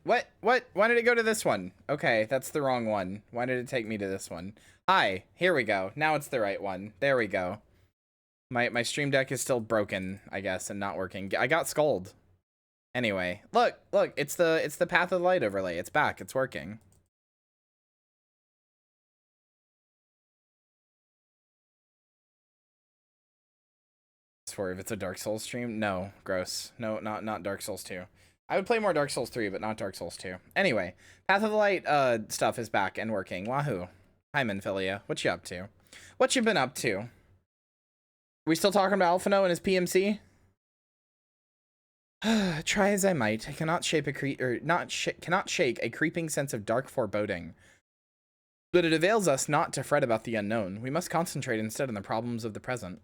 What? Why did it go to this one? Okay, that's the wrong one. Why did it take me to this one? Hi, here we go. Now it's the right one. There we go. My stream deck is still broken, I guess, and not working. I got scolded. Anyway, look, it's the Path of the Light overlay. It's back. It's working. For if it's a Dark Souls stream, no, gross. No, not Dark Souls 2. I would play more Dark Souls 3, but not Dark Souls 2. Anyway, Path of the Light stuff is back and working. Wahoo. Hi, Minphilia. What you up to? What you been up to? We still talking about Alphino and his PMC? Try as I might, I cannot shake a creeping sense of dark foreboding. But it avails us not to fret about the unknown. We must concentrate instead on the problems of the present.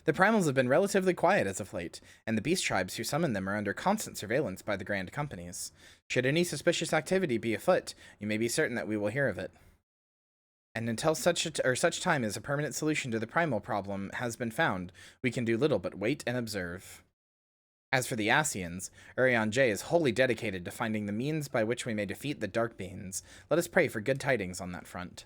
The primals have been relatively quiet as of late, and the beast tribes who summon them are under constant surveillance by the grand companies. Should any suspicious activity be afoot, you may be certain that we will hear of it. And until such time as a permanent solution to the primal problem has been found, we can do little but wait and observe. As for the Asians, Urian J is wholly dedicated to finding the means by which we may defeat the Dark Beings. Let us pray for good tidings on that front.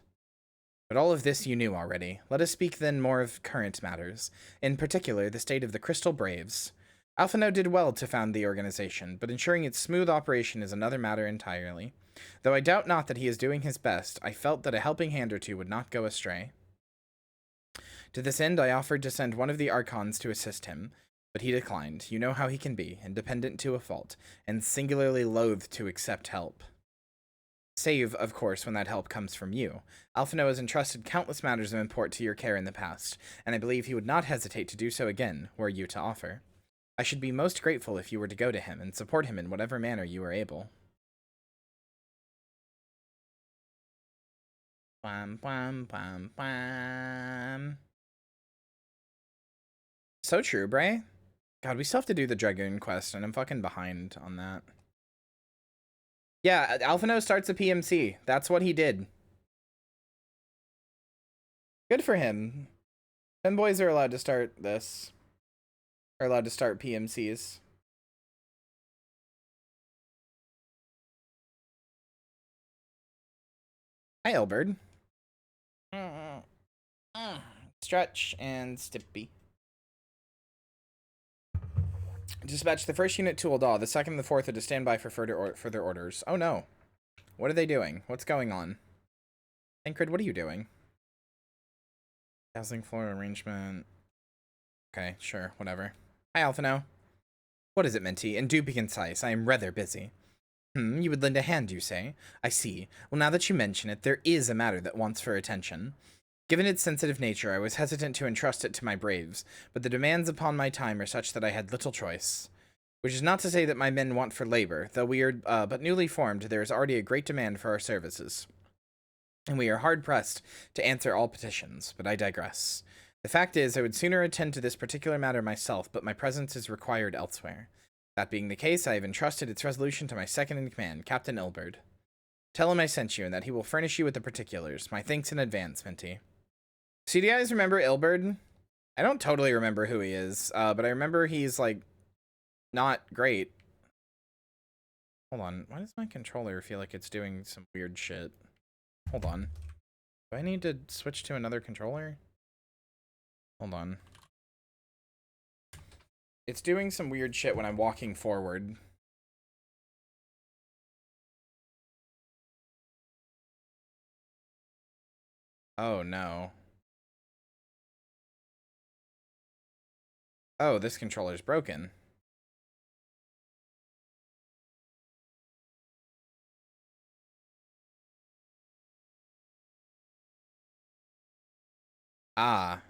But all of this you knew already. Let us speak then more of current matters, in particular the state of the Crystal Braves. Alphino did well to found the organization, but ensuring its smooth operation is another matter entirely. Though I doubt not that he is doing his best, I felt that a helping hand or two would not go astray. To this end, I offered to send one of the Archons to assist him, but he declined. You know how he can be, independent to a fault, and singularly loath to accept help. Save, of course, when that help comes from you. Alphino has entrusted countless matters of import to your care in the past, and I believe he would not hesitate to do so again, were you to offer. I should be most grateful if you were to go to him and support him in whatever manner you are able. Bam, bam, bam, bam. So true, Bray. God, we still have to do the Dragoon quest, and I'm fucking behind on that. Yeah, Alphino starts a PMC. That's what he did. Good for him. Femboys are allowed to start this. Are allowed to start PMCs. Hi, Elbird. Stretch and Stippy. Dispatch the first unit to Uldaw. The second and the fourth are to stand by for further orders. Oh no. What are they doing? What's going on? Tancred, what are you doing? Housing floor arrangement. Okay, sure, whatever. Hi, Alphino. What is it, Minty? And do be concise. I am rather busy. You would lend a hand, you say? I see. Well, now that you mention it, there is a matter that wants for attention. Given its sensitive nature, I was hesitant to entrust it to my braves, but the demands upon my time are such that I had little choice. Which is not to say that my men want for labor, though we are but newly formed, there is already a great demand for our services. And we are hard-pressed to answer all petitions, but I digress. The fact is, I would sooner attend to this particular matter myself, but my presence is required elsewhere. That being the case, I have entrusted its resolution to my second-in-command, Captain Ilberd. Tell him I sent you, and that he will furnish you with the particulars. My thanks in advance, Minty. So do you guys remember Ilberd? I don't totally remember who he is, but I remember he's, like, not great. Hold on. Why does my controller feel like it's doing some weird shit? Hold on. Do I need to switch to another controller? Hold on. It's doing some weird shit when I'm walking forward. Oh, no. Oh, this controller's broken. Ah.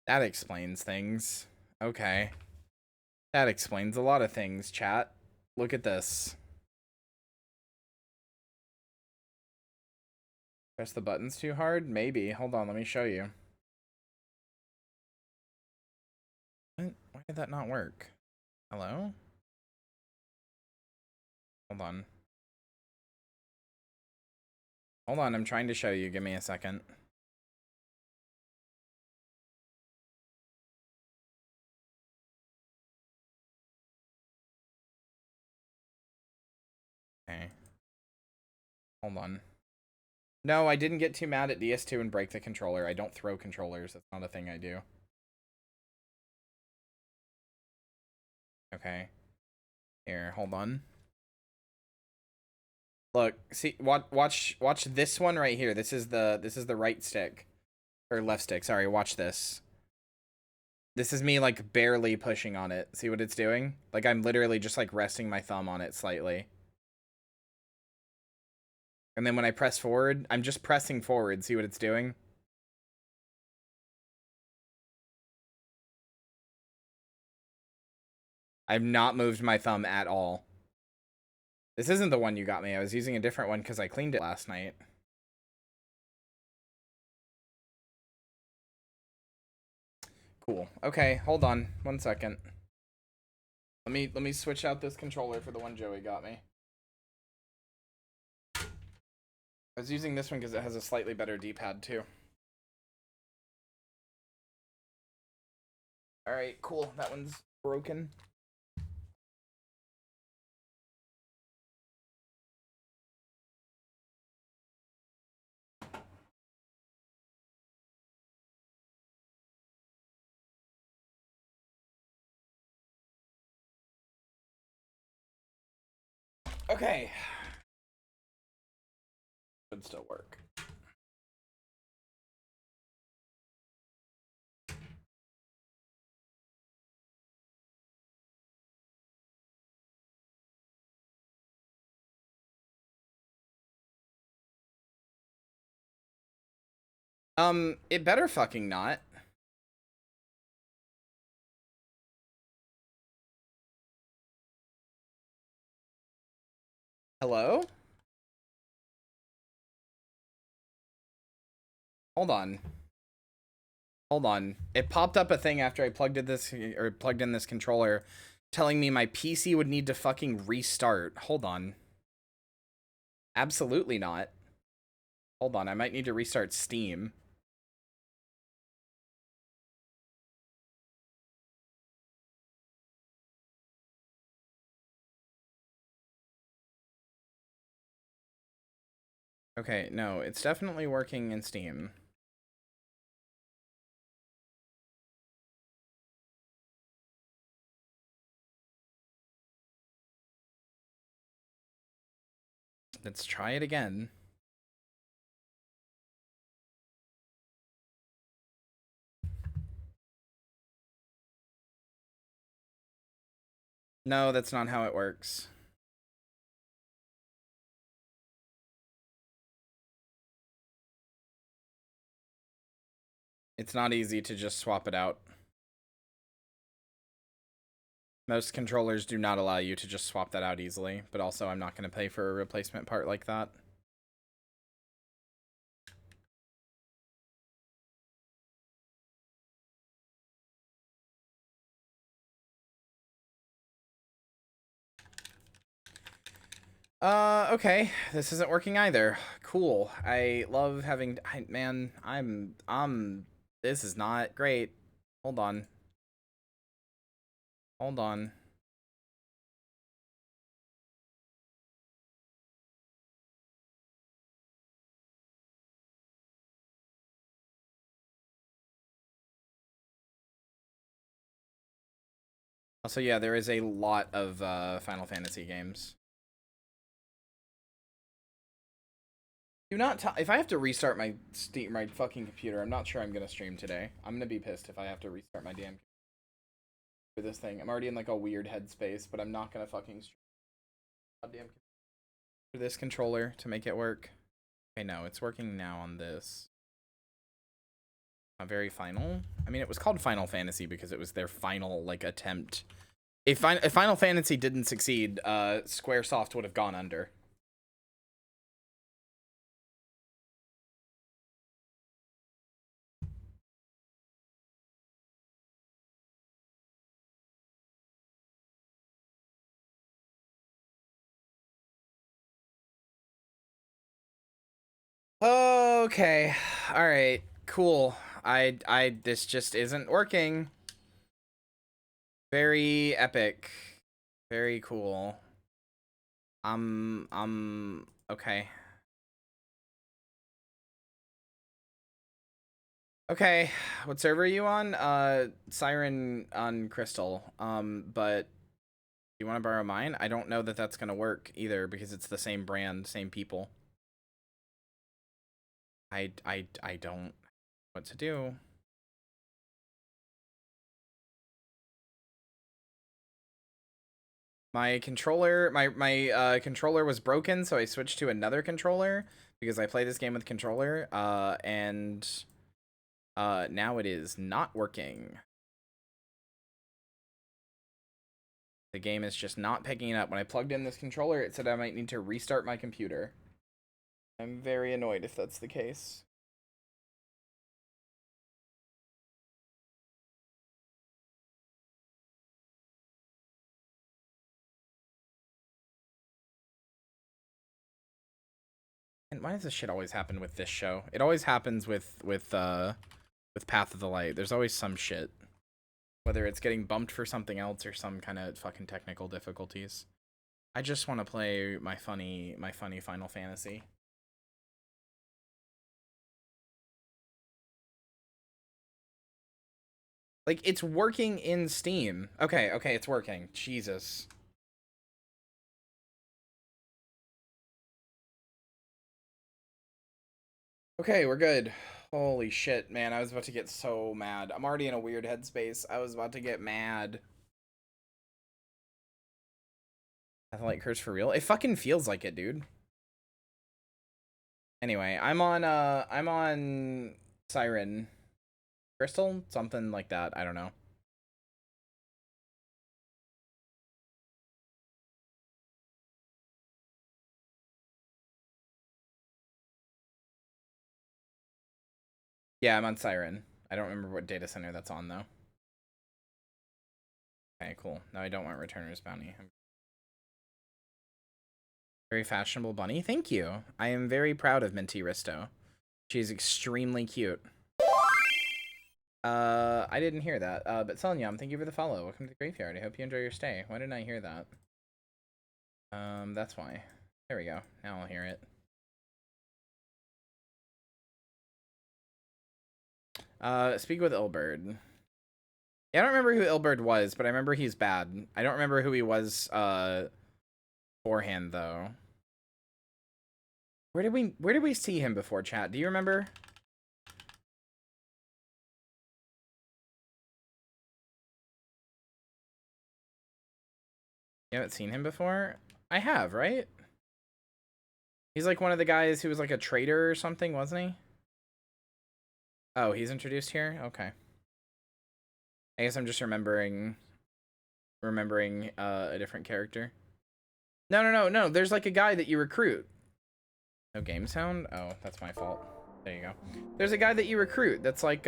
That explains things. Okay. That explains a lot of things, chat. Look at this. Press the buttons too hard? Maybe. Hold on, let me show you. What? Why did that not work? Hello? Hold on. Hold on, I'm trying to show you. Give me a second. Hold on. No, I didn't get too mad at DS2 and break the controller. I don't throw controllers. That's not a thing I do. Okay. Here, hold on. Look, see, watch this one right here. This is the right stick. Or left stick, sorry, watch this. This is me, like, barely pushing on it. See what it's doing? Like, I'm literally just, like, resting my thumb on it slightly. And then when I press forward, I'm just pressing forward. See what it's doing? I've not moved my thumb at all. This isn't the one you got me. I was using a different one because I cleaned it last night. Cool. Okay, hold on. 1 second. Let me switch out this controller for the one Joey got me. I was using this one because it has a slightly better D-pad too. Alright, cool. That one's broken. Okay. Should still work. It better fucking not. Hello? Hold on. Hold on. It popped up a thing after I plugged in this controller telling me my PC would need to fucking restart. Hold on. Absolutely not. Hold on, I might need to restart Steam. Okay, no, it's definitely working in Steam. Let's try it again. No, that's not how it works. It's not easy to just swap it out. Most controllers do not allow you to just swap that out easily, but also I'm not going to pay for a replacement part like that. Okay. This isn't working either. Cool. I love having... man, this is not great. Hold on. Hold on. Also, yeah, there is a lot of Final Fantasy games. Do not if I have to restart my fucking computer, I'm not sure I'm gonna stream today. I'm gonna be pissed if I have to restart my damn for this thing. I'm already in like a weird headspace, but I'm not gonna fucking stream goddamn for this controller to make it work. Okay, no, it's working now on this. A very final. I mean, it was called Final Fantasy because it was their final like attempt. If Final Fantasy didn't succeed, Squaresoft would have gone under. Okay. All right. Cool. This just isn't working. Very epic. Very cool. Okay. Okay, what server are you on? Siren on Crystal. But you want to borrow mine? I don't know that that's gonna work either because it's the same brand, same people. I don't know what to do. My controller, my controller was broken, so I switched to another controller because I play this game with controller. And now it is not working. The game is just not picking it up. When I plugged in this controller, it said I might need to restart my computer. I'm very annoyed if that's the case. And why does this shit always happen with this show? It always happens with Path of the Light. There's always some shit. Whether it's getting bumped for something else or some kind of fucking technical difficulties. I just want to play my funny Final Fantasy. Like, it's working in Steam. Okay, it's working. Jesus. Okay, we're good. Holy shit, man. I was about to get so mad. I'm already in a weird headspace. I was about to get mad. Like curse for real? It fucking feels like it, dude. Anyway, I'm on Siren. Crystal? Something like that. I don't know. Yeah, I'm on Siren. I don't remember what data center that's on, though. Okay, cool. No, I don't want Returner's Bounty. Very fashionable bunny. Thank you. I am very proud of Minty Rysto. She's extremely cute. I didn't hear that. But Selyam, thank you for the follow. Welcome to the graveyard. I hope you enjoy your stay. Why didn't I hear that? That's why. There we go. Now I'll hear it. Speak with Ilberd. Yeah, I don't remember who Ilberd was, but I remember he's bad. I don't remember who he was, beforehand, though. Where did we see him before, chat? Do you remember? You haven't seen him before? I have, right? He's like one of the guys who was like a traitor or something, wasn't he? Oh, he's introduced here? Okay. I guess I'm just remembering a different character. No. There's like a guy that you recruit. No game sound? Oh, that's my fault. There you go. There's a guy that you recruit that's like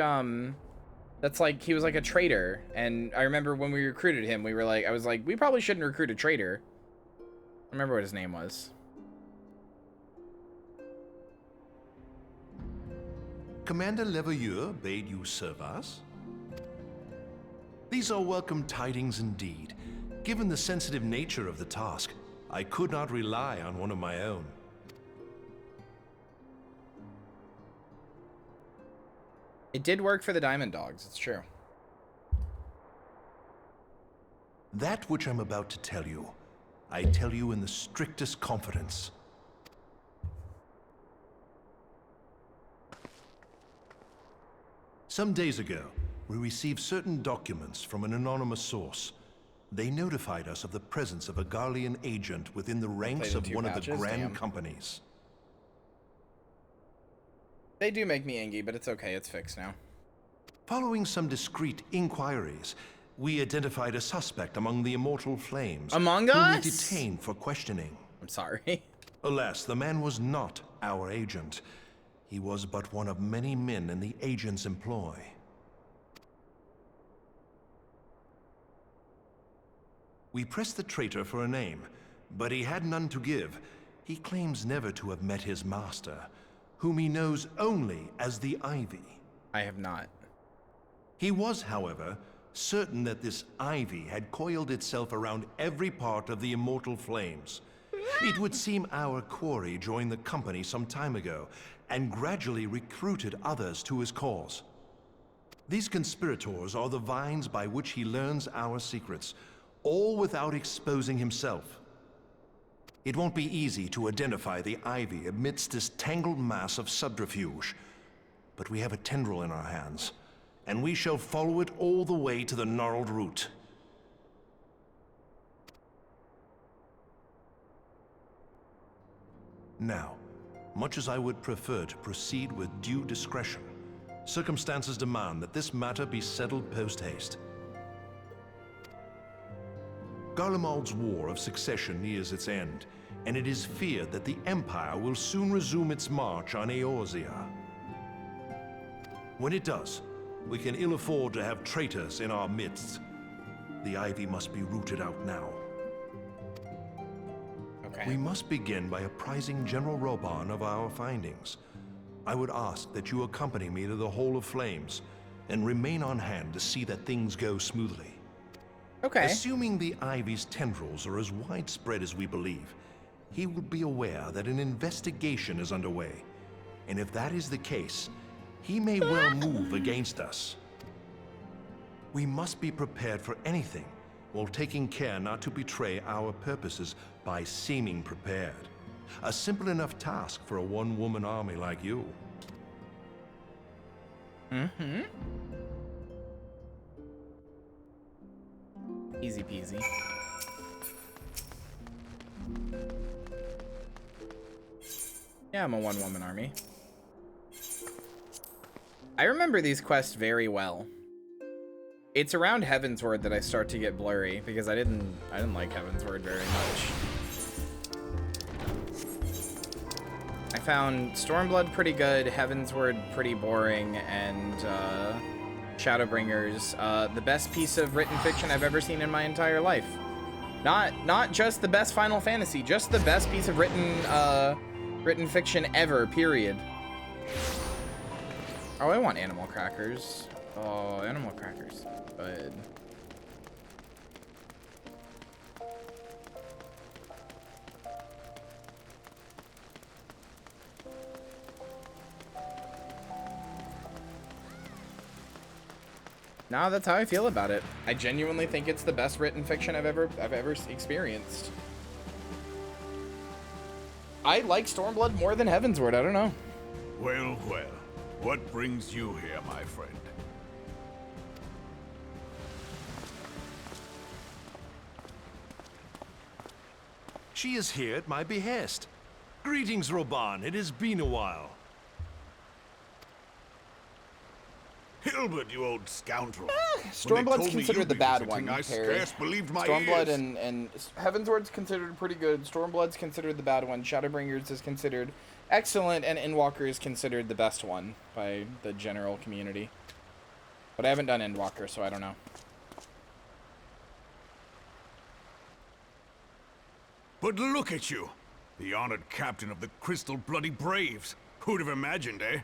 he was like a traitor, and I remember when we recruited him, I was like, we probably shouldn't recruit a traitor. I remember what his name was. Commander Leveilleur bade you serve us? These are welcome tidings indeed. Given the sensitive nature of the task, I could not rely on one of my own. It did work for the Diamond Dogs, it's true. That which I'm about to tell you, I tell you in the strictest confidence. Some days ago, we received certain documents from an anonymous source. They notified us of the presence of a Garlean agent within the ranks of one of the Grand Companies. They do make me angry, but it's okay, it's fixed now. Following some discreet inquiries, we identified a suspect among the Immortal Flames. Among us? Who we detained for questioning. I'm sorry. Alas, the man was not our agent. He was but one of many men in the agent's employ. We pressed the traitor for a name, but he had none to give. He claims never to have met his master, whom he knows only as the Ivy. I have not. He was, however, certain that this Ivy had coiled itself around every part of the Immortal Flames. It would seem our quarry joined the company some time ago, and gradually recruited others to his cause. These conspirators are the vines by which he learns our secrets, all without exposing himself. It won't be easy to identify the ivy amidst this tangled mass of subterfuge, but we have a tendril in our hands, and we shall follow it all the way to the gnarled root. Now, much as I would prefer to proceed with due discretion, circumstances demand that this matter be settled post-haste. Garlemald's War of Succession nears its end, and it is feared that the Empire will soon resume its march on Eorzea. When it does, we can ill afford to have traitors in our midst. The ivy must be rooted out now. Okay. We must begin by apprising General Reborn of our findings. I would ask that you accompany me to the Hall of Flames, and remain on hand to see that things go smoothly. Okay. Assuming the ivy's tendrils are as widespread as we believe, he will be aware that an investigation is underway. And if that is the case, he may well move against us. We must be prepared for anything, while taking care not to betray our purposes by seeming prepared. A simple enough task for a one-woman army like you. Mm-hmm. Easy peasy. Yeah, I'm a one-woman army. I remember these quests very well. It's around Heavensward that I start to get blurry because I didn't like Heavensward very much. I found Stormblood pretty good, Heavensward pretty boring, and Shadowbringers the best piece of written fiction I've ever seen in my entire life. Not just the best Final Fantasy, just the best piece of written fiction ever, period. Oh, I want animal crackers. Oh, animal crackers. Good. No, that's how I feel about it. I genuinely think it's the best written fiction I've ever experienced. I like Stormblood more than Heavensward, I don't know. Well, well. What brings you here, my friend? She is here at my behest. Greetings, Reborn. It has been a while. Hilbert, you old scoundrel. Stormblood's considered the bad one. I scarce believed my Stormblood ears. and Heavensward's considered pretty good. Stormblood's considered the bad one. Shadowbringers is considered excellent, and Endwalker is considered the best one by the general community. But I haven't done Endwalker, so I don't know. But look at you, the honored captain of the Crystal Bloody Braves. Who'd have imagined, eh?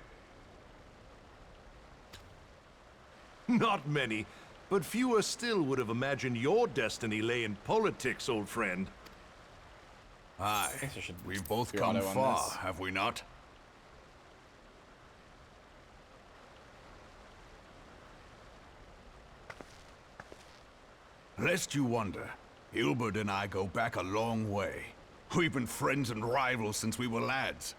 Not many, but fewer still would have imagined your destiny lay in politics, old friend. Aye, I should we've both do come auto on far, this. have we not? Lest you wonder, Hilbert and I go back a long way. We've been friends and rivals since we were lads.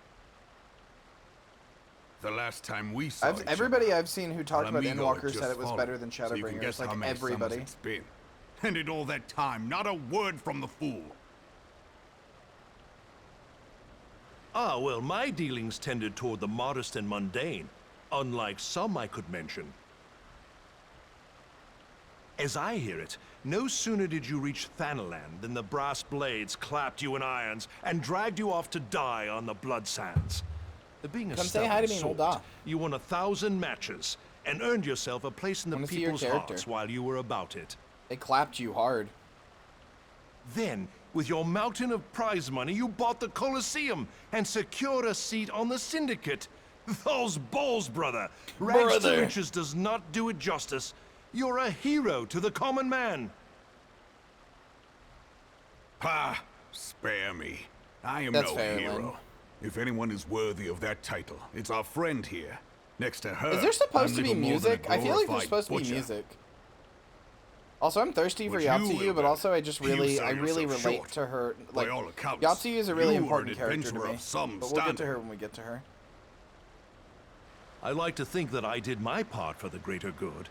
The last time we saw each Everybody other, I've seen who talked about Amigo Endwalker had said just it was fallen, better than so you can guess Shadowbringers, how like many summers everybody. it's been. And in all that time, not a word from the fool. Ah, well, my dealings tended toward the modest and mundane, unlike some I could mention. As I hear it, no sooner did you reach Thanaland than the brass blades clapped you in irons and dragged you off to die on the blood sands. Being a Come say hi to me and sort, hold off. you won 1,000 matches and earned yourself a place in the Wanna see your people's character. hearts while you were about it. They clapped you hard. Then, with your mountain of prize money, you bought the Colosseum and secured a seat on the Syndicate. Those balls, brother! Rags to riches does not do it justice. You're a hero to the common man. Ha! Spare me. I am That's no fair, hero. Lynn. If anyone is worthy of that title, it's our friend here. Next to her, Is there supposed I'm to be little more than a music? I feel like there's glorified supposed to be butcher. music. Also, I'm thirsty for Would you, Yatsuyu, but Wilbur? also I just really, You sell I really yourself relate short. to her. By Like, all accounts, Yatsuyu is a really you were important an character to adventurer me. of some But we'll get to standing. her when we get to her. I like to think that I did my part for the greater good.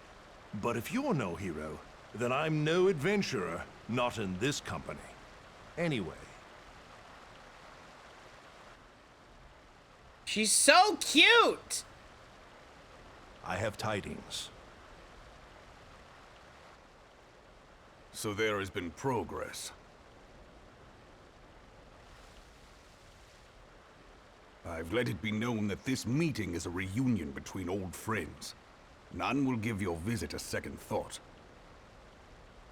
But if you're no hero, then I'm no adventurer, not in this company. Anyway, She's so cute! I have tidings. So there has been progress. I've let it be known that this meeting is a reunion between old friends. None will give your visit a second thought.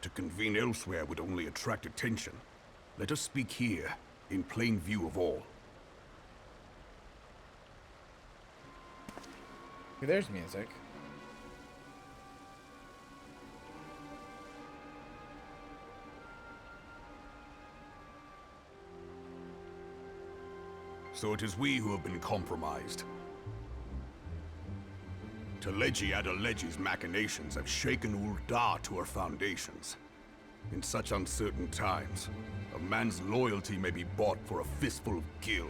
To convene elsewhere would only attract attention. Let us speak here, in plain view of all. There's music. So it is we who have been compromised. Teleji Adeleji's machinations have shaken Ul'dah to her foundations. In such uncertain times, a man's loyalty may be bought for a fistful of gil.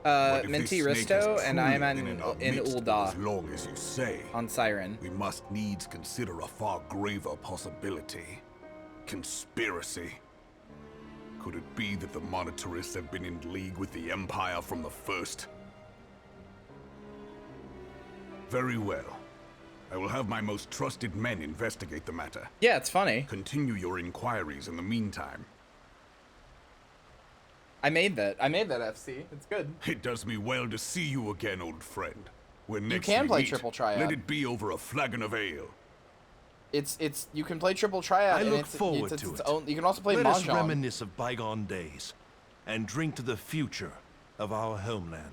But if Minty this snake Rysto, has and truly I'm been our in midst Ul'dah. As long as you say, On Siren. we must needs consider a far graver possibility. Conspiracy. Could it be that the Monetarists have been in league with the Empire from the first? Very well. I will have my most trusted men investigate the matter. Yeah, it's funny. Continue your inquiries in the meantime. I made that FC. It's good. It does me well to see you again, old friend. When next can we play meet, Triple Triad. let it be over a flagon of ale. It's you can play Triple Triad. I and look it's forward it's to its it. own. You can also play Let us Mahjong. reminisce of bygone days and drink to the future of our homeland.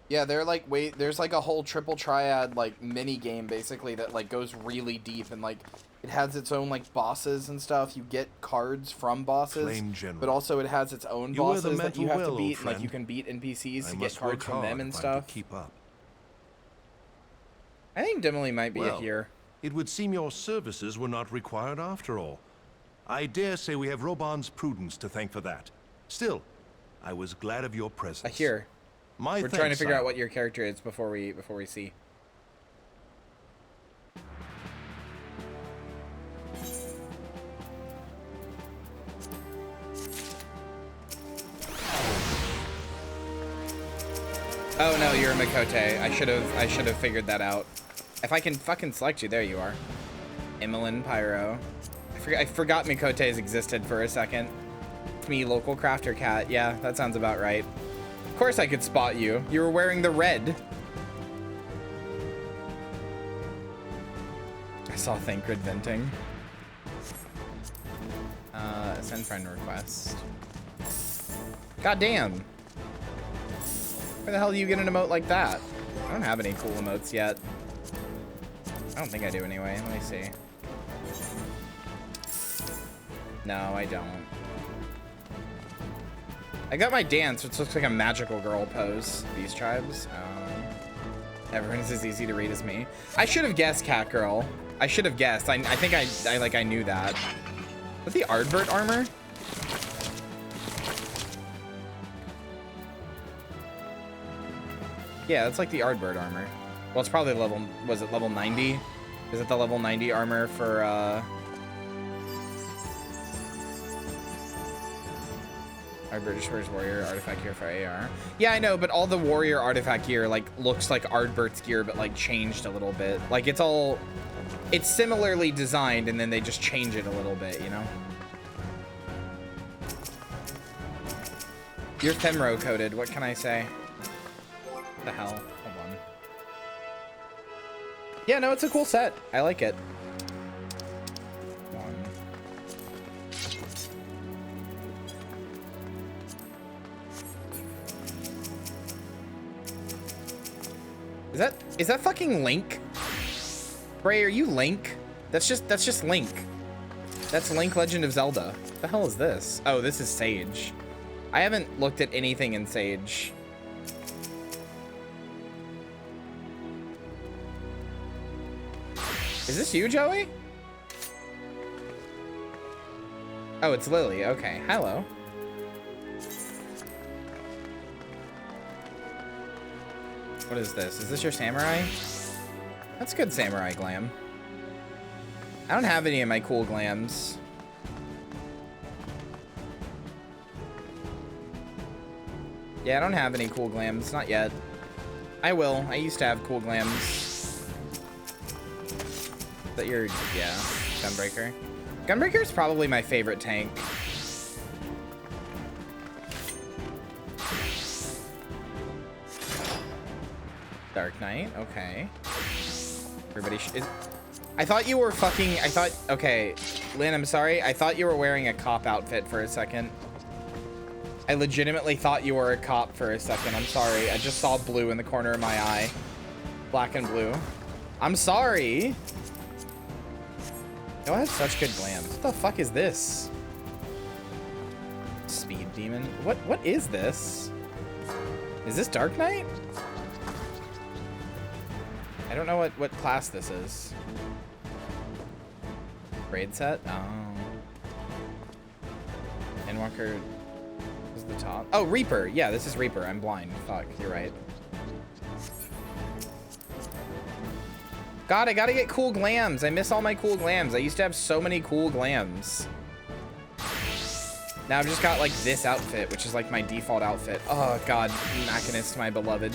Yeah, they're like there's like a whole Triple Triad like mini game basically that like goes really deep and like it has its own like bosses and stuff. You get cards from bosses, Flame General. but also it has its own You wear the bosses that you mental have to well, beat. old And, like you friend. can beat NPCs I to get must cards work from hard them and if I'm stuff. to keep up. I think Dimily might be Well, a here. It would seem your services were not required after all. I dare say we have Roban's prudence to thank for that. Still, I was glad of your presence. A here. My We're trying to thanks, figure out sire. what your character is before we see. Oh no, you're a Makote. I should have figured that out. If I can fucking select you, there you are. Emmeline Pyro. I forgot Mikotes existed for a second. It's me, local crafter cat. Yeah, that sounds about right. Of course I could spot you. You were wearing the red. I saw Thancred venting. Send friend request. God damn. Where the hell do you get an emote like that? I don't have any cool emotes yet. I don't think I do anyway. Let me see. No, I don't. I got my dance, which looks like a magical girl pose. These tribes. Everyone's as easy to read as me. I should have guessed cat girl. I should have guessed. I think I knew that. What's the Ardbert armor? Yeah, that's like the Ardbird armor. Well, it's probably level, was it level 90? Is it the level 90 armor for, our British Warriors Warrior artifact gear for AR? Yeah, I know, but all the warrior artifact gear, like, looks like Ardbert's gear, but, like, changed a little bit. Like, it's similarly designed, and then they just change it a little bit, you know? You're Femro coded, what can I say? What the hell? Hold on. Yeah, no, it's a cool set. I like it. Is that fucking Link? Bray, are you Link? That's just Link. That's Link Legend of Zelda. What the hell is this? Oh, this is Sage. I haven't looked at anything in Sage. Is this you, Joey? Oh, it's Lily. Okay. Hello. What is this? Is this your samurai? That's good samurai glam. I don't have any of my cool glams. Yeah, I don't have any cool glams. Not yet. I will. I used to have cool glams. That you're... Yeah. Gunbreaker. Gunbreaker is probably my favorite tank. Dark Knight. Okay. Everybody I thought you were fucking... I thought... Okay. Lynn, I'm sorry. I thought you were wearing a cop outfit for a second. I legitimately thought you were a cop for a second. I'm sorry. I just saw blue in the corner of my eye. Black and blue. I'm sorry. Y'all have such good glams. What the fuck is this? Speed Demon? What is this? Is this Dark Knight? I don't know what class this is. Braid set? Oh. Endwalker is the top. Oh, Reaper. Yeah, this is Reaper. I'm blind. Fuck, you're right. God, I gotta get cool glams. I miss all my cool glams. I used to have so many cool glams. Now I've just got like this outfit, which is like my default outfit. Oh God, Machinist, my beloved.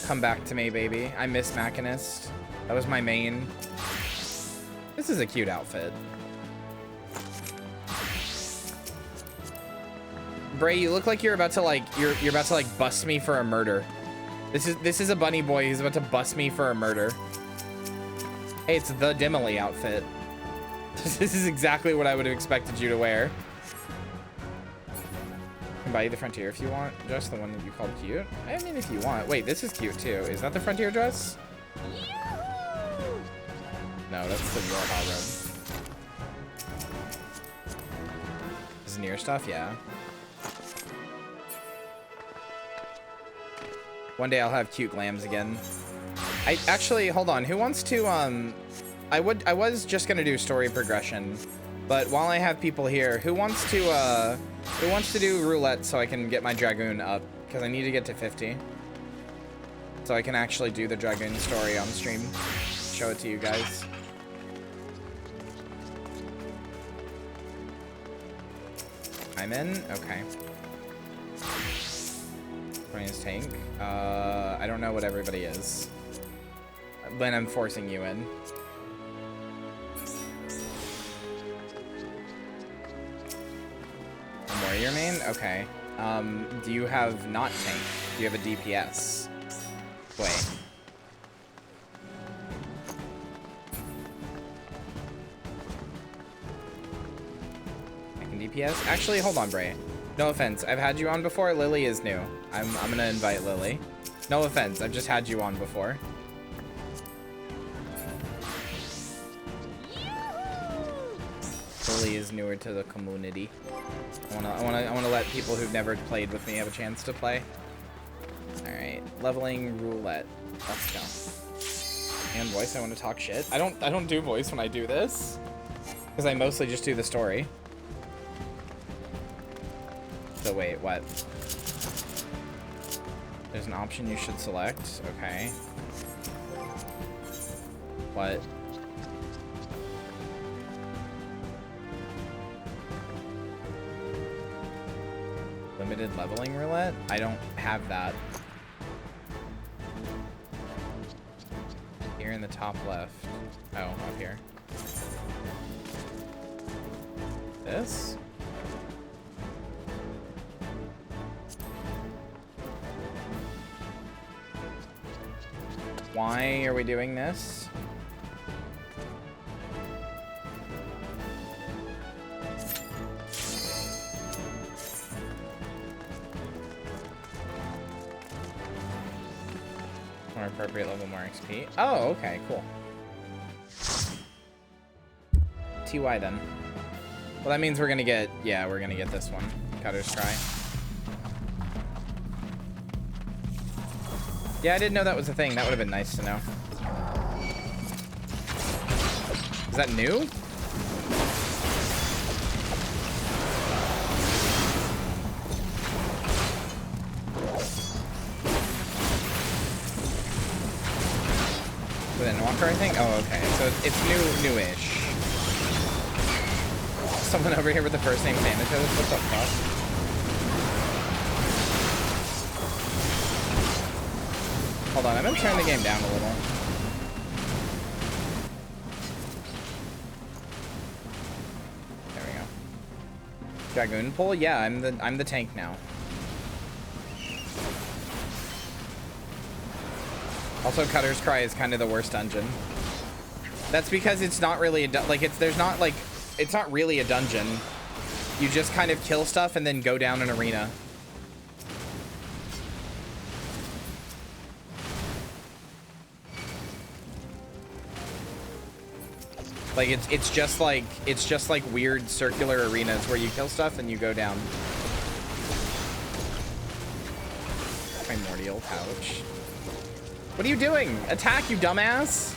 Come back to me, baby. I miss Machinist. That was my main. This is a cute outfit. Bray, you look like you're about to like you're about to like bust me for a murder. This is a bunny boy who's about to bust me for a murder. Hey, it's the Dimily outfit. This is exactly what I would have expected you to wear. I can buy you the Frontier if you want. Just the one that you called cute. I mean, if you want. Wait, this is cute too. Is that the Frontier dress? No, that's the Yorha robe. This is near stuff, yeah. One day I'll have cute glams again. I actually, hold on. Who wants to, I was just gonna do story progression, but while I have people here, who wants to do roulette so I can get my Dragoon up? Because I need to get to 50. So I can actually do the Dragoon story on stream. Show it to you guys. I'm in? Okay. His tank. I don't know what everybody is. Lynn, I'm forcing you in. Warrior main? Okay. Do you have not tank? Do you have a DPS? Wait. I can DPS? Actually, hold on, Bray. No offense. I've had you on before. Lily is new. I'm gonna invite Lily. No offense. I've just had you on before. Lily is newer to the community. I wanna let people who've never played with me have a chance to play. All right, leveling roulette. Let's go. And voice. I want to talk shit. I don't do voice when I do this, because I mostly just do the story. So wait, what? There's an option you should select. Okay. What? Limited leveling roulette? I don't have that. Here in the top left. Oh, up here. This? Why are we doing this? More appropriate level, more XP. Oh, okay, cool. TY then. Well, that means we're gonna get, yeah, we're gonna get this one. Cutter's Cry. Yeah, I didn't know that was a thing. That would have been nice to know. Is that new? With an Walker, I think? Oh, okay. So it's newish. Someone over here with the first name Thanatos? What the fuck? Hold on, I'm gonna turn the game down a little. There we go. Dragoon pull? Yeah, I'm the tank now. Also, Cutter's Cry is kind of the worst dungeon. That's because it's not really a it's not really a dungeon. You just kind of kill stuff and then go down an arena. Like it's just like weird circular arenas where you kill stuff and you go down. Primordial pouch. What are you doing? Attack, you dumbass!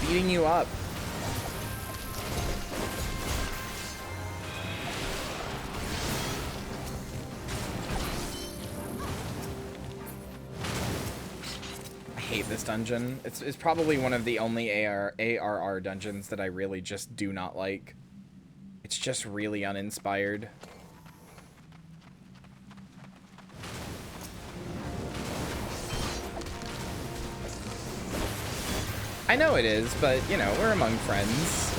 Beating you up. I hate this dungeon. It's probably one of the only ARR dungeons that I really just do not like. It's just really uninspired. I know it is, but, you know, we're among friends.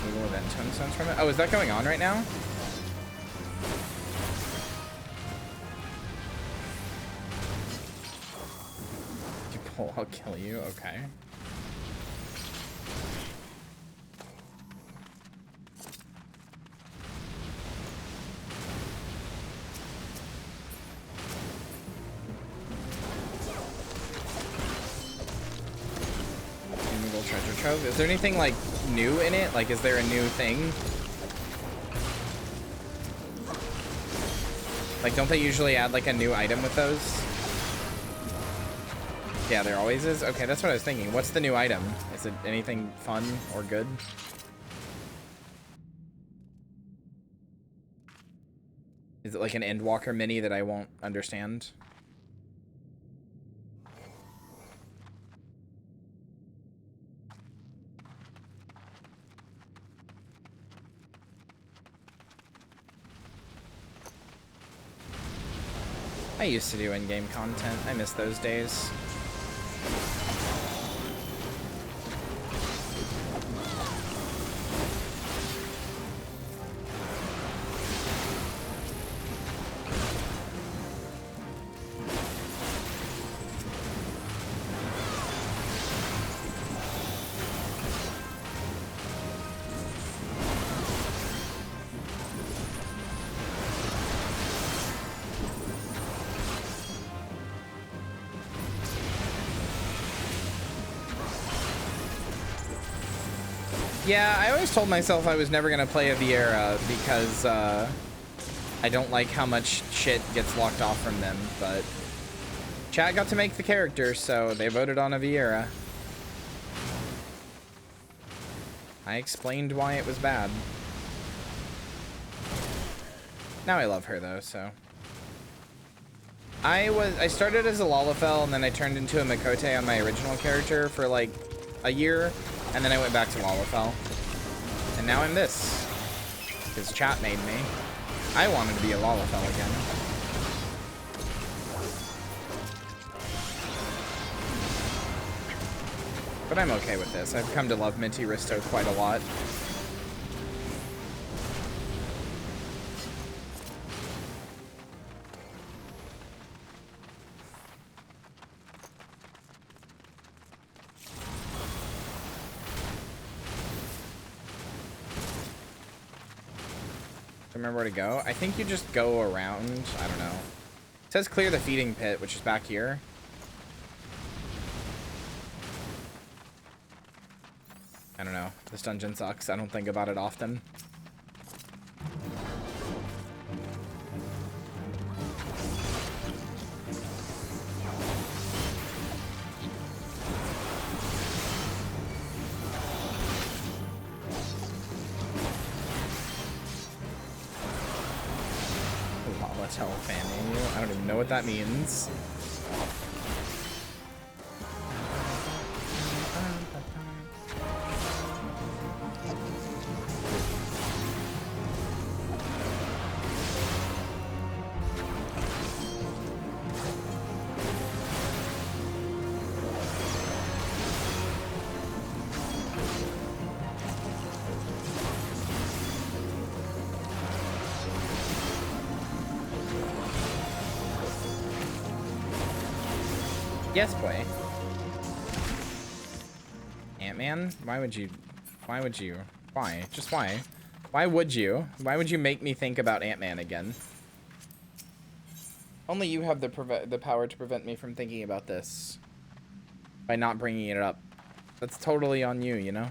Legal event tombstones from it. Oh, is that going on right now? You pull, I'll kill you. Okay. Treasure trove. Is there anything like new in it? Like, is there a new thing? Like, don't they usually add like a new item with those? Yeah, there always is. Okay, that's what I was thinking. What's the new item? Is it anything fun or good? Is it like an Endwalker mini that I won't understand? I used to do in-game content. I miss those days. Yeah, I always told myself I was never going to play a Viera because I don't like how much shit gets locked off from them, but chat got to make the character, so they voted on a Viera. I explained why it was bad. Now I love her though, so. I started as a Lalafell and then I turned into a Mikote on my original character for like a year. And then I went back to Lalafell. And now I'm this. Because chat made me. I wanted to be a Lalafell again. But I'm okay with this. I've come to love Minty Rysto quite a lot. Remember where to go? I think you just go around. I don't know. It says clear the feeding pit, which is back here. I don't know. This dungeon sucks. I don't think about it often. Fanning you. I don't even know what that means. Yes, boy. Ant-Man? Why would you? Why would you? Why? Just why? Why would you? Why would you make me think about Ant-Man again? Only you have the power to prevent me from thinking about this. By not bringing it up. That's totally on you, you know?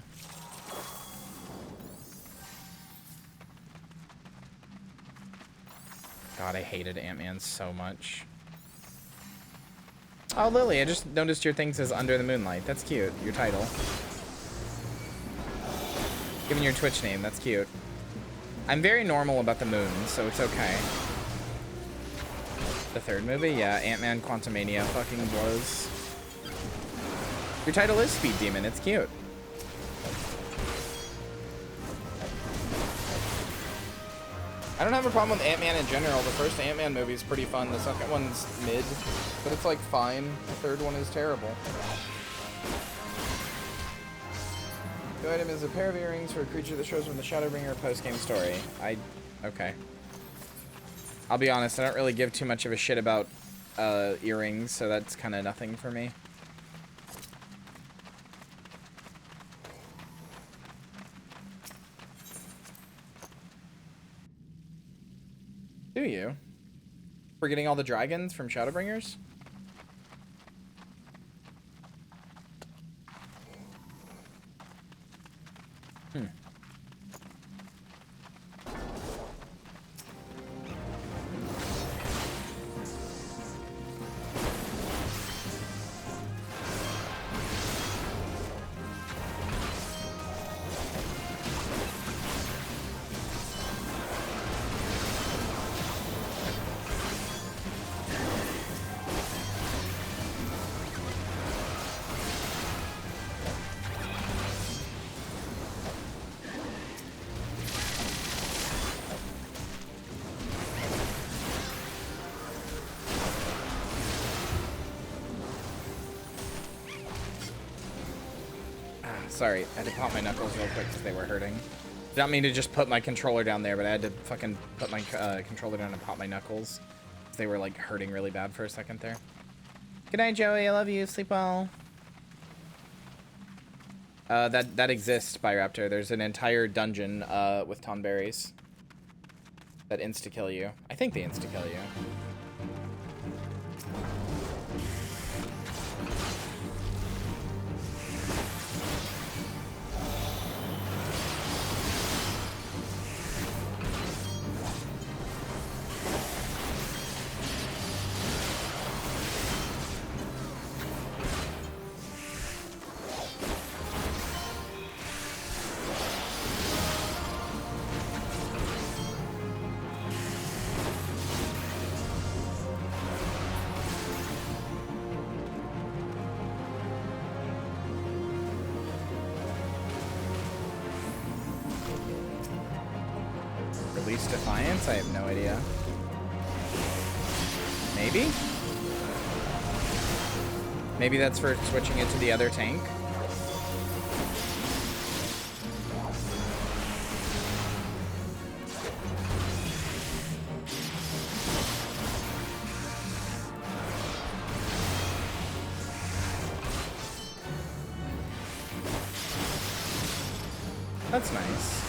God, I hated Ant-Man so much. Oh, Lily, I just noticed your thing says Under the Moonlight. That's cute. Your title. Given your Twitch name, that's cute. I'm very normal about the moon, so it's okay. The third movie? Yeah, Ant-Man Quantumania fucking blows. Your title is Speed Demon. It's cute. I don't have a problem with Ant-Man in general. The first Ant-Man movie is pretty fun. The second one's mid, but it's like fine. The third one is terrible. The item is a pair of earrings for a creature that shows from the Shadowbringer post-game story. Okay. I'll be honest, I don't really give too much of a shit about earrings, so that's kind of nothing for me. Do you? For getting all the dragons from Shadowbringers? Sorry, I had to pop my knuckles real quick because they were hurting. Did not mean to just put my controller down there, but I had to fucking put my controller down and pop my knuckles. They were like hurting really bad for a second there. Good night, Joey. I love you. Sleep well. That exists, Raptor. There's an entire dungeon with tonberries that insta-kill you. I think they insta-kill you. Release Defiance? I have no idea. Maybe? Maybe that's for switching it to the other tank? That's nice.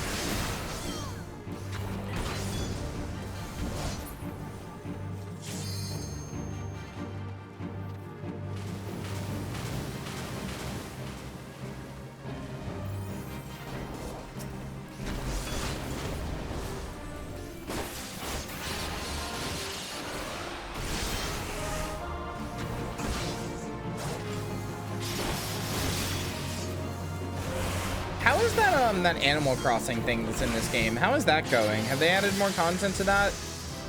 is that Animal Crossing thing that's in this game? How is that going? Have they added more content to that?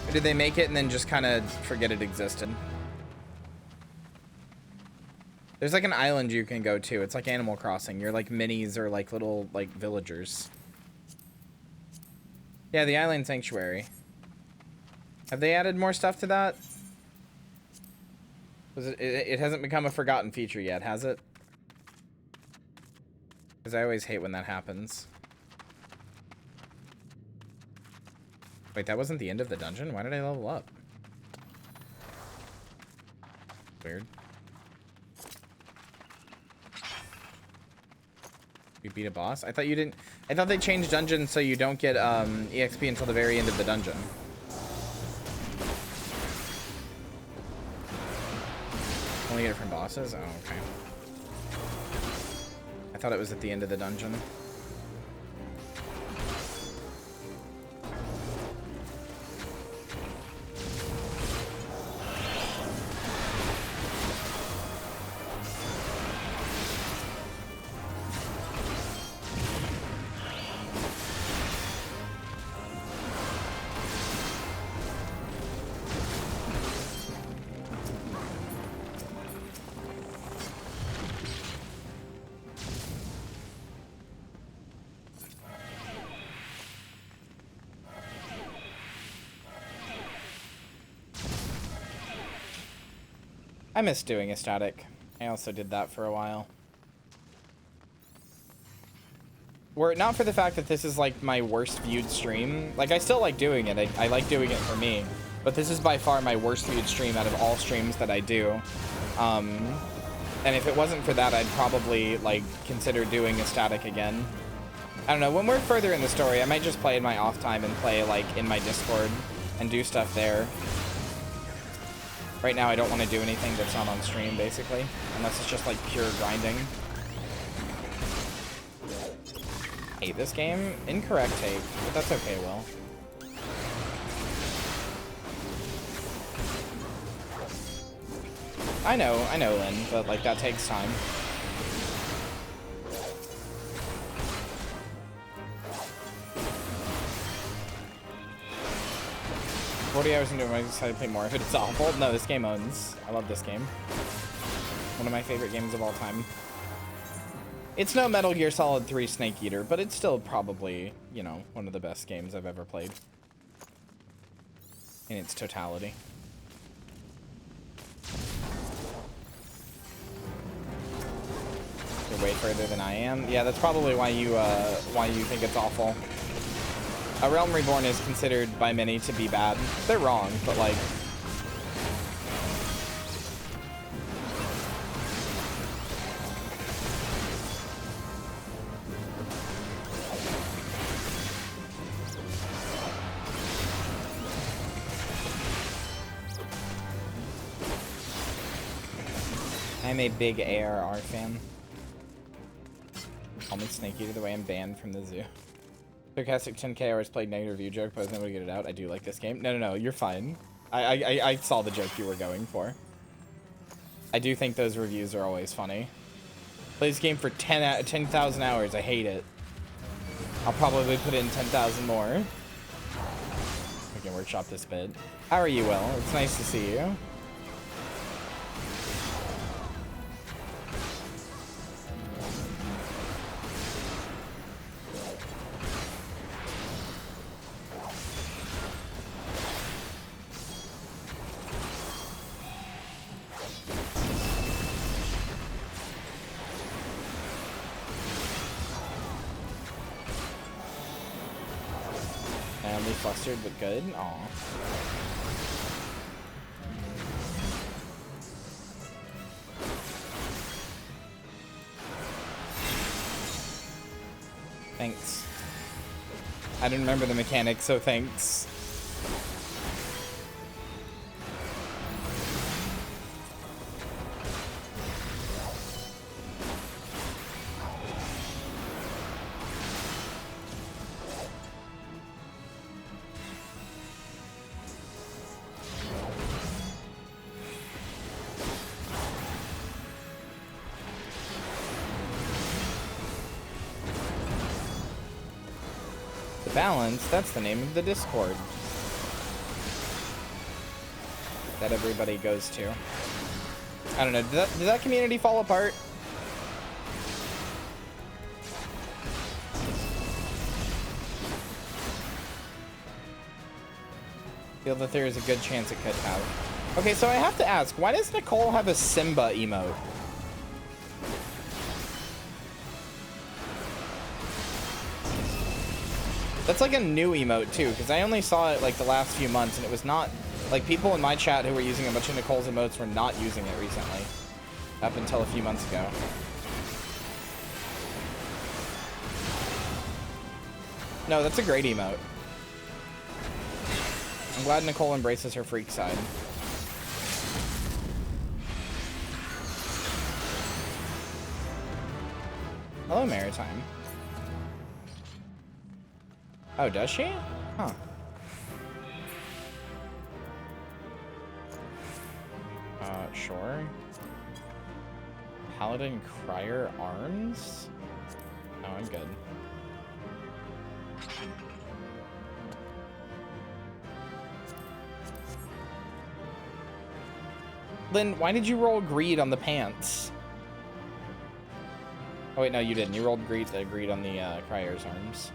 Or did they make it and then just kind of forget it existed? There's like an island you can go to. It's like Animal Crossing. You're like minis or like little like villagers. Yeah, the Island Sanctuary. Have they added more stuff to that? It hasn't become a forgotten feature yet, has it? Because I always hate when that happens. Wait, that wasn't the end of the dungeon? Why did I level up? Weird. You beat a boss? I thought you didn't... I thought they changed dungeons so you don't get EXP until the very end of the dungeon. Only get it from bosses? Oh, okay. I thought it was at the end of the dungeon. I miss doing a static. I also did that for a while. Were it not for the fact that this is like my worst viewed stream, like I still like doing it. I like doing it for me, but this is by far my worst viewed stream out of all streams that I do. And if it wasn't for that, I'd probably like consider doing a static again. I don't know, when we're further in the story, I might just play in my off time and play like in my Discord and do stuff there. Right now, I don't want to do anything that's not on stream, basically. Unless it's just, like, pure grinding. Hate this game? Incorrect take, but that's okay, Will. I know, Lynn, but, like, that takes time. 40 hours into it, I decided to play more of it. It's awful. No, this game owns. I love this game. One of my favorite games of all time. It's no Metal Gear Solid 3 Snake Eater, but it's still probably, you know, one of the best games I've ever played. In its totality. You're way further than I am. Yeah, that's probably why you think it's awful. A Realm Reborn is considered by many to be bad. They're wrong, but like... I'm a big ARR fan. Call me Snake Eater the way I'm banned from the zoo. Sarcastic 10k hours played negative review joke, but I was never to get it out. I do like this game. No, you're fine. I saw the joke you were going for. I do think those reviews are always funny. Play this game for 10,000 hours. I hate it. I'll probably put in 10,000 more. We can workshop this bit. How are you, Will? It's nice to see you. Flustered, but good. Aw. Thanks. I didn't remember the mechanics, so thanks. Balance, that's the name of the Discord that everybody goes to. I don't know, did that community fall apart? Feel that there is a good chance it could have. Okay, so I have to ask, why does Nicole have a Simba emote? That's like a new emote too, because I only saw it like the last few months, and it was not like people in my chat who were using a bunch of Nicole's emotes were not using it recently, up until a few months ago. No, that's a great emote. I'm glad Nicole embraces her freak side. Hello, Maritime. Oh, does she? Huh. Sure. Paladin Crier Arms? Oh, I'm good. Lynn, why did you roll greed on the pants? Oh wait, no, you didn't. You rolled greed on the Crier's arms.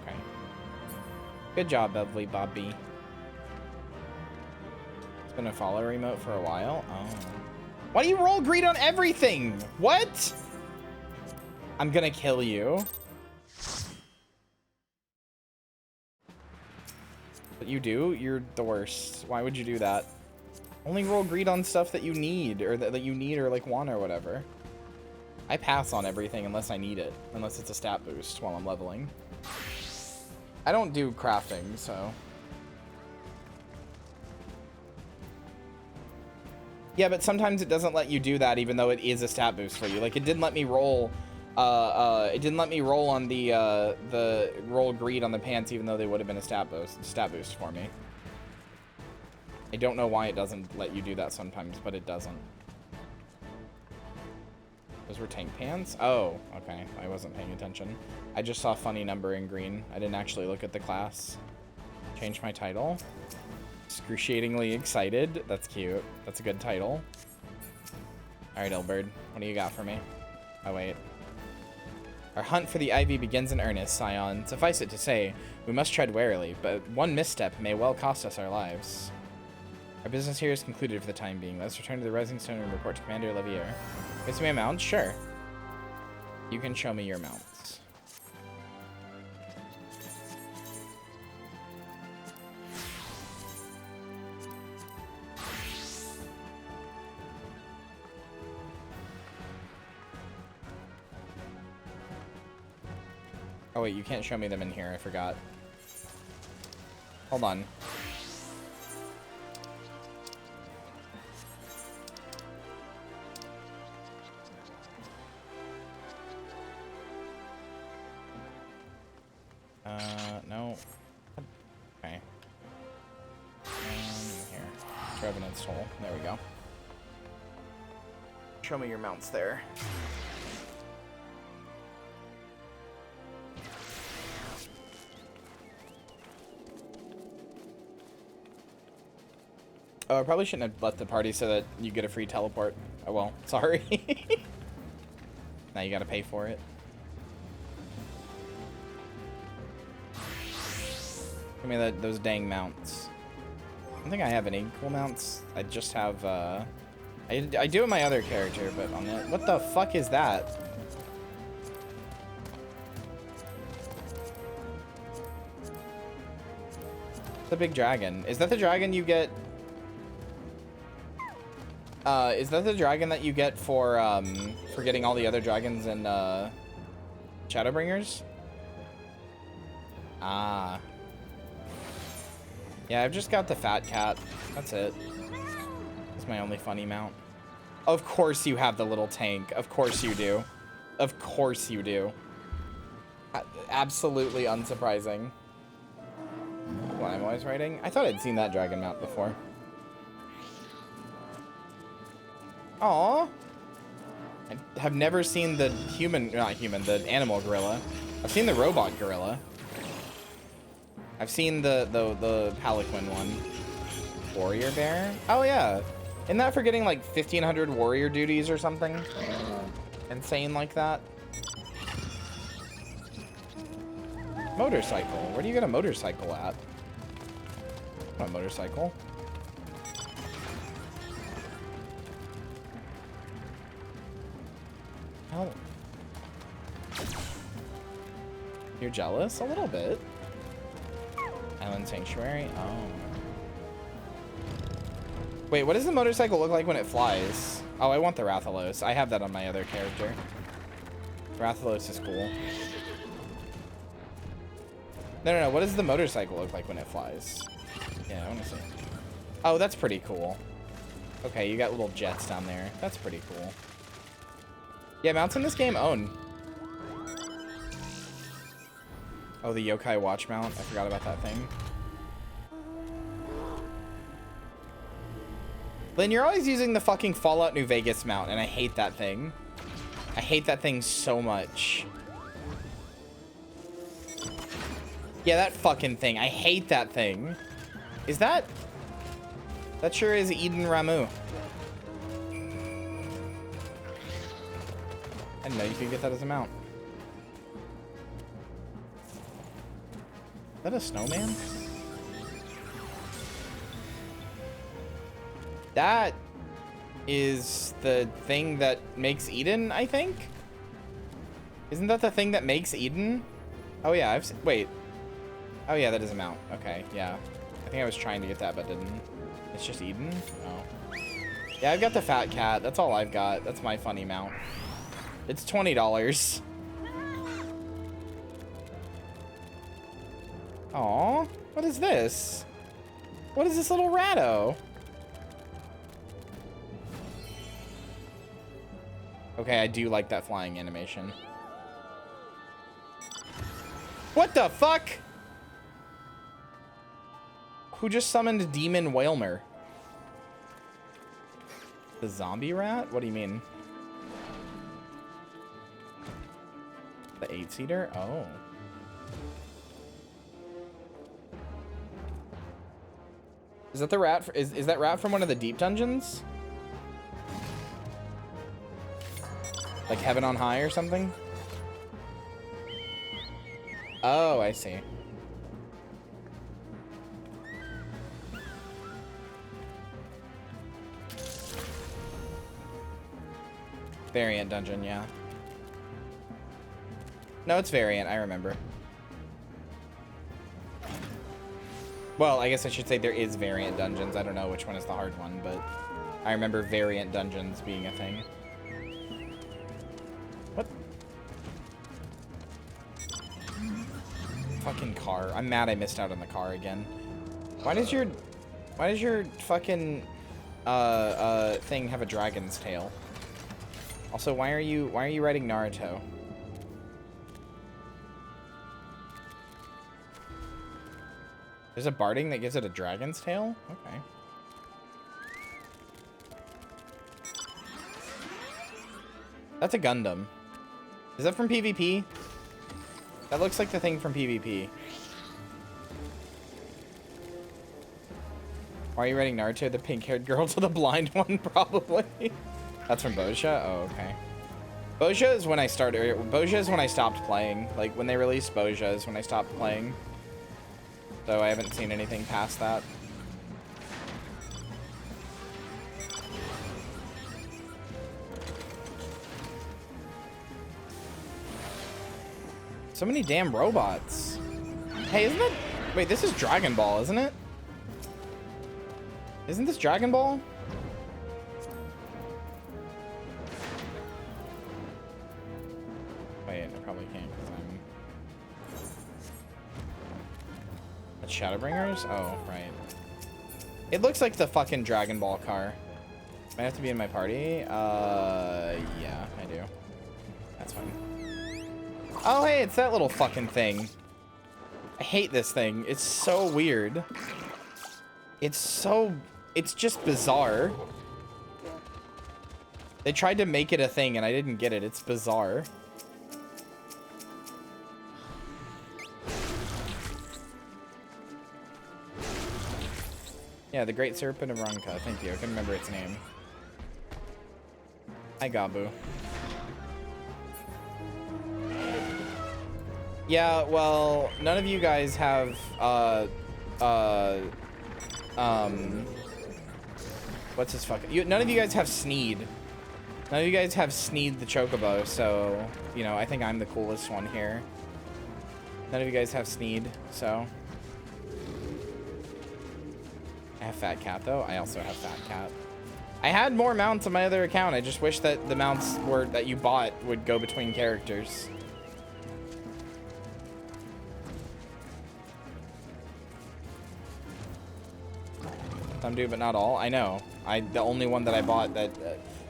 Okay. Good job, Beverly Bobby. It's been a follow remote for a while. Oh. Why do you roll greed on everything? What? I'm gonna kill you. But you do? You're the worst. Why would you do that? Only roll greed on stuff that you need, or that you need or like want or whatever. I pass on everything unless I need it, unless it's a stat boost while I'm leveling. I don't do crafting, so. Yeah, but sometimes it doesn't let you do that even though it is a stat boost for you. Like it didn't let me roll it didn't let me roll on the roll greed on the pants even though they would have been a stat boost for me. I don't know why it doesn't let you do that sometimes, but it doesn't. Those were tank pants? Oh, okay. I wasn't paying attention. I just saw funny number in green. I didn't actually look at the class. Change my title. Excruciatingly excited. That's cute. That's a good title. Alright, Ilbird. What do you got for me? Oh, wait. Our hunt for the Ivy begins in earnest, Scion. Suffice it to say, we must tread warily, but one misstep may well cost us our lives. Our business here is concluded for the time being. Let's return to the Rising Stone and report to Commander Levier. Gives me a mount? Sure. You can show me your mounts. Oh wait, you can't show me them in here. I forgot. Hold on. No. Okay. Here. Trevenant's hole. There we go. Show me your mounts there. Oh, I probably shouldn't have left the party so that you get a free teleport. Oh well, sorry. Now you gotta pay for it. Give me those dang mounts. I don't think I have any cool mounts. I just have, I do have my other character, but on it. What the fuck is that? The big dragon. Is that the dragon you get? Is that the dragon that you get for getting all the other dragons in, Shadowbringers? Ah. Yeah, I've just got the fat cat. That's it. That's my only funny mount. Of course you have the little tank. Of course you do. Of course you do. Absolutely unsurprising. What I'm always writing? I thought I'd seen that dragon mount before. Aww. I have never seen the the animal gorilla. I've seen the robot gorilla. I've seen the Pelican one. Warrior bear? Oh yeah. Isn't that for getting like 1,500 warrior duties or something? Insane like that. Motorcycle. Where do you get a motorcycle at? A motorcycle. Oh. You're jealous? A little bit. Island Sanctuary? Oh. Wait, what does the motorcycle look like when it flies? Oh, I want the Rathalos. I have that on my other character. Rathalos is cool. No. What does the motorcycle look like when it flies? Yeah, I want to see. Oh, that's pretty cool. Okay, you got little jets down there. That's pretty cool. Yeah, mounts in this game own. Oh, the Yokai watch mount. I forgot about that thing. Lynn, you're always using the fucking Fallout New Vegas mount, and I hate that thing. I hate that thing so much. Yeah, that fucking thing. I hate that thing. Is that... That sure is Eden Ramu. I didn't know you could get that as a mount. Is that a snowman? That is the thing that makes Eden, I think? Isn't that the thing that makes Eden? Oh yeah, I've seen, wait. Oh yeah, that is a mount. Okay, yeah. I think I was trying to get that, but didn't. It's just Eden? Oh. Yeah, I've got the fat cat. That's all I've got. That's my funny mount. It's $20. Aw, what is this? What is this little ratto? Okay, I do like that flying animation. What the fuck? Who just summoned Demon Whalmer? The zombie rat? What do you mean? The 8-seater? Oh. Is that the rat? Is that rat from one of the deep dungeons? Like Heaven on High or something? Oh, I see. Variant dungeon, yeah. No, it's variant, I remember. Well, I guess I should say there is variant dungeons. I don't know which one is the hard one, but I remember variant dungeons being a thing. What? Fucking car. I'm mad I missed out on the car again. Why does your fucking thing have a dragon's tail? Also, why are you riding Naruto? There's a barding that gives it a dragon's tail? Okay. That's a Gundam. Is that from PvP? That looks like the thing from PvP. Why are you riding Naruto, the pink-haired girl, to the blind one? Probably. That's from Bozja? Oh, okay. Bozja is when I started. Bozja is when I stopped playing. Like, when they released Bozja is when I stopped playing. So I haven't seen anything past that. So many damn robots. Hey, isn't that... Wait, this is Dragon Ball, isn't it? Isn't this Dragon Ball? Wait, I probably can't because I'm... That's Shadowbringers? Oh, right. It looks like the fucking Dragon Ball car. Might have to be in my party. Yeah, I do. That's fine. Oh, hey, it's that little fucking thing. I hate this thing. It's so weird. It's just bizarre. They tried to make it a thing and I didn't get it. It's bizarre. Yeah, the Great Serpent of Ronka. Thank you. I couldn't remember its name. Hi, Gabu. Yeah, well, none of you guys have, what's his fucking... none of you guys have Sneed. None of you guys have Sneed the Chocobo, so, you know, I think I'm the coolest one here. None of you guys have Sneed, so... I have Fat Cat, though. I also have Fat Cat. I had more mounts on my other account. I just wish that the mounts that you bought would go between characters. Some do, but not all. I know. The only one that I bought that...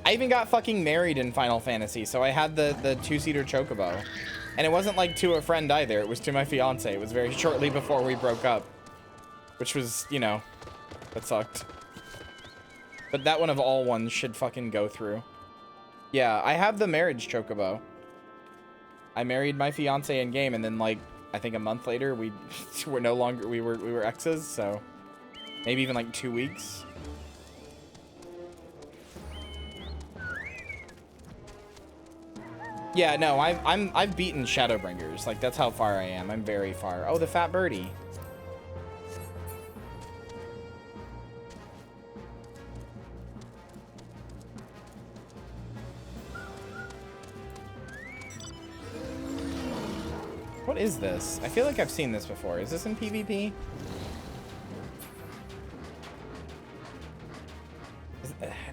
I even got fucking married in Final Fantasy, so I had the two-seater Chocobo. And it wasn't like to a friend either. It was to my fiance. It was very shortly before we broke up. Which was, you know, that sucked. But that one of all ones should fucking go through. Yeah, I have the marriage Chocobo. I married my fiance in game, and then like, I think a month later, we were no longer, we were exes, so... Maybe even like 2 weeks. Yeah, no, I've beaten Shadowbringers. Like, that's how far I am. I'm very far. Oh, the fat birdie. What is this? I feel like I've seen this before. Is this in PvP?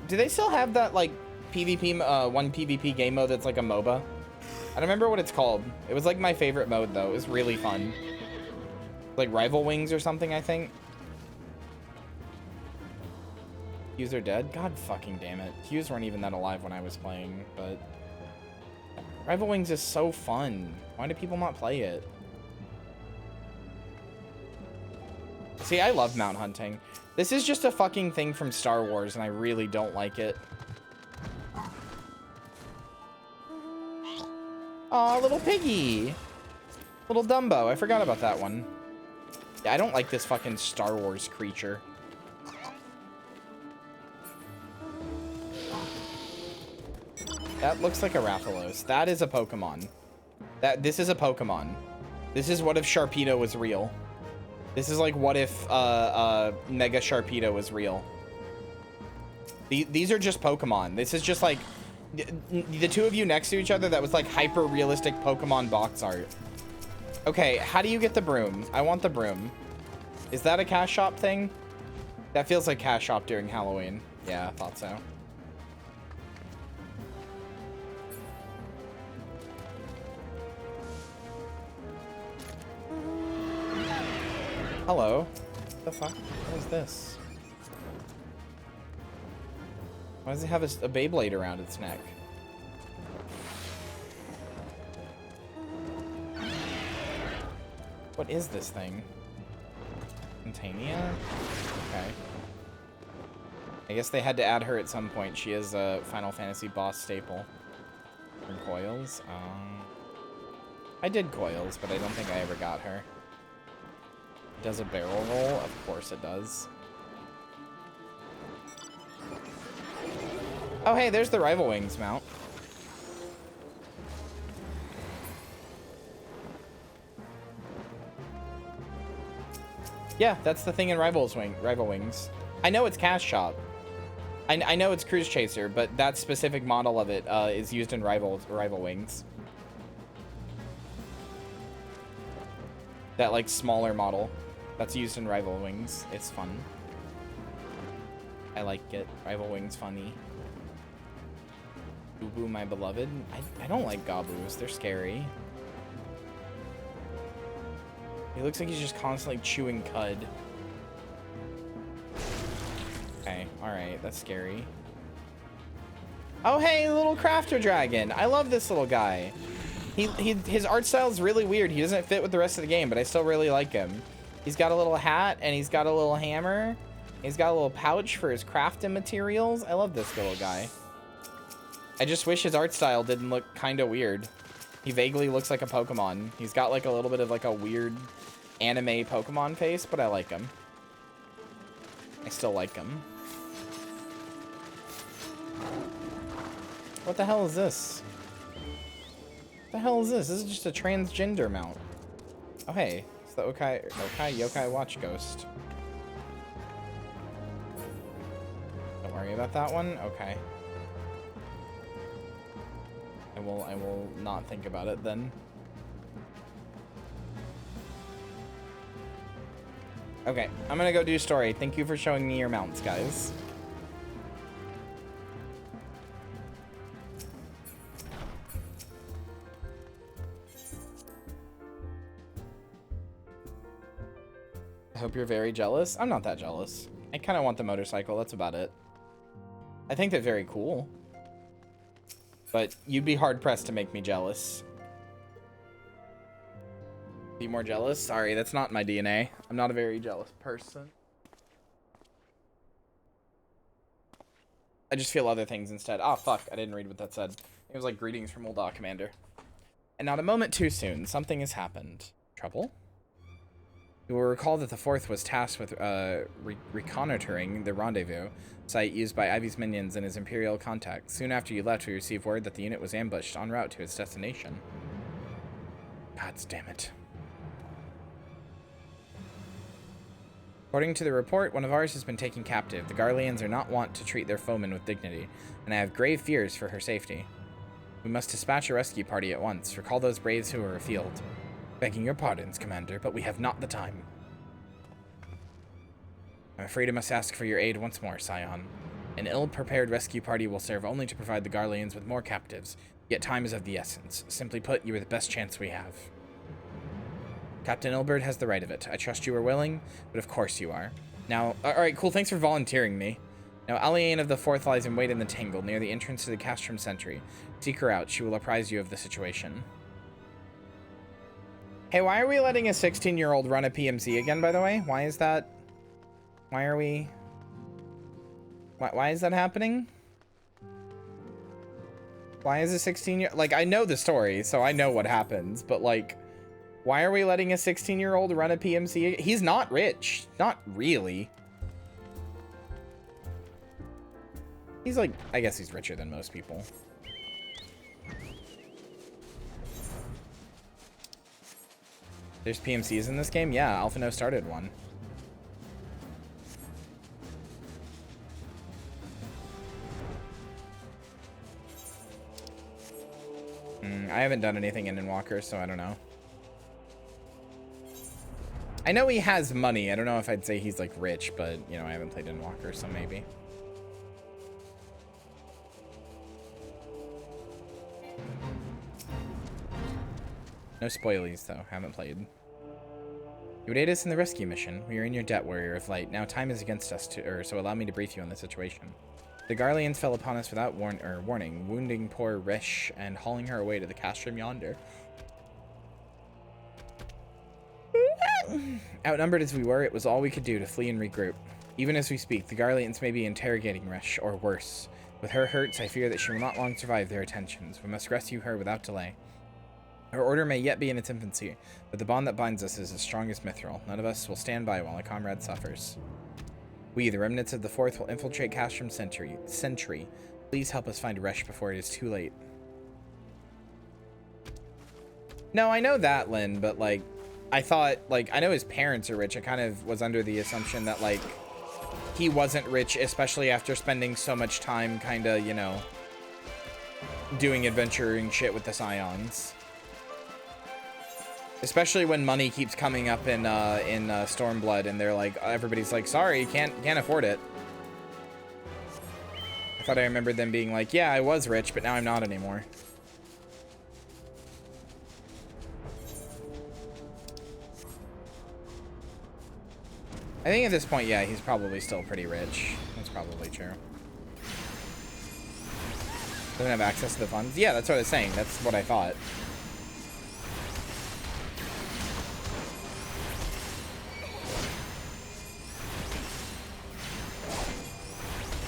Do they still have that, like, PvP, one PvP game mode that's like a MOBA? I don't remember what it's called. It was, like, my favorite mode, though. It was really fun. Like, Rival Wings or something, I think. Qs are dead? God fucking damn it. Qs weren't even that alive when I was playing, but... Rival Wings is so fun. Why do people not play it? See, I love mount hunting. This is just a fucking thing from Star Wars, and I really don't like it. Aw, little piggy. Little Dumbo. I forgot about that one. Yeah, I don't like this fucking Star Wars creature. That looks like a Rathalos. That is a Pokemon. This is a Pokemon. This is what if Sharpedo was real. This is like what if Mega Sharpedo was real. These are just Pokemon. This is just like the two of you next to each other. That was like hyper realistic Pokemon box art. Okay, how do you get the broom? I want the broom. Is that a cash shop thing? That feels like cash shop during Halloween. Yeah, I thought so. Hello. What the fuck? What is this? Why does it have a Beyblade around its neck? What is this thing? Montania? Okay. I guess they had to add her at some point. She is a Final Fantasy boss staple. From Coils? I did Coils, but I don't think I ever got her. Does a barrel roll? Of course it does. Oh, hey, there's the Rival Wings mount. Yeah, that's the thing in Rival Wings. I know it's Cash Shop. I know it's Cruise Chaser, but that specific model of it is used in Rival Wings. That, like, smaller model. That's used in Rival Wings. It's fun. I like it. Rival Wings funny. Boo Boo, my beloved. I don't like Gabus. They're scary. He looks like he's just constantly chewing cud. Okay, alright. That's scary. Oh, hey, little crafter dragon. I love this little guy. His art style is really weird. He doesn't fit with the rest of the game, but I still really like him. He's got a little hat, and he's got a little hammer. He's got a little pouch for his crafting materials. I love this little guy. I just wish his art style didn't look kind of weird. He vaguely looks like a Pokemon. He's got like a little bit of like a weird anime Pokemon face, but I like him. I still like him. What the hell is this? What the hell is this? This is just a transgender mount. Oh, hey. It's the Yokai Watch Ghost. Don't worry about that one? Okay. I will not think about it then. Okay, I'm gonna go do story. Thank you for showing me your mounts, guys. I hope you're very jealous. I'm not that jealous. I kind of want the motorcycle. That's about it. I think they're very cool. But you'd be hard-pressed to make me jealous. Be more jealous? Sorry, that's not my DNA. I'm not a very jealous person. I just feel other things instead. Oh, fuck. I didn't read what that said. It was like, greetings from Old Dog Commander. And not a moment too soon. Something has happened. Trouble? You will recall that the 4th was tasked with reconnoitering the rendezvous site used by Ivy's minions and his Imperial contacts. Soon after you left, we received word that the unit was ambushed en route to its destination. Gods damn it. According to the report, one of ours has been taken captive. The Garleans are not wont to treat their foemen with dignity, and I have grave fears for her safety. We must dispatch a rescue party at once. Recall those braves who are afield. Begging your pardons, Commander, but we have not the time. I'm afraid I must ask for your aid once more, Scion. An ill-prepared rescue party will serve only to provide the Garleans with more captives, yet time is of the essence. Simply put, you are the best chance we have. Captain Ilbert has the right of it. I trust you are willing, but of course you are. Now, alright, cool, thanks for volunteering me. Now, Aliane of the 4th lies in wait in the Tangle, near the entrance to the Castrum Sentry. Seek her out. She will apprise you of the situation. Hey, why are we letting a 16-year-old run a PMC again, by the way? Why is that? Why are we... Why is that happening? Why is a 16-year... Like, I know the story, so I know what happens, but, like, why are we letting a 16-year-old run a PMC? He's not rich. Not really. He's, like, I guess he's richer than most people. There's PMCs in this game? Yeah, Alphino started one. I haven't done anything in Walker, so I don't know. I know he has money. I don't know if I'd say he's, like, rich, but, you know, I haven't played in Walker, so maybe. No spoilies, though. Haven't played. You would aid us in the rescue mission. We are in your debt, Warrior of Light. Now time is against us, so allow me to brief you on the situation. The Garleans fell upon us without warning, wounding poor Resh and hauling her away to the castrum yonder. Outnumbered as we were, it was all we could do to flee and regroup. Even as we speak, the Garleans may be interrogating Resh, or worse. With her hurts, I fear that she will not long survive their attentions. We must rescue her without delay. Our order may yet be in its infancy, but the bond that binds us is as strong as mithril. None of us will stand by while a comrade suffers. We, the remnants of the 4th, will infiltrate Castrum Sentry. Please help us find Resh before it is too late. No, I know that, Lynn, but, like, I thought, like, I know his parents are rich. I kind of was under the assumption that, like, he wasn't rich, especially after spending so much time kind of, you know, doing adventuring shit with the Scions. Especially when money keeps coming up in Stormblood, and they're like, everybody's like, sorry, can't afford it. I thought I remembered them being like, yeah, I was rich, but now I'm not anymore. I think at this point, yeah, he's probably still pretty rich. That's probably true. Doesn't have access to the funds? Yeah, that's what I was saying. That's what I thought.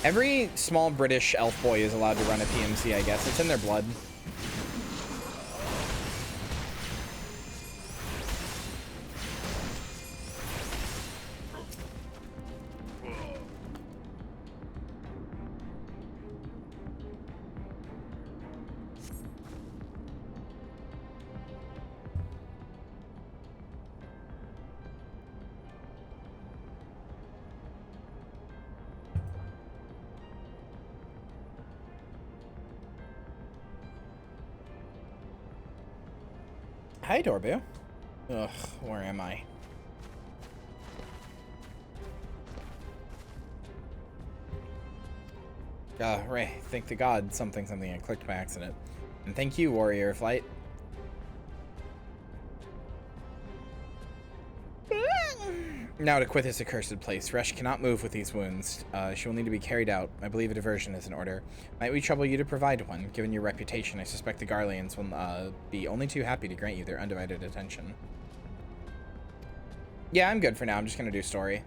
Every small British elf boy is allowed to run a PMC, I guess. It's in their blood. Hi, Dorbu. Ugh, where am I? Right. Thank the god something I clicked by accident. And thank you, Warrior of Light. Now to quit this accursed place. Resh cannot move with these wounds. She will need to be carried out. I believe a diversion is in order. Might we trouble you to provide one? Given your reputation, I suspect the Garleans will be only too happy to grant you their undivided attention. Yeah, I'm good for now. I'm just going to do story.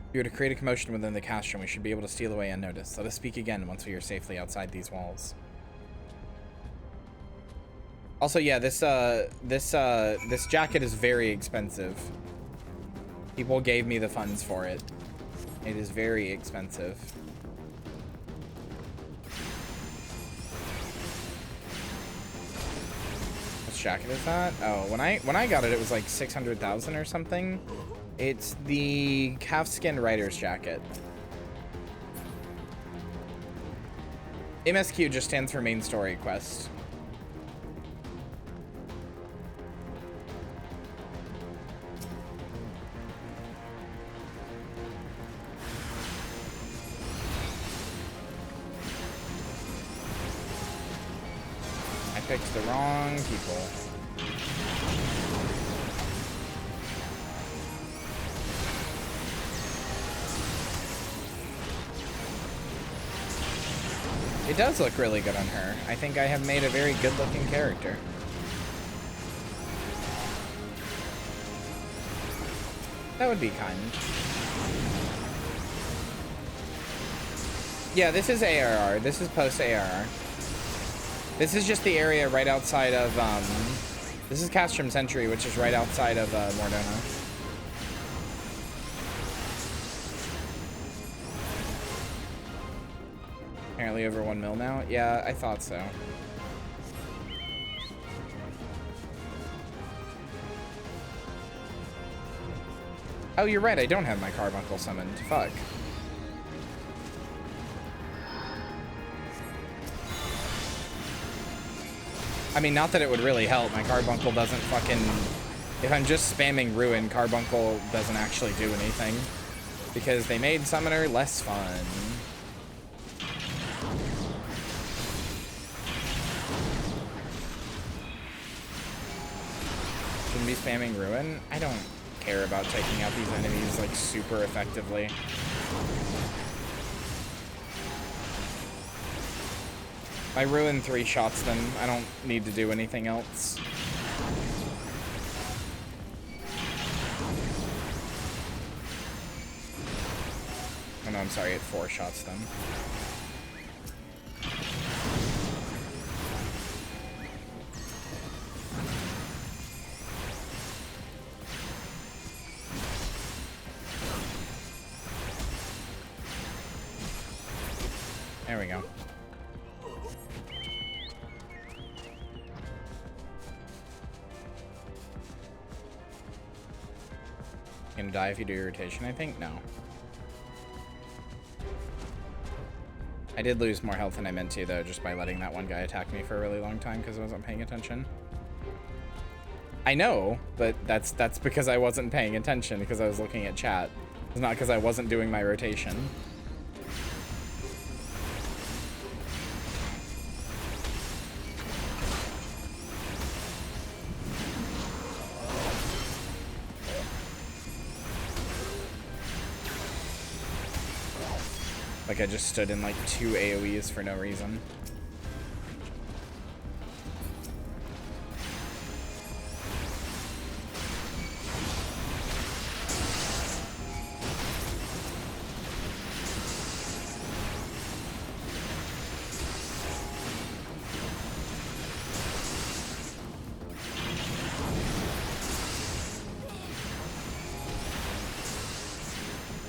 If we were to create a commotion within the castrum, we should be able to steal away unnoticed. Let us speak again once we are safely outside these walls. Also, yeah, this jacket is very expensive. People gave me the funds for it. It is very expensive. Which jacket is that? Oh, when I got it, it was like 600,000 or something. It's the calfskin rider's jacket. MSQ just stands for main story quest. I picked the wrong people. It does look really good on her. I think I have made a very good-looking character. That would be kind. Yeah, this is ARR. This is post-ARR. This is just the area right outside of, this is Castrum Century, which is right outside of, Mordona. Apparently over 1 mil now. Yeah, I thought so. Oh, you're right. I don't have my carbuncle summoned. Fuck. I mean, not that it would really help. My carbuncle doesn't fucking... If I'm just spamming Ruin, carbuncle doesn't actually do anything. Because they made Summoner less fun. Shouldn't be spamming Ruin. I don't care about taking out these enemies like super effectively. I Ruin 3 shots them. I don't need to do anything else. Oh no, I'm sorry, it 4 shots them. There we go. Gonna die if you do your rotation, I think? No. I did lose more health than I meant to, though, just by letting that one guy attack me for a really long time because I wasn't paying attention. I know, but that's because I wasn't paying attention because I was looking at chat. It's not because I wasn't doing my rotation. Like I just stood in like 2 AoEs for no reason.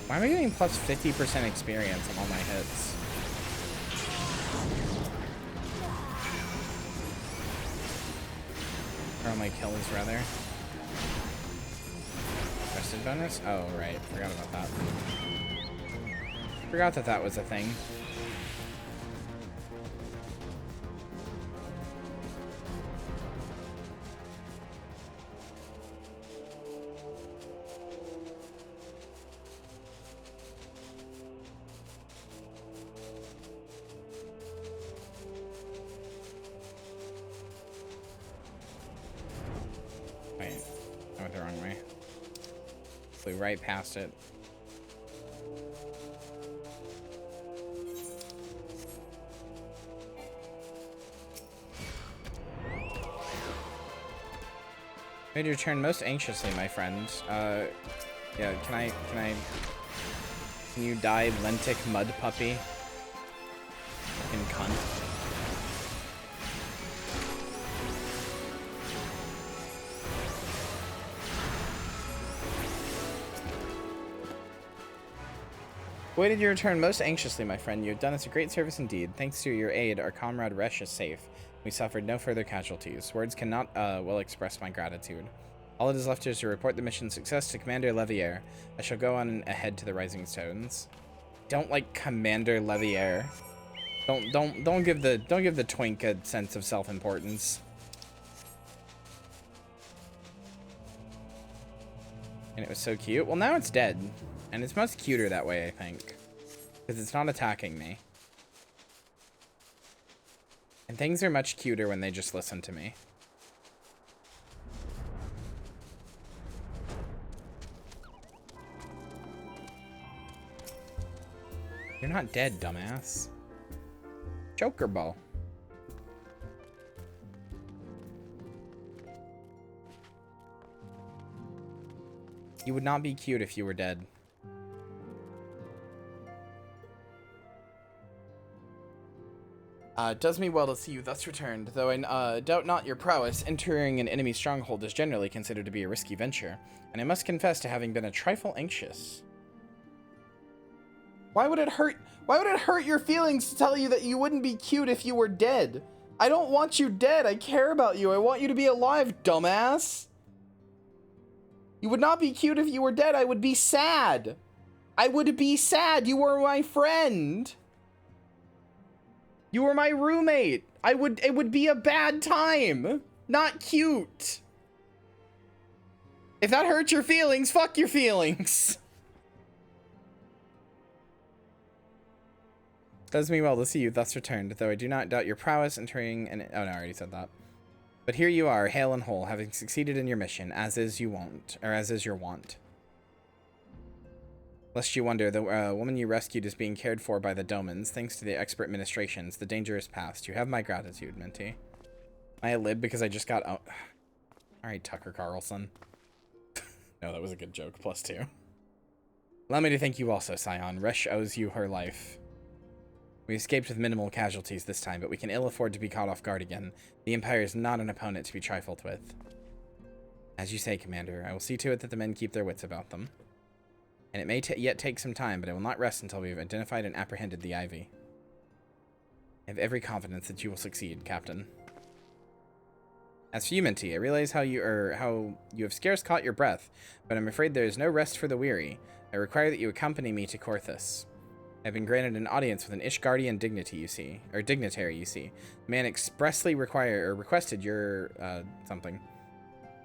Why am I getting plus 50% experience on all my hits? Or on my kills, rather. Rested bonus? Oh, right. Forgot about that. Forgot that that was a thing. Flew right past it. Made your turn most anxiously, my friend. Yeah, can you die, lentic mud puppy? Fucking cunt. Waited your return most anxiously, my friend. You have done us a great service indeed. Thanks to your aid, our comrade Resh is safe. We suffered no further casualties. Words cannot well express my gratitude. All that is left is to report the mission's success to Commander Levier. I shall go on ahead to the Rising Stones. Don't like Commander Levier. Don't give the twink a sense of self-importance. And it was so cute. Well, now it's dead. And it's much cuter that way, I think. Because it's not attacking me. And things are much cuter when they just listen to me. You're not dead, dumbass. Joker ball. You would not be cute if you were dead. It does me well to see you thus returned, though I doubt not your prowess. Entering an enemy stronghold is generally considered to be a risky venture, and I must confess to having been a trifle anxious. Why would it hurt your feelings to tell you that you wouldn't be cute if you were dead? I don't want you dead. I care about you. I want you to be alive, dumbass. You would not be cute if you were dead. I would be sad. I would be sad. You were my friend. You were my roommate. It would be a bad time. Not cute. If that hurts your feelings, fuck your feelings. Does me well to see you thus returned, though I do not doubt your prowess entering an... Oh, no, I already said that. But here you are, hale and whole, having succeeded in your mission, as is your wont. Lest you wonder, the woman you rescued is being cared for by the Domans. Thanks to the expert ministrations, the danger is past. You have my gratitude, Minty. I live because I just got out. Alright, Tucker Carlson. No, that was a good joke. +2. Allow me to thank you also, Scion. Resh owes you her life. We escaped with minimal casualties this time, but we can ill afford to be caught off guard again. The Empire is not an opponent to be trifled with. As you say, Commander, I will see to it that the men keep their wits about them. And it may yet take some time, but I will not rest until we have identified and apprehended the Ivy. I have every confidence that you will succeed, Captain. As for you, Minty, I realize how you have scarce caught your breath, but I'm afraid there is no rest for the weary. I require that you accompany me to Korthus. I have been granted an audience with an Ishgardian dignitary, you see. The man expressly requested your, something.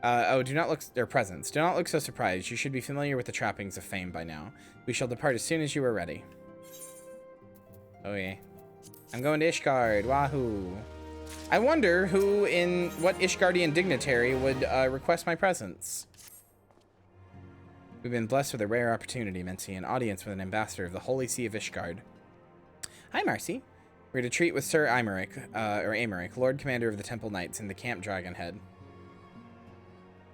Do not look, their presence. Do not look so surprised. You should be familiar with the trappings of fame by now. We shall depart as soon as you are ready. Oh yeah. I'm going to Ishgard. Wahoo. I wonder what Ishgardian dignitary would request my presence. We've been blessed with a rare opportunity, Minty, an audience with an ambassador of the Holy See of Ishgard. Hi, Marcy. We're to treat with Sir Aymeric, Lord Commander of the Temple Knights in the Camp Dragonhead.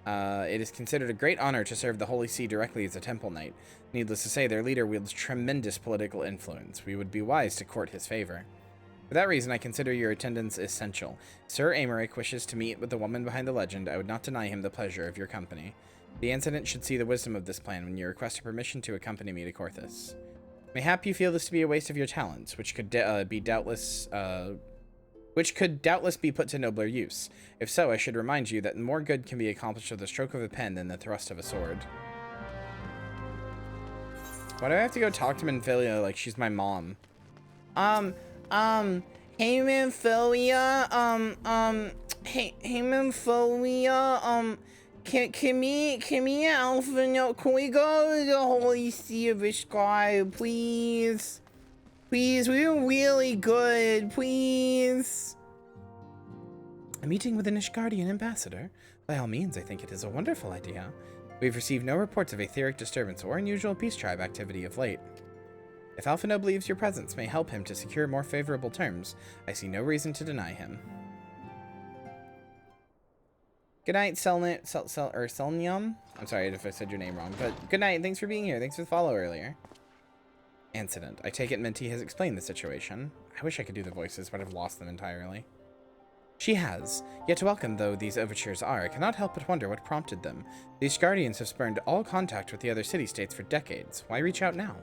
It is considered a great honor to serve the Holy See directly as a Temple Knight. Needless to say, their leader wields tremendous political influence. We would be wise to court his favor. For that reason, I consider your attendance essential. Sir Aymeric wishes to meet with the woman behind the legend. I would not deny him the pleasure of your company. The incident should see the wisdom of this plan when you request permission to accompany me to Korthus. Mayhap you feel this to be a waste of your talents, which could doubtless be put to nobler use. If so, I should remind you that more good can be accomplished with the stroke of a pen than the thrust of a sword. Why do I have to go talk to Minfilia like she's my mom? Hey Minfilia, hey Minfilia, can me and Alpha know, can we go to the Holy See of Ishgard, please? Please, we were really good, please. A meeting with an Ishgardian ambassador? By all means, I think it is a wonderful idea. We've received no reports of etheric disturbance or unusual peace tribe activity of late. If Alphino believes your presence may help him to secure more favorable terms, I see no reason to deny him. Good night, Selnium. I'm sorry if I said your name wrong, but good night. Thanks for being here. Thanks for the follow earlier. Incident. I take it Minty has explained the situation. I wish I could do the voices, but I've lost them entirely. She has. Yet welcome though these overtures are, I cannot help but wonder what prompted them. These guardians have spurned all contact with the other city-states for decades. Why reach out now?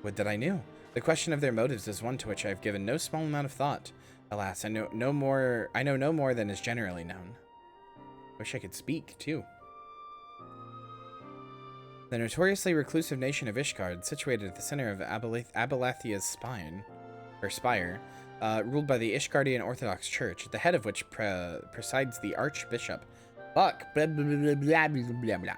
Would that I knew. The question of their motives is one to which I have given no small amount of thought. Alas, I know no more than is generally known. Wish I could speak, too. The notoriously reclusive nation of Ishgard, situated at the center of Abalathia's spire, ruled by the Ishgardian Orthodox Church, at the head of which presides the Archbishop. Fuck. Blah, blah, blah, blah, blah, blah, blah.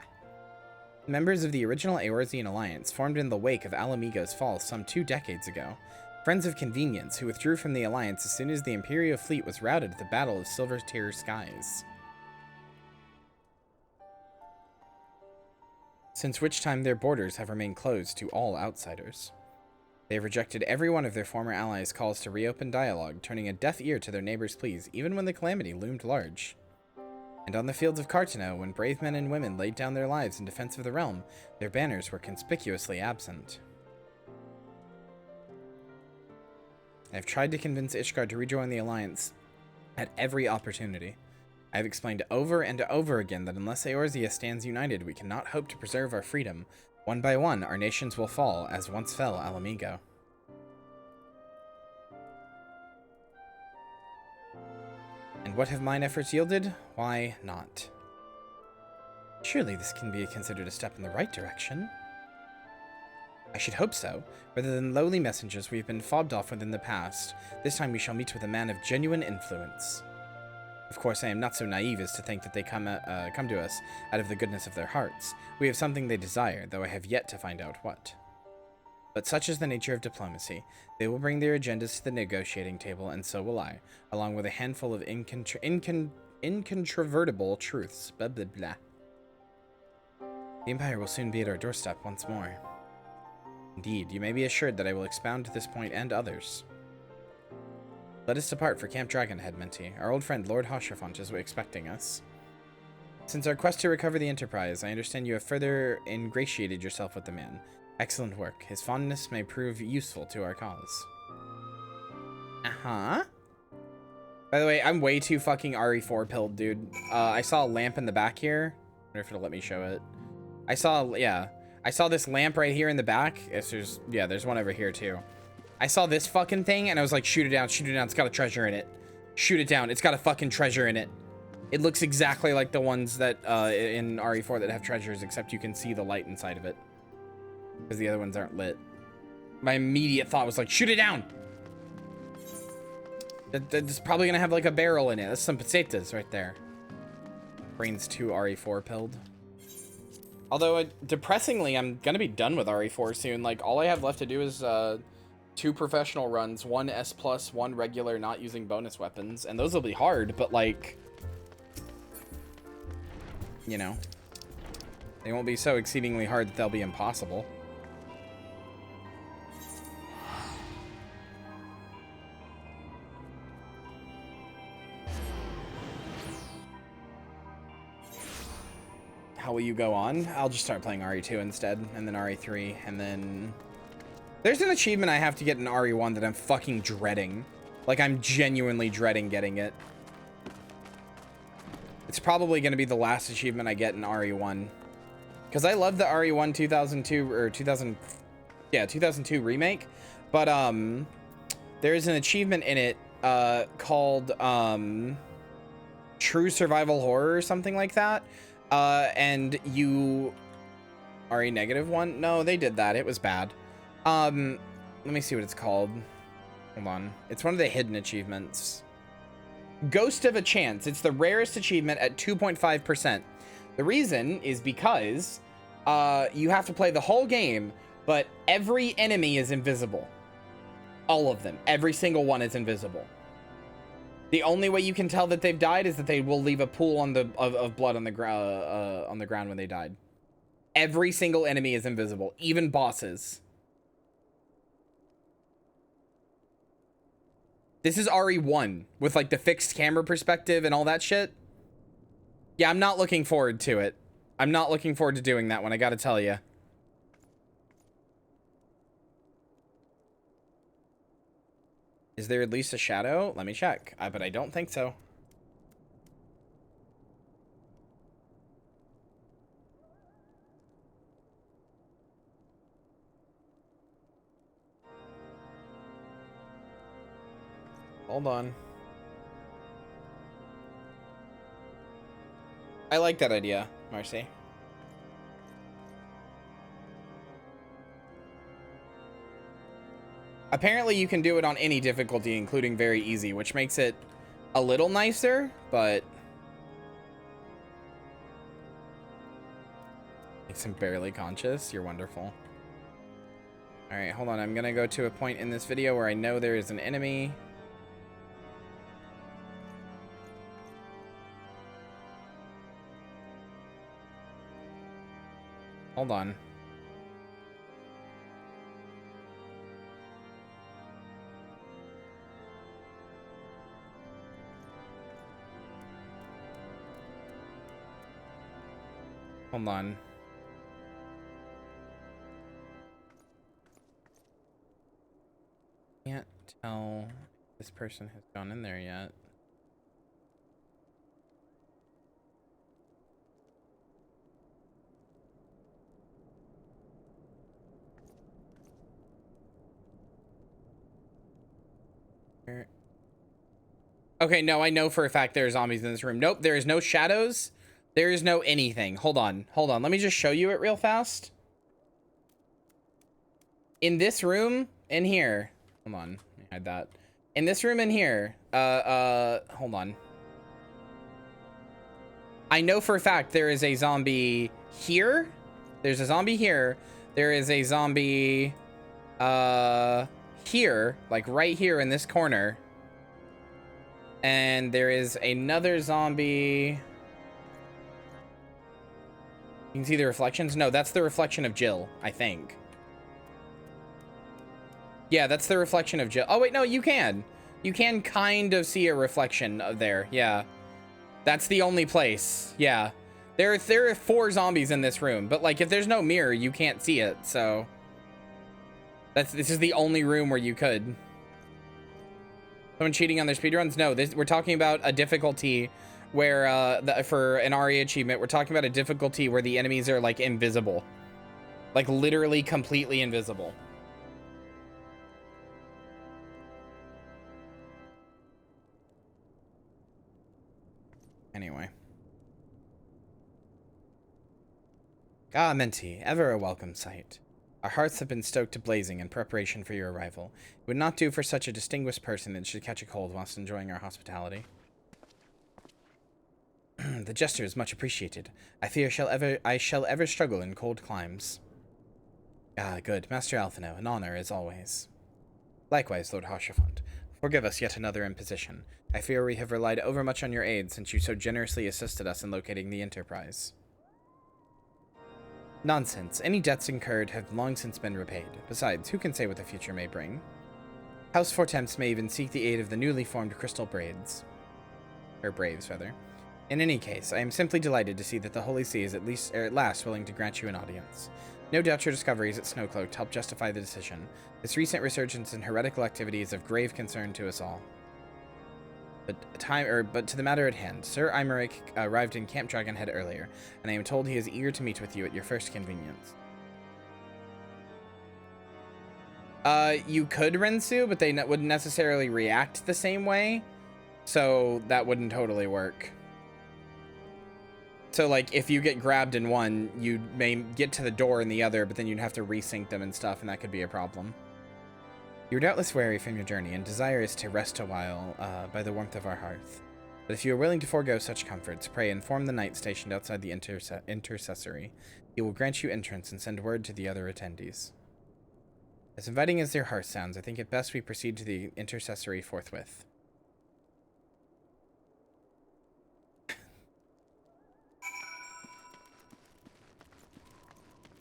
Members of the original Eorzean Alliance formed in the wake of Alamigo's fall some 2 decades ago. Friends of convenience who withdrew from the Alliance as soon as the Imperial fleet was routed at the Battle of Silver Tear Skies. Since which time their borders have remained closed to all outsiders. They have rejected every one of their former allies' calls to reopen dialogue, turning a deaf ear to their neighbors' pleas, even when the calamity loomed large. And on the fields of Cartano, when brave men and women laid down their lives in defense of the realm, their banners were conspicuously absent. I have tried to convince Ishgard to rejoin the Alliance at every opportunity. I have explained over and over again that unless Eorzea stands united, we cannot hope to preserve our freedom. One by one, our nations will fall, as once fell Alamigo. And what have mine efforts yielded? Why not? Surely this can be considered a step in the right direction. I should hope so. Rather than lowly messengers we have been fobbed off with in the past, this time we shall meet with a man of genuine influence. Of course, I am not so naive as to think that they come to us out of the goodness of their hearts. We have something they desire, though I have yet to find out what. But such is the nature of diplomacy. They will bring their agendas to the negotiating table, and so will I, along with a handful of incontrovertible truths. Blah, blah, blah. The Empire will soon be at our doorstep once more. Indeed, you may be assured that I will expound to this point and others. Let us depart for Camp Dragonhead, Minty. Our old friend Lord Hoshrafont is expecting us. Since our quest to recover the Enterprise, I understand you have further ingratiated yourself with the man. Excellent work. His fondness may prove useful to our cause. Uh-huh. By the way, I'm way too fucking RE4 pilled, dude. I saw a lamp in the back here. I wonder if it'll let me show it. I saw this lamp right here in the back. There's one over here too. I saw this fucking thing and I was like, shoot it down, it's got a treasure in it. Shoot it down, it's got a fucking treasure in it. It looks exactly like the ones that in RE4 that have treasures, except you can see the light inside of it. Because the other ones aren't lit. My immediate thought was like, shoot it down! That's probably gonna have like a barrel in it. That's some pesetas right there. Brain's too RE4 pilled. Although, depressingly, I'm gonna be done with RE4 soon. Like, all I have left to do is 2 professional runs, 1 S+, 1 regular not using bonus weapons. And those will be hard, but like, you know, they won't be so exceedingly hard that they'll be impossible. How will you go on? I'll just start playing RE2 instead, and then RE3, and then... There's an achievement I have to get in RE1 that I'm fucking dreading. Like, I'm genuinely dreading getting it. It's probably going to be the last achievement I get in RE1. Because I love the RE1 2002 remake. But, there's an achievement in it, called, True Survival Horror or something like that. And you... RE -1? No, they did that. It was bad. Let me see what it's called. Hold on. It's one of the hidden achievements. Ghost of a Chance. It's the rarest achievement at 2.5%. The reason is because you have to play the whole game, but every enemy is invisible. All of them. Every single one is invisible. The only way you can tell that they've died is that they will leave a pool of blood on the ground when they died. Every single enemy is invisible, even bosses. This is RE1 with like the fixed camera perspective and all that shit. Yeah, I'm not looking forward to it. I'm not looking forward to doing that one, I gotta tell you. Is there at least a shadow? Let me check. But I don't think so. Hold on. I like that idea, Marcy. Apparently you can do it on any difficulty, including very easy, which makes it a little nicer, but makes him barely conscious. You're wonderful. All right, hold on. I'm gonna go to a point in this video where I know there is an enemy. Hold on. Hold on. Can't tell if this person has gone in there yet. Okay, no, I know for a fact there are zombies in this room. Nope, there is no shadows. There is no anything. Hold on. Hold on. Let me just show you it real fast. In this room, in here. Hold on. Let me hide that. In this room in here. Hold on. I know for a fact there is a zombie here. There's a zombie here. There is a zombie here, like right here in this corner. And there is another zombie. You can see the reflections. No, that's the reflection of Jill, I think. Yeah, that's the reflection of Jill. Oh, wait, no, you can. You can kind of see a reflection of there. Yeah. That's the only place. Yeah. There are 4 zombies in this room, but like if there's no mirror, you can't see it. So this is the only room where you could. Someone cheating on their speedruns? No, we're talking about a difficulty where for an RE achievement, we're talking about a difficulty where the enemies are like invisible. Like literally completely invisible. Anyway. Ah, Minty, ever a welcome sight. Our hearts have been stoked to blazing in preparation for your arrival. It would not do for such a distinguished person that should catch a cold whilst enjoying our hospitality. The gesture is much appreciated. I fear I shall ever struggle in cold climes. Ah, good. Master Alphino, an honor as always. Likewise, Lord Harshaphant. Forgive us yet another imposition. I fear we have relied overmuch on your aid since you so generously assisted us in locating the Enterprise. Nonsense. Any debts incurred have long since been repaid. Besides, who can say what the future may bring? House Fortemps may even seek the aid of the newly formed Crystal Braids. Or Braves, rather. In any case, I am simply delighted to see that the Holy See is at last willing to grant you an audience. No doubt your discoveries at Snowcloaked help justify the decision. This recent resurgence in heretical activity is of grave concern to us all. But to the matter at hand, Sir Imeric arrived in Camp Dragonhead earlier, and I am told he is eager to meet with you at your first convenience. You could Rensu, but they wouldn't necessarily react the same way, so that wouldn't totally work. So, like, if you get grabbed in one, you may get to the door in the other, but then you'd have to resync them and stuff, and that could be a problem. You are doubtless weary from your journey and desirous to rest a while by the warmth of our hearth. But if you are willing to forego such comforts, pray inform the knight stationed outside the intercessory. He will grant you entrance and send word to the other attendees. As inviting as their hearth sounds, I think it best we proceed to the intercessory forthwith.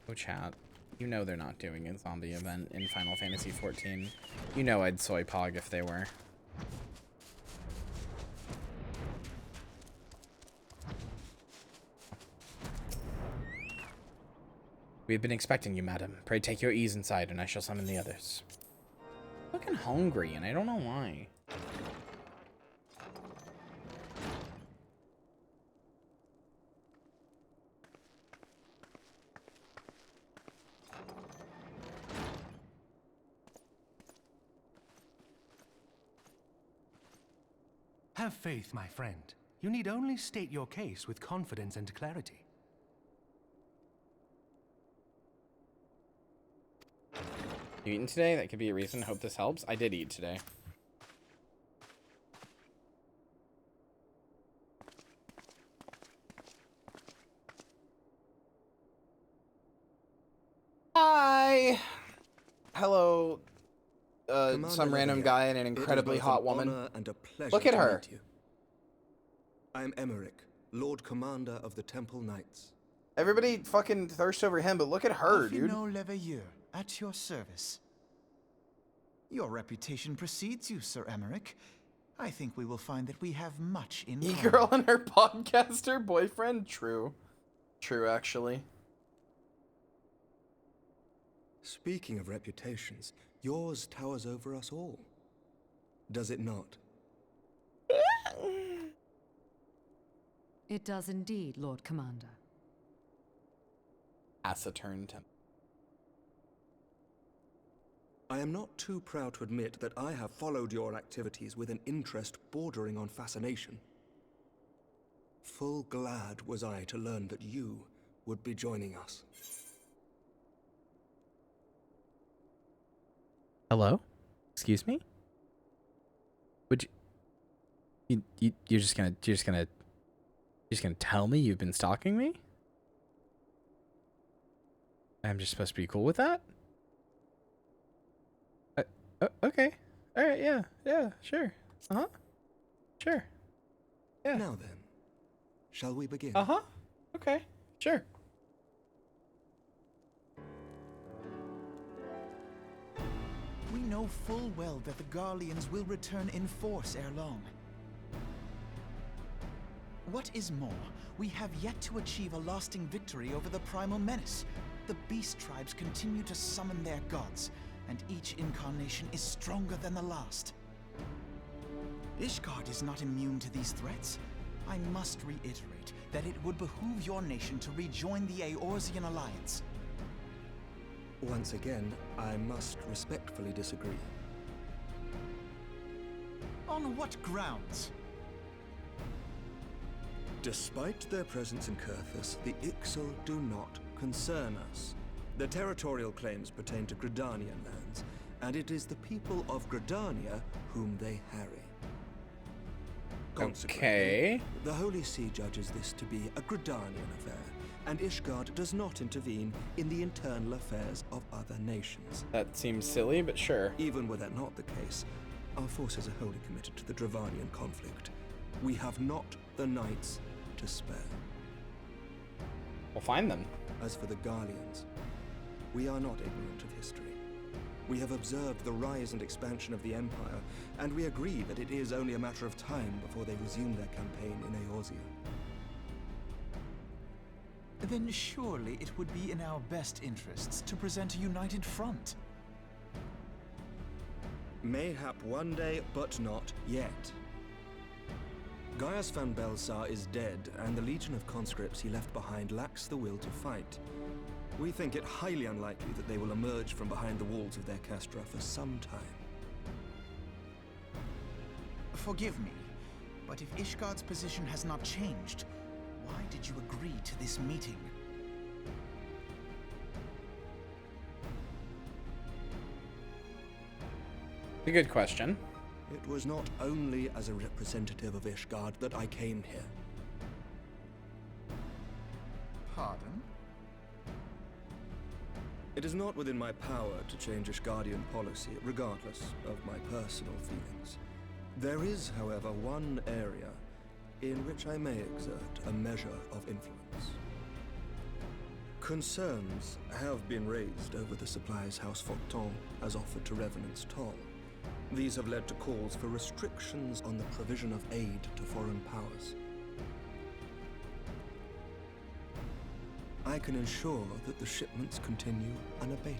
Oh, chat. You know they're not doing a zombie event in Final Fantasy XIV. You know I'd soy pog if they were. We have been expecting you, madam. Pray take your ease inside, and I shall summon the others. I'm looking hungry, and I don't know why. Have faith, my friend. You need only state your case with confidence and clarity. You eaten today? That could be a reason. Hope this helps. I did eat today. Hi. Hello. Some random guy and an incredibly hot woman. Look at her. I am Emmerich, Lord Commander of the Temple Knights. Everybody fucking thirsts over him, but look at her, dude. Leveilleur, at your service. Your reputation precedes you, Sir Emmerich. I think we will find that we have much in common. E-girl and her podcaster boyfriend? True. True, actually. Speaking of reputations, yours towers over us all. Does it not? It does indeed, Lord Commander. Acetern temp. I am not too proud to admit that I have followed your activities with an interest bordering on fascination. Full glad was I to learn that you would be joining us. Hello? Excuse me? Would you... You're just gonna tell me you've been stalking me? I'm just supposed to be cool with that? Okay. Alright, yeah, sure. Uh-huh. Sure. Yeah. Now then, shall we begin? Uh-huh. Okay, sure. We know full well that the Garleans will return in force ere long. What is more, we have yet to achieve a lasting victory over the Primal Menace. The Beast Tribes continue to summon their gods, and each incarnation is stronger than the last. Ishgard is not immune to these threats. I must reiterate that it would behoove your nation to rejoin the Eorzean Alliance. Once again, I must respectfully disagree. On what grounds? Despite their presence in Kurthus, the Ixal do not concern us. Their territorial claims pertain to Gridanian lands, and it is the people of Gridania whom they harry. Okay. The Holy See judges this to be a Gridanian affair, and Ishgard does not intervene in the internal affairs of other nations. That seems silly, but sure. Even were that not the case, our forces are wholly committed to the Dravanian conflict. We have not the knights to spare. We'll find them. As for the Garleans, we are not ignorant of history. We have observed the rise and expansion of the Empire, and we agree that it is only a matter of time before they resume their campaign in Eorzea. Then surely it would be in our best interests to present a united front. Mayhap one day, but not yet. Gaius van Belsar is dead, and the legion of conscripts he left behind lacks the will to fight. We think it highly unlikely that they will emerge from behind the walls of their castra for some time. Forgive me, but if Ishgard's position has not changed, why did you agree to this meeting? A good question. It was not only as a representative of Ishgard that I came here. Pardon? It is not within my power to change Ishgardian policy, regardless of my personal feelings. There is, however, one area in which I may exert a measure of influence. Concerns have been raised over the supplies House Fortin has offered to Revenant's Toll. These have led to calls for restrictions on the provision of aid to foreign powers. I can ensure that the shipments continue unabated.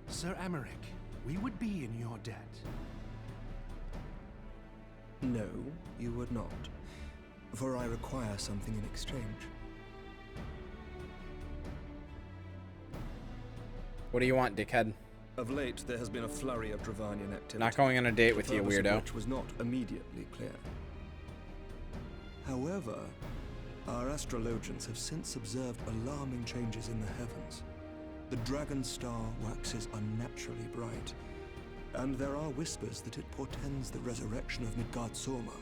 Sir Emmerich, we would be in your debt. No, you would not. For I require something in exchange. What do you want, dickhead? Of late, there has been a flurry of Dravanian activity. Not going on a date with the you, purpose of weirdo. which was not immediately clear. However, our astrologians have since observed alarming changes in the heavens. The dragon star waxes unnaturally bright, and there are whispers that it portends the resurrection of Midgard Sorma.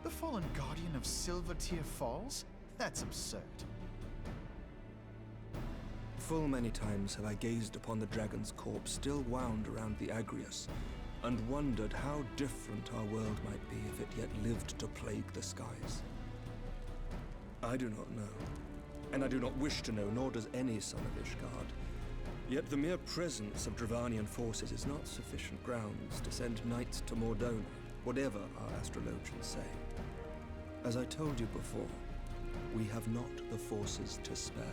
The fallen guardian of Silvertear Falls? That's absurd. Full many times have I gazed upon the dragon's corpse still wound around the Agrius, and wondered how different our world might be if it yet lived to plague the skies. I do not know, and I do not wish to know, nor does any son of Ishgard. Yet the mere presence of Dravanian forces is not sufficient grounds to send knights to Mordona, whatever our astrologians say. As I told you before, we have not the forces to spare.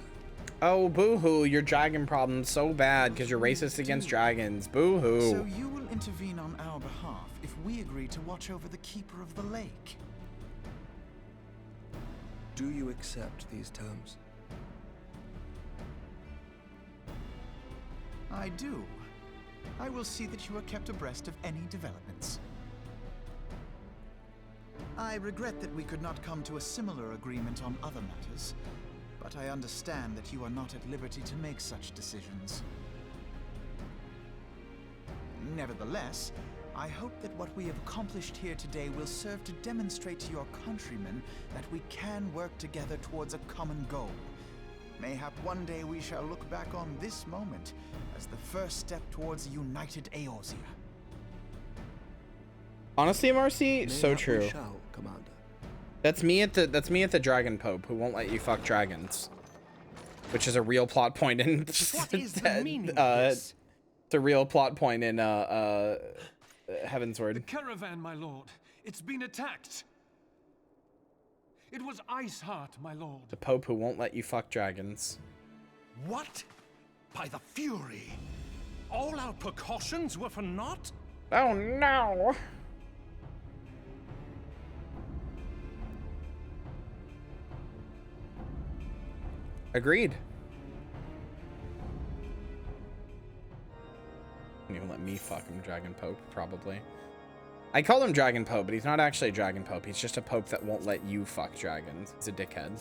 Oh, boo-hoo, your dragon problem's so bad because you're racist against dragons. Boo-hoo. So you will intervene on our behalf if we agree to watch over the Keeper of the Lake. Do you accept these terms? I do. I will see that you are kept abreast of any developments. I regret that we could not come to a similar agreement on other matters, but I understand that you are not at liberty to make such decisions. Nevertheless, I hope that what we have accomplished here today will serve to demonstrate to your countrymen that we can work together towards a common goal. Mayhap one day we shall look back on this moment as the first step towards a united Eorzea. Honestly, Marcy, so Mayhap we true. shall, Commander. That's me at the Dragon Pope who won't let you fuck dragons, which is a real plot point in. What is the meaning of this? It's a real plot point in Heavensward. The caravan, my lord. It's been attacked. It was Iceheart, my lord. The Pope who won't let you fuck dragons. What? By the Fury! All our precautions were for naught? Oh no! Agreed. Won't even let me fuck him, Dragon Pope, probably. I call him Dragon Pope, but he's not actually a Dragon Pope. He's just a Pope that won't let you fuck dragons. He's a dickhead.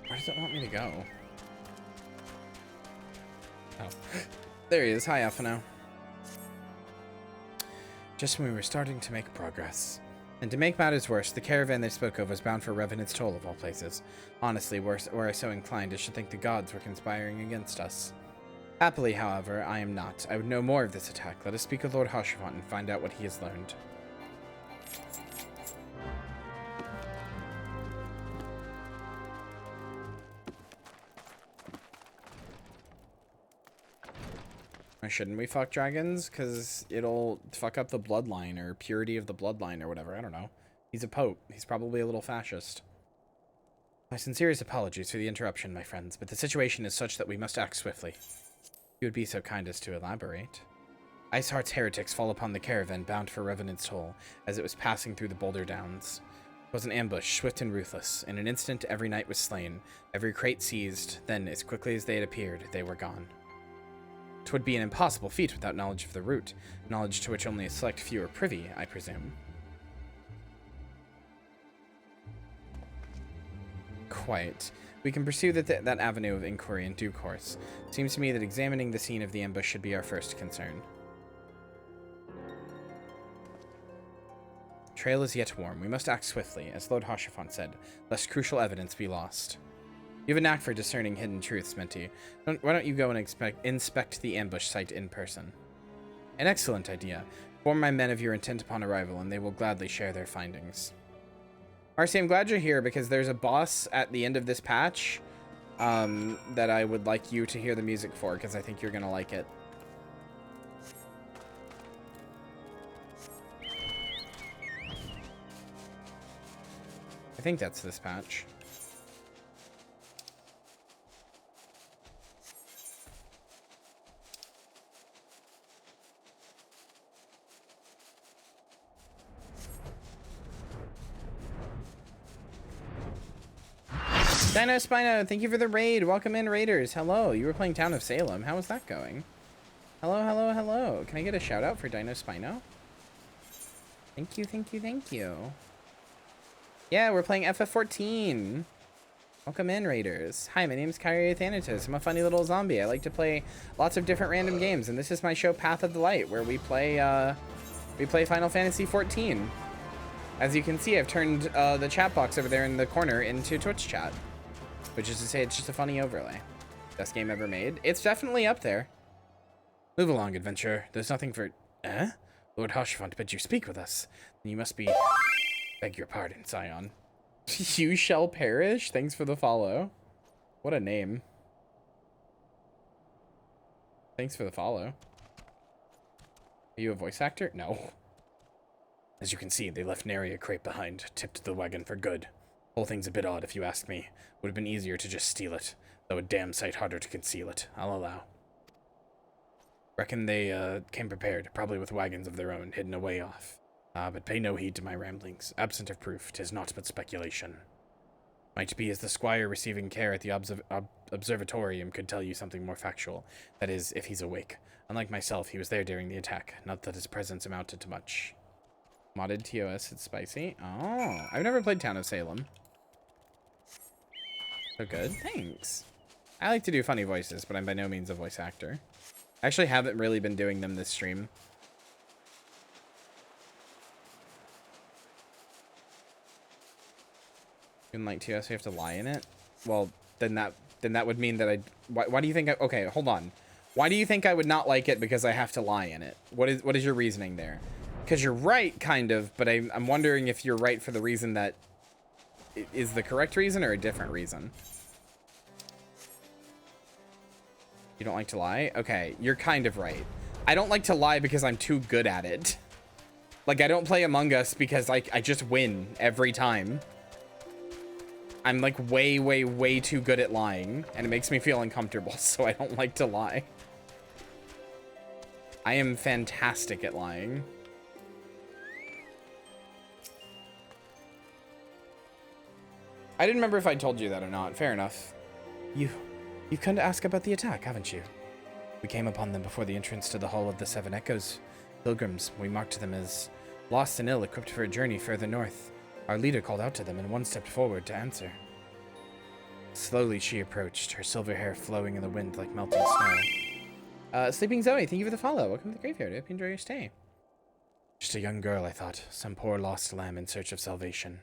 Where does it want me to go? Oh. There he is. Hi, Alphino. Just when we were starting to make progress. And to make matters worse, the caravan they spoke of was bound for Revenant's Toll of all places. Honestly, were I so inclined, I should think the gods were conspiring against us. Happily, however, I am not. I would know more of this attack. Let us speak with Lord Haurchefant and find out what he has learned. Shouldn't we fuck dragons? Because it'll fuck up the bloodline or purity of the bloodline or whatever. I don't know. He's a pope. He's probably a little fascist. My sincerest apologies for the interruption, my friends, but the situation is such that we must act swiftly. You would be so kind as to elaborate. Iceheart's heretics fall upon the caravan bound for Revenant's Toll as it was passing through the Boulder Downs. It was an ambush, swift and ruthless. In an instant, every knight was slain, every crate seized, then, as quickly as they had appeared, they were gone. 'Twould be an impossible feat without knowledge of the route, knowledge to which only a select few are privy, I presume. Quite. We can pursue that avenue of inquiry in due course. Seems to me that examining the scene of the ambush should be our first concern. Trail is yet warm. We must act swiftly, as Lord Haurchefant said, lest crucial evidence be lost. You have a knack for discerning hidden truths, Minty. Why don't you go and inspect the ambush site in person? An excellent idea. Inform my men of your intent upon arrival, and they will gladly share their findings. Marcy, I'm glad you're here, because there's a boss at the end of this patch that I would like you to hear the music for, because I think you're going to like it. I think that's this patch. Dino Spino, thank you for the raid. Welcome in, raiders. Hello, you were playing Town of Salem. How was that going? Hello, hello, hello. Can I get a shout out for Dino Spino? Thank you, thank you, thank you. Yeah, we're playing FF14. Welcome in, raiders. Hi, my name is Kyria Thanatos. I'm a funny little zombie. I like to play lots of different random games, and this is my show Path of the Light, where we play Final Fantasy XIV. As you can see, I've turned the chat box over there in the corner into Twitch chat, which is to say it's just a funny overlay. Best game ever made. It's definitely up there. Move along, adventurer. There's nothing for... Eh? Lord Haurchefant bid you speak with us. Then you must be... Beg your pardon, Scion. You shall perish? Thanks for the follow. What a name. Thanks for the follow. Are you a voice actor? No. As you can see, they left nary a crate behind, tipped the wagon for good. Whole thing's a bit odd if you ask me. Would have been easier to just steal it, though a damn sight harder to conceal it, I'll allow. Reckon they came prepared, probably with wagons of their own, hidden away off. But pay no heed to my ramblings. Absent of proof, 'tis naught but speculation. Might be as the squire receiving care at the observatorium could tell you something more factual. That is, if he's awake. Unlike myself, he was there during the attack. Not that his presence amounted to much. Modded TOS, it's spicy. Oh, I've never played Town of Salem. So good, thanks. I like to do funny voices, but I'm by no means a voice actor. I actually haven't really been doing them this stream. In like TOS, we have to lie in it. Well, then that would mean that I. Why do you think? Okay, hold on. Why do you think I would not like it because I have to lie in it? What is your reasoning there? Because you're right, kind of, but I'm wondering if you're right for the reason that is the correct reason or a different reason. You don't like to lie? Okay, you're kind of right. I don't like to lie because I'm too good at it. Like, I don't play Among Us because I just win every time. I'm like way, way, way too good at lying, and it makes me feel uncomfortable, so I don't like to lie. I am fantastic at lying. I didn't remember if I told you that or not. Fair enough. You've come to ask about the attack, haven't you? We came upon them before the entrance to the Hall of the Seven Echoes. Pilgrims, we marked them as lost and ill, equipped for a journey further north. Our leader called out to them, and one stepped forward to answer. Slowly she approached, her silver hair flowing in the wind like melting snow. Sleeping Zoe, thank you for the follow. Welcome to the graveyard. I hope you enjoy your stay. Just a young girl, I thought. Some poor lost lamb in search of salvation.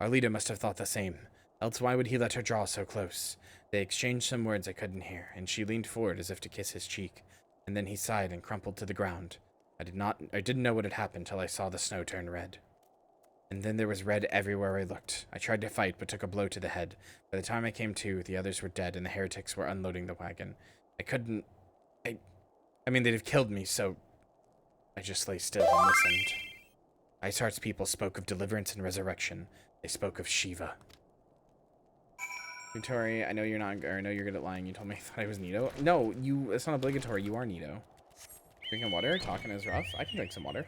Our leader must have thought the same. Else why would he let her draw so close? They exchanged some words I couldn't hear, and she leaned forward as if to kiss his cheek. And then he sighed and crumpled to the ground. I didn't know what had happened till I saw the snow turn red. And then there was red everywhere I looked. I tried to fight, but took a blow to the head. By the time I came to, the others were dead, and the heretics were unloading the wagon. I mean, they'd have killed me, so I just lay still and listened. Iceheart's people spoke of deliverance and resurrection. They spoke of Shiva. Tori, I know you're not, or I know you're good at lying. You told me I thought I was Nito. No, it's not obligatory. You are Nito. Drinking water? Talking is rough. I can drink some water.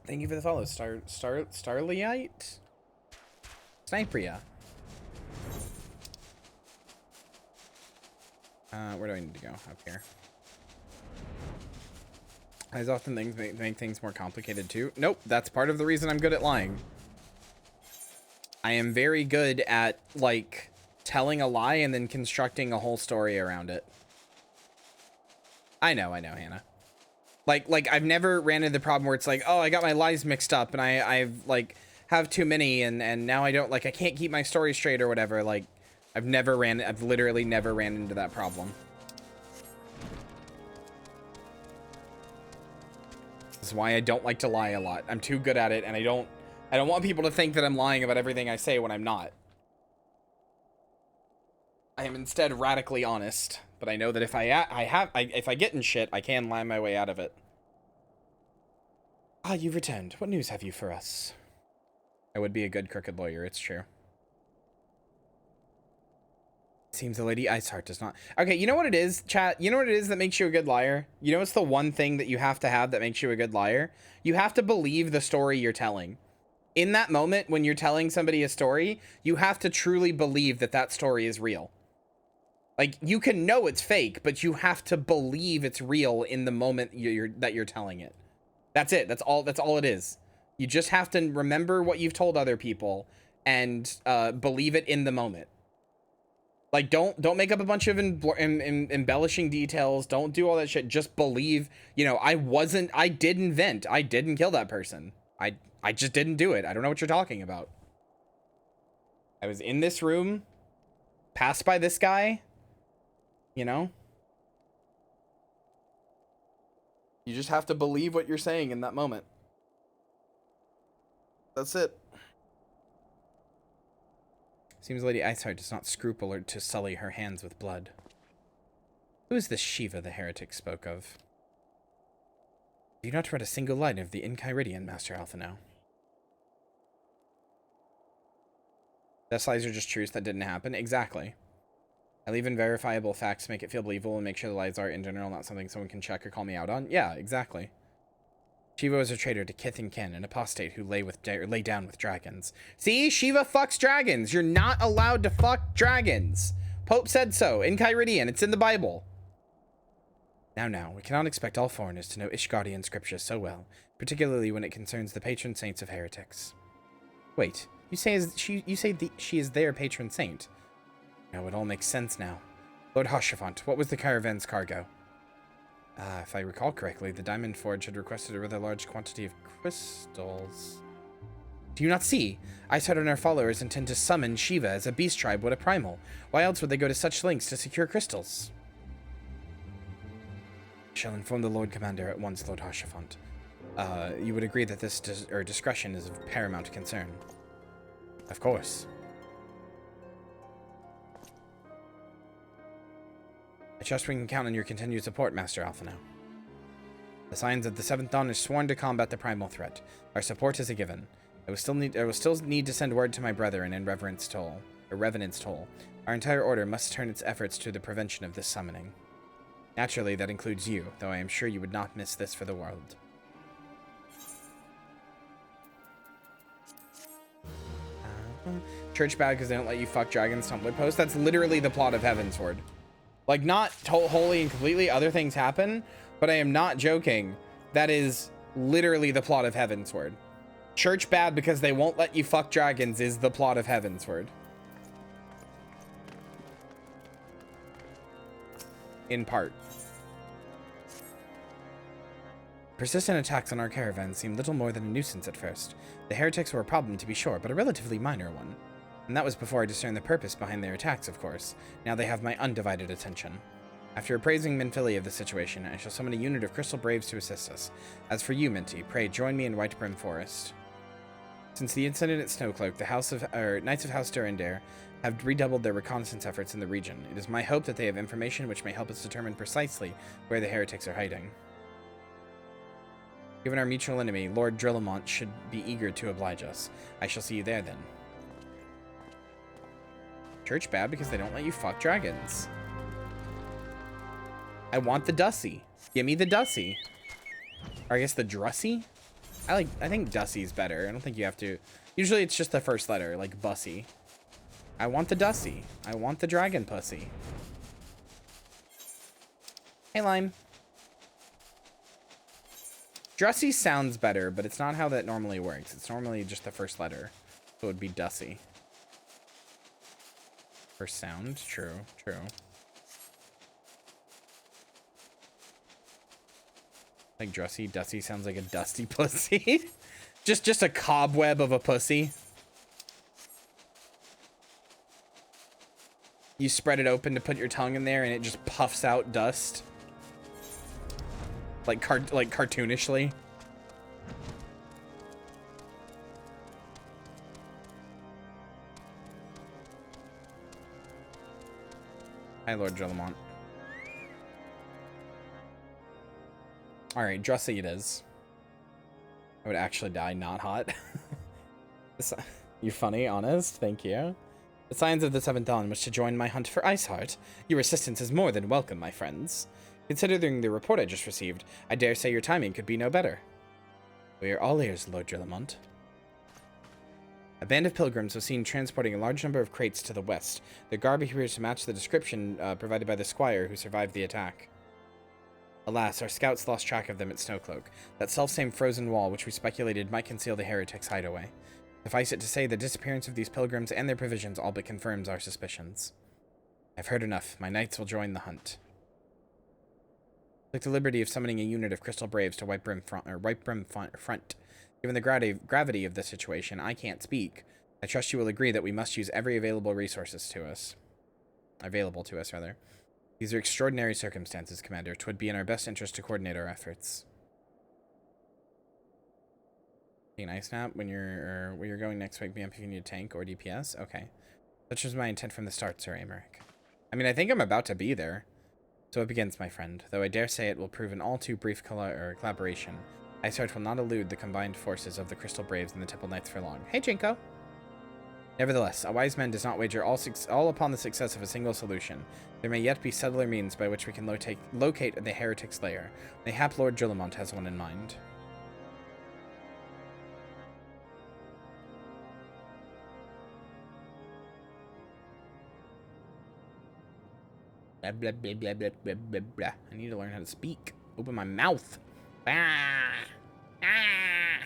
Thank you for the follow, Starlight? Sniperia. Where do I need to go? Up here. As often things make things more complicated too. Nope, that's part of the reason I'm good at lying. I am very good at, like, telling a lie and then constructing a whole story around it. I know, Hannah. Like I've never ran into the problem where it's like, oh, I got my lies mixed up and I've like have too many and now I don't, like, I can't keep my story straight or whatever. Like I've literally never ran into that problem. This is why I don't like to lie a lot. I'm too good at it, and I don't want people to think that I'm lying about everything I say when I'm not. I am instead radically honest, but I know that if if I get in shit, I can lie my way out of it. Ah, you've returned. What news have you for us? I would be a good crooked lawyer, it's true. Seems the Lady Iceheart does not. Okay, you know what it is, chat? You know what it is that makes you a good liar? You know what's the one thing that you have to have that makes you a good liar? You have to believe the story you're telling. In that moment, when you're telling somebody a story, you have to truly believe that that story is real. Like, you can know it's fake, but you have to believe it's real in the moment that you're telling it. That's it. That's all it is. You just have to remember what you've told other people and believe it in the moment. Like, don't make up a bunch of embellishing details. Don't do all that shit. Just believe, you know, I didn't kill that person. I just didn't do it. I don't know what you're talking about. I was in this room, passed by this guy, you know? You just have to believe what you're saying in that moment. That's it. Seems Lady Iceheart does not scruple or to sully her hands with blood. Who is this Shiva the heretic spoke of? Have you not read a single line of the Enchiridion, Master Alphino? Death lies are just truths that didn't happen? Exactly. I'll even verifiable facts to make it feel believable and make sure the lies are, in general, not something someone can check or call me out on. Yeah, exactly. Shiva was a traitor to kith and kin, an apostate who lay down with dragons. See? Shiva fucks dragons. You're not allowed to fuck dragons. Pope said so. In Kyridian. It's in the Bible. Now, we cannot expect all foreigners to know Ishgardian scripture so well, particularly when it concerns the patron saints of heretics. Wait, you say she is their patron saint? No, it all makes sense now. Lord Hoshafont, what was the caravan's cargo? If I recall correctly, the Diamond Forge had requested a rather large quantity of crystals. Do you not see? Iceheart and our followers intend to summon Shiva as a beast tribe would a primal. Why else would they go to such lengths to secure crystals? I shall inform the Lord Commander at once, Lord Hoshafont. You would agree that this discretion is of paramount concern. Of course. I trust we can count on your continued support, Master Alphino. The Scions of the Seventh Dawn are sworn to combat the primal threat. Our support is a given. I will still need to send word to my brethren in Revenant's Toll. Our entire order must turn its efforts to the prevention of this summoning. Naturally, that includes you, though I am sure you would not miss this for the world. Church bad because they don't let you fuck dragons Tumblr post. That's literally the plot of Heavensward. Like, not wholly and completely, other things happen, but I am not joking. That is literally the plot of Heavensward. Church bad because they won't let you fuck dragons is the plot of Heavensward. In part. Persistent attacks on our caravan seemed little more than a nuisance at first. The heretics were a problem, to be sure, but a relatively minor one. And that was before I discerned the purpose behind their attacks, of course. Now they have my undivided attention. After appraising Minfilia of the situation, I shall summon a unit of Crystal Braves to assist us. As for you, Minty, pray join me in Whitebrim Forest. Since the incident at Snowcloak, the Knights of House Durandare have redoubled their reconnaissance efforts in the region. It is my hope that they have information which may help us determine precisely where the heretics are hiding. Given our mutual enemy, Lord Drillamont should be eager to oblige us. I shall see you there, then. Church bad because they don't let you fuck dragons. I want the Dussy. Give me the Dussy. Or I guess the Drussy? I think Dussy's better. I don't think you have to. Usually it's just the first letter, like Bussy. I want the Dussy. I want the dragon pussy. Hey, Lime. Drussy sounds better, but it's not how that normally works. It's normally just the first letter. So it would be Dussy. First sound, true. Like Dressy. Dusty sounds like a dusty pussy. just a cobweb of a pussy. You spread it open to put your tongue in there and it just puffs out dust. Like cartoonishly. Hi, Lord Jellamont. Alright, Dressy it is. I would actually die not hot. You're funny, honest. Thank you. The signs of the Seventh Dawn was to join my hunt for Iceheart. Your assistance is more than welcome, my friends. Considering the report I just received, I dare say your timing could be no better. We are all ears, Lord Jellamont. A band of pilgrims was seen transporting a large number of crates to the west. Their garb appears to match the description provided by the squire who survived the attack. Alas, our scouts lost track of them at Snowcloak, that selfsame frozen wall which we speculated might conceal the heretics' hideaway. Suffice it to say, the disappearance of these pilgrims and their provisions all but confirms our suspicions. I've heard enough. My knights will join the hunt. Took the liberty of summoning a unit of Crystal Braves to White Brim Front. Given the gravity of the situation, I can't speak. I trust you will agree that we must use every available to us. These are extraordinary circumstances, Commander. 'Twould be in our best interest to coordinate our efforts. An ice nap when you're going next week. Be up if you need a tank or DPS. Okay, such was my intent from the start, Sir Amaric. I mean, I think I'm about to be there. So it begins, my friend. Though I dare say it will prove an all too brief collaboration. Iceheart will not elude the combined forces of the Crystal Braves and the Temple Knights for long. Hey, Jinko. Nevertheless, a wise man does not wager all upon the success of a single solution. There may yet be subtler means by which we can locate the heretic's lair. Mayhap Lord Jellamont has one in mind. Blah, blah, blah, blah, blah, blah, blah, blah. I need to learn how to speak. Open my mouth. Ah! Ah!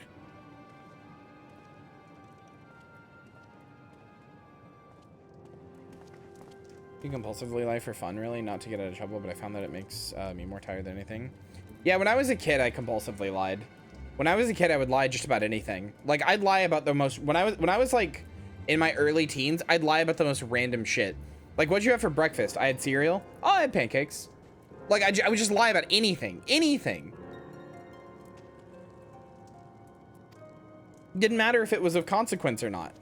You compulsively lie for fun, really? Not to get out of trouble, but I found that it makes me more tired than anything. Yeah, when I was a kid, I compulsively lied. When I was a kid, I would lie just about anything. Like, I'd lie about the most... When I was like, in my early teens, I'd lie about the most random shit. Like, what'd you have for breakfast? I had cereal. Oh, I had pancakes. Like, I would just lie about anything. Anything. Didn't matter if it was of consequence or not.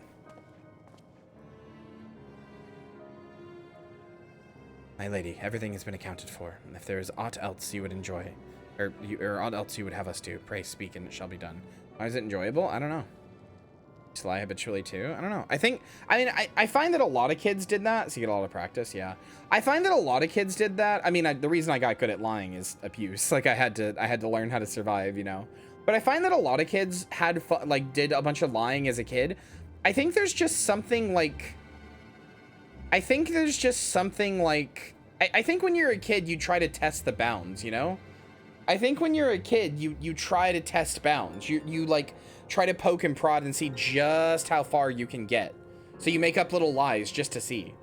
My lady, everything has been accounted for. And if there is aught else you would enjoy, or aught else you would have us do, pray speak and it shall be done. Why is it enjoyable? I don't know. Just lie habitually too? I don't know. I find that a lot of kids did that. So you get a lot of practice, yeah. I find that a lot of kids did that. I mean, the reason I got good at lying is abuse. Like I had to learn how to survive, you know. But I find that a lot of kids had fun, like did a bunch of lying as a kid. I think there's just something like... I think when you're a kid, you try to test the bounds, you know? I think when you're a kid, you try to test bounds. You like try to poke and prod and see just how far you can get. So you make up little lies just to see.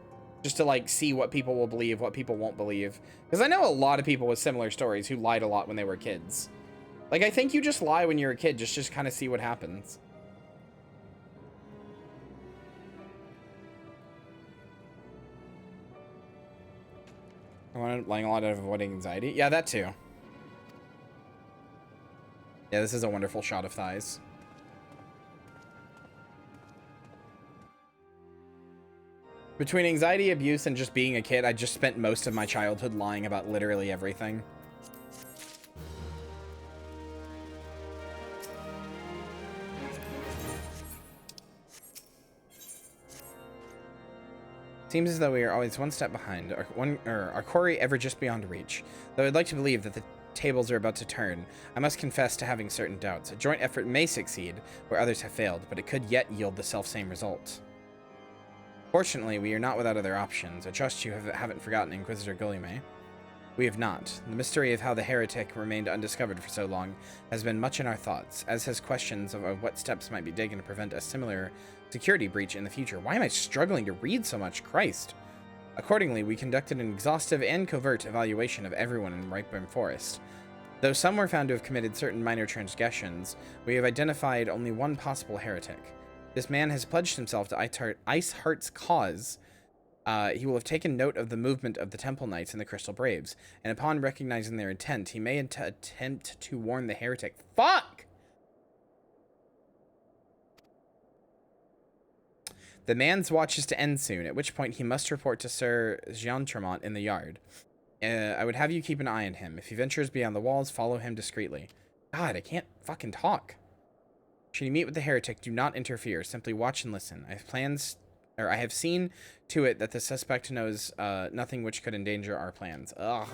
Just to like see what people will believe, what people won't believe. Because I know a lot of people with similar stories who lied a lot when they were kids. Like I think you just lie when you're a kid just kind of see what happens. Lying a lot out of avoiding anxiety. Yeah, that too. Yeah, this is a wonderful shot of thighs. Between anxiety, abuse, and just being a kid, I just spent most of my childhood lying about literally everything. Seems as though we are always one step behind, our quarry ever just beyond reach. Though I'd like to believe that the tables are about to turn, I must confess to having certain doubts. A joint effort may succeed where others have failed, but it could yet yield the selfsame result. Fortunately, we are not without other options. I trust you haven't forgotten Inquisitor Guilliman. We have not. The mystery of how the heretic remained undiscovered for so long has been much in our thoughts, as has questions of what steps might be taken to prevent a similar security breach in the future. Why am I struggling to read so much? Christ. Accordingly, we conducted an exhaustive and covert evaluation of everyone in Reborn Forest. Though some were found to have committed certain minor transgressions, we have identified only one possible heretic. This man has pledged himself to Iceheart's cause. He will have taken note of the movement of the Temple Knights and the Crystal Braves, and upon recognizing their intent, he may attempt to warn the heretic. Fuck! The man's watch is to end soon, at which point he must report to Sir Jean-Tremont in the yard. I would have you keep an eye on him. If he ventures beyond the walls, follow him discreetly. God, I can't fucking talk. Should you meet with the heretic, do not interfere. Simply watch and listen. I have seen to it that the suspect knows nothing which could endanger our plans. Ugh.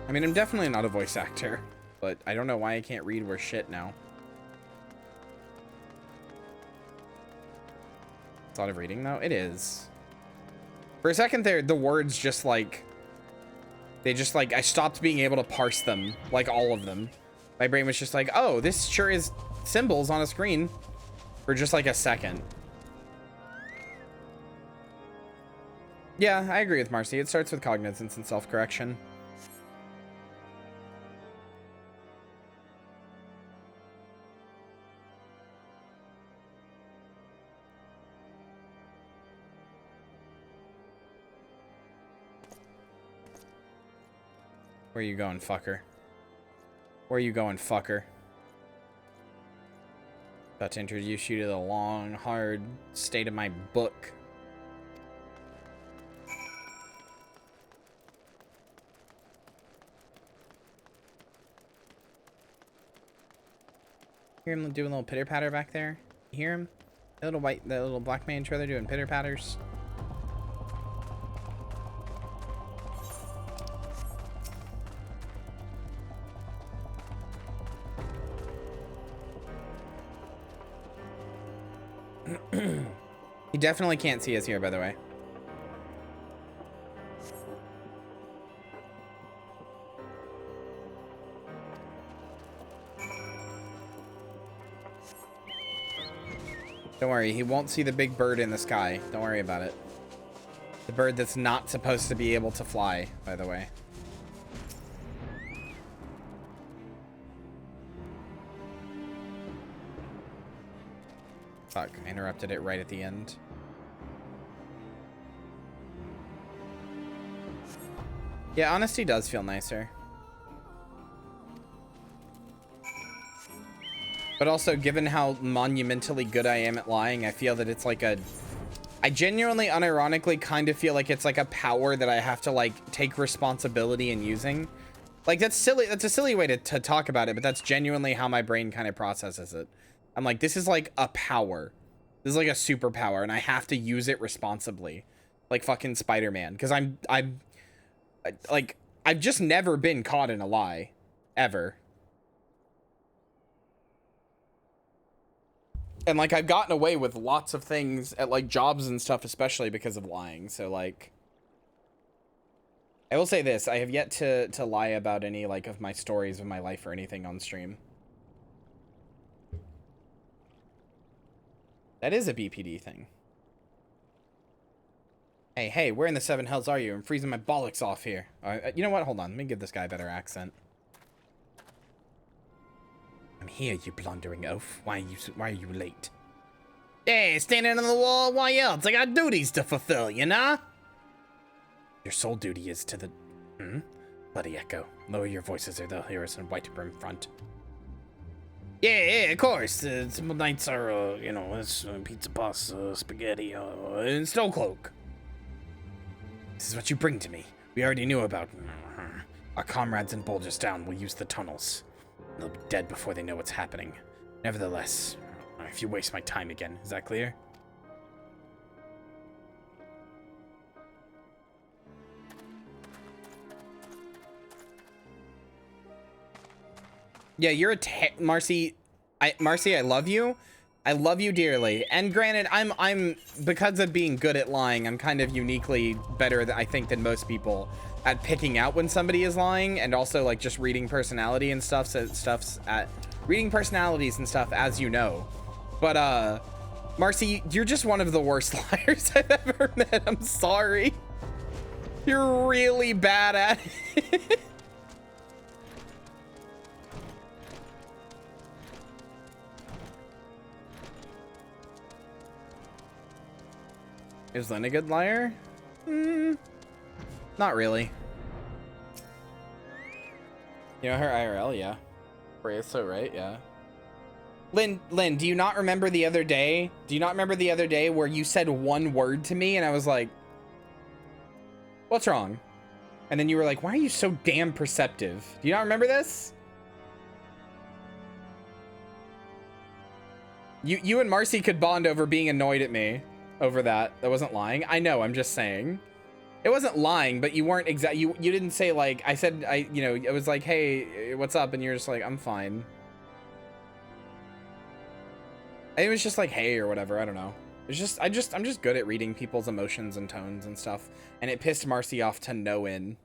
I mean, I'm definitely not a voice actor, but I don't know why I can't read worth shit now. It's a lot of reading, though. It is. For a second there, the words just like... I stopped being able to parse them, like all of them. My brain was just like, oh, this sure is symbols on a screen. For just like a second. Yeah, I agree with Marcy. It starts with cognizance and self-correction. Where you going, fucker? Where you going, fucker? About to introduce you to the long, hard state of my book. Hear him doing a little pitter patter back there? You hear him? The little black man trailer doing pitter patters. He definitely can't see us here, by the way. Don't worry, he won't see the big bird in the sky. Don't worry about it. The bird that's not supposed to be able to fly, by the way. Fuck, I interrupted it right at the end. Yeah, honesty does feel nicer. But also, given how monumentally good I am at lying, I feel that it's like a... I genuinely, unironically, kind of feel like it's like a power that I have to, like, take responsibility in using. Like, that's silly. That's a silly way to talk about it, but that's genuinely how my brain kind of processes it. I'm like, this is like a power. This is like a superpower, and I have to use it responsibly. Like fucking Spider-Man. Because I've just never been caught in a lie. Ever. And like, I've gotten away with lots of things at like jobs and stuff, especially because of lying. So like, I will say this. I have yet to lie about any like of my stories of my life or anything on stream. That is a BPD thing. Hey, where in the seven hells are you? I'm freezing my bollocks off here. You know what? Hold on. Let me give this guy a better accent. I'm here, you blundering oaf. Why are you late? Hey, standing on the wall, why else? I got duties to fulfill, you know? Your sole duty is to the... Bloody echo. Lower your voices or they'll hear us in white brim front. Yeah, of course. Some nights are, you know, it's pizza, pasta, spaghetti, and snow cloak. This is what you bring to me. We already knew about... Our comrades in Boulder's Down will use the tunnels. They'll be dead before they know what's happening. Nevertheless, if you waste my time again, is that clear? Yeah, you're a Marcy. Marcy, I love you. I love you dearly. And granted, I'm because of being good at lying, I'm kind of uniquely better I think than most people at picking out when somebody is lying, and also like just reading personality and stuff. So reading personalities and stuff, as you know. But Marcy, you're just one of the worst liars I've ever met. I'm sorry. You're really bad at it. Is Lynn a good liar? Not really. You know her IRL, yeah. Ray's so right, yeah. Lynn, do you not remember the other day? Do you not remember the other day where you said one word to me and I was like, what's wrong? And then you were like, why are you so damn perceptive? Do you not remember this? You and Marcy could bond over being annoyed at me over that. That wasn't lying. I know, I'm just saying. It wasn't lying, but you weren't exact. You didn't say like, I said, it was like, hey, what's up? And you're just like, I'm fine. It was just like, hey, or whatever. I don't know. It's just, I'm just good at reading people's emotions and tones and stuff. And it pissed Marcy off to no end.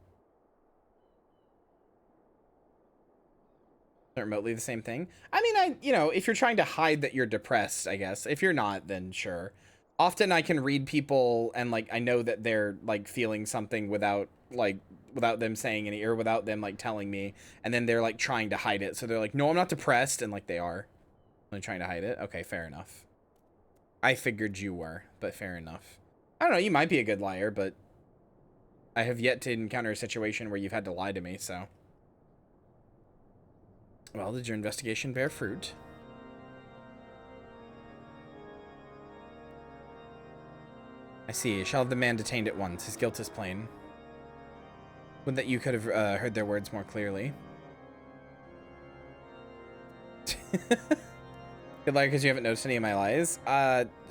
Remotely the same thing. I mean, if you're trying to hide that you're depressed, I guess. If you're not, then sure. Often I can read people and like, I know that they're like feeling something without them saying any, or without them like telling me. And then they're like trying to hide it. So they're like, no, I'm not depressed. And like they are. Only trying to hide it. Okay, fair enough. I figured you were, but fair enough. I don't know, you might be a good liar, but I have yet to encounter a situation where you've had to lie to me, so. Well, did your investigation bear fruit? I see. Shall have the man detained at once. His guilt is plain. Would that you could have heard their words more clearly. Good liar because you haven't noticed any of my lies?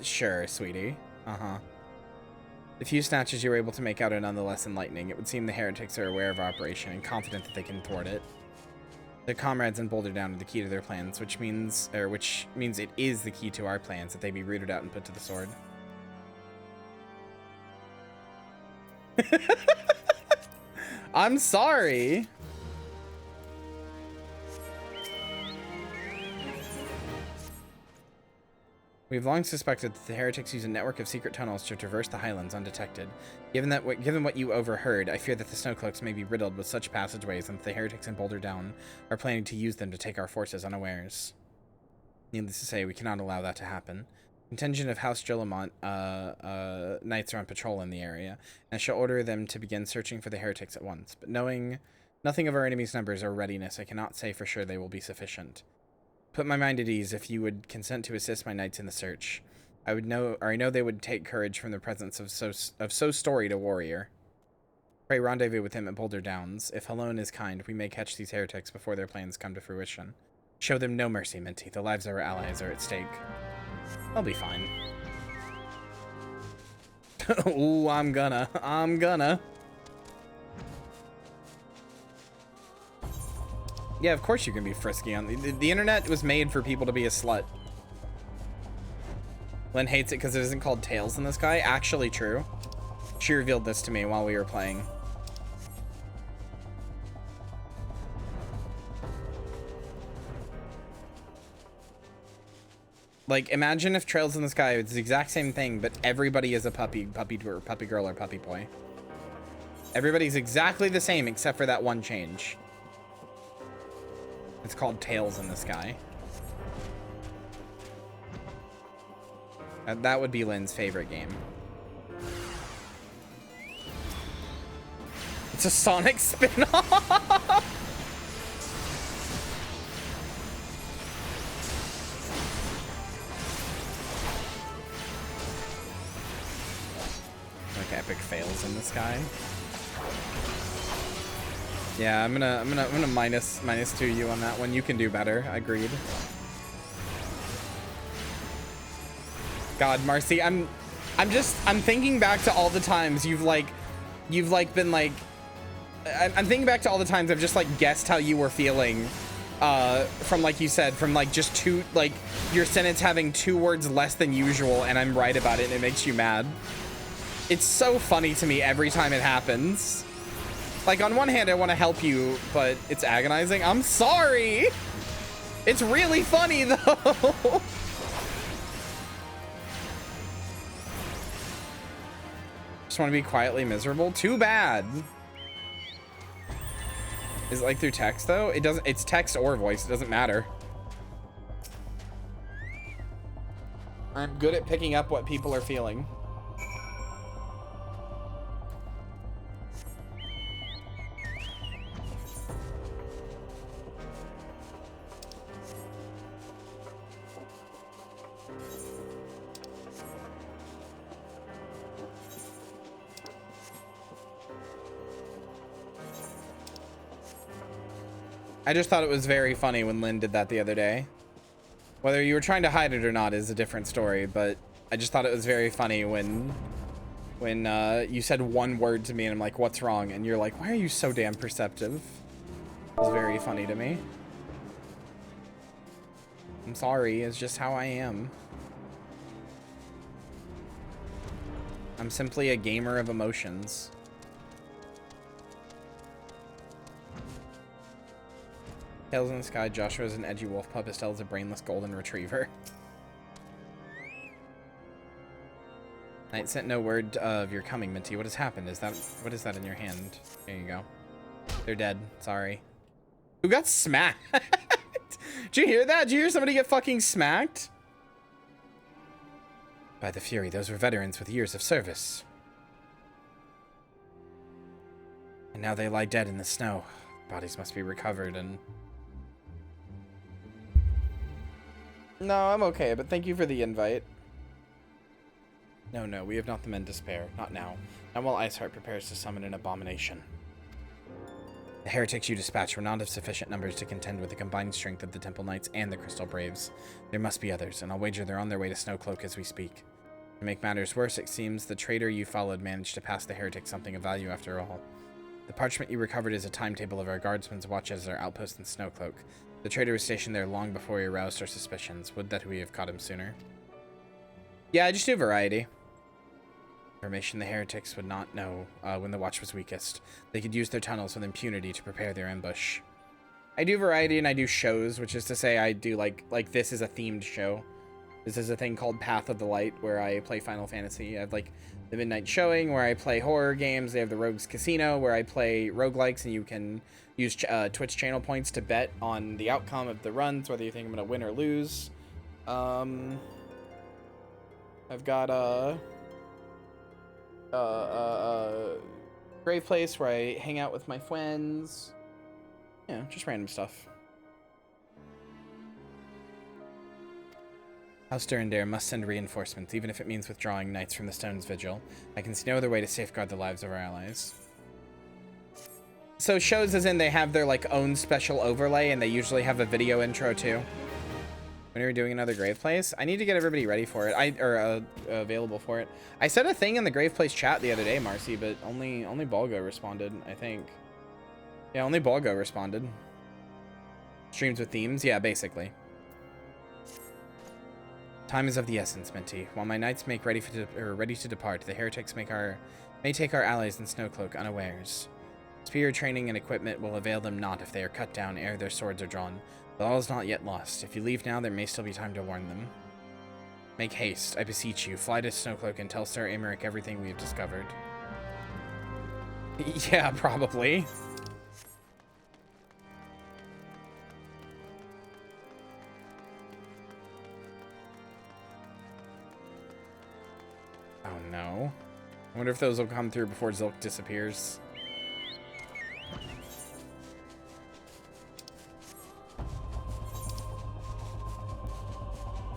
Sure, sweetie. Uh-huh. The few snatches you were able to make out are nonetheless enlightening. It would seem the heretics are aware of our operation and confident that they can thwart it. Their comrades in Boulder Down are the key to their plans, which means it is the key to our plans that they be rooted out and put to the sword. I'm sorry. We've long suspected that the heretics use a network of secret tunnels to traverse the highlands undetected. Given what you overheard, I fear that the Snowcloaks may be riddled with such passageways, and that the heretics in Boulder Down are planning to use them to take our forces unawares. Needless to say, we cannot allow that to happen. Contingent of House Jolamont knights are on patrol in the area, and I shall order them to begin searching for the heretics at once. But knowing nothing of our enemy's numbers or readiness, I cannot say for sure they will be sufficient. Put my mind at ease if you would consent to assist my knights in the search. I know they would take courage from the presence of so storied a warrior. Pray rendezvous with him at Boulder Downs. If Halone is kind, we may catch these heretics before their plans come to fruition. Show them no mercy, Minty. The lives of our allies are at stake. I'll be fine. Ooh, I'm gonna. Yeah, of course you can be frisky on the internet was made for people to be a slut. Lynn hates it because it isn't called Tails in the Sky. Actually true. She revealed this to me while we were playing. Like, imagine if Trails in the Sky was the exact same thing, but everybody is a puppy girl or puppy boy. Everybody's exactly the same except for that one change. It's called Tails in the Sky. That would be Lynn's favorite game. It's a Sonic spin-off! Like epic fails in the sky. Yeah, I'm gonna minus 2 you on that one. You can do better. Agreed. God, Marcy, I'm thinking back to all the times you've been like, I'm thinking back to all the times I've just like guessed how you were feeling, from like you said, from like just two, like your sentence having 2 words less than usual, and I'm right about it, and it makes you mad. It's so funny to me every time it happens. Like, on one hand, I want to help you, but it's agonizing. I'm sorry! It's really funny, though! Just want to be quietly miserable? Too bad. Is it like through text, though? It doesn't. It's text or voice. It doesn't matter. I'm good at picking up what people are feeling. I just thought it was very funny when Lynn did that the other day. Whether you were trying to hide it or not is a different story, but I just thought it was very funny when you said one word to me and I'm like, what's wrong? And you're like, why are you so damn perceptive? It was very funny to me. I'm sorry, it's just how I am. I'm simply a gamer of emotions. Tails in the sky, Joshua is an edgy wolf pup, Estelle is a brainless golden retriever. Knight sent no word of your coming, Minty. What has happened? What is that in your hand? There you go. They're dead. Sorry. Who got smacked? Did you hear that? Did you hear somebody get fucking smacked? By the Fury, those were veterans with years of service. And now they lie dead in the snow. Bodies must be recovered and... No, I'm okay, but thank you for the invite. No, we have not the men to spare. Not now. Not while Iceheart prepares to summon an abomination. The heretics you dispatched were not of sufficient numbers to contend with the combined strength of the Temple Knights and the Crystal Braves. There must be others, and I'll wager they're on their way to Snowcloak as we speak. To make matters worse, it seems the traitor you followed managed to pass the heretics something of value after all. The parchment you recovered is a timetable of our guardsmen's watch as our outpost in Snowcloak. The traitor was stationed there long before he aroused our suspicions. Would that we have caught him sooner. Yeah, I just do variety. Information the heretics would not know when the watch was weakest. They could use their tunnels with impunity to prepare their ambush. I do variety and I do shows, which is to say I do like this is a themed show. This is a thing called Path of the Light where I play Final Fantasy. I have like the Midnight Showing where I play horror games. They have the Rogues Casino where I play roguelikes and you can use Twitch channel points to bet on the outcome of the runs, whether you think I'm going to win or lose. I've got Grave Place where I hang out with my friends. Yeah, just random stuff. House Durandare must send reinforcements, even if it means withdrawing knights from the Stone's Vigil. I can see no other way to safeguard the lives of our allies. So shows as in they have their like own special overlay and they usually have a video intro too. When are we doing another Grave Place? I need to get everybody ready for it. Available for it. I said a thing in the Grave Place chat the other day, Marcy, but only Balgo responded, I think. Yeah, only Balgo responded. Streams with themes? Yeah, basically. Time is of the essence, Minty. While my knights make ready to depart, the heretics may take our allies in Snowcloak unawares. Spear training and equipment will avail them not if they are cut down ere their swords are drawn. But all is not yet lost. If you leave now, there may still be time to warn them. Make haste, I beseech you. Fly to Snowcloak and tell Sir Emeric everything we have discovered. Yeah, probably. Oh no. I wonder if those will come through before Zilk disappears.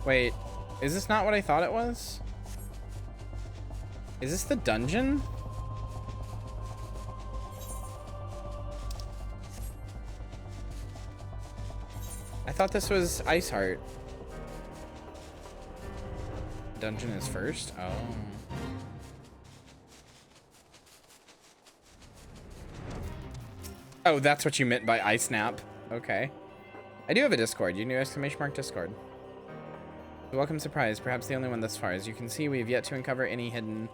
Wait, is this not what I thought it was? Is this the dungeon? I thought this was Iceheart. Dungeon is first? Oh. Oh, that's what you meant by ice nap. Okay. I do have a Discord. You knew !Discord. Welcome surprise, perhaps the only one thus far. As you can see, we have yet to uncover any hidden...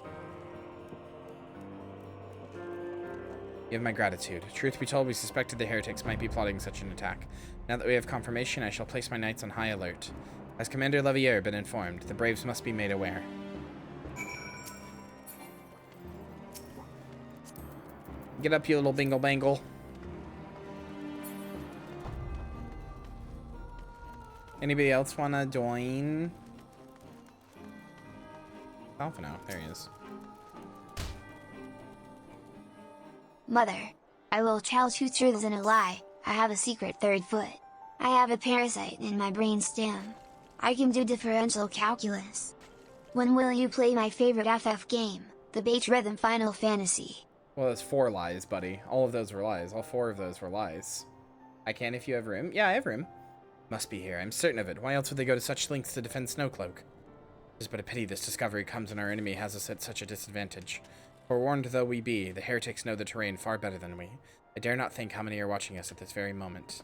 You have my gratitude. Truth be told, we suspected the heretics might be plotting such an attack. Now that we have confirmation, I shall place my knights on high alert. Has Commander Levier been informed? The Braves must be made aware. Get up, you little bingle bangle. Anybody else want to join? Alpha now. There he is. Mother, I will tell two truths and a lie. I have a secret third foot. I have a parasite in my brainstem. I can do differential calculus. When will you play my favorite FF game, the Bait Rhythm Final Fantasy? Well, that's 4 lies, buddy. All of those were lies. All 4 of those were lies. I can if you have room. Yeah, I have room. Must be here. I'm certain of it. Why else would they go to such lengths to defend Snowcloak? It is but a pity this discovery comes when our enemy has us at such a disadvantage. Forewarned though we be, the heretics know the terrain far better than we. I dare not think how many are watching us at this very moment.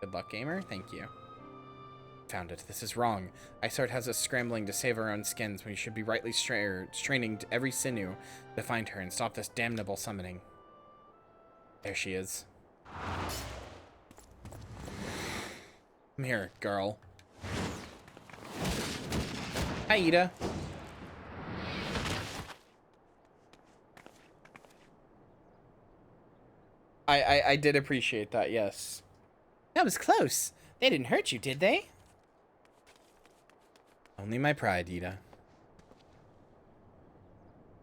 Good luck, gamer. Thank you. Found it. This is wrong. Isart has us scrambling to save our own skins when we should be rightly straining every sinew to find her and stop this damnable summoning. There she is. Come here, girl. Hi, Ida. I did appreciate that, yes. That was close. They didn't hurt you, did they? Only my pride, Ida.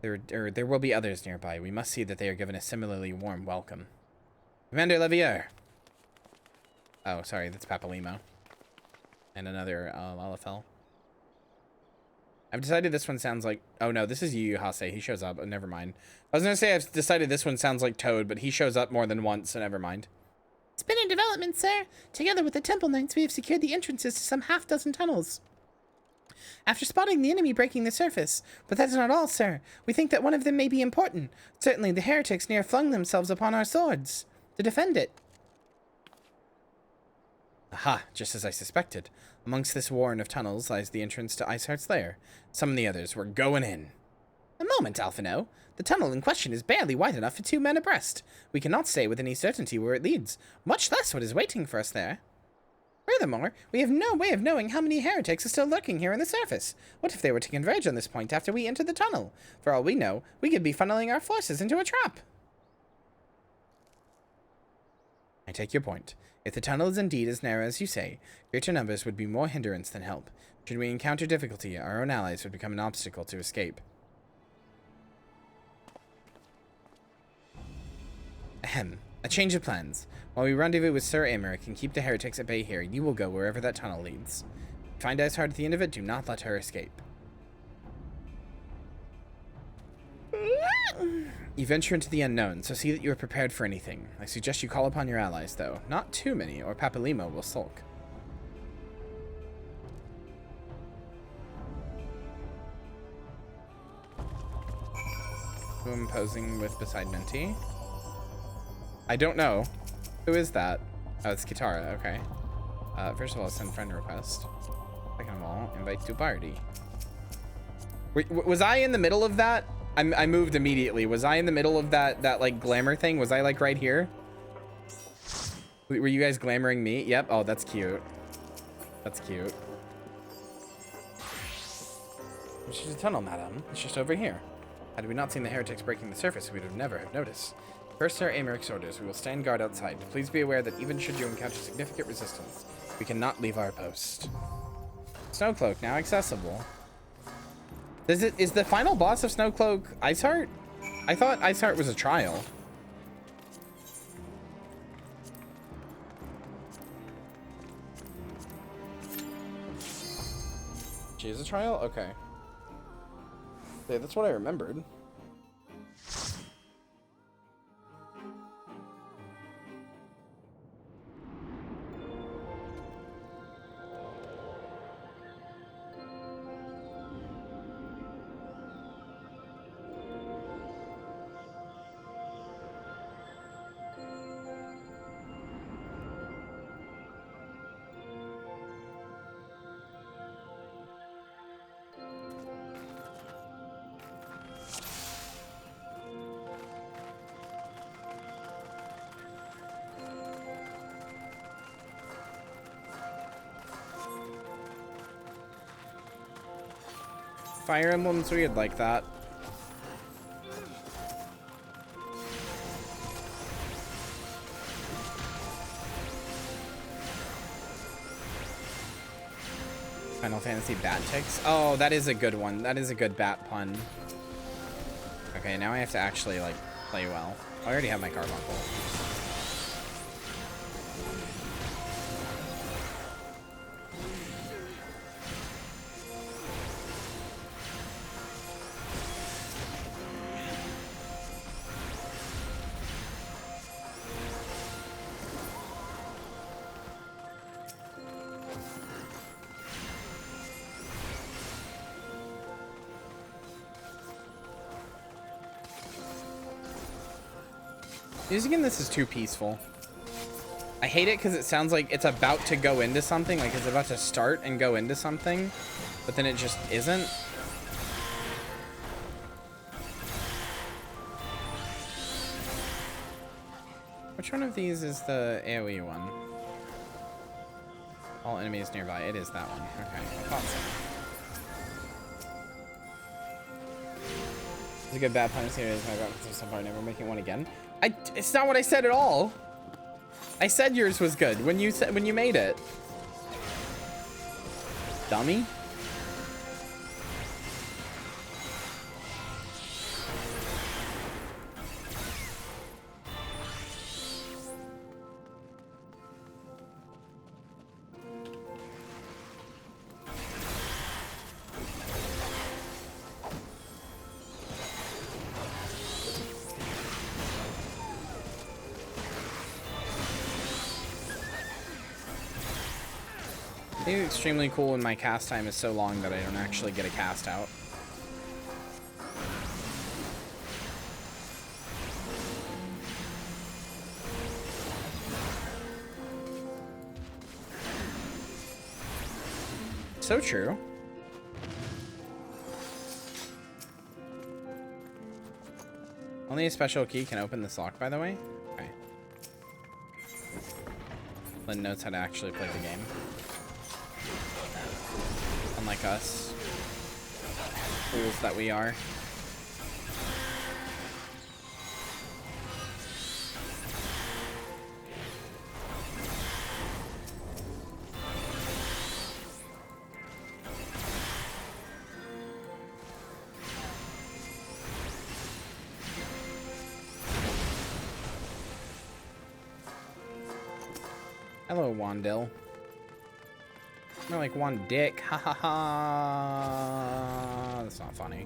There will be others nearby. We must see that they are given a similarly warm welcome. Commander Levier. Oh, sorry, that's Papalimo. And another Lalafell. I've decided this one sounds like... Oh, no, this is Yu Yu Hase. He shows up. Oh, never mind. I was going to say I've decided this one sounds like Toad, but he shows up more than once, so never mind. It's been in development, sir. Together with the Temple Knights, we have secured the entrances to some half-dozen tunnels. After spotting the enemy breaking the surface. But that's not all, sir. We think that one of them may be important. Certainly, the heretics near flung themselves upon our swords to defend it. Aha, just as I suspected. Amongst this warren of tunnels lies the entrance to Iceheart's lair. Summon the others. We're going in. A moment, Alphino. The tunnel in question is barely wide enough for 2 men abreast. We cannot say with any certainty where it leads, much less what is waiting for us there. Furthermore, we have no way of knowing how many heretics are still lurking here on the surface. What if they were to converge on this point after we enter the tunnel? For all we know, we could be funneling our forces into a trap. I take your point. If the tunnel is indeed as narrow as you say, greater numbers would be more hindrance than help. Should we encounter difficulty, our own allies would become an obstacle to escape. Ahem. A change of plans. While we rendezvous with Sir Emeric and keep the heretics at bay here, you will go wherever that tunnel leads. Find Iceheart at the end of it, do not let her escape. You venture into the unknown, so see that you are prepared for anything. I suggest you call upon your allies, though. Not too many, or Papalimo will sulk. Who am posing with beside Minty? I don't know. Who is that? Oh, it's Kitara, okay. First of all, send friend request. Second of all, invite to party. Wait, was I in the middle of that? I moved immediately. Was I in the middle of that like glamour thing? Was I like right here? Were you guys glamoring me? Yep. Oh, that's cute. That's cute. Which is a tunnel, madam. It's just over here. Had we not seen the heretics breaking the surface, we would never have noticed. Per Sir Emeric's orders, we will stand guard outside. Please be aware that even should you encounter significant resistance, we cannot leave our post. Snowcloak now accessible. Is the final boss of Snowcloak Iceheart? I thought Iceheart was a trial. She is a trial? Okay. Yeah, that's what I remembered. Fire Emblem's weird like that. Final Fantasy bat ticks. Oh, that is a good one. That is a good bat pun. Okay, now I have to actually like play well. I already have my carbuncle. Music in this is too peaceful. I hate it because it sounds like it's about to go into something, like it's about to start and go into something, but then it just isn't. Which one of these is the AoE one? All enemies nearby. It is that one. Okay, I thought so. It's a good bad pun series. I got so far, never making one again. It's not what I said at all. I said yours was good when you made it. Dummy. I think it's extremely cool when my cast time is so long that I don't actually get a cast out. So true. Only a special key can open this lock, by the way. Okay. Lynn knows how to actually play the game. Unlike us. Fools that we are. Hello, Wandil. More like one dick. Ha ha ha. That's not funny.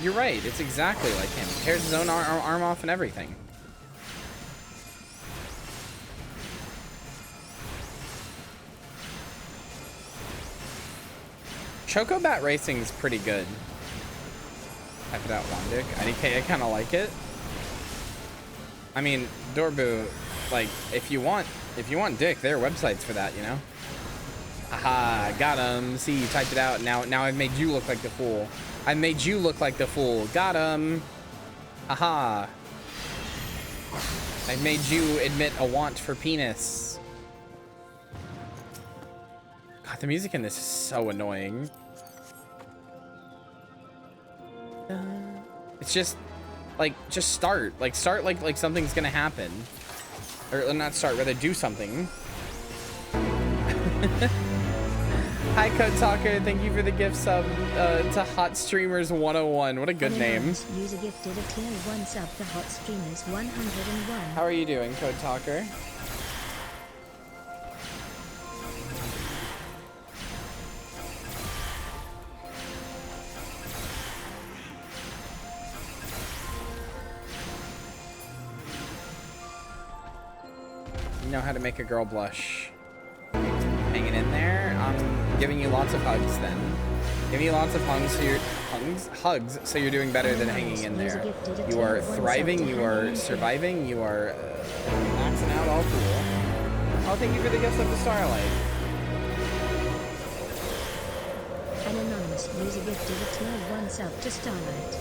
You're right, it's exactly like him. He tears his own arm off and everything. Chocobat Racing is pretty good. Type it out, Wandic. I kind of like it. I mean, Dorbu, like, if you want dick, there are websites for that, you know? Haha, got him. See, you typed it out. Now I've made you look like the fool. I made you look like the fool. Got him. Haha. I made you admit a want for penis. God, the music in this is so annoying. It's just, like, just start. Like, start like something's gonna happen. Or not start, rather do something. Hi, Code Talker. Thank you for the gift sub to Hot Streamers 101. What a good name. User gifted a tier 1 sub to Hot Streamers 101. How are you doing, Code Talker? You know how to make a girl blush. Hanging in there. I'm giving you lots of hugs then. Giving you lots of hugs so you're doing better than hanging in there. You are thriving, you are surviving, you are maxing out all cool. Oh, thank you for the gifts of the Starlight. An anonymous user gifted a tier 1 sub to Starlight.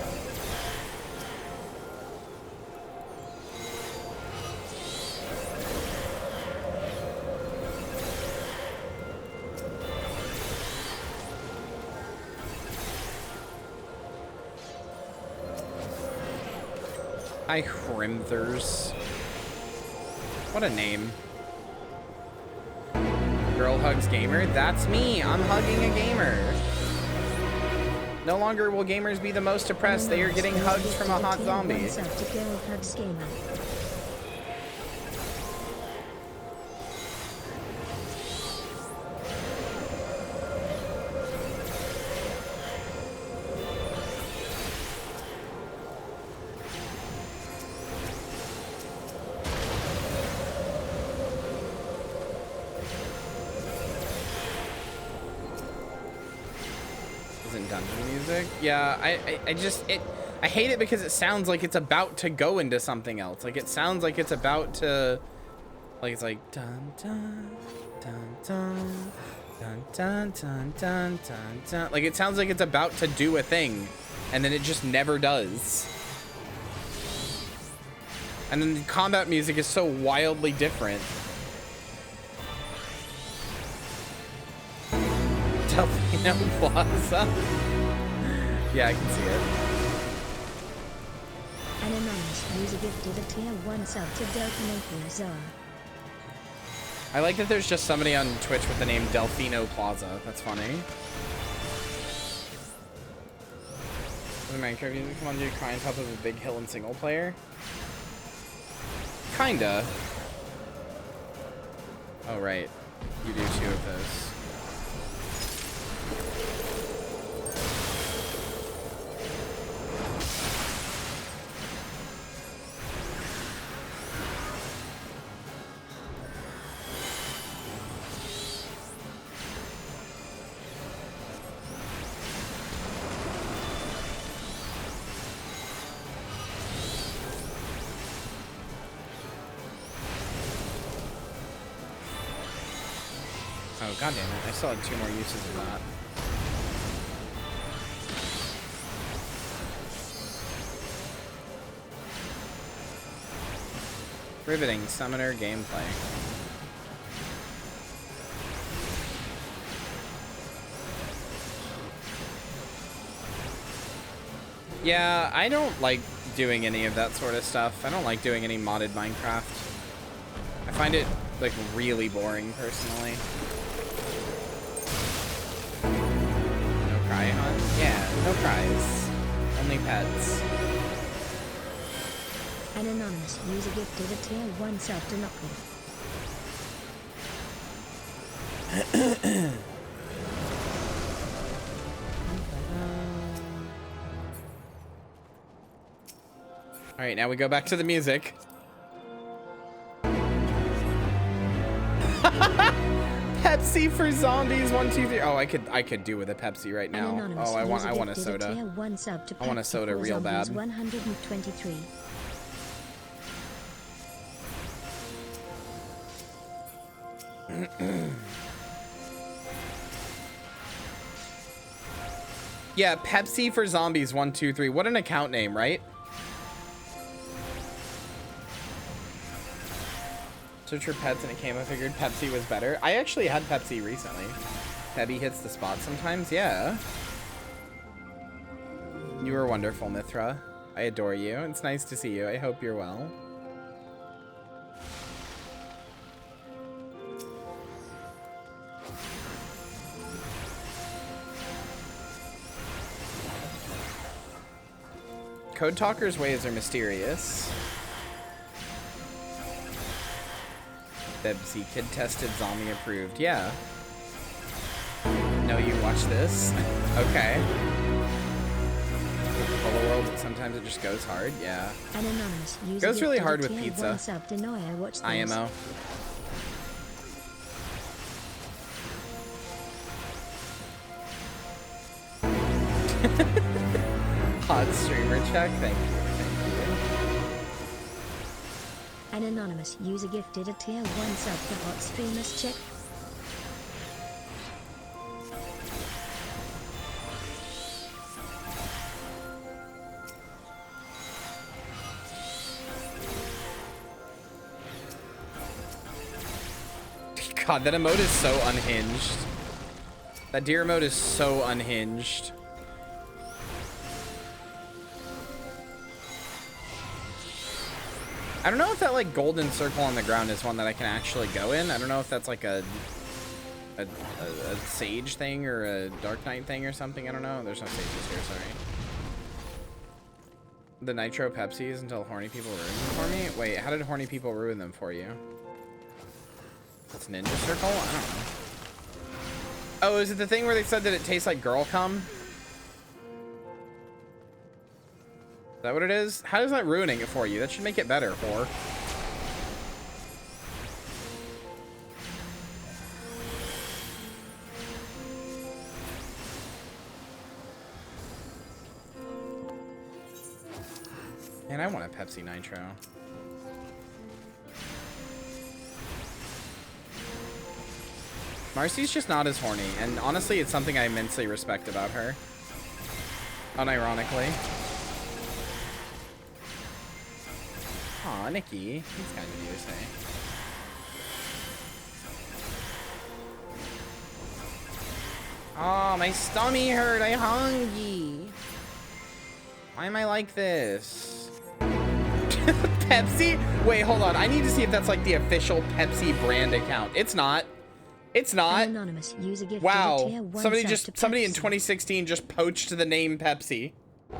Hi, Hrimthers. What a name. Girl hugs gamer? That's me. I'm hugging a gamer. No longer will gamers be the most oppressed. They are getting hugs from a hot zombie. dungeon music. Yeah, I hate it because it sounds like it's about to go into something else. Like it sounds like it's about to, like it's like dun dun dun dun dun dun dun dun dun dun. Like it sounds like it's about to do a thing, and then it just never does. And then the combat music is so wildly different. Delphino Plaza. Yeah, I can see it. An anonymous user gifted a tier 1 sub to Delphino Plaza. I like that there's just somebody on Twitch with the name Delphino Plaza. That's funny. With Minecraft, you come on, do you cry on top of a big hill in single player? Kinda. Oh, right. You do 2 of those. Oh, god damn it. I still had 2 more uses of that. Riveting summoner gameplay. Yeah, I don't like doing any of that sort of stuff. I don't like doing any modded Minecraft. I find it, like, really boring, personally. No cry hunt? Yeah, no cries. Only pets. An anonymous user gifted a tier 1 sub to Knuckle. Alright, now we go back to the music. Pepsi for zombies, 1, 2, 3. Oh, I could do with a Pepsi right now. Oh, I want a soda. I want a soda real bad. 123. Yeah, Pepsi for zombies, 1, 2, 3. What an account name, right? Search for pets and it came. I figured Pepsi was better. I actually had Pepsi recently. Pebby hits the spot sometimes. Yeah. You were wonderful, Mithra. I adore you. It's nice to see you. I hope you're well. Code Talker's ways are mysterious. Bebsy, kid tested, zombie approved. Yeah. No, you watch this. Okay. Polo World, sometimes it just goes hard. Yeah. An anonymous user goes really hard with tier pizza. 1 sub to Noia, watch this. IMO. Hot streamer check. Thank you. An anonymous user gifted a tier 1 sub to hot streamers check. God, that emote is so unhinged. That deer emote is so unhinged. I don't know if that like golden circle on the ground is one that I can actually go in. I don't know if that's like a sage thing or a dark knight thing or something. I don't know. There's no sages here, sorry. The nitro Pepsis until horny people ruin them for me? Wait, how did horny people ruin them for you? That's ninja circle? I don't know. Oh, is it the thing where they said that it tastes like girl cum? Is that what it is? How is that ruining it for you? That should make it better, whore. And I want a Pepsi Nitro. Marcy's just not as horny, and honestly, it's something I immensely respect about her. Unironically. Aw, Nikki. He's kind of you to say. Oh, my stomach hurt. I hungry. Why am I like this? Pepsi? Wait, hold on. I need to see if that's like the official Pepsi brand account. It's not. It's not. An anonymous user gifted Wow. a tier 1 Somebody sub to somebody in Pepsi. 2016 just poached the name Pepsi. Food?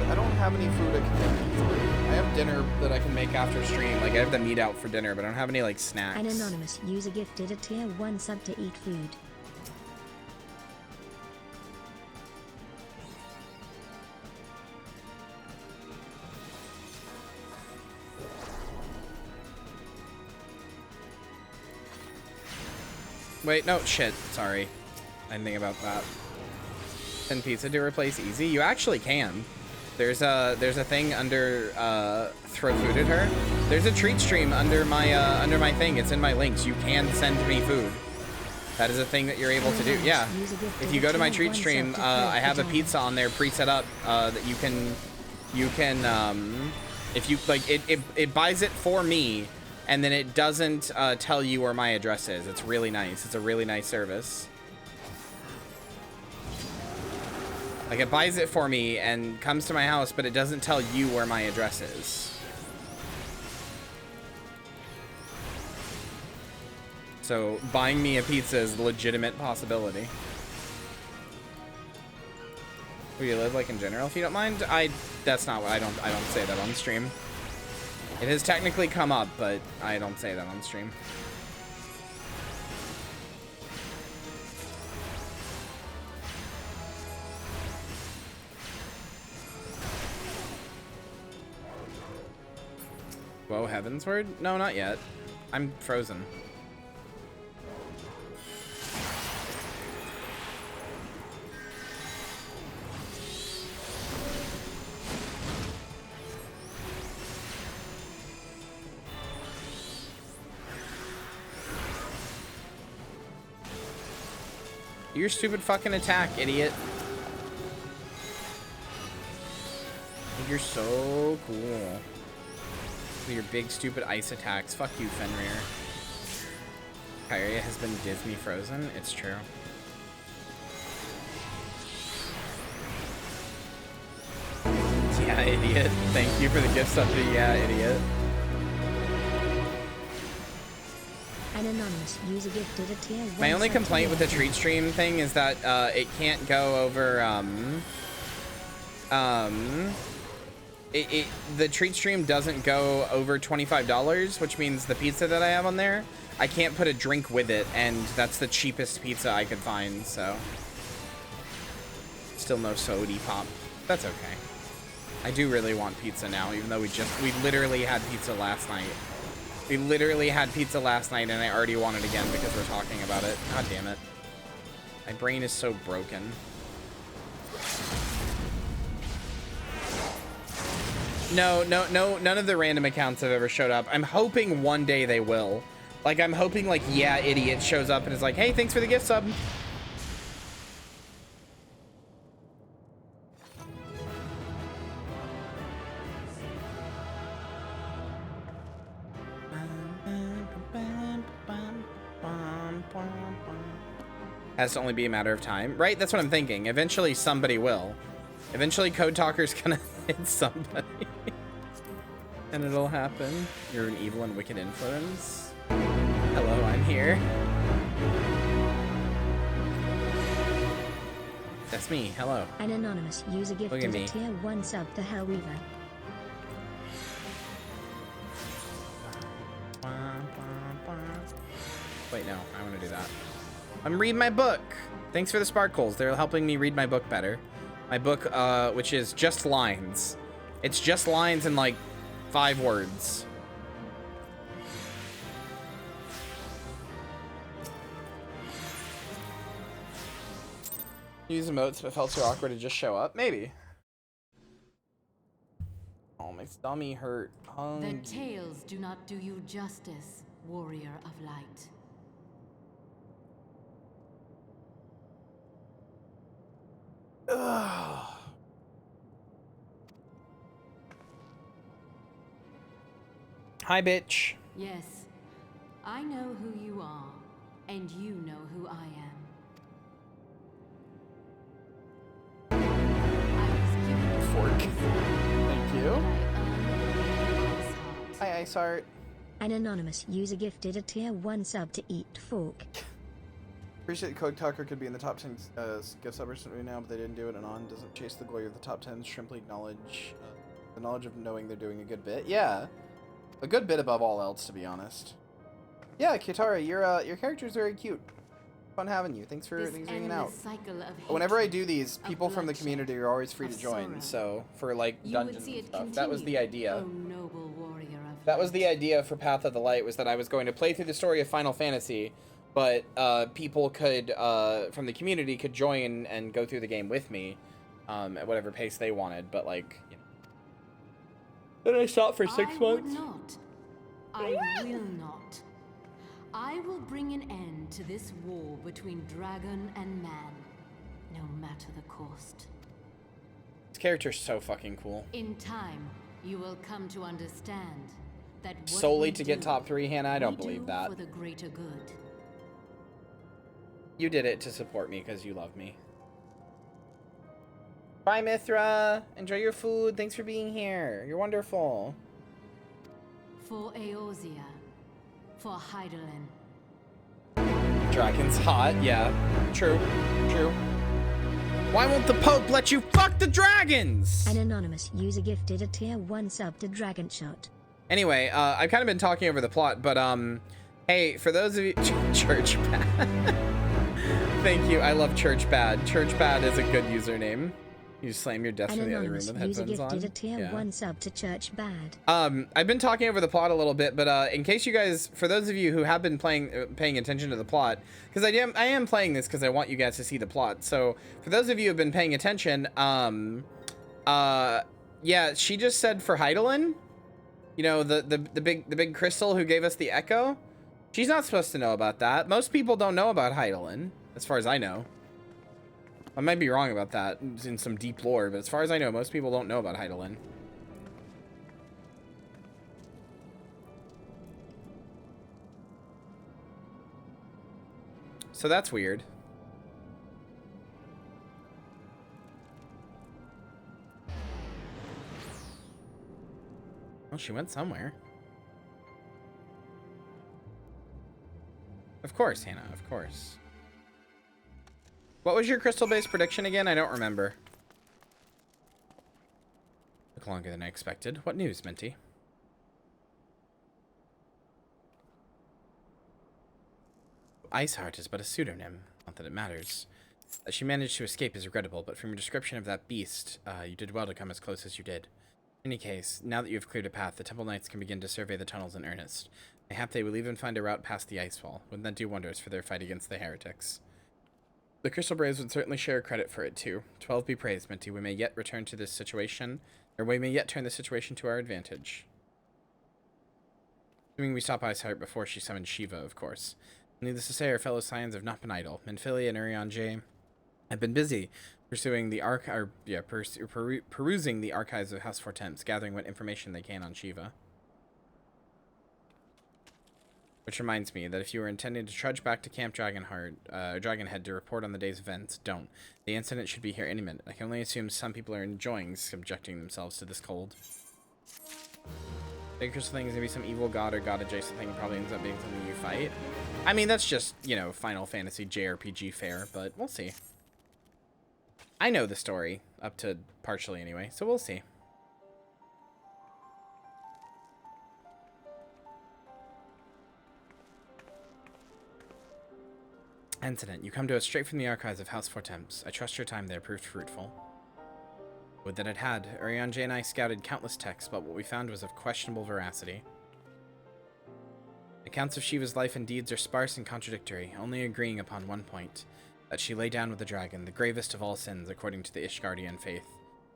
I don't have any food I can make. I have dinner that I can make after stream. Like I have the meat out for dinner, but I don't have any like snacks. An anonymous user gifted a tier 1 sub to eat food. Wait, no, shit. Sorry. I didn't think about that. Send pizza to replace easy? You actually can. There's a thing under throw food at her. There's a treat stream under my thing. It's in my links. You can send me food. That is a thing that you're able to do. Yeah. If you go to my treat stream, I have a pizza on there pre-set up that you can if you like it buys it for me. And then it doesn't tell you where my address is. It's really nice. It's a really nice service. Like, it buys it for me and comes to my house, but it doesn't tell you where my address is. So, buying me a pizza is a legitimate possibility. Where you live, like, in general, if you don't mind? That's not what I don't say that on stream. It has technically come up, but I don't say that on stream. Whoa, Heavensward? No, not yet. I'm frozen. Your stupid fucking attack, idiot. You're so cool. With your big stupid ice attacks. Fuck you, Fenrir. Kyria has been Disney frozen. It's true. Yeah, idiot. Thank you for the gift sub to yeah, idiot. An anonymous user gifted a tier 1 My only sub to complaint with the treat stream thing is that it can't go over the treat stream doesn't go over $25, which means the pizza that I have on there, I can't put a drink with it, and that's the cheapest pizza I could find, so still no sody pop. That's okay. I do really want pizza now, even though we literally had pizza last night. We literally had pizza last night, and I already want it again because we're talking about it. God damn it. My brain is so broken. No, none of the random accounts have ever showed up. I'm hoping one day they will. Like, I'm hoping, like, yeah, idiot shows up and is like, hey, thanks for the gift sub. Has to only be a matter of time. Right? That's what I'm thinking. Eventually somebody will. Eventually Code Talker's gonna hit somebody. And it'll happen. You're an evil and wicked influence. Hello, I'm here. That's me. Hello. An anonymous user Look at gifted me. a tier 1 sub to Hellweaver. Wait, no. I want to do that. I'm reading my book. Thanks for the sparkles. They're helping me read my book better. My book, which is just lines. It's just lines in like 5 words. Use emotes, but it felt too awkward to just show up. Maybe. Oh, my stomach hurt. The tales do not do you justice, warrior of light. Ugh. Hi, bitch. Yes, I know who you are, and you know who I am. I was given a Fork. desire, Thank you. but I earned this heart. Hi, Ice Heart. An anonymous user gifted a tier 1 sub to Eat Fork. Appreciate Code Talker could be in the top 10 gift sub recently now, but they didn't do it, and on doesn't chase the glory of the top 10, simply acknowledge the knowledge of knowing they're doing a good bit. Yeah, a good bit above all else, to be honest. Yeah, Kitara, your character's very cute. Fun having you. Thanks for hanging out. Whenever I do these, people from the community are always free to join. So for like dungeons and stuff, that was the idea. That was the idea for Path of the Light, was that I was going to play through the story of Final Fantasy, but people could from the community could join and go through the game with me at whatever pace they wanted. But like, you know. Then I stopped for 6 months. I will not. I will bring an end to this war between dragon and man, no matter the cost. This character's so fucking cool. In time, you will come to understand that what Solely we to get do, top 3, Hannah? I don't we believe do that. for the greater good. You did it to support me because you love me. Bye, Mithra. Enjoy your food. Thanks for being here. You're wonderful. For Eorzea, for Hydaelyn. Dragon's hot. Yeah. True. True. Why won't the Pope let you fuck the dragons? An anonymous user gifted a tier 1 sub to Dragon Shot. Anyway, I've kind of been talking over the plot, but hey, for those of you, Church Bad. Thank you. I love Church Bad. Church Bad is a good username. You slam your desk in the other room with headphones on. An anonymous user gifted a tier 1 sub to Church Bad. I've been talking over the plot a little bit, but in case you guys, for those of you who have been paying attention to the plot, because I am playing this because I want you guys to see the plot. So for those of you who have been paying attention, yeah, she just said for Hydaelyn, you know, the big crystal who gave us the echo. She's not supposed to know about that. Most people don't know about Hydaelyn, as far as I know. I might be wrong about that in some deep lore, but as far as I know, most people don't know about Hydaelyn. So that's weird. Well, she went somewhere. Of course, Hannah, of course. What was your crystal-based prediction again? I don't remember. Took longer than I expected. What news, Minty? Iceheart is but a pseudonym. Not that it matters. That she managed to escape is regrettable, but from your description of that beast, you did well to come as close as you did. In any case, now that you have cleared a path, the Temple Knights can begin to survey the tunnels in earnest. Mayhap they will even find a route past the Icefall. Wouldn't that do wonders for their fight against the heretics? The Crystal Braves would certainly share credit for it, too. 12 be praised, Minty. We may yet return to this situation, or we may yet turn the situation to our advantage. Assuming we stop Iceheart before she summons Shiva, of course. Needless to say, our fellow Scions have not been idle. Minfilia and Urianger have been busy pursuing the perusing the archives of House Fortemps, gathering what information they can on Shiva. Which reminds me that if you were intending to trudge back to Camp Dragonhead to report on the day's events, don't. The incident should be here any minute. I can only assume some people are enjoying subjecting themselves to this cold. Big crystal thing is maybe some evil god or god adjacent thing probably ends up being something you fight. I mean, that's just, you know, Final Fantasy JRPG fare, but we'll see. I know the story, up to partially anyway, so we'll see. Incident. You come to us straight from the archives of House Fortemps. I trust your time there proved fruitful. Would that it had. Urianger and I scouted countless texts, but what we found was of questionable veracity. Accounts of Shiva's life and deeds are sparse and contradictory, only agreeing upon one point. that she lay down with the dragon, the gravest of all sins according to the Ishgardian faith.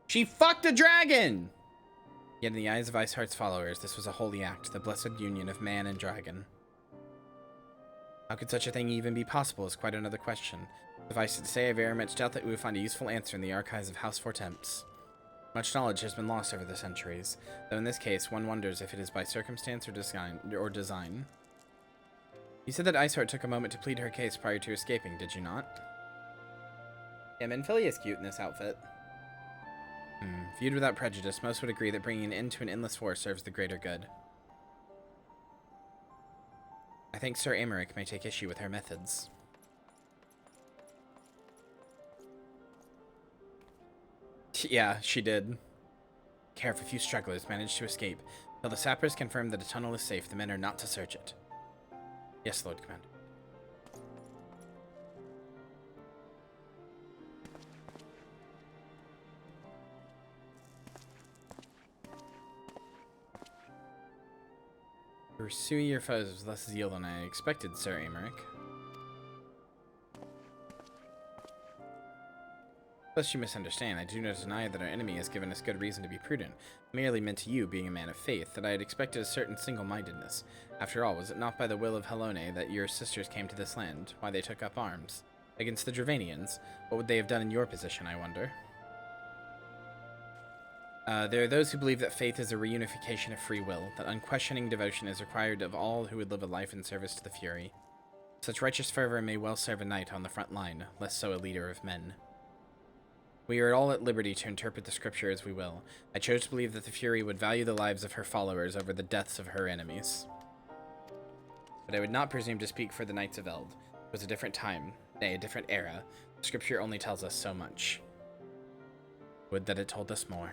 She fucked a dragon! Yet in the eyes of Iceheart's followers, this was a holy act, the blessed union of man and dragon. How could such a thing even be possible is quite another question. Suffice it to say, I have very much doubt that we would find a useful answer in the archives of House Fortemps. Much knowledge has been lost over the centuries, though in this case, one wonders if it is by circumstance or design. You said that Iceheart took a moment to plead her case prior to escaping, did you not? Yeah, Minfilia's cute in this outfit. Viewed without prejudice, most would agree that bringing an end to an endless war serves the greater good. I think Sir Aymeric may take issue with her methods. Yeah, she did. Care if a few strugglers manage to escape. Till the sappers confirm that a tunnel is safe, the men are not to search it. Yes, Lord Commander. Pursue your foes with less zeal than I expected, Sir Aymeric. Lest you misunderstand, I do not deny that our enemy has given us good reason to be prudent. I merely meant to you, being a man of faith, that I had expected a certain single-mindedness. After all, was it not by the will of Helone that your sisters came to this land? Why they took up arms? Against the Dravanians? What would they have done in your position, I wonder? There are those who believe that faith is a reunification of free will, that unquestioning devotion is required of all who would live a life in service to the Fury. Such righteous fervor may well serve a knight on the front line, less so a leader of men. We are all at liberty to interpret the scripture as we will. I chose to believe that the Fury would value the lives of her followers over the deaths of her enemies. But I would not presume to speak for the Knights of Eld. It was a different time, nay, a different era. The scripture only tells us so much. Would that it told us more.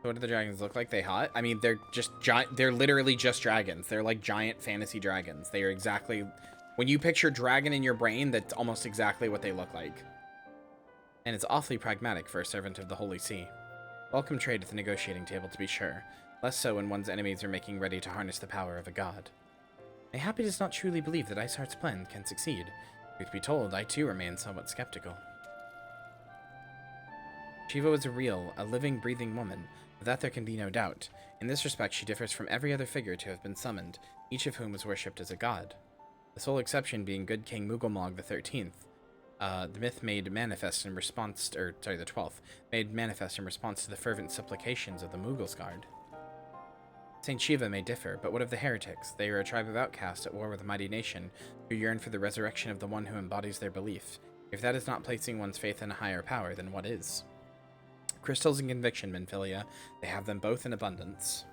What do the dragons look like? They hot? I mean, they're just giant. They're literally just dragons. They're like giant fantasy dragons. They are exactly... When you picture dragon in your brain, that's almost exactly what they look like. And it's awfully pragmatic for a servant of the Holy See. Welcome trade at the negotiating table, to be sure. Less so when one's enemies are making ready to harness the power of a god. Mayhap does not truly believe that Iceheart's plan can succeed. Truth be told, I too remain somewhat skeptical. Shiva was a living, breathing woman. Of that there can be no doubt. In this respect, she differs from every other figure to have been summoned, each of whom was worshipped as a god. The sole exception being good King Mughal the 13th. The myth made manifest in response, the 12th, made manifest in response to the fervent supplications of the Mughals guard. Saint Shiva may differ, but what of the heretics? They are a tribe of outcasts at war with a mighty nation, who yearn for the resurrection of the one who embodies their belief. If that is not placing one's faith in a higher power, then what is? Crystals and conviction, Minfilia. They have them both in abundance.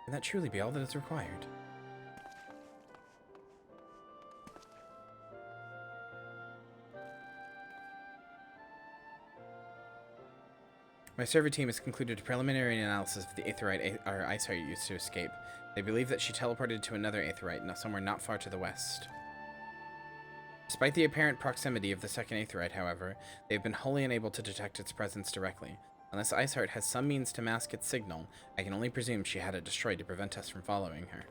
Can that truly be all that is required? My survey team has concluded a preliminary analysis of the Aetheryte Iceheart used to escape. They believe that she teleported to another Aetheryte, somewhere not far to the west. Despite the apparent proximity of the second Aetheryte, however, they have been wholly unable to detect its presence directly. Unless Iceheart has some means to mask its signal, I can only presume she had it destroyed to prevent us from following her.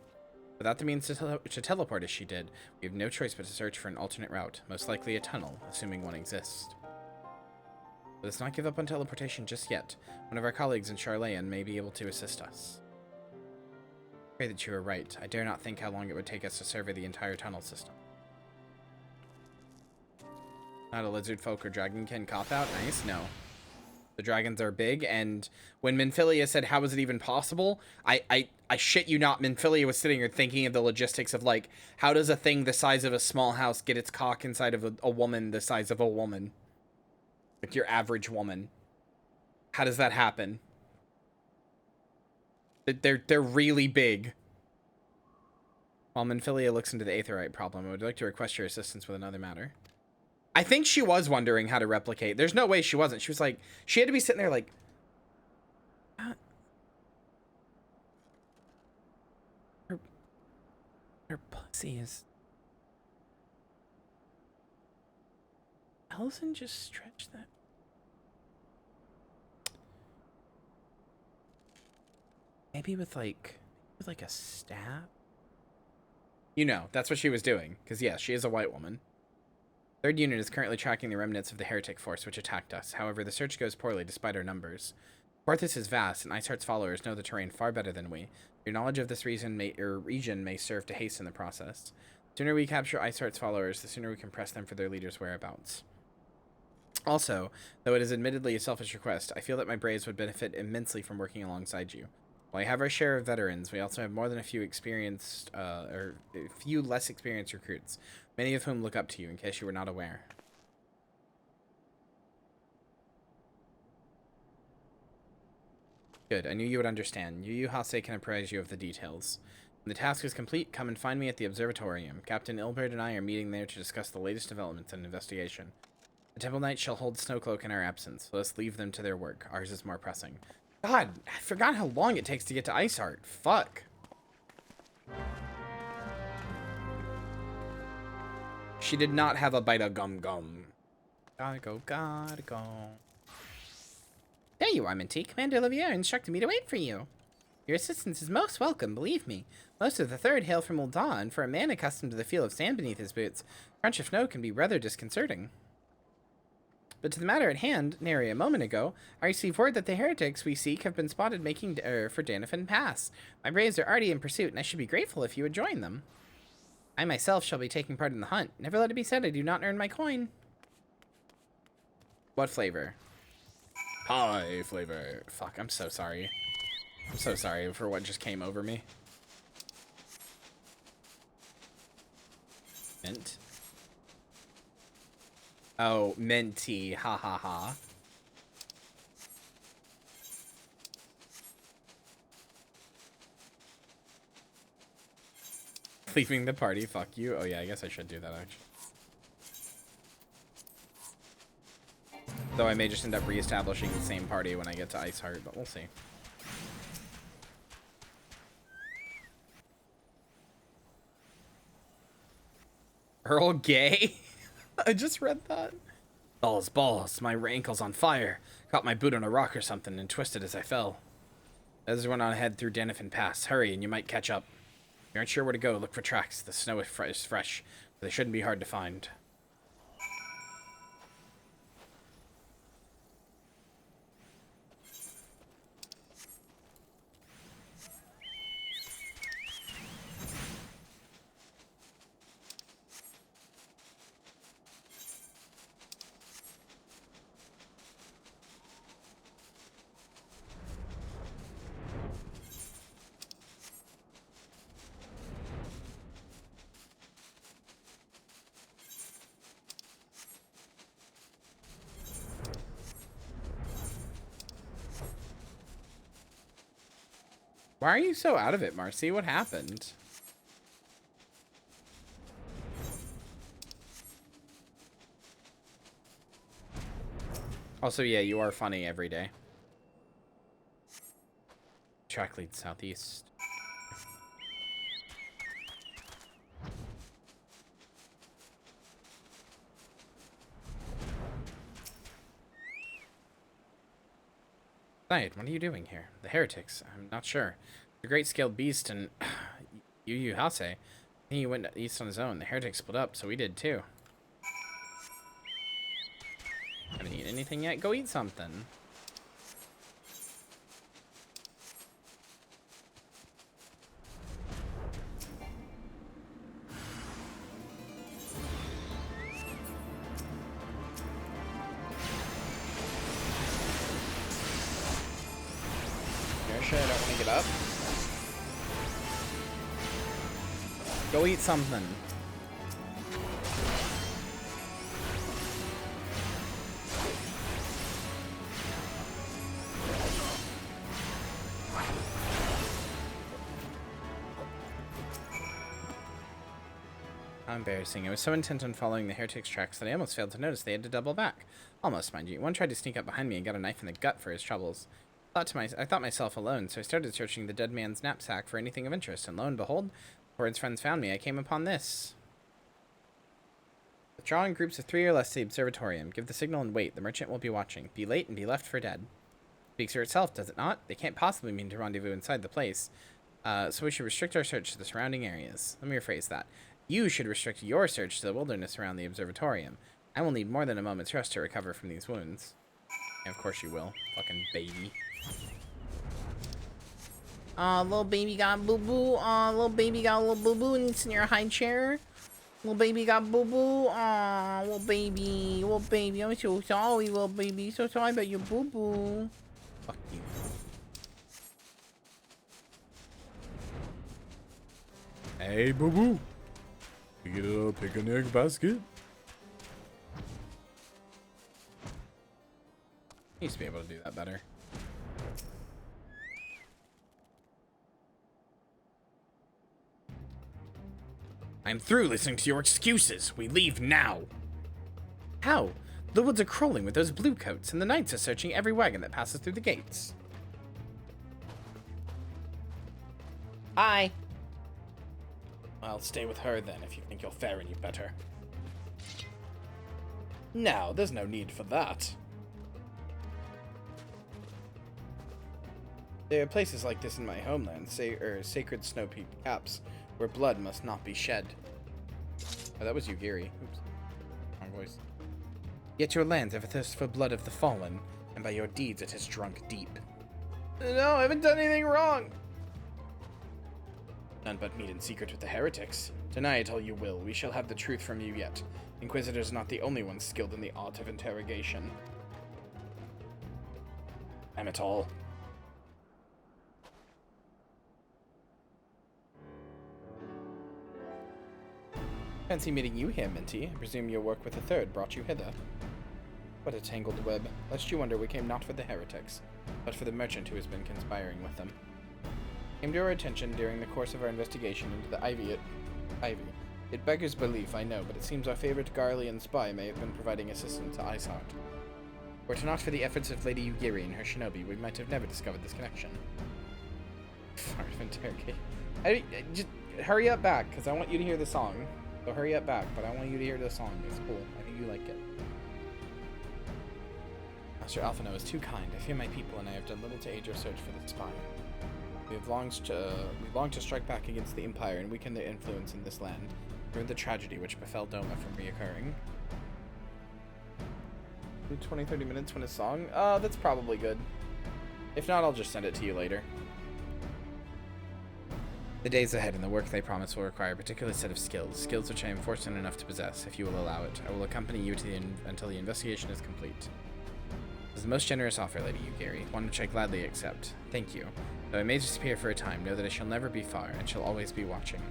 Without the means to teleport as she did, we have no choice but to search for an alternate route, most likely a tunnel, assuming one exists. Let us not give up on teleportation just yet. One of our colleagues in Charlayan may be able to assist us. I pray that you are right. I dare not think how long it would take us to survey the entire tunnel system. Not a lizard folk or dragonkin cop-out? Nice? No. The dragons are big, and when Minfilia said, how is it even possible? I shit you not, Minfilia was sitting here thinking of the logistics of, like, how does a thing the size of a small house get its cock inside of a woman the size of a woman? Like your average woman. How does that happen? They're really big. While Minfilia looks into the Aetheryte problem, I would like to request your assistance with another matter. I think she was wondering how to replicate. There's no way she wasn't. She was like, she had to be sitting there like, her pussy is Allison just stretch that? Maybe with like a staff? You know, that's what she was doing. Because, yes, she is a white woman. Third unit is currently tracking the remnants of the heretic force which attacked us. However, the search goes poorly despite our numbers. Porthos is vast, and Iceheart's followers know the terrain far better than we. Your knowledge of this region may serve to hasten the process. The sooner we capture Iceheart's followers, the sooner we can press them for their leader's whereabouts. Also, though it is admittedly a selfish request, I feel that my braves would benefit immensely from working alongside you. While I have our share of veterans, we also have more than a few less experienced recruits, many of whom look up to you, in case you were not aware. Good, I knew you would understand. Yu Hase can apprise you of the details. When the task is complete, come and find me at the observatorium. Captain Ilbert and I are meeting there to discuss the latest developments in investigation. The Temple Knights shall hold Snowcloak in our absence. Let us leave them to their work. Ours is more pressing. God, I forgot how long it takes to get to Iceheart. Fuck. She did not have a bite of gum. Gotta go. There you are, Minty. Commander Olivier instructed me to wait for you. Your assistance is most welcome, believe me. Most of the Third hail from Ul'dah, and for a man accustomed to the feel of sand beneath his boots, crunch of snow can be rather disconcerting. But to the matter at hand, nary a moment ago, I received word that the heretics we seek have been spotted making for Danifin Pass. My braves are already in pursuit, and I should be grateful if you would join them. I myself shall be taking part in the hunt. Never let it be said I do not earn my coin. What flavor? Pie flavor. Fuck, I'm so sorry. I'm so sorry for what just came over me. Mint. Oh, minty. Ha ha ha. Leaving the party. Fuck you. Oh yeah, I guess I should do that actually. Though I may just end up reestablishing the same party when I get to Iceheart, but we'll see. Earl Gay? I just read that. Balls, my ankle's on fire. Caught my boot on a rock or something and twisted as I fell. As I went on ahead through Danifin Pass. Hurry and you might catch up. If you aren't sure where to go, look for tracks. The snow is fresh, but they shouldn't be hard to find. Why are you so out of it, Marcy? What happened? Also, yeah, you are funny every day. Track leads southeast. What are you doing here? The heretics. I'm not sure. The great scaled beast and Yu Hase. He went east on his own. The heretics split up, so we did too. Haven't eaten anything yet? Go eat something. I don't want to get up. Go eat something. How embarrassing. I was so intent on following the heretics' tracks that I almost failed to notice they had to double back. Almost, mind you. One tried to sneak up behind me and got a knife in the gut for his troubles. I thought myself alone, so I started searching the dead man's knapsack for anything of interest, and lo and behold, before his friends found me, I came upon this. Withdraw in groups of 3 or less to the observatorium. Give the signal and wait. The merchant will be watching. Be late and be left for dead. Speaks for itself, does it not? They can't possibly mean to rendezvous inside the place. So we should restrict our search to the surrounding areas. Let me rephrase that. You should restrict your search to the wilderness around the observatorium. I will need more than a moment's rest to recover from these wounds. And of course you will. Fucking baby. Aw, little baby got boo-boo. Aw, little baby got a little boo-boo and it's in your high chair. Little baby got boo-boo. Aw, little baby. Little baby. I'm so sorry, little baby. So sorry about your boo-boo. Fuck you. Hey, boo-boo. You get a picnic basket? Used to be able to do that better. I'm through listening to your excuses. We leave now. How? The woods are crawling with those blue coats, and the knights are searching every wagon that passes through the gates. Hi. I'll stay with her then, if you think you'll fare any better. No, there's no need for that. There are places like this in my homeland, sacred snow-peaked caps, where blood must not be shed. Oh, that was you, Gary. Oops. Wrong voice. Yet your lands have a thirst for blood of the fallen, and by your deeds it has drunk deep. No, I haven't done anything wrong! None but meet in secret with the heretics. Deny it all you will, we shall have the truth from you yet. Inquisitors are not the only ones skilled in the art of interrogation. Damn it all. Fancy meeting you here, Minty. I presume your work with the Third brought you hither. What a tangled web. Lest you wonder, we came not for the heretics, but for the merchant who has been conspiring with them. Came to our attention during the course of our investigation into the Ivy. It beggars belief, I know, but it seems our favorite Garlean spy may have been providing assistance to Iceheart. Were it not for the efforts of Lady Yugiri and her shinobi, we might have never discovered this connection. Fart of interrogate. Just hurry up back, because I want you to hear the song. So hurry up back, but I want you to hear the song. It's cool. I think you like it. Master Alphino is too kind. I fear my people, and I have done little to aid your search for the spy. We long to strike back against the Empire and weaken their influence in this land, prevent the tragedy which befell Doma from reoccurring. 20-30 minutes when a song? That's probably good. If not, I'll just send it to you later. The days ahead and the work they promise will require a particular set of skills which I am fortunate enough to possess, if you will allow it. I will accompany you to until the investigation is complete. This is the most generous offer, Lady Yugiri, one which I gladly accept. Thank you. Though I may disappear for a time, know that I shall never be far, and shall always be watching.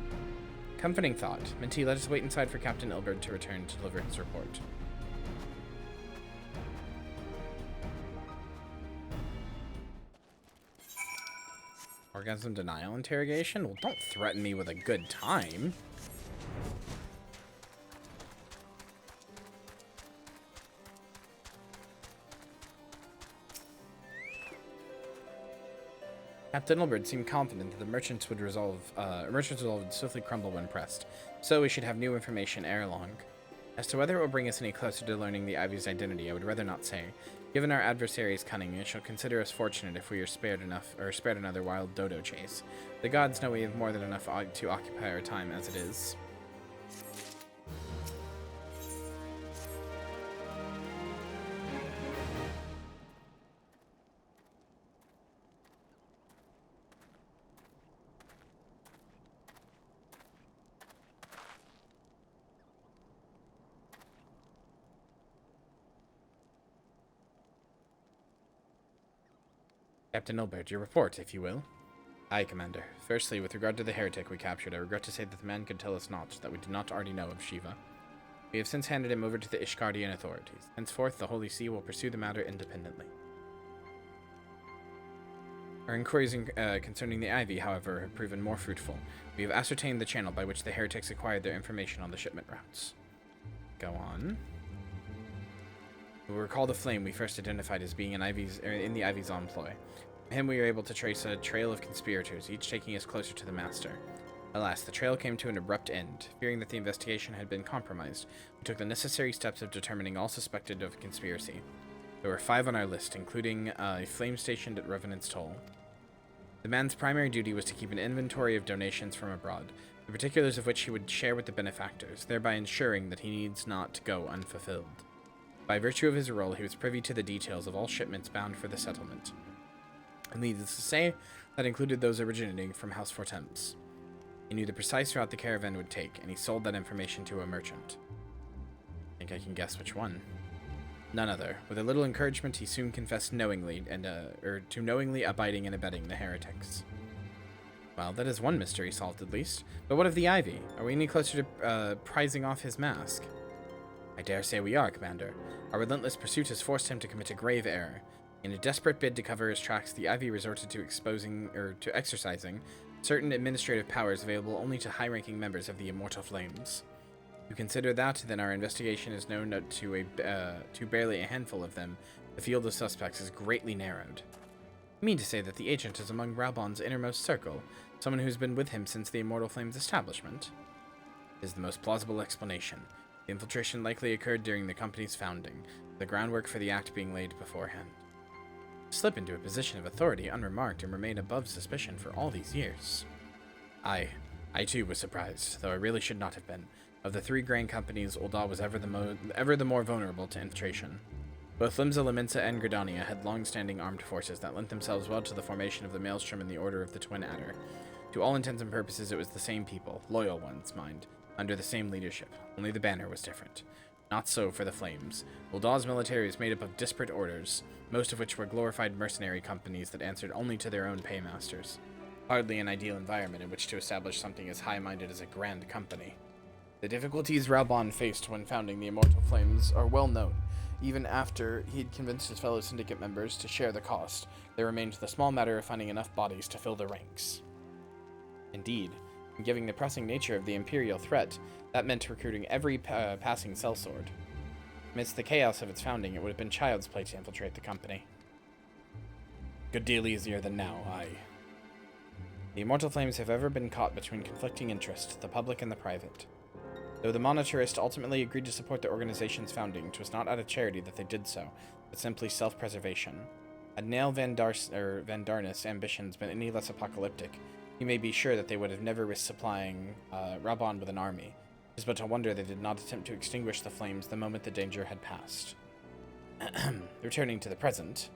Comforting thought. Minty, let us wait inside for Captain Ilberd to return to deliver his report. Orgasm denial interrogation? Well, don't threaten me with a good time. Captain Ilberd seemed confident that the merchants would swiftly crumble when pressed, so we should have new information ere long. As to whether it will bring us any closer to learning the Ivy's identity, I would rather not say. Given our adversary's cunning, I shall consider us fortunate if we are spared another wild dodo chase. The gods know we have more than enough to occupy our time as it is. Captain Ilberd, your report, if you will. Aye, Commander. Firstly, with regard to the heretic we captured, I regret to say that the man could tell us naught that we did not already know of Shiva. We have since handed him over to the Ishgardian authorities. Henceforth, the Holy See will pursue the matter independently. Our inquiries concerning the Ivy, however, have proven more fruitful. We have ascertained the channel by which the heretics acquired their information on the shipment routes. Go on. We will recall the flame we first identified as being in the Ivy's employ. From him we were able to trace a trail of conspirators, each taking us closer to the Master. Alas, the trail came to an abrupt end. Fearing that the investigation had been compromised, we took the necessary steps of determining all suspected of conspiracy. There were 5 on our list, including a flame stationed at Revenant's Toll. The man's primary duty was to keep an inventory of donations from abroad, the particulars of which he would share with the benefactors, thereby ensuring that he needs not go unfulfilled. By virtue of his role, he was privy to the details of all shipments bound for the settlement. And needless to say, that included those originating from House Fortemps. He knew the precise route the caravan would take, and he sold that information to a merchant. I think I can guess which one. None other. With a little encouragement, he soon confessed knowingly, to knowingly abiding and abetting the heretics. Well, that is one mystery solved at least. But what of the Ivy? Are we any closer to prizing off his mask? I dare say we are, Commander. Our relentless pursuit has forced him to commit a grave error. In a desperate bid to cover his tracks, the Ivy resorted to exercising certain administrative powers available only to high-ranking members of the Immortal Flames. To consider that, then our investigation is known to barely a handful of them. The field of suspects is greatly narrowed. You mean to say that the agent is among Raubon's innermost circle, someone who's been with him since the Immortal Flames establishment? It is the most plausible explanation. The infiltration likely occurred during the company's founding, the groundwork for the act being laid beforehand. Slip into a position of authority unremarked and remain above suspicion for all these years. I too was surprised, though I really should not have been. Of the 3 grain companies, Ul'dah was ever the more vulnerable to infiltration. Both Limsa, Limensa, and Gridania had long-standing armed forces that lent themselves well to the formation of the Maelstrom and the Order of the Twin Adder. To all intents and purposes, it was the same people, loyal ones, mind, under the same leadership, only the banner was different. Not so for the Flames. Ul'dah's military was made up of disparate orders, most of which were glorified mercenary companies that answered only to their own paymasters. Hardly an ideal environment in which to establish something as high-minded as a grand company. The difficulties Raubon faced when founding the Immortal Flames are well known. Even after he had convinced his fellow syndicate members to share the cost, there remained the small matter of finding enough bodies to fill the ranks. Indeed, given the pressing nature of the Imperial threat, that meant recruiting every passing sellsword. Amidst the chaos of its founding, it would have been child's play to infiltrate the company. Good deal easier than now, aye. The Immortal Flames have ever been caught between conflicting interests, the public and the private. Though the monetarist ultimately agreed to support the organization's founding, it was not out of charity that they did so, but simply self-preservation. Had Nael Van Darnus' ambitions been any less apocalyptic, you may be sure that they would have never risked supplying Raubon with an army. It is but a wonder they did not attempt to extinguish the flames the moment the danger had passed. Returning to the present.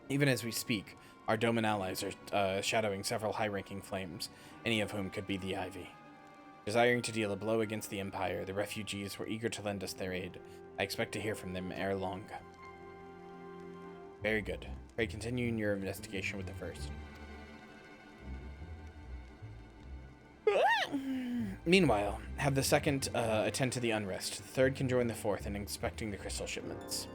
Even as we speak, our Doman allies are shadowing several high-ranking flames, any of whom could be the Ivy. Desiring to deal a blow against the Empire, the refugees were eager to lend us their aid. I expect to hear from them ere long. Very good. Pray continue your investigation with the first. Meanwhile, have the second attend to the unrest. The third can join the fourth in inspecting the crystal shipments.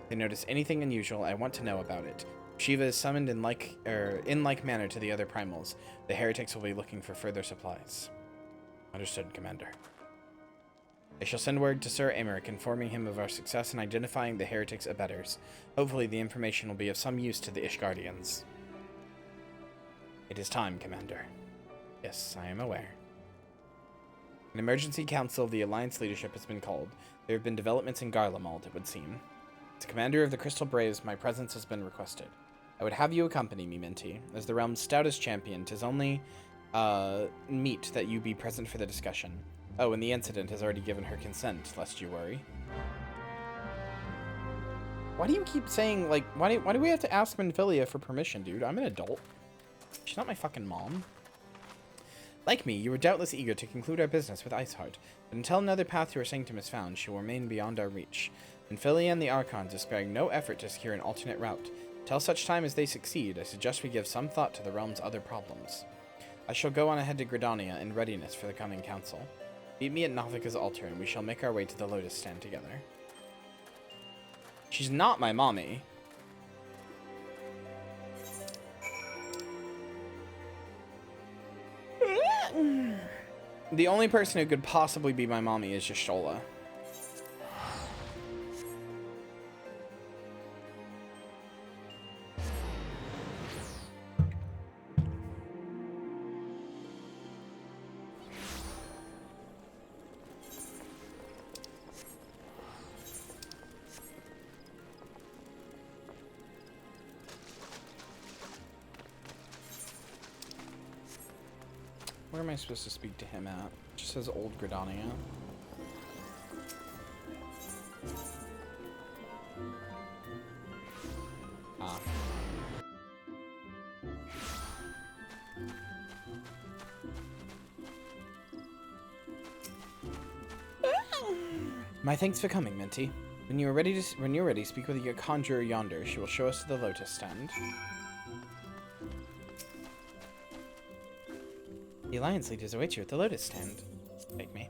If they notice anything unusual, I want to know about it. If Shiva is summoned in like manner to the other primals, the heretics will be looking for further supplies. Understood, Commander. I shall send word to Sir Emeric informing him of our success in identifying the heretics' abettors. Hopefully the information will be of some use to the Ishgardians. It is time, Commander. Yes, I am aware. An emergency council of the Alliance leadership has been called. There have been developments in Garlemald, it would seem. As commander of the Crystal Braves, my presence has been requested. I would have you accompany me, Minty. As the realm's stoutest champion, 'tis only meet that you be present for the discussion. Oh, and the incident has already given her consent, lest you worry. Why do you keep saying, like, why do we have to ask Minfilia for permission, dude? I'm an adult. She's not my fucking mom. Like me, you were doubtless eager to conclude our business with Iceheart, but until another path to her sanctum is found, she will remain beyond our reach. Minfilia and the Archons are sparing no effort to secure an alternate route. Till such time as they succeed, I suggest we give some thought to the realm's other problems. I shall go on ahead to Gridania in readiness for the coming council. Meet me at Navika's altar, and we shall make our way to the Lotus Stand together. She's not my mommy. The only person who could possibly be my mommy is Y'shtola. Where am I supposed to speak to him at? It just says Old Gridania. Ah. My thanks for coming, Minty. When you're ready, speak with your conjurer yonder. She will show us to the lotus stand. The Alliance leaders await you at the lotus stand. Take me.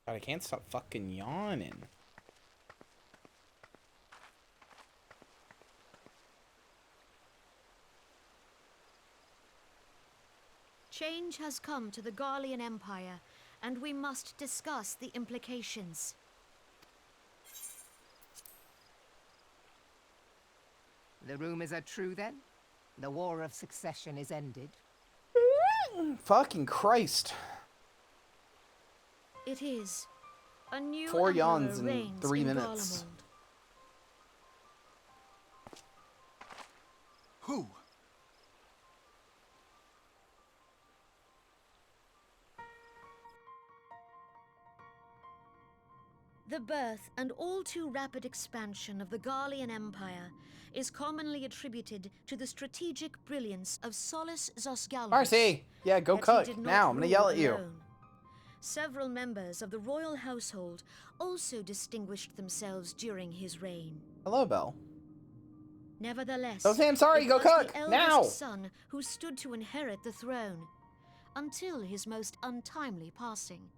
God, I can't stop fucking yawning. Change has come to the Garlean Empire, and we must discuss the implications. The rumors are true, then? The War of Succession is ended? Fucking Christ. It is. A new 4 emperor yawns in reigns 3 in minutes. Garlemald. Who? The birth and all too rapid expansion of the Garlean Empire is commonly attributed to the strategic brilliance of Solus Zosgalvus. Marcy! Yeah, go Yet he cook. did not Now, I'm gonna rule yell at you. alone. Several members of the royal household also distinguished themselves during his reign. Hello, Belle. Nevertheless, Don't say I'm sorry, it go was cook, the eldest now! son who stood to inherit the throne, until his most untimely passing.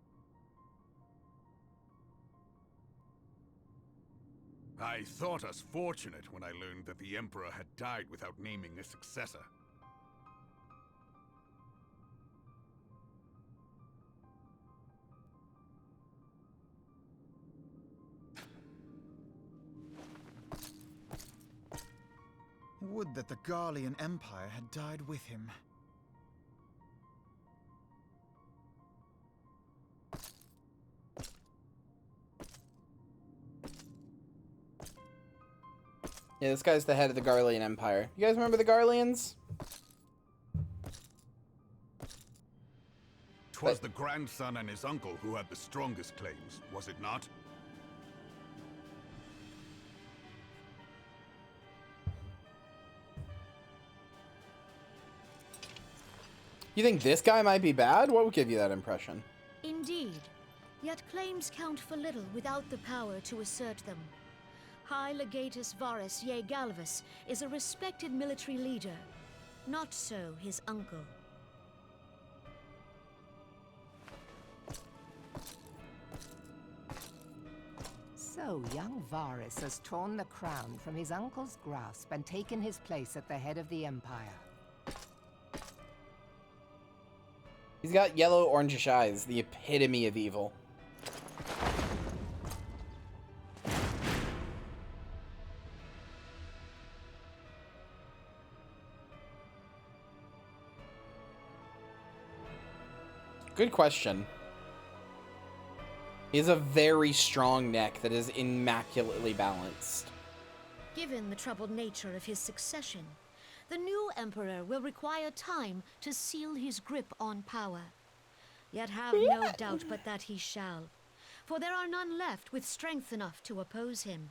I thought us fortunate when I learned that the Emperor had died without naming a successor. Would that the Garlean Empire had died with him. Yeah, this guy's the head of the Garlean Empire. You guys remember the Garleans? 'Twas the grandson and his uncle who had the strongest claims, was it not? You think this guy might be bad? What would give you that impression? Indeed, yet claims count for little without the power to assert them. High Legatus Varus Ye Galvus is a respected military leader. Not so his uncle. So, young Varus has torn the crown from his uncle's grasp and taken his place at the head of the Empire. He's got yellow orangish eyes, the epitome of evil. Good question. He has a very strong neck that is immaculately balanced. Given the troubled nature of his succession, the new emperor will require time to seal his grip on power. Yet have no doubt but that he shall, for there are none left with strength enough to oppose him.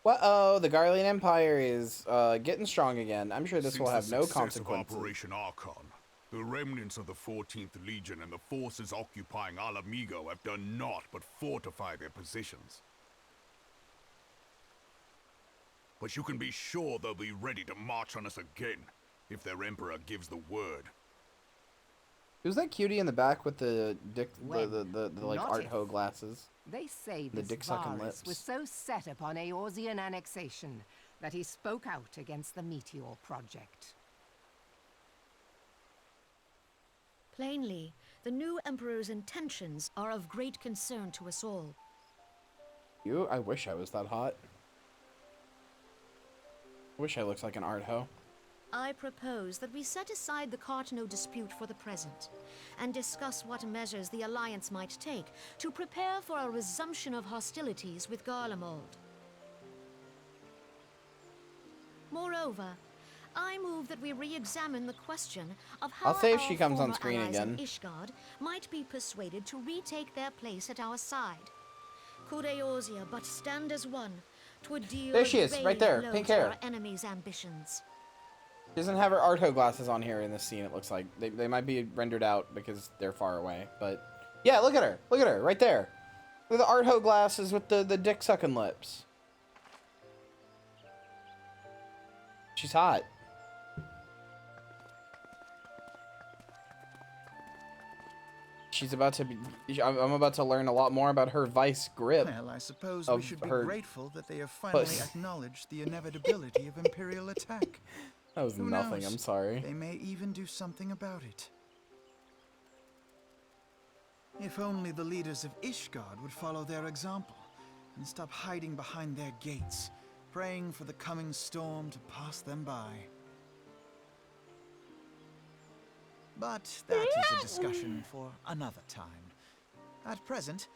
Uh-oh, the Garlean Empire is getting strong again. I'm sure this will have no consequences. Of Operation Archon, the remnants of the 14th Legion and the forces occupying Alamigo have done naught but fortify their positions. But you can be sure they'll be ready to march on us again, if their Emperor gives the word. Who's that cutie in the back with the dick, the like Not art if. ho glasses? They say The this dick-sucking Varus lips. was so set upon Eorzean annexation that he spoke out against the Meteor Project. Plainly, the new emperor's intentions are of great concern to us all. I wish I was that hot. I wish I looked like an art ho. I propose that we set aside the Cartno dispute for the present, and discuss what measures the Alliance might take to prepare for a resumption of hostilities with Garlemald. Moreover, I move that we re-examine the question of how I'll say if our she comes on former screen allies in again. Ishgard might be persuaded to retake their place at our side. Could Eorzea but stand as one, 'twould deal There she a is, right vain there, blow pink to hair. our enemies' ambitions. She doesn't have her Arto glasses on here in this scene, it looks like. They might be rendered out because they're far away, but... Yeah, look at her! Look at her, right there! Look at the Arto glasses with the dick-sucking lips. She's hot. She's about to be... I'm about to learn a lot more about her vice grip. Well, I suppose we should be grateful that they have finally acknowledged the inevitability of Imperial attack. That was Who nothing, knows? I'm sorry. They may even do something about it. If only the leaders of Ishgard would follow their example and stop hiding behind their gates, praying for the coming storm to pass them by. But that is a discussion for another time. At present,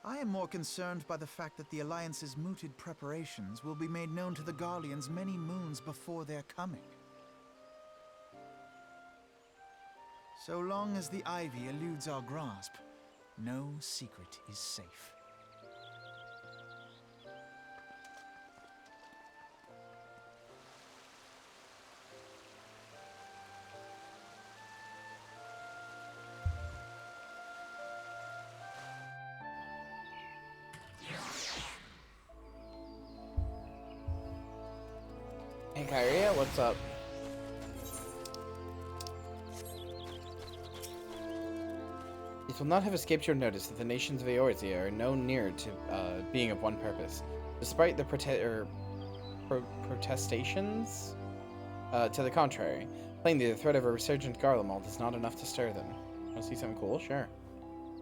I am more concerned by the fact that the Alliance's mooted preparations will be made known to the Garleans many moons before their coming. So long as the ivy eludes our grasp, no secret is safe. Hey Kyria, what's up? It will not have escaped your notice that the nations of Eorzea are no nearer to being of one purpose, despite the protestations to the contrary. Plainly, the threat of a resurgent Garlemald is not enough to stir them. Want to see something cool? Sure.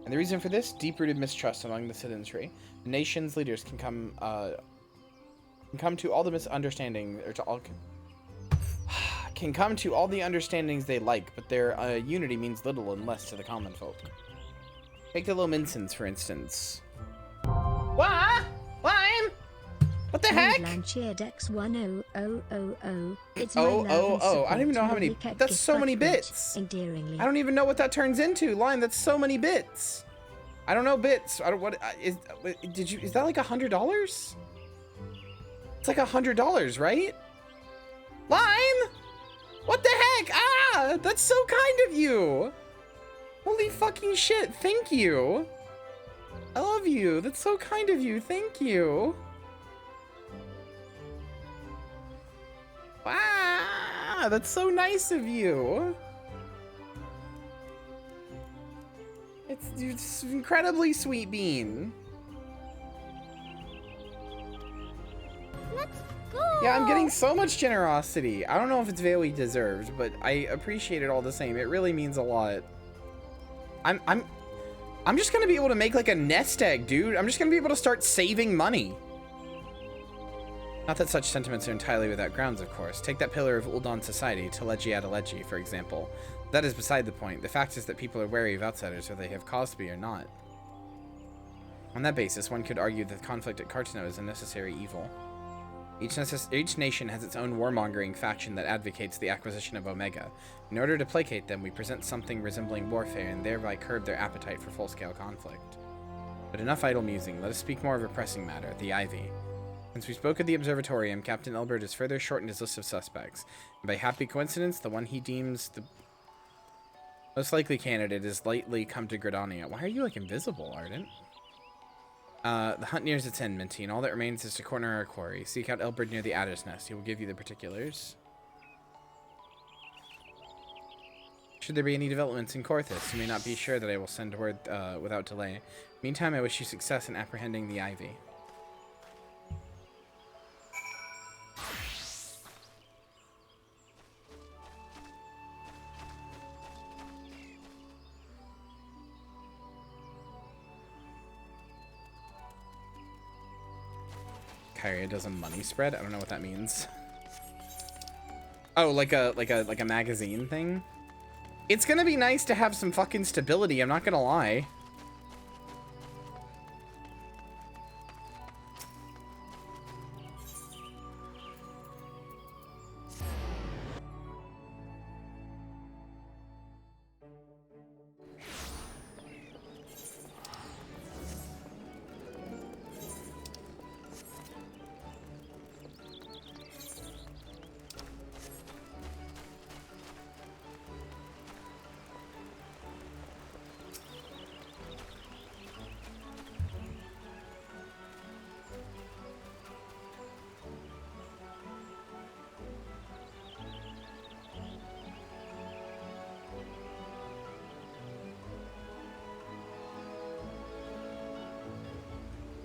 And the reason for this? Deep-rooted mistrust among the citizenry. The nation's leaders can come to all the misunderstanding, or to all can come to all the understandings they like, but their unity means little unless to the common folk. Take the Lominsons, for instance. What? Lime? What the heck? X 10000. It's oh, I don't even know how many. That's so many bits. Endearingly. I don't even know what that turns into. Lime, that's so many bits. I don't know bits. I don't what is. Did you? Is that like $100? It's like $100, right? Lime! What the heck? Ah! That's so kind of you! Holy fucking shit, thank you! I love you, that's so kind of you, thank you! Wow, that's so nice of you! It's incredibly sweet bean. Let's go! Yeah, I'm getting so much generosity. I don't know if it's very deserved, but I appreciate it all the same. It really means a lot. I'm just gonna be able to make like a nest egg, dude. I'm just gonna be able to start saving money. Not that such sentiments are entirely without grounds, of course. Take that pillar of Uldan society, Teleji Adeleji, for example. That is beside the point. The fact is that people are wary of outsiders, whether they have cause to be or not. On that basis, one could argue that the conflict at Cartano is a necessary evil. Each nation has its own warmongering faction that advocates the acquisition of Omega. In order to placate them, we present something resembling warfare and thereby curb their appetite for full-scale conflict. But enough idle musing, let us speak more of a pressing matter, the Ivy. Since we spoke of the Observatorium, Captain Elbert has further shortened his list of suspects, and by happy coincidence, the one he deems the most likely candidate has lately come to Gridania. Why are you, like, invisible, Ardent? The hunt nears its end, Minty, and all that remains is to corner our quarry. Seek out Elbert near the Adder's Nest. He will give you the particulars. Should there be any developments in Korthus, you may not be sure that I will send word without delay. Meantime, I wish you success in apprehending the Ivy. Kyria does a money spread? I don't know what that means. Oh, like a magazine thing? It's gonna be nice to have some fucking stability, I'm not gonna lie.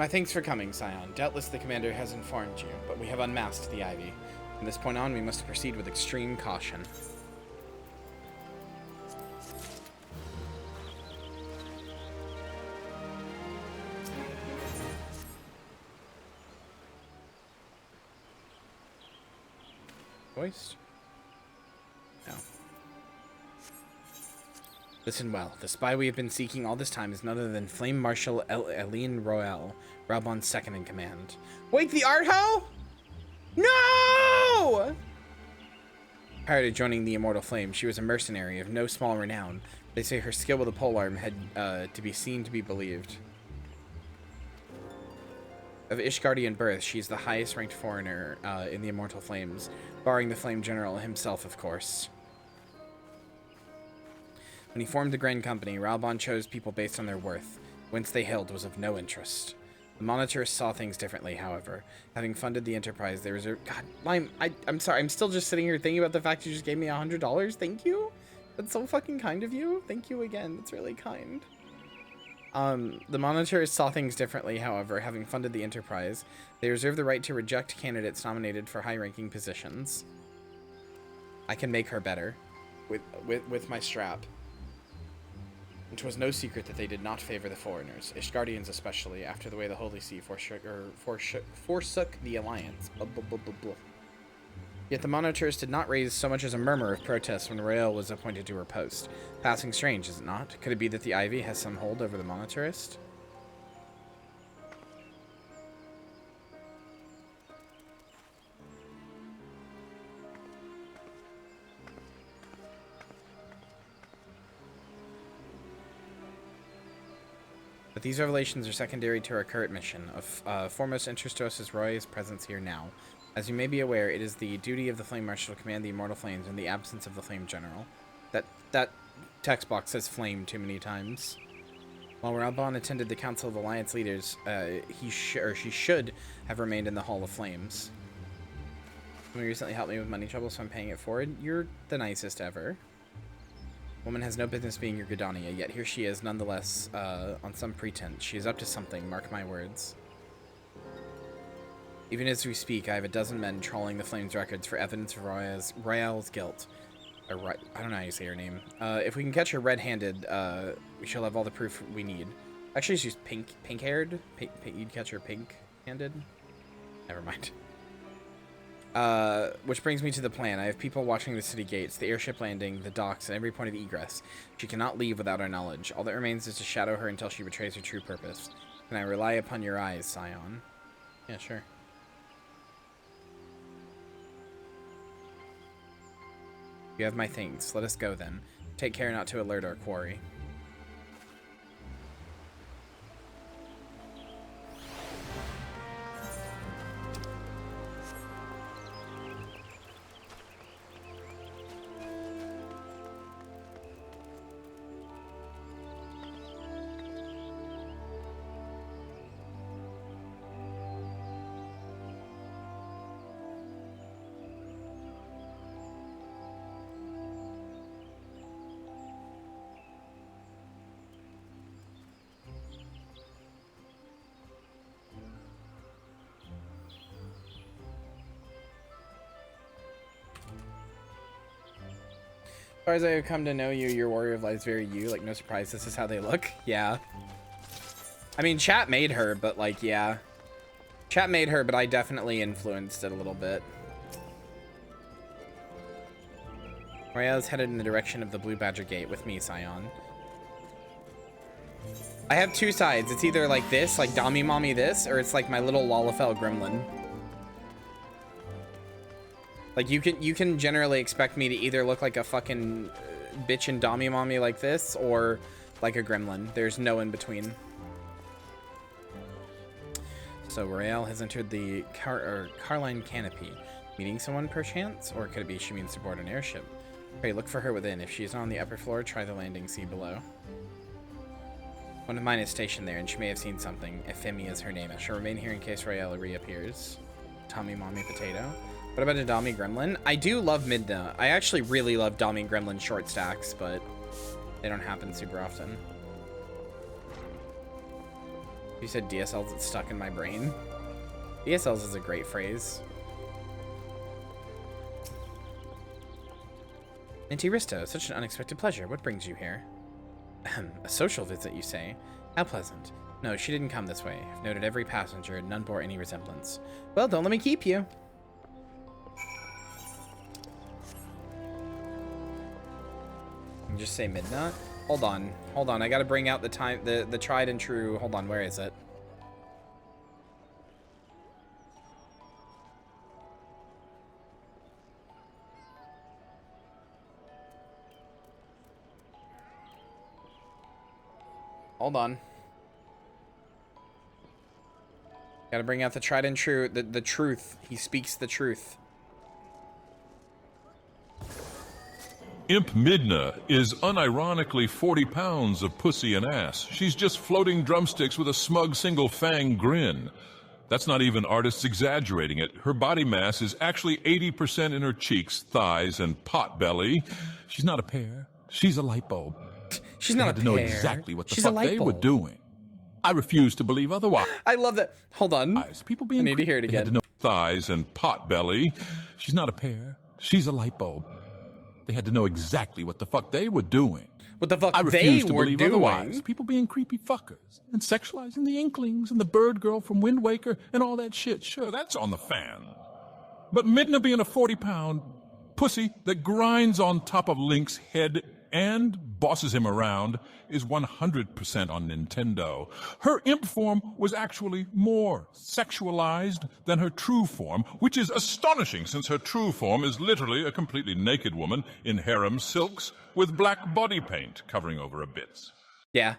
My thanks for coming, Scion. Doubtless the commander has informed you, but we have unmasked the Ivy. From this point on, we must proceed with extreme caution. Voiced? No. Listen well. The spy we have been seeking all this time is none other than Flame Marshal Eileen Royale, Raubon's second in command. Wake the art hoe? No! Prior to joining the Immortal Flame, she was a mercenary of no small renown. They say her skill with a polearm had to be seen to be believed. Of Ishgardian birth, she is the highest ranked foreigner in the Immortal Flames, barring the Flame General himself, of course. When he formed the Grand Company, Raubon chose people based on their worth. Whence they hailed was of no interest. The Monitors saw things differently, however. Having funded the enterprise, they reserved... God, Lime, I'm sorry, I'm still just sitting here thinking about the fact you just gave me $100. Thank you. That's so fucking kind of you. Thank you again. That's really kind. The Monitors saw things differently, however. Having funded the enterprise, they reserve the right to reject candidates nominated for high-ranking positions. I can make her better with my strap. It was no secret that they did not favor the foreigners, Ishgardians especially, after the way the Holy See forsook the alliance. Blah, blah, blah, blah, blah. Yet the Monitors did not raise so much as a murmur of protest when Royale was appointed to her post. Passing strange, is it not? Could it be that the Ivy has some hold over the Monitorist? But these revelations are secondary to our current mission. Of foremost interest to us is Roy's presence here now. As you may be aware, it is the duty of the Flame Marshal to command the Immortal Flames in the absence of the Flame General. That text box says flame too many times. While Raubon attended the Council of Alliance Leaders, she should have remained in the Hall of Flames. Someone recently helped me with money trouble, so I'm paying it forward. You're the nicest ever. Woman has no business being your Gridania, yet here she is, nonetheless, on some pretense. She is up to something, mark my words. Even as we speak, I have a dozen men trawling the Flames records for evidence of Royale's guilt. I don't know how you say her name. If we can catch her red-handed, we shall have all the proof we need. Actually, she's pink-haired. You'd catch her pink-handed? Never mind. Which brings me to the plan. I have people watching the city gates, the airship landing, the docks, and every point of egress. She cannot leave without our knowledge. All that remains is to shadow her until she betrays her true purpose. Can I rely upon your eyes, Scion? Yeah, sure. You have my things. Let us go, then. Take care not to alert our quarry. As far as I have come to know you, your Warrior of Light is very you. Like, no surprise, this is how they look. Yeah. I mean, chat made her, but, like, yeah. Chat made her, but I definitely influenced it a little bit. Royale is headed in the direction of the Blue Badger Gate with me, Scion. I have two sides. It's either like this, like Dami Mommy this, or it's like my little Lalafell gremlin. Like, you can generally expect me to either look like a fucking bitch and Dami Mommy like this, or like a gremlin. There's no in between. So Royale has entered the Carline Canopy. Meeting someone perchance? Or could it be she means to board an airship? Pray, look for her within. If she is not on the upper floor, try the landing sea below. One of mine is stationed there, and she may have seen something. Euphemia is her name. I shall remain here in case Royale reappears. Tommy Mommy Potato. What about a Dami Gremlin? I do love Midna. I actually really love Dami Gremlin short stacks, but they don't happen super often. You said DSLs, it's stuck in my brain. DSLs is a great phrase. Minty Rysto, such an unexpected pleasure. What brings you here? A social visit, you say? How pleasant. No, she didn't come this way. I've noted every passenger, and none bore any resemblance. Well, don't let me keep you. You just say midnight? Hold on. Hold on. I gotta bring out the tried and true. Hold on, where is it? Hold on. Gotta bring out the tried and true, the truth. He speaks the truth. Imp Midna is unironically 40 pounds of pussy and ass. She's just floating drumsticks with a smug single-fang grin. That's not even artists exaggerating it. Her body mass is actually 80% in her cheeks, thighs, and pot belly. She's not a pear. She's a light bulb. She's not a pear. They had to know exactly what the fuck they were doing. I refuse to believe otherwise. I love that. Hold on. People being I need to hear it They had to again. know thighs and pot belly. She's not a pear. She's a light bulb. They had to know exactly what the fuck they were doing. What the fuck I they refuse to were believe doing? otherwise. People being creepy fuckers and sexualizing the Inklings and the bird girl from Wind Waker and all that shit. Sure, that's on the fan. But Midna being a 40-pound pussy that grinds on top of Link's head and bosses him around is 100% on Nintendo. Her imp form was actually more sexualized than her true form, which is astonishing since her true form is literally a completely naked woman in harem silks with black body paint covering over her bits. Yeah.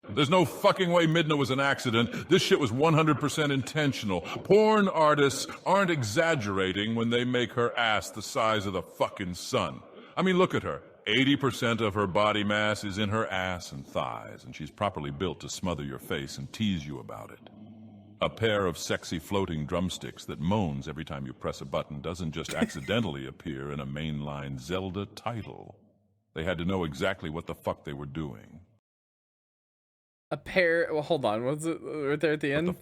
There's no fucking way Midna was an accident. This shit was 100% intentional. Porn artists aren't exaggerating when they make her ass the size of the fucking sun. I mean, look at her. 80% of her body mass is in her ass and thighs, and she's properly built to smother your face and tease you about it. A pair of sexy floating drumsticks that moans every time you press a button doesn't just accidentally appear in a mainline Zelda title. They had to know exactly what the fuck they were doing. A pair. Well, hold on. What's it right there at the end? What the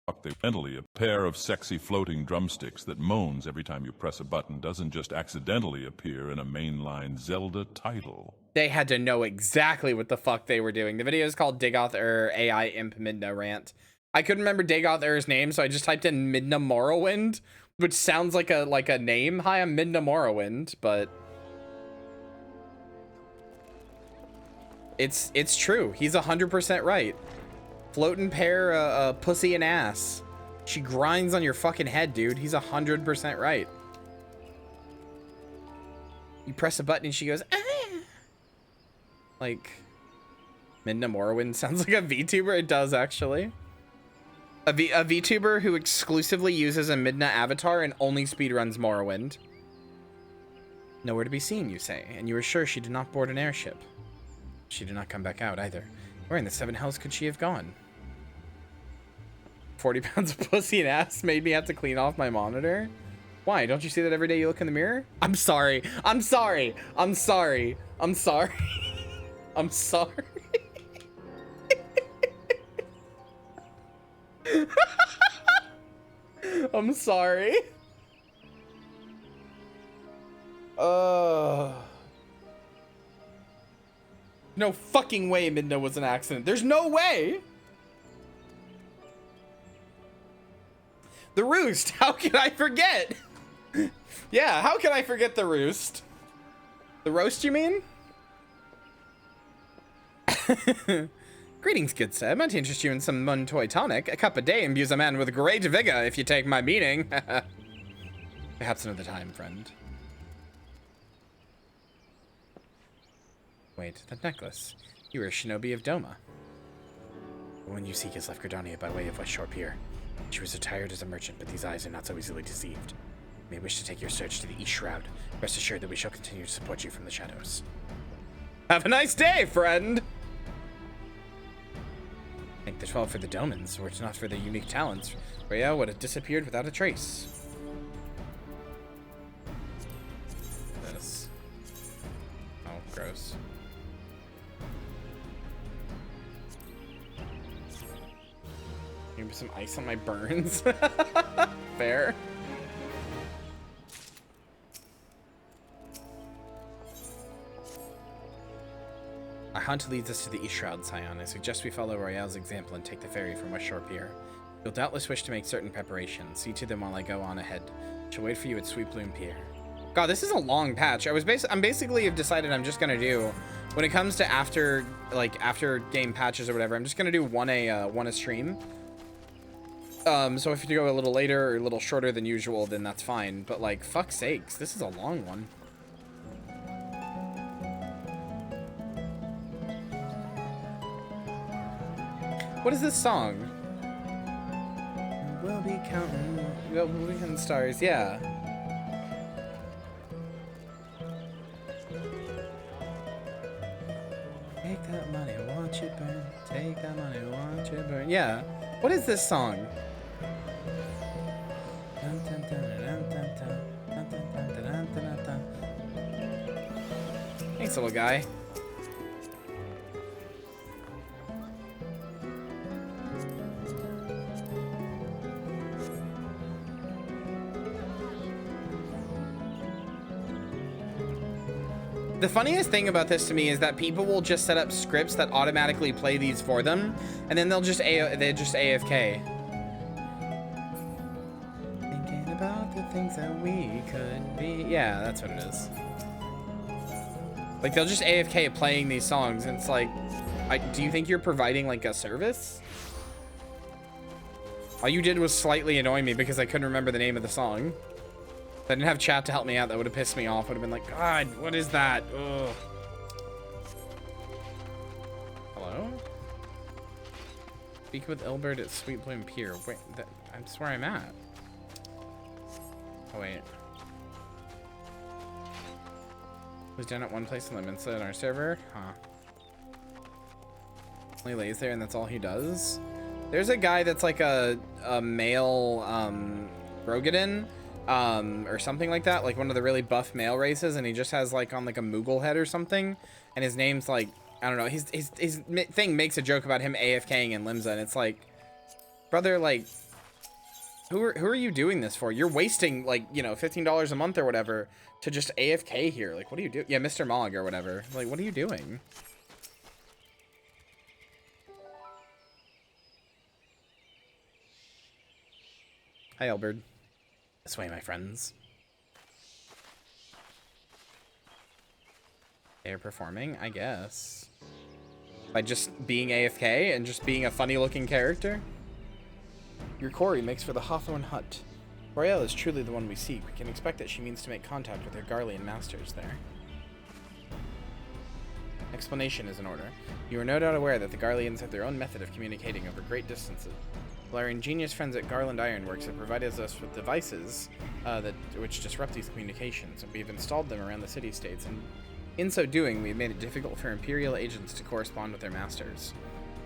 fuck they mentally a pair of sexy floating drumsticks that moans every time you press a button doesn't just accidentally appear in a mainline Zelda title. They had to know exactly what the fuck they were doing. The video is called Dagoth AI Imp Midna Rant. I couldn't remember Dagoth name, so I just typed in Midna Morrowind, which sounds like a name. Hi, I'm Midna Morrowind, but it's true. He's 100% right. Floating pair, pussy and ass. She grinds on your fucking head, dude. He's 100% right. You press a button and she goes, ah! Like, Midna Morrowind sounds like a VTuber. It does, actually. A VTuber who exclusively uses a Midna avatar and only speedruns Morrowind. Nowhere to be seen, you say, and you are sure she did not board an airship. She did not come back out, either. Where in the seven hells could she have gone? 40 pounds of pussy and ass made me have to clean off my monitor? Why? Don't you see that every day you look in the mirror? I'm sorry. I'm sorry. I'm sorry. I'm sorry. I'm sorry. I'm sorry. No fucking way Midna was an accident. There's no way. The roost. How can I forget? Yeah, how can I forget the roost? The roast, you mean? Greetings, good sir. I might interest you in some Muntoy tonic. A cup a day imbues a man with great vigor, if you take my meaning. Perhaps another time, friend. Wait, that necklace. You were a shinobi of Doma. The one you seek has left Gridania by way of West Shore Pier. She was attired as a merchant, but these eyes are not so easily deceived. You may wish to take your search to the East Shroud. Rest assured that we shall continue to support you from the shadows. Have a nice day, friend! Thank the 12 for the Domans, were it not for their unique talents, Rhea would have disappeared without a trace. This. Oh, gross. some ice on my burns. Fair. Our hunt leads us to the East Shroud, Scion. I suggest we follow Royale's example and take the ferry from West Shore Pier. You'll doubtless wish to make certain preparations. See to them while I go on ahead. She'll wait for you at Sweet Bloom Pier. God, this is a long patch. I'm basically have decided I'm just gonna do, when it comes to after game patches or whatever, I'm just gonna do one a stream. So if you go a little later or a little shorter than usual, then that's fine. But like, fuck's sakes, this is a long one. What is this song? We'll be counting stars, yeah. Take that money, watch it burn. Take that money, watch it burn. Yeah. What is this song? Thanks, little guy. The funniest thing about this to me is that people will just set up scripts that automatically play these for them, and then they'll just AFK. Thinking about the things that we could be. Yeah, that's what it is. Like, they'll just AFK playing these songs, and it's like, do you think you're providing like a service? All you did was slightly annoy me because I couldn't remember the name of the song. If I didn't have chat to help me out, that would have pissed me off. Would have been like, God, what is that? Ugh. Hello? Speak with Ilbert at Sweet Bloom Pier. Wait, that's where I'm at. Oh, wait. Was done at one place in Limensla in our server? Huh. Only lays there and that's all he does? There's a guy that's like a male, Rogadin. Or something like that, like one of the really buff male races, and he just has like on like a Moogle head or something, and his name's like, I don't know, his thing makes a joke about him AFKing in Limsa, and it's like, brother, like, who are you doing this for? You're wasting like, you know, $15 a month or whatever to just AFK here. Like, what do you do? Yeah, Mr. Mog or whatever. Like, what are you doing? Hi, Albert. This way, my friends. They're performing, I guess. By just being AFK and just being a funny-looking character? Your quarry makes for the Hawthorne Hut. Royale is truly the one we seek. We can expect that she means to make contact with her Garlean masters there. Explanation is in order. You are no doubt aware that the Garleans have their own method of communicating over great distances. Well, our ingenious friends at Garland Ironworks have provided us with devices which disrupt these communications, and we have installed them around the city-states, and in so doing, we have made it difficult for Imperial agents to correspond with their masters.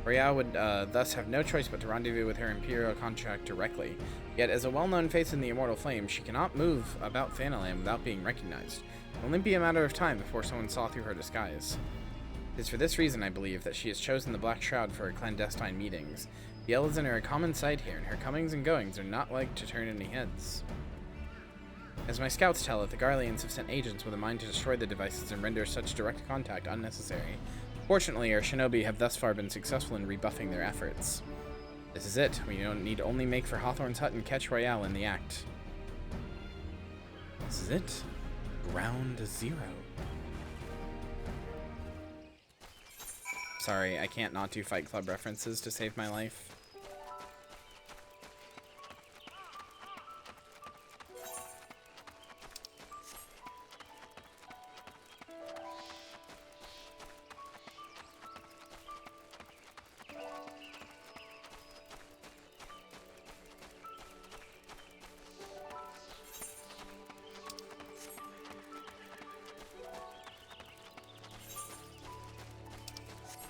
Royale would thus have no choice but to rendezvous with her Imperial contract directly, yet as a well-known face in the Immortal Flame, she cannot move about Thanalan without being recognized. It will only be a matter of time before someone saw through her disguise. It is for this reason, I believe, that she has chosen the Black Shroud for her clandestine meetings. The Elven are a common sight here, and her comings and goings are not like to turn any heads. As my scouts tell it, the Garleans have sent agents with a mind to destroy the devices and render such direct contact unnecessary. Fortunately, our shinobi have thus far been successful in rebuffing their efforts. This is it. We need only make for Hawthorne's Hut and catch Royale in the act. This is it. Ground zero. Sorry, I can't not do Fight Club references to save my life.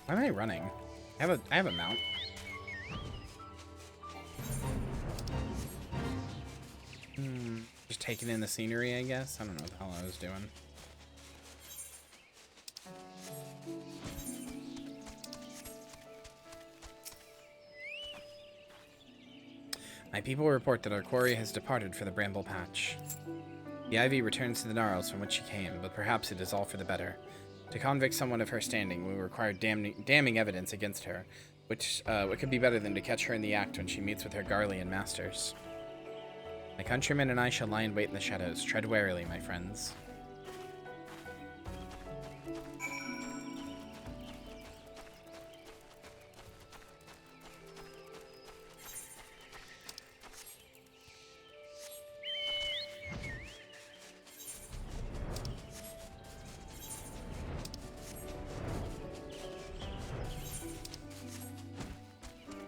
Why am I running? I have a mount. Just taking in the scenery, I guess. I don't know what the hell I was doing. My people report that our quarry has departed for the Bramble Patch. The ivy returns to the gnarls from which she came, but perhaps it is all for the better. To convict someone of her standing, we require damning evidence against her, which what could be better than to catch her in the act when she meets with her Garlean masters. My countrymen and I shall lie in wait in the shadows. Tread warily, my friends.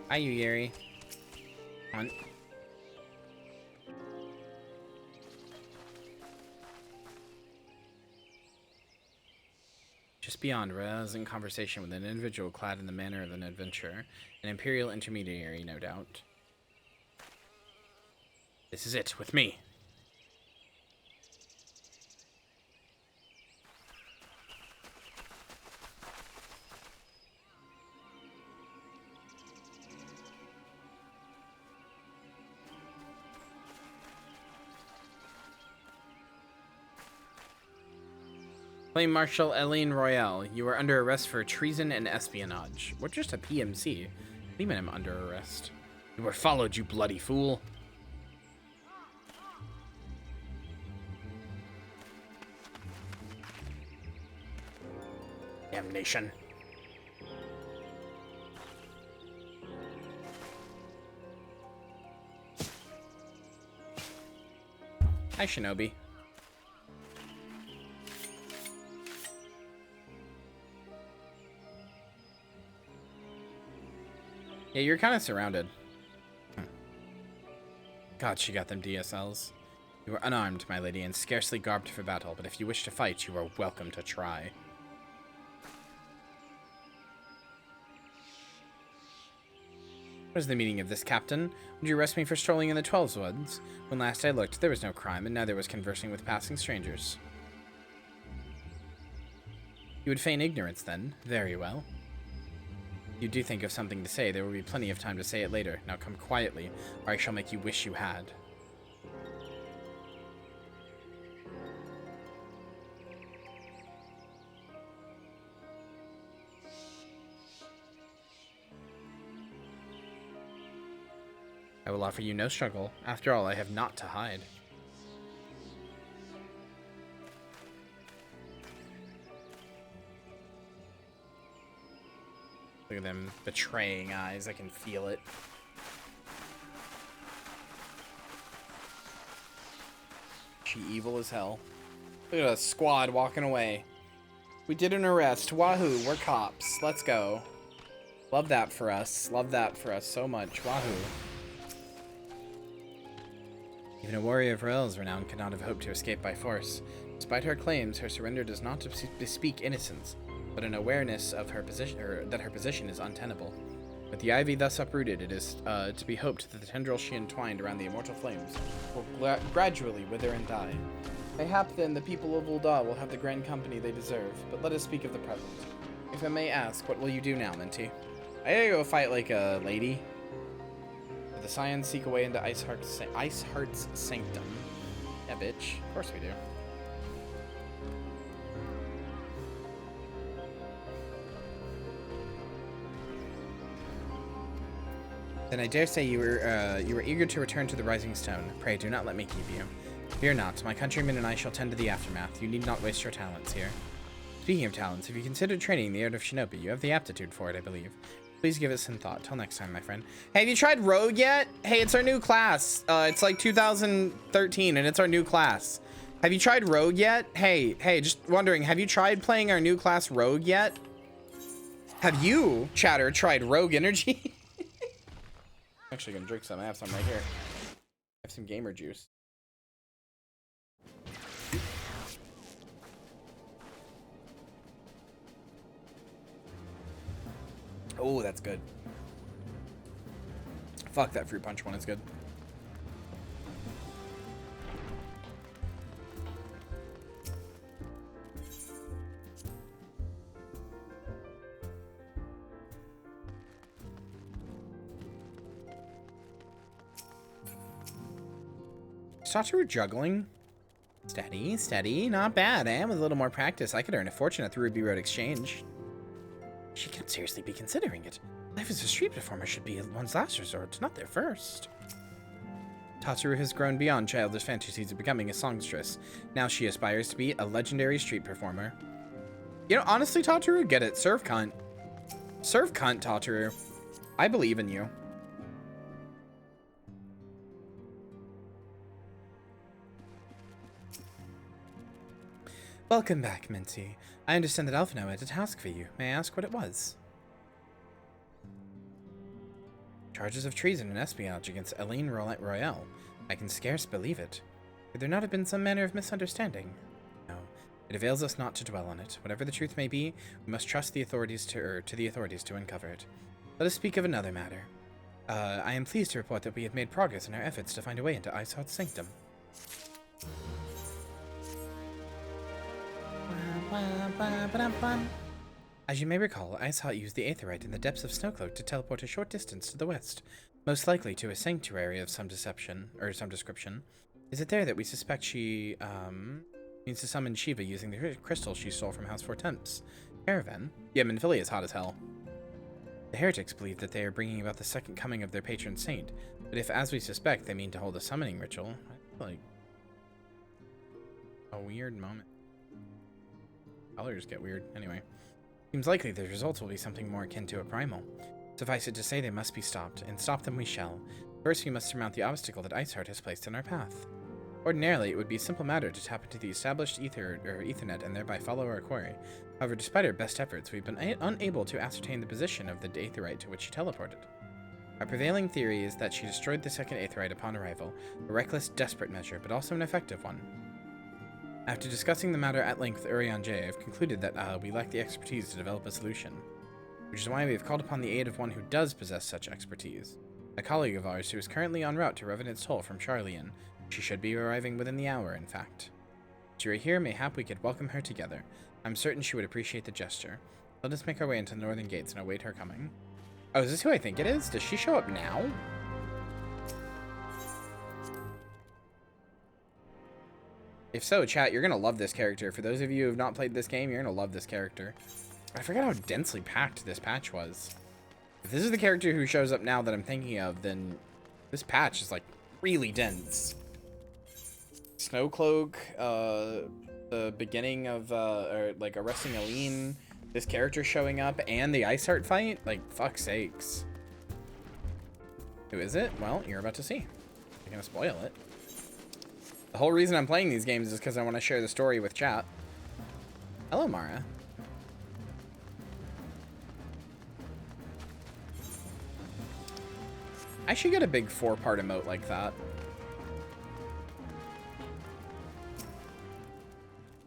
Hi, you Yuri. On. Just beyond, Rhea is in conversation with an individual clad in the manner of an adventurer, an imperial intermediary, no doubt. This is it, with me. Flame Marshal Eileen Royale, you are under arrest for treason and espionage. We're just a PMC. Leaving him under arrest. You were followed, you bloody fool. Damnation. Hi, Shinobi. Yeah, you're kind of surrounded. God, she got them DSLs. You are unarmed, my lady, and scarcely garbed for battle, but if you wish to fight, you are welcome to try. What is the meaning of this, Captain? Would you arrest me for strolling in the 12's woods? When last I looked, there was no crime, and neither was conversing with passing strangers. You would feign ignorance, then? Very well. You do think of something to say, there will be plenty of time to say it later. Now come quietly, or I shall make you wish you had. I will offer you no struggle. After all, I have naught to hide. Look at them betraying eyes. I can feel it. She evil as hell. Look at a squad walking away. We did an arrest. Wahoo, we're cops. Let's go. Love that for us. Love that for us so much. Wahoo. Even a warrior of Rael's renown could not have hoped to escape by force. Despite her claims, her surrender does not bespeak innocence, but an awareness of her position, that her position is untenable. With the ivy thus uprooted, it is to be hoped that the tendrils she entwined around the immortal flames will gradually wither and die. Mayhap then the people of Ul'dah will have the grand company they deserve, but let us speak of the present. If I may ask, what will you do now, Minty? I gotta go fight like a lady. The Scions seek a way into Iceheart's sanctum. Yeah, bitch. Of course we do. Then I dare say you were eager to return to the Rising Stone. Pray do not let me keep you. Fear not, my countrymen and I shall tend to the aftermath. You need not waste your talents here. Speaking of talents, if you considered training the art of Shinobi, you have the aptitude for it, I believe. Please give it some thought. Till next time, my friend. Hey, have you tried Rogue yet? Hey, it's our new class. It's like 2013, and it's our new class. Have you tried Rogue yet? Hey, just wondering, have you tried playing our new class Rogue yet? Have you, chatter, tried Rogue Energy? I'm actually gonna drink some. I have some right here. I have some gamer juice. Oh, that's good. Fuck, that fruit punch one is good. Satoru juggling? Steady, steady. Not bad, eh? With a little more practice, I could earn a fortune at the Ruby Road Exchange. She can't seriously be considering it. Life as a street performer should be one's last resort, not their first. Satoru has grown beyond childish fantasies of becoming a songstress. Now she aspires to be a legendary street performer. You know, honestly, Satoru, get it. Serve cunt. Serve cunt, Satoru. I believe in you. Welcome back, Minty. I understand that Alphino had a task for you. May I ask what it was? Charges of treason and espionage against Eileen Royale. I can scarce believe it. Could there not have been some manner of misunderstanding? No. It avails us not to dwell on it. Whatever the truth may be, we must trust the authorities to the authorities to uncover it. Let us speak of another matter. I am pleased to report that we have made progress in our efforts to find a way into Iceheart's sanctum. As you may recall, Iceheart used the Aetherite in the depths of Snowcloak to teleport a short distance to the west, most likely to a sanctuary of some description. Is it there that we suspect she means to summon Shiva using the crystal she stole from House 4 Temps? Caravan? Yeah, Minfilia is hot as hell. The heretics believe that they are bringing about the second coming of their patron saint, but if, as we suspect, they mean to hold a summoning ritual, I feel like a weird moment. Colors get weird. Anyway. Seems likely the results will be something more akin to a primal. Suffice it to say they must be stopped, and stop them we shall. First we must surmount the obstacle that Iceheart has placed in our path. Ordinarily, it would be a simple matter to tap into the established Ethernet and thereby follow our quarry. However, despite our best efforts, we've been unable to ascertain the position of the Aetherite to which she teleported. Our prevailing theory is that she destroyed the second Aetherite upon arrival, a reckless, desperate measure, but also an effective one. After discussing the matter at length with Urian J, I've concluded that we lack the expertise to develop a solution, which is why we have called upon the aid of one who does possess such expertise, a colleague of ours who is currently en route to Revenant's Toll from Charlian. She should be arriving within the hour, in fact. If she were here, mayhap we could welcome her together. I'm certain she would appreciate the gesture. Let us make our way into the northern gates and await her coming. Oh, is this who I think it is? Does she show up now? If so, chat, you're gonna love this character. For those of you who have not played this game, you're gonna love this character. I forgot how densely packed this patch was. If this is the character who shows up now that I'm thinking of, then this patch is like really dense. Snowcloak, the beginning of or like arresting Eileen, this character showing up, and the Iceheart fight. Like, fuck sakes. Who is it? Well, you're about to see. You're gonna spoil it. The whole reason I'm playing these games is because I want to share the story with chat. Hello, Mara. I should get a big 4-part emote like that.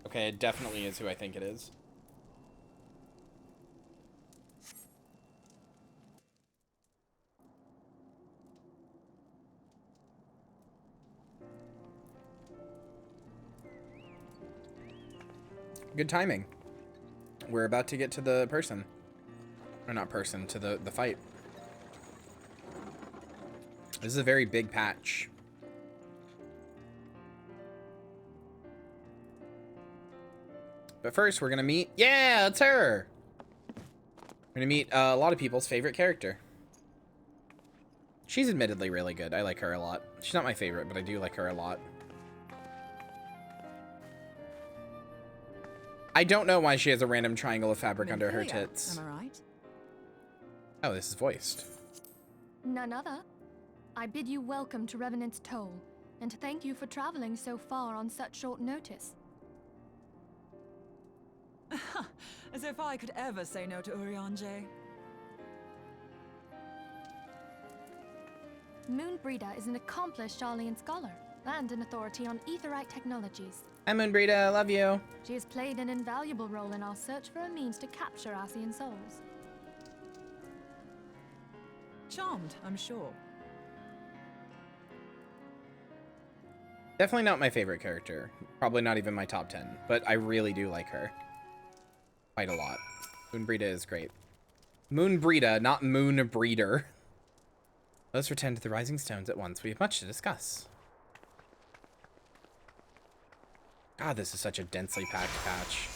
Okay, it definitely is who I think it is. Good timing. We're about to get to the person. Or not person, to the fight. This is a very big patch. But first, we're gonna meet... Yeah, it's her! We're gonna meet a lot of people's favorite character. She's admittedly really good. I like her a lot. She's not my favorite, but I do like her a lot. I don't know why she has a random triangle of fabric under her tits. Am I right? Oh, this is voiced. None other. I bid you welcome to Revenant's Toll, and thank you for traveling so far on such short notice. As if I could ever say no to Urian J. Moonbreeder is an accomplished Charlian scholar and an authority on Aetherite technologies. Hi, Moonbreeder, I love you. She has played an invaluable role in our search for a means to capture Ascian souls. Charmed, I'm sure. Definitely not my favorite character. Probably not even my top 10, but I really do like her. Quite a lot. Moonbreeder is great. Moonbreeder, not Moonbreeder. Let's return to the Rising Stones at once. We have much to discuss. God, this is such a densely packed patch.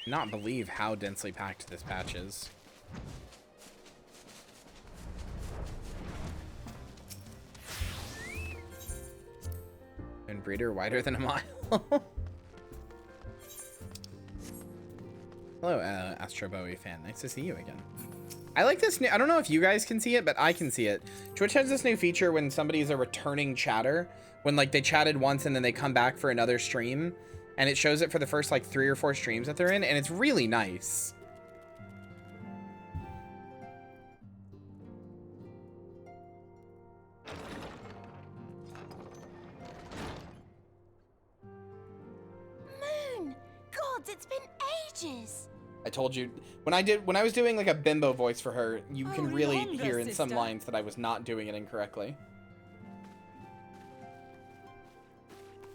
Not believe how densely packed this patch is. And breeder wider than a mile. Hello, Astro Bowie fan. Nice to see you again. I like this new, I don't know if you guys can see it, but I can see it. Twitch has this new feature when somebody's a returning chatter, when like they chatted once and then they come back for another stream, and it shows it for the first like 3 or 4 streams that they're in, and it's really nice. Moon! Gods, it's been ages! I told you when I was doing like a bimbo voice for her, you can really longer, hear in some sister. lines that I was not doing it incorrectly.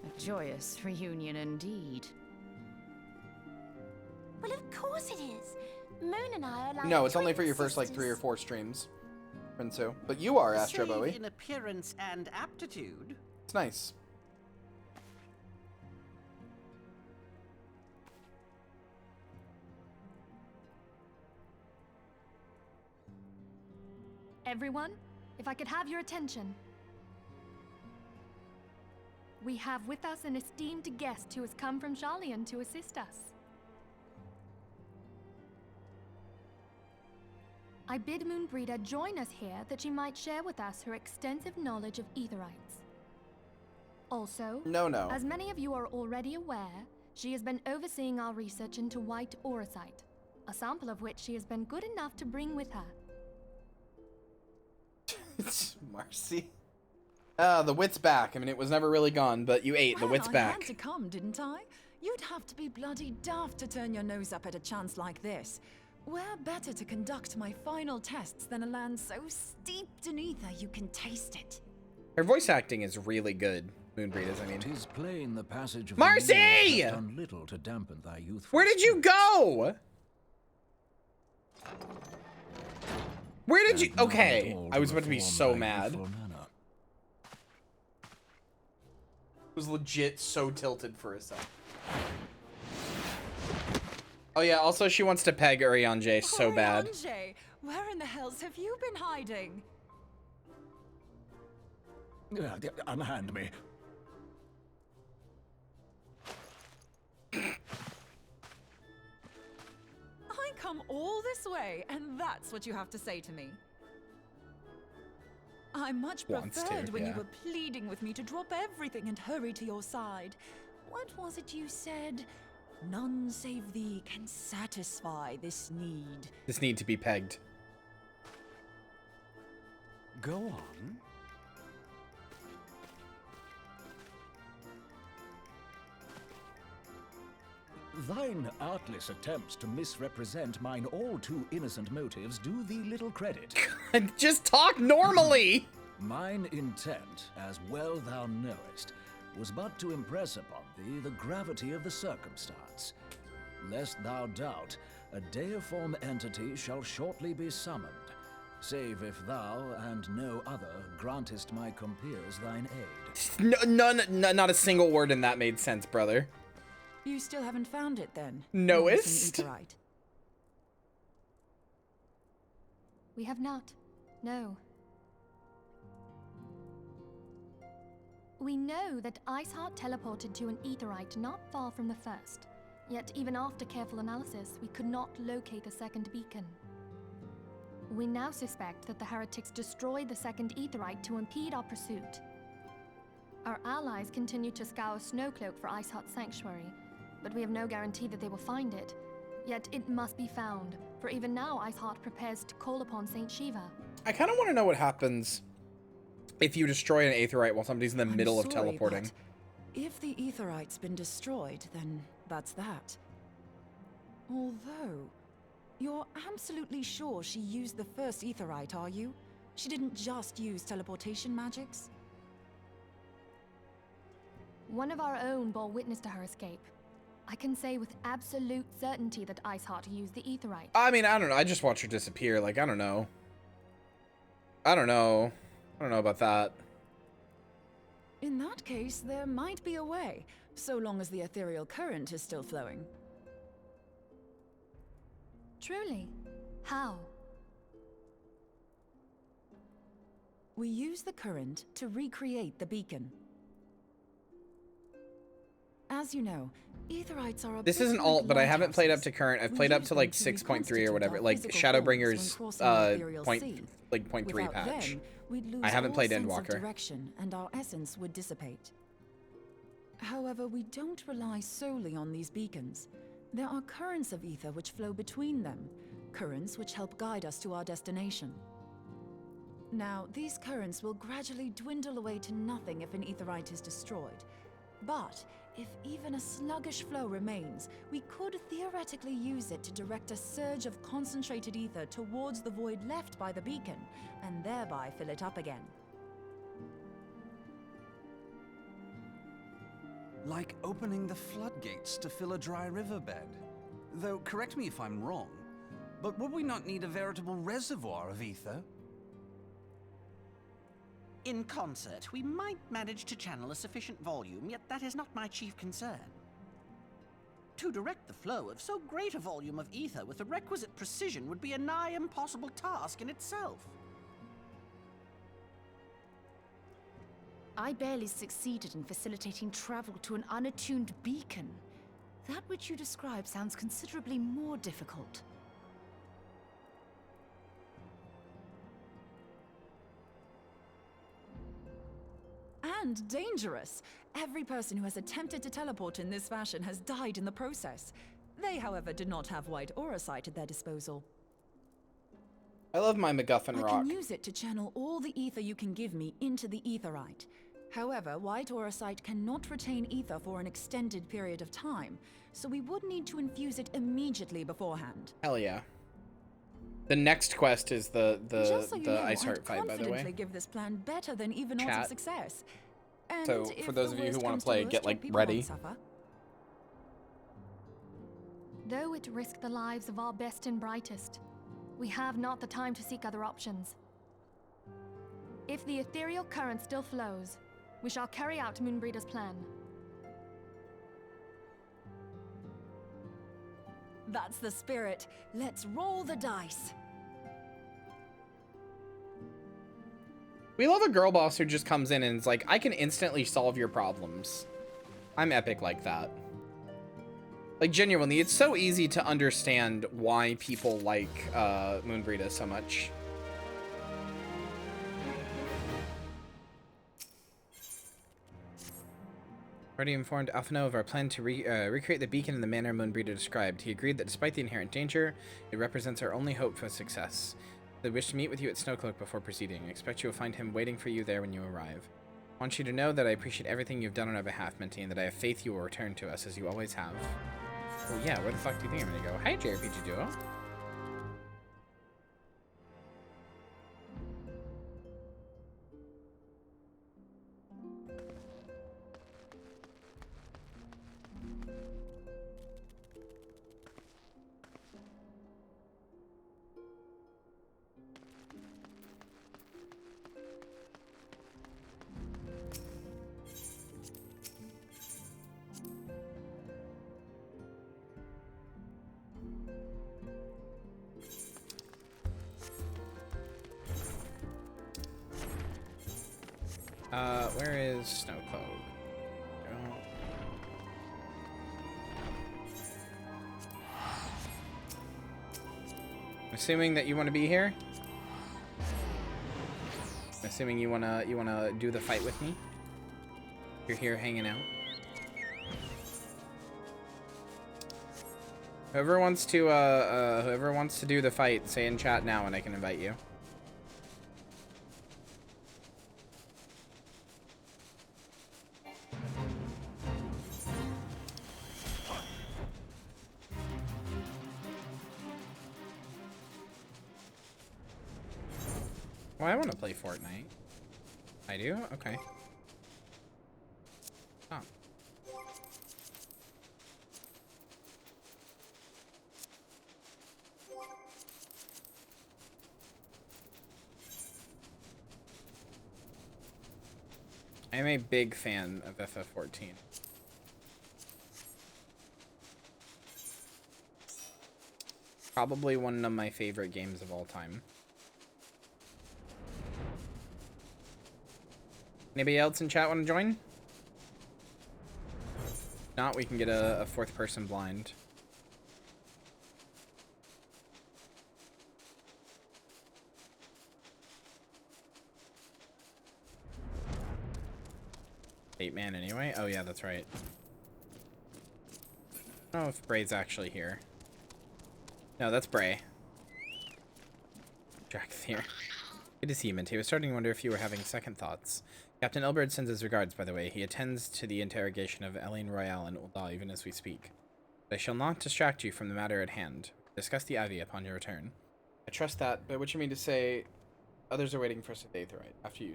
A joyous reunion indeed. Well, of course it is. Moon and I are like No, it's only twin for your first like 3 or sisters. 4 streams, Prinsu. But you are Astro Save Bowie. in appearance and aptitude. It's nice. Everyone, if I could have your attention. We have with us an esteemed guest who has come from Sharlayan to assist us. I bid Moonbreeder join us here that she might share with us her extensive knowledge of Aetherites. Also, No. as many of you are already aware, she has been overseeing our research into white auracite, a sample of which she has been good enough to bring with her. Marcy. The wit's back. I mean, it was never really gone, but you ate. The wit's I back. had to come, didn't I? You'd have to be bloody daft to turn your nose up at a chance like this. Where better to conduct my final tests than a land so steeped in ether you can taste it? Her voice acting is really good. Moonbreeders, I mean. 'Tis plain the passage of Marcy! the years has done little to dampen thy youthful Where did you go? Where did you? Okay, I was about to be so mad. Was legit so tilted for a sec. Oh yeah, also she wants to peg Urianger so bad. Urianger, where in the hells have you been hiding? Unhand me. I come all this way, and that's what you have to say to me. I much Wants to, preferred when you yeah. were pleading with me to drop everything and hurry to your side. What was it you said? None save thee can satisfy this need. This need to be pegged. Go on. Thine artless attempts to misrepresent mine all too innocent motives do thee little credit. Just talk normally! Mine intent, as well thou knowest, was but to impress upon thee the gravity of the circumstance. Lest thou doubt, a deiform entity shall shortly be summoned, save if thou and no other grantest my compeers thine aid. Not a single word in that made sense, brother. You still haven't found it then? Knowest? Missing Aetherite. We have not. No. We know that Iceheart teleported to an Aetherite not far from the first. Yet even after careful analysis, we could not locate the second beacon. We now suspect that the heretics destroyed the second Aetherite to impede our pursuit. Our allies continue to scour Snowcloak for Iceheart's sanctuary, but we have no guarantee that they will find it. Yet it must be found, for even now Iceheart prepares to call upon Saint Shiva. I kind of want to know what happens if you destroy an Aetherite while somebody's in the middle of sorry, teleporting. but if the Aetherite's been destroyed, then that's that. Although, you're absolutely sure she used the first Aetherite, are you? She didn't just use teleportation magics? One of our own bore witness to her escape. I can say with absolute certainty that Iceheart used the Aetherite. I mean, I don't know. I just watched her disappear. Like, I don't know. I don't know about that. In that case, there might be a way, so long as the ethereal current is still flowing. Truly? How? We use the current to recreate the beacon. As you know, Aetherites are a This bit isn't like alt, but I haven't played up to lighthouses. current. I've We played up use to them like to 6.3 or whatever, reconstitute our like physical Shadowbringers forms when crossing the ethereal sea. 0.3 Without patch. them, we'd lose I haven't all played sense of Endwalker. direction, and our essence would dissipate. However, we don't rely solely on these beacons. There are currents of ether which flow between them, currents which help guide us to our destination. Now, these currents will gradually dwindle away to nothing if an Aetherite is destroyed. But if even a sluggish flow remains, we could theoretically use it to direct a surge of concentrated ether towards the void left by the beacon, and thereby fill it up again. Like opening the floodgates to fill a dry riverbed. Though, correct me if I'm wrong, but would we not need a veritable reservoir of ether? In concert, we might manage to channel a sufficient volume, yet that is not my chief concern. To direct the flow of so great a volume of ether with the requisite precision would be a nigh impossible task in itself. I barely succeeded in facilitating travel to an unattuned beacon. That which you describe sounds considerably more difficult. And dangerous. Every person who has attempted to teleport in this fashion has died in the process. They, however, did not have white auracite at their disposal. I love my MacGuffin I rock. can use it to channel all the ether you can give me into the Aetherite. However, white auracite cannot retain ether for an extended period of time, so we would need to infuse it immediately beforehand. Hell yeah. The next quest is the Just so you know, Ice Heart I'd fight, by the confidently way. give this plan better than even odds Chat. of success. And So, if for those the of you who worst want comes to play, worst, get, your like, people ready. won't suffer. Though it risk the lives of our best and brightest, we have not the time to seek other options. If the ethereal current still flows, we shall carry out Moonbreeder's plan. That's the spirit. Let's roll the dice. We love a girl boss who just comes in and is like, I can instantly solve your problems. I'm epic like that. Like, genuinely, it's so easy to understand why people like Moonbreeder so much. Already informed Alphino of our plan to recreate the beacon in the manner Moonbreeder described. He agreed that despite the inherent danger, it represents our only hope for success. They wish to meet with you at Snowcloak before proceeding. I expect you will find him waiting for you there when you arrive. I want you to know that I appreciate everything you've done on our behalf, Minty, and that I have faith you will return to us as you always have. Oh yeah, where the fuck do you think I'm gonna go? Hi, JRPG Duo. Where is Snowcloak? Oh. I'm assuming that you want to be here. I'm assuming you wanna do the fight with me. You're here hanging out. Whoever wants to do the fight, say in chat now, and I can invite you. Oh, I want to play Fortnite. I do? Okay. Oh. I am a big fan of FF14. Probably one of my favorite games of all time. Anybody else in chat want to join? If not, we can get a fourth person blind. Eight man anyway? Oh yeah, that's right. I don't know if Bray's actually here. No, that's Bray. Jack here. Good to see you, Minty. I was starting to wonder if you were having second thoughts. Captain Elbert sends his regards, by the way. He attends to the interrogation of Eileen Royale and Ulda even as we speak. But I shall not distract you from the matter at hand. Discuss the Ivy upon your return. I trust that, but what you mean to say others are waiting for us at the Aetherite after you.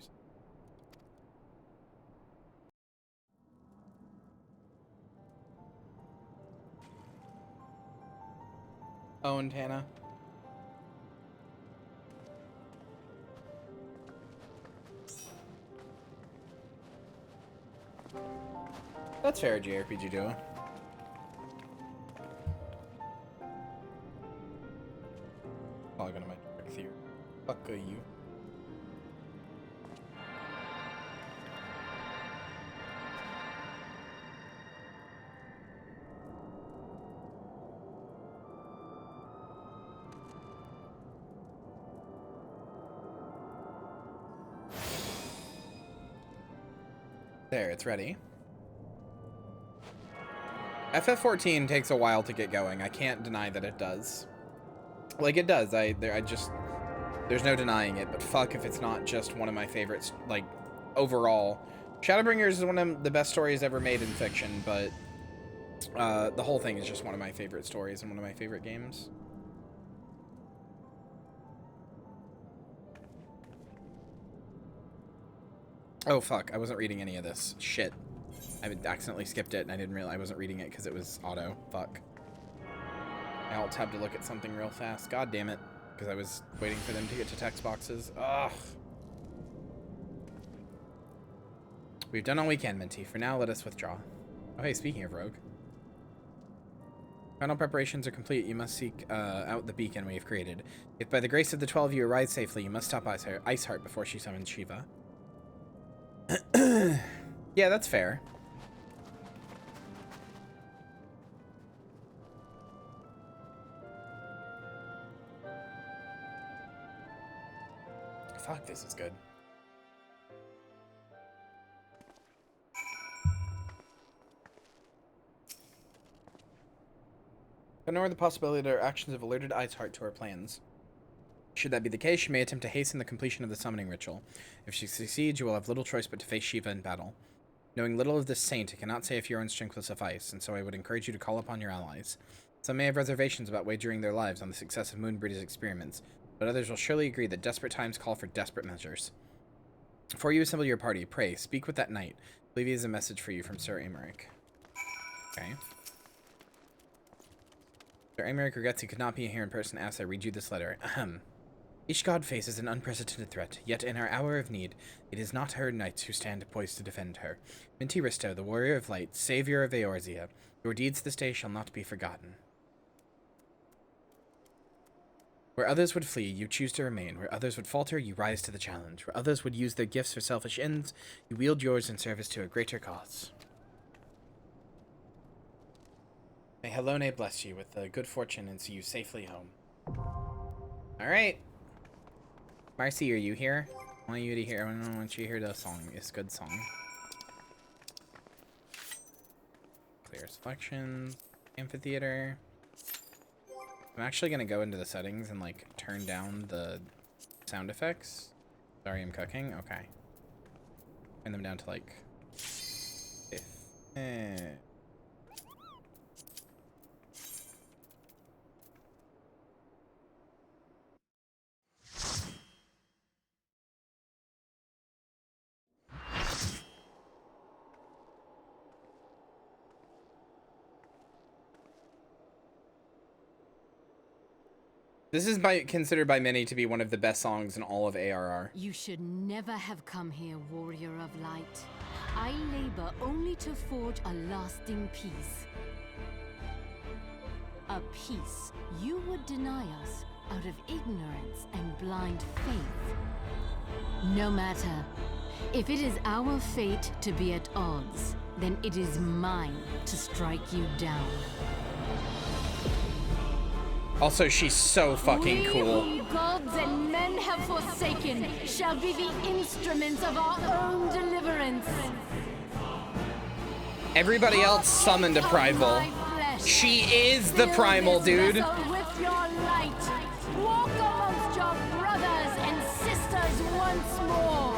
Owned, Hannah. That's fair, JRPG duo. Log into my trick theory. Fuck you. There, it's ready. FF14 takes a while to get going. I can't deny that it does. Like, it does. There's no denying it, but fuck if it's not just one of my favorites, like, overall. Shadowbringers is one of the best stories ever made in fiction, but the whole thing is just one of my favorite stories and one of my favorite games. Oh, fuck. I wasn't reading any of this. Shit. I accidentally skipped it, and I didn't realize I wasn't reading it because it was auto. Fuck. I alt-tabbed to look at something real fast. God damn it. Because I was waiting for them to get to text boxes. Ugh. We've done all we can, Minty. For now, let us withdraw. Oh, hey, speaking of Rogue. Final preparations are complete. You must seek out the beacon we have created. If by the grace of the 12 you arrive safely, you must stop Iceheart before she summons Shiva. Yeah, that's fair. Fuck, this is good. Ignore the possibility that our actions have alerted Iceheart to our plans. Should that be the case, she may attempt to hasten the completion of the summoning ritual. If she succeeds, you will have little choice but to face Shiva in battle. Knowing little of this saint, I cannot say if your own strength will suffice, and so I would encourage you to call upon your allies. Some may have reservations about wagering their lives on the success of Moonbreeder's experiments, but others will surely agree that desperate times call for desperate measures. Before you assemble your party, pray, speak with that knight. I believe he has a message for you from Sir Aymeric. Okay. Sir Aymeric regrets he could not be here in person as I read you this letter. Ahem. Each god faces an unprecedented threat, yet in our hour of need, it is not her knights who stand poised to defend her. Minty Rysto, the warrior of light, savior of Eorzea, your deeds this day shall not be forgotten. Where others would flee, you choose to remain. Where others would falter, you rise to the challenge. Where others would use their gifts for selfish ends, you wield yours in service to a greater cause. May Helone bless you with good fortune and see you safely home. Alright. Marcy, are you here? I want you to hear. I want you to hear the song. It's a good song. Clear selections. Amphitheater. I'm actually gonna go into the settings and like turn down the sound effects. Sorry, I'm cooking. Okay. Turn them down to like 50. This is considered by many to be one of the best songs in all of ARR. You should never have come here, warrior of light. I labor only to forge a lasting peace. A peace you would deny us out of ignorance and blind faith. No matter. If it is our fate to be at odds, then it is mine to strike you down. Also, she's so fucking cool. We whom gods and men have forsaken shall be the instruments of our own deliverance. Everybody else summoned a primal. She is the primal, dude. With your light, walk amongst your brothers and sisters once more.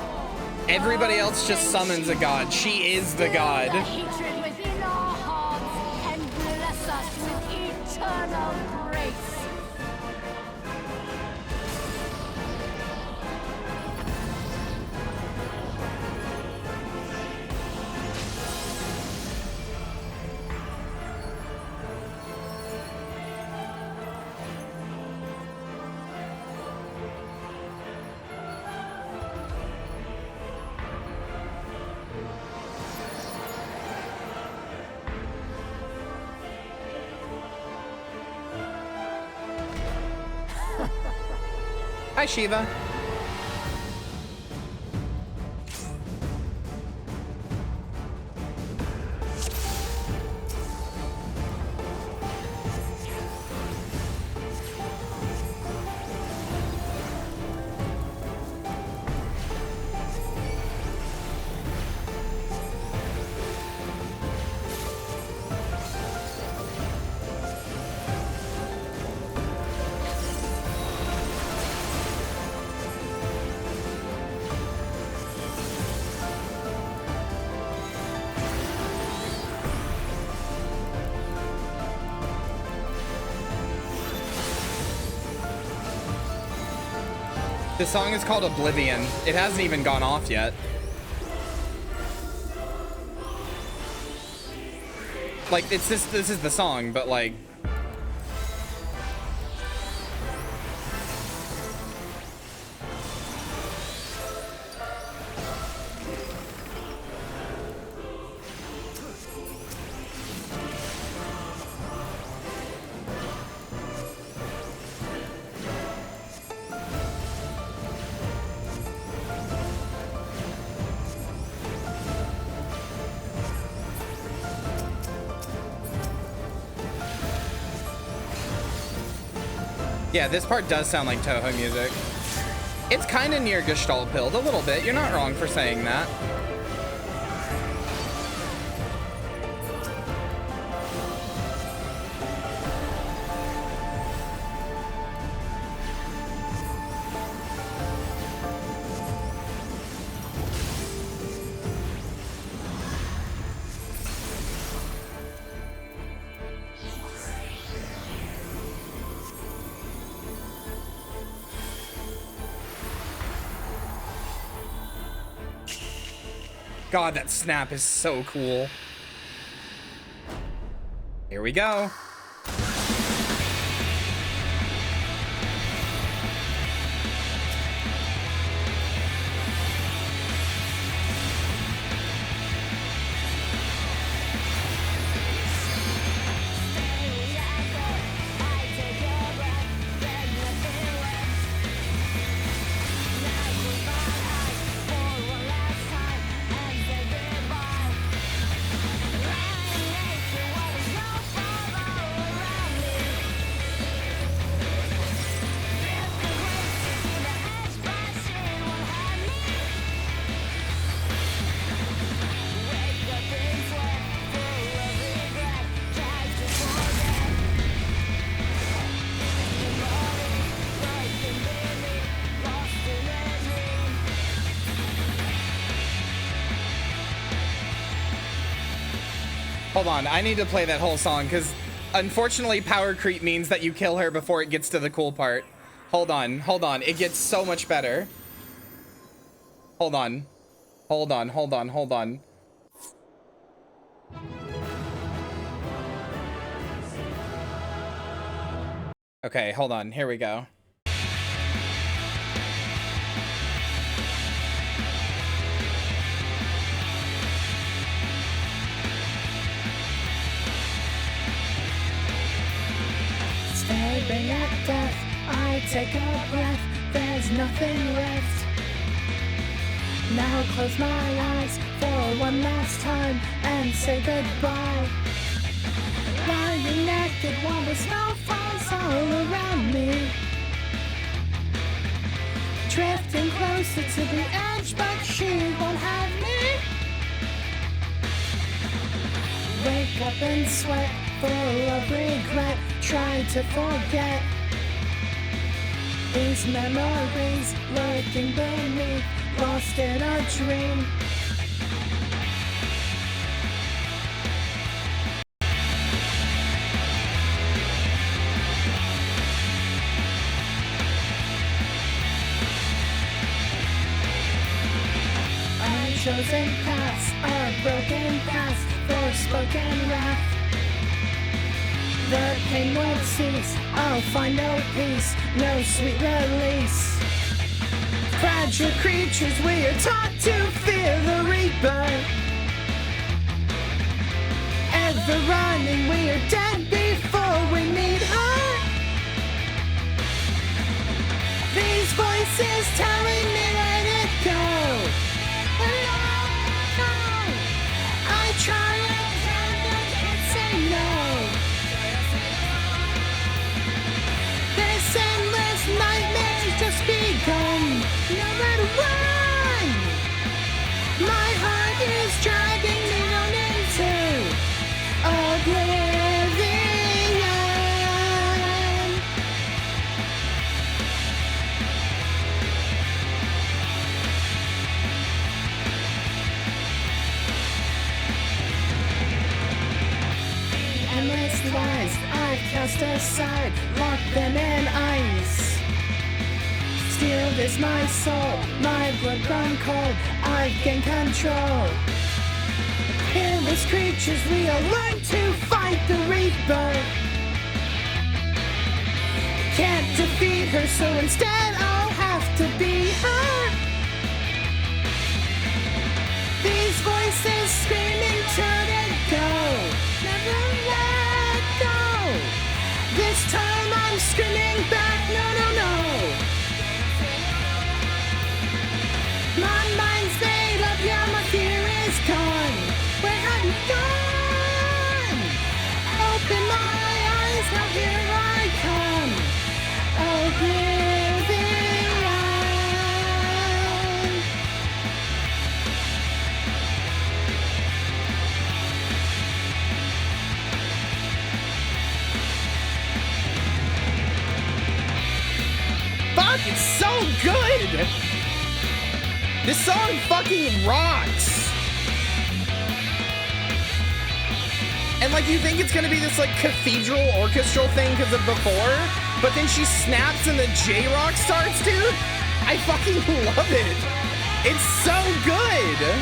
Everybody else just summons a god. She is the god. The hatred within our hearts and bless us with eternal grace. Hi, Shiva. This song is called Oblivion. It hasn't even gone off yet. Like, it's this is the song, but like... Yeah, this part does sound like Toho music. It's kind of near Gestalt build, a little bit. You're not wrong for saying that. God, that snap is so cool. Here we go. Hold on, I need to play that whole song because unfortunately power creep means that you kill her before it gets to the cool part. Hold on, it gets so much better. Hold on. Okay, hold on. Here we go. Staring at death, I take a breath. There's nothing left. Now close my eyes for one last time and say goodbye. Lying naked while the snow falls all around me. Drifting closer to the edge, but she won't have me. Wake up and sweat, full of regret. Try to forget these memories lurking beneath, lost in a dream. Chosen paths, our broken past, forspoken wrath. The pain won't cease, I'll find no peace, no sweet release. Fragile creatures, we are taught to fear the reaper. Ever running, we are dead before we meet her. These voices telling me let it go. I try and can't say no. This endless nightmare's just begun. No matter what, my heart is dragging me on into oblivion. Endless lies I've cast aside, lock them in ice. Steel is my soul, my blood run cold, I've gained control. Fearless creatures, we are learn to fight the reaper. Can't defeat her, so instead I'll have to be her. These voices screaming, turn and go. Never let go. This time I'm screaming back, no, no, no. My mind's made up, yeah, my fear is gone. Where have you gone? Open my eyes, now here I come. Oblivion. Fuck, it's so good! This song fucking rocks! And like, you think it's gonna be this like cathedral orchestral thing because of before, but then she snaps and the J-Rock starts, dude? I fucking love it! It's so good!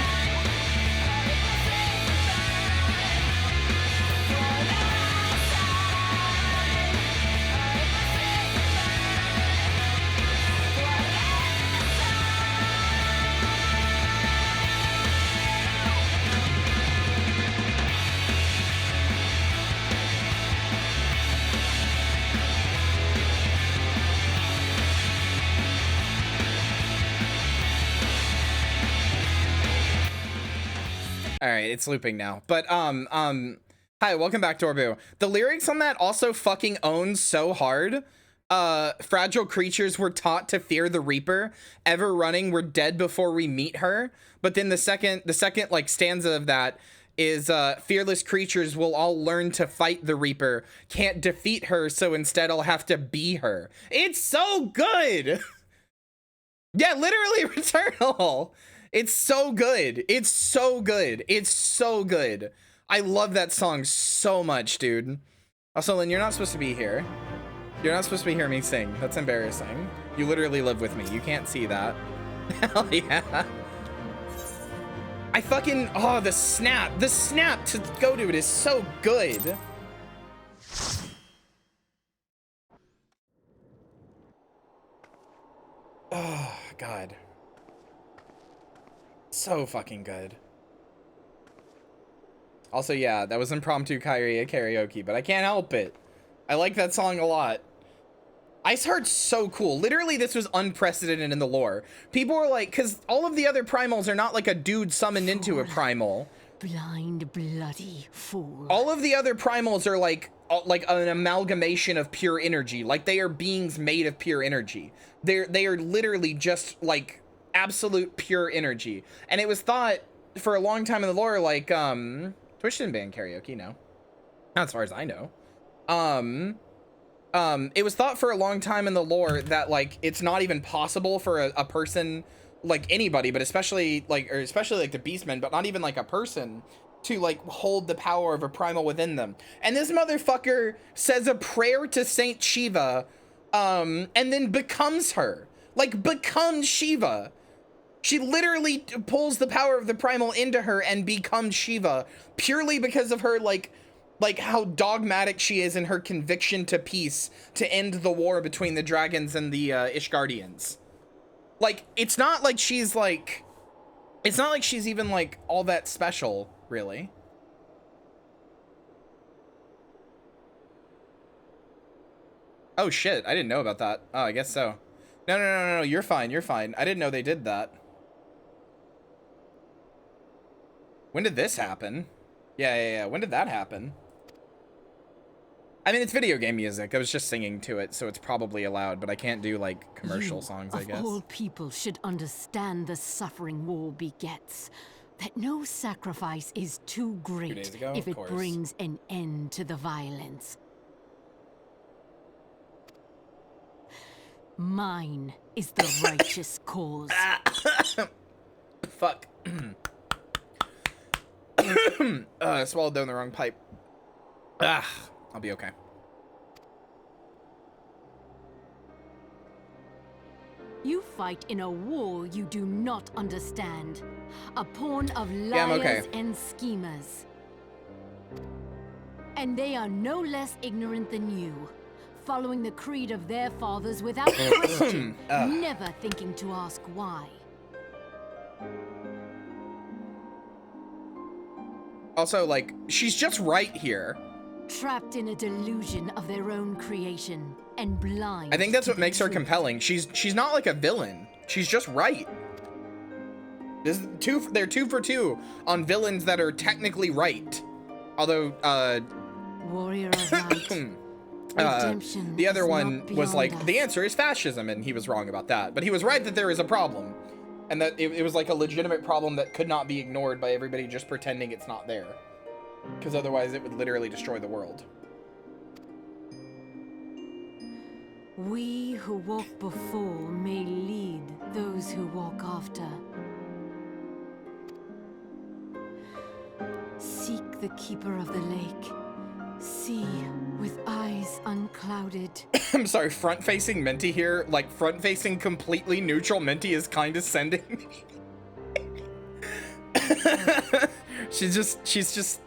All right, it's looping now. But hi, welcome back, Dorbu. The lyrics on that also fucking own so hard. Fragile creatures were taught to fear the Reaper. Ever running, we're dead before we meet her. But then the second like stanza of that is fearless creatures will all learn to fight the Reaper. Can't defeat her, so instead I'll have to be her. It's so good. Yeah, literally Returnal. It's so good. It's so good. It's so good. I love that song so much, dude. Also, Lynn, you're not supposed to be here. You're not supposed to be hearing me sing. That's embarrassing. You literally live with me. You can't see that. Hell yeah. I fucking, oh, the snap to go to it is so good. God. So fucking good. Also, yeah, that was impromptu Kyria karaoke, but I can't help it. I like that song a lot. Iceheart's so cool. Literally, this was unprecedented in the lore. People were like, because all of the other primals are not like a dude summoned into a primal. Blind, bloody fool. All of the other primals are like an amalgamation of pure energy. Like, they are beings made of pure energy. They are literally just like absolute pure energy. And it was thought for a long time in the lore, like, Twitch didn't ban karaoke, no. Not as far as I know. It was thought for a long time in the lore that, like, it's not even possible for a person, like anybody, but especially like the beastmen, but not even like a person, to like hold the power of a primal within them. And this motherfucker says a prayer to Saint Shiva, and then becomes her. Like, becomes Shiva. She literally pulls the power of the primal into her and becomes Shiva purely because of her, like how dogmatic she is in her conviction to peace, to end the war between the dragons and the Ishgardians. Like, it's not like she's even like all that special, really. Oh shit, I didn't know about that. Oh, I guess so. No, you're fine, you're fine. I didn't know they did that. When did this happen? Yeah. When did that happen? I mean, it's video game music. I was just singing to it, so it's probably allowed, but I can't do, like, commercial songs, I guess. All people should understand the suffering war begets. That no sacrifice is too great if it brings an end to the violence. Mine is the righteous cause. Fuck. I swallowed down the wrong pipe. I'll be okay. You fight in a war you do not understand. A pawn of liars and schemers. And they are no less ignorant than you, following the creed of their fathers without question, never thinking to ask why. Also, like, she's just right here. Trapped in a delusion of their own creation and blind. I think that's what makes her compelling. She's not like a villain. She's just right. They're 2 for 2 on villains that are technically right. Although, Warrior of Light. Redemption the other is one not was like, beyond us. the answer is fascism, and he was wrong about that. But he was right that there is a problem. And that it was like a legitimate problem that could not be ignored by everybody just pretending it's not there. Because otherwise it would literally destroy the world. We who walk before may lead those who walk after. Seek the keeper of the lake. See with eyes unclouded. I'm sorry, front-facing Minty here. Like, front-facing completely neutral Minty is condescending. She's just...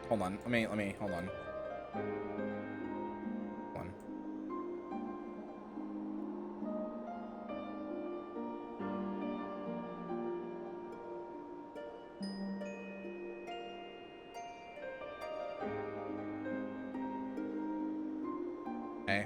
Hold on. Let me, hold on. Okay.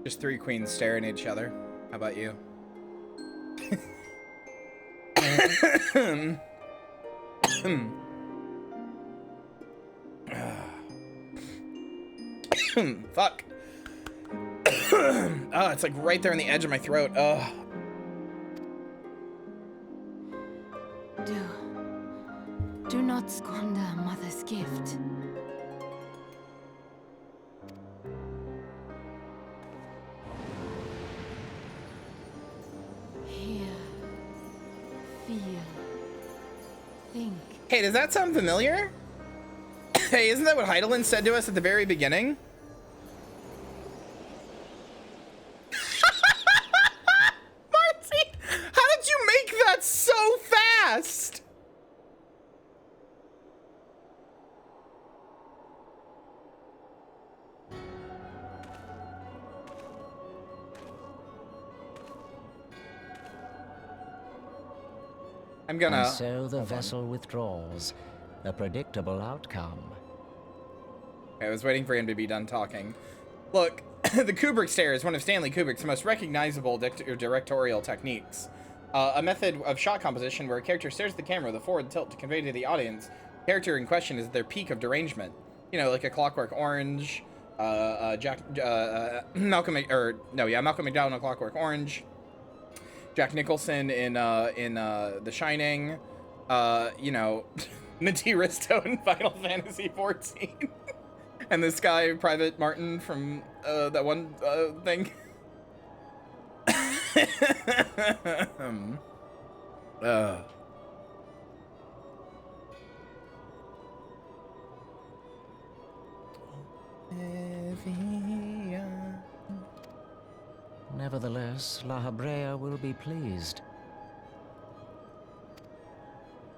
Just 3 queens staring at each other. How about you? Fuck. Oh, it's like right there on the edge of my throat. Oh. Do not squander mother's gift. Hear, feel, think. Hey, does that sound familiar? Hey, isn't that what Heidelin said to us at the very beginning? I'm gonna... And so the vessel withdraws. A predictable outcome. I was waiting for him to be done talking. Look, the Kubrick stare is one of Stanley Kubrick's most recognizable directorial techniques. A method of shot composition where a character stares at the camera with a forward tilt to convey to the audience the character in question is at their peak of derangement. You know, like a Clockwork Orange, Malcolm McDowell in A Clockwork Orange, Jack Nicholson in The Shining, you know, Minty Rysto in Final Fantasy XIV, and this guy Private Martin from that one thing. Nevertheless, La Habrea will be pleased.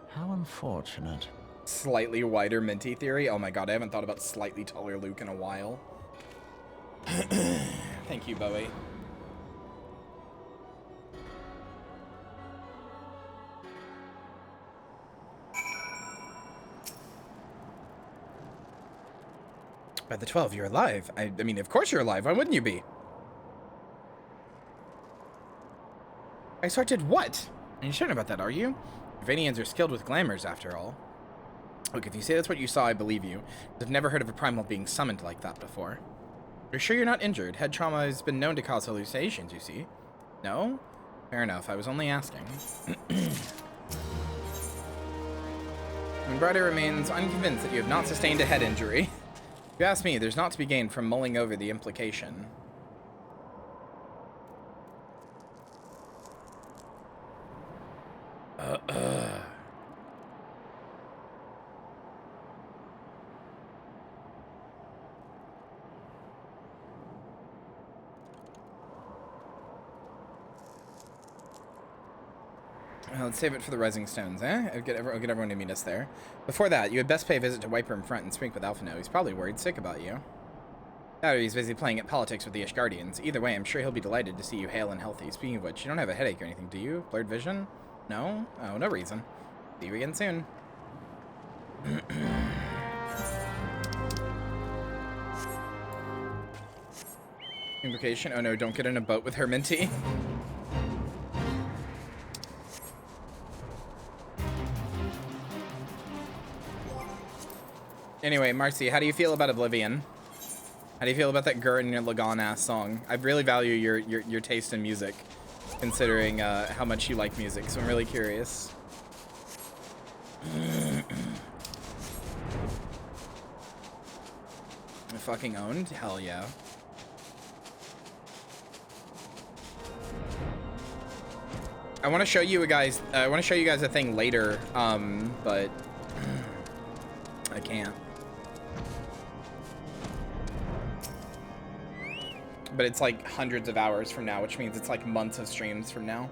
How unfortunate. Slightly wider Minty theory. Oh my god, I haven't thought about slightly taller Luke in a while. Thank you, Bowie. By the 12, you're alive. I mean, of course you're alive. Why wouldn't you be? I sorted what? Are you certain about that, are you? Vanians are skilled with glamours, after all. Look, if you say that's what you saw, I believe you. I've never heard of a primal being summoned like that before. You're sure you're not injured? Head trauma has been known to cause hallucinations, you see. No? Fair enough, I was only asking. Umbrada remains unconvinced that you have not sustained a head injury. If you ask me, there's not to be gained from mulling over the implication. Let's save it for the Rising Stones, eh? I'll get everyone to meet us there. Before that, you had best pay a visit to Wiper in front and speak with Alphino. He's probably worried sick about you. Or he's busy playing at politics with the Ishgardians. Either way, I'm sure he'll be delighted to see you hale and healthy. Speaking of which, you don't have a headache or anything, do you? Blurred vision? No? Oh, no reason. See you again soon. Implication? Oh no, don't get in a boat with her, Minty. Anyway, Marcy, how do you feel about Oblivion? How do you feel about that Gurren Lagann ass song? I really value your taste in music, considering how much you like music, so I'm really curious. Fucking owned? Hell yeah. I want to show you guys a thing later, but I can't. But it's like hundreds of hours from now, which means it's like months of streams from now.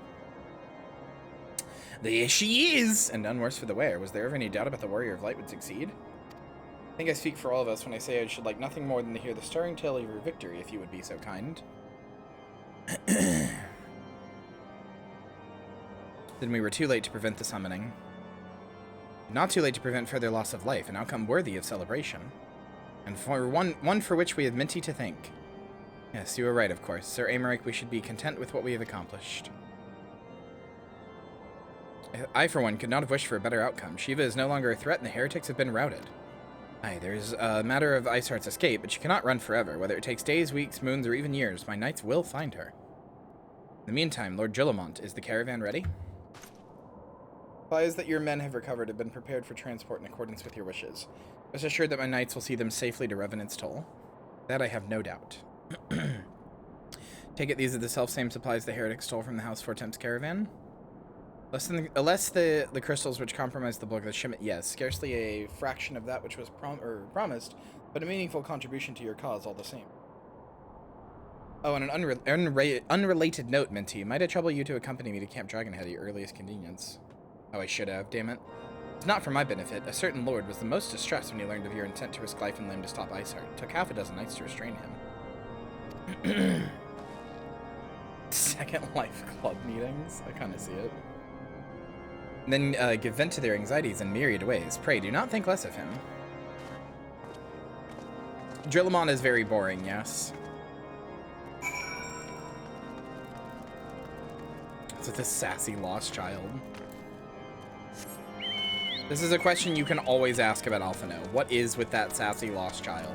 There she is! And none worse for the wearer. Was there ever any doubt about the Warrior of Light would succeed? I think I speak for all of us when I say I should like nothing more than to hear the stirring tale of your victory, if you would be so kind. Then we were too late to prevent the summoning. Not too late to prevent further loss of life, an outcome worthy of celebration. And for one for which we have Minty to thank. Yes, you were right, of course. Sir Aymeric, we should be content with what we have accomplished. I, for one, could not have wished for a better outcome. Shiva is no longer a threat, and the heretics have been routed. Aye, there's a matter of Iceheart's escape, but she cannot run forever. Whether it takes days, weeks, moons, or even years, my knights will find her. In the meantime, Lord Gillamont, is the caravan ready? Implies that your men have recovered and been prepared for transport in accordance with your wishes. Rest assured that my knights will see them safely to Revenant's Toll. That I have no doubt. Take it these are the self-same supplies the heretics stole from the House Fortemps caravan? Less the crystals which compromised the bulk of the shipment, yes. Scarcely a fraction of that which was promised, but a meaningful contribution to your cause all the same. Oh, and an unrelated note, Minty. Might I trouble you to accompany me to Camp Dragonhead at your earliest convenience? Oh, I should have, damn it. It's not for my benefit. A certain lord was the most distressed when he learned of your intent to risk life and limb to stop Iceheart. It took half a dozen knights to restrain him. Second Life Club meetings? I kind of see it. Then give vent to their anxieties in myriad ways. Pray, do not think less of him. Drillamon is very boring, yes. It's with this sassy lost child. This is a question you can always ask about Alphino. What is with that sassy lost child?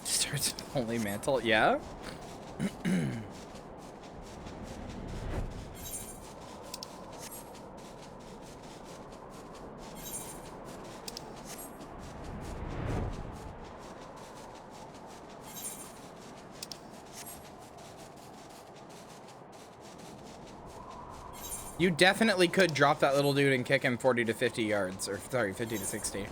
Starts with Holy Mantle, yeah? You definitely could drop that little dude and kick him 40 to 50 yards, or sorry, 50 to 60.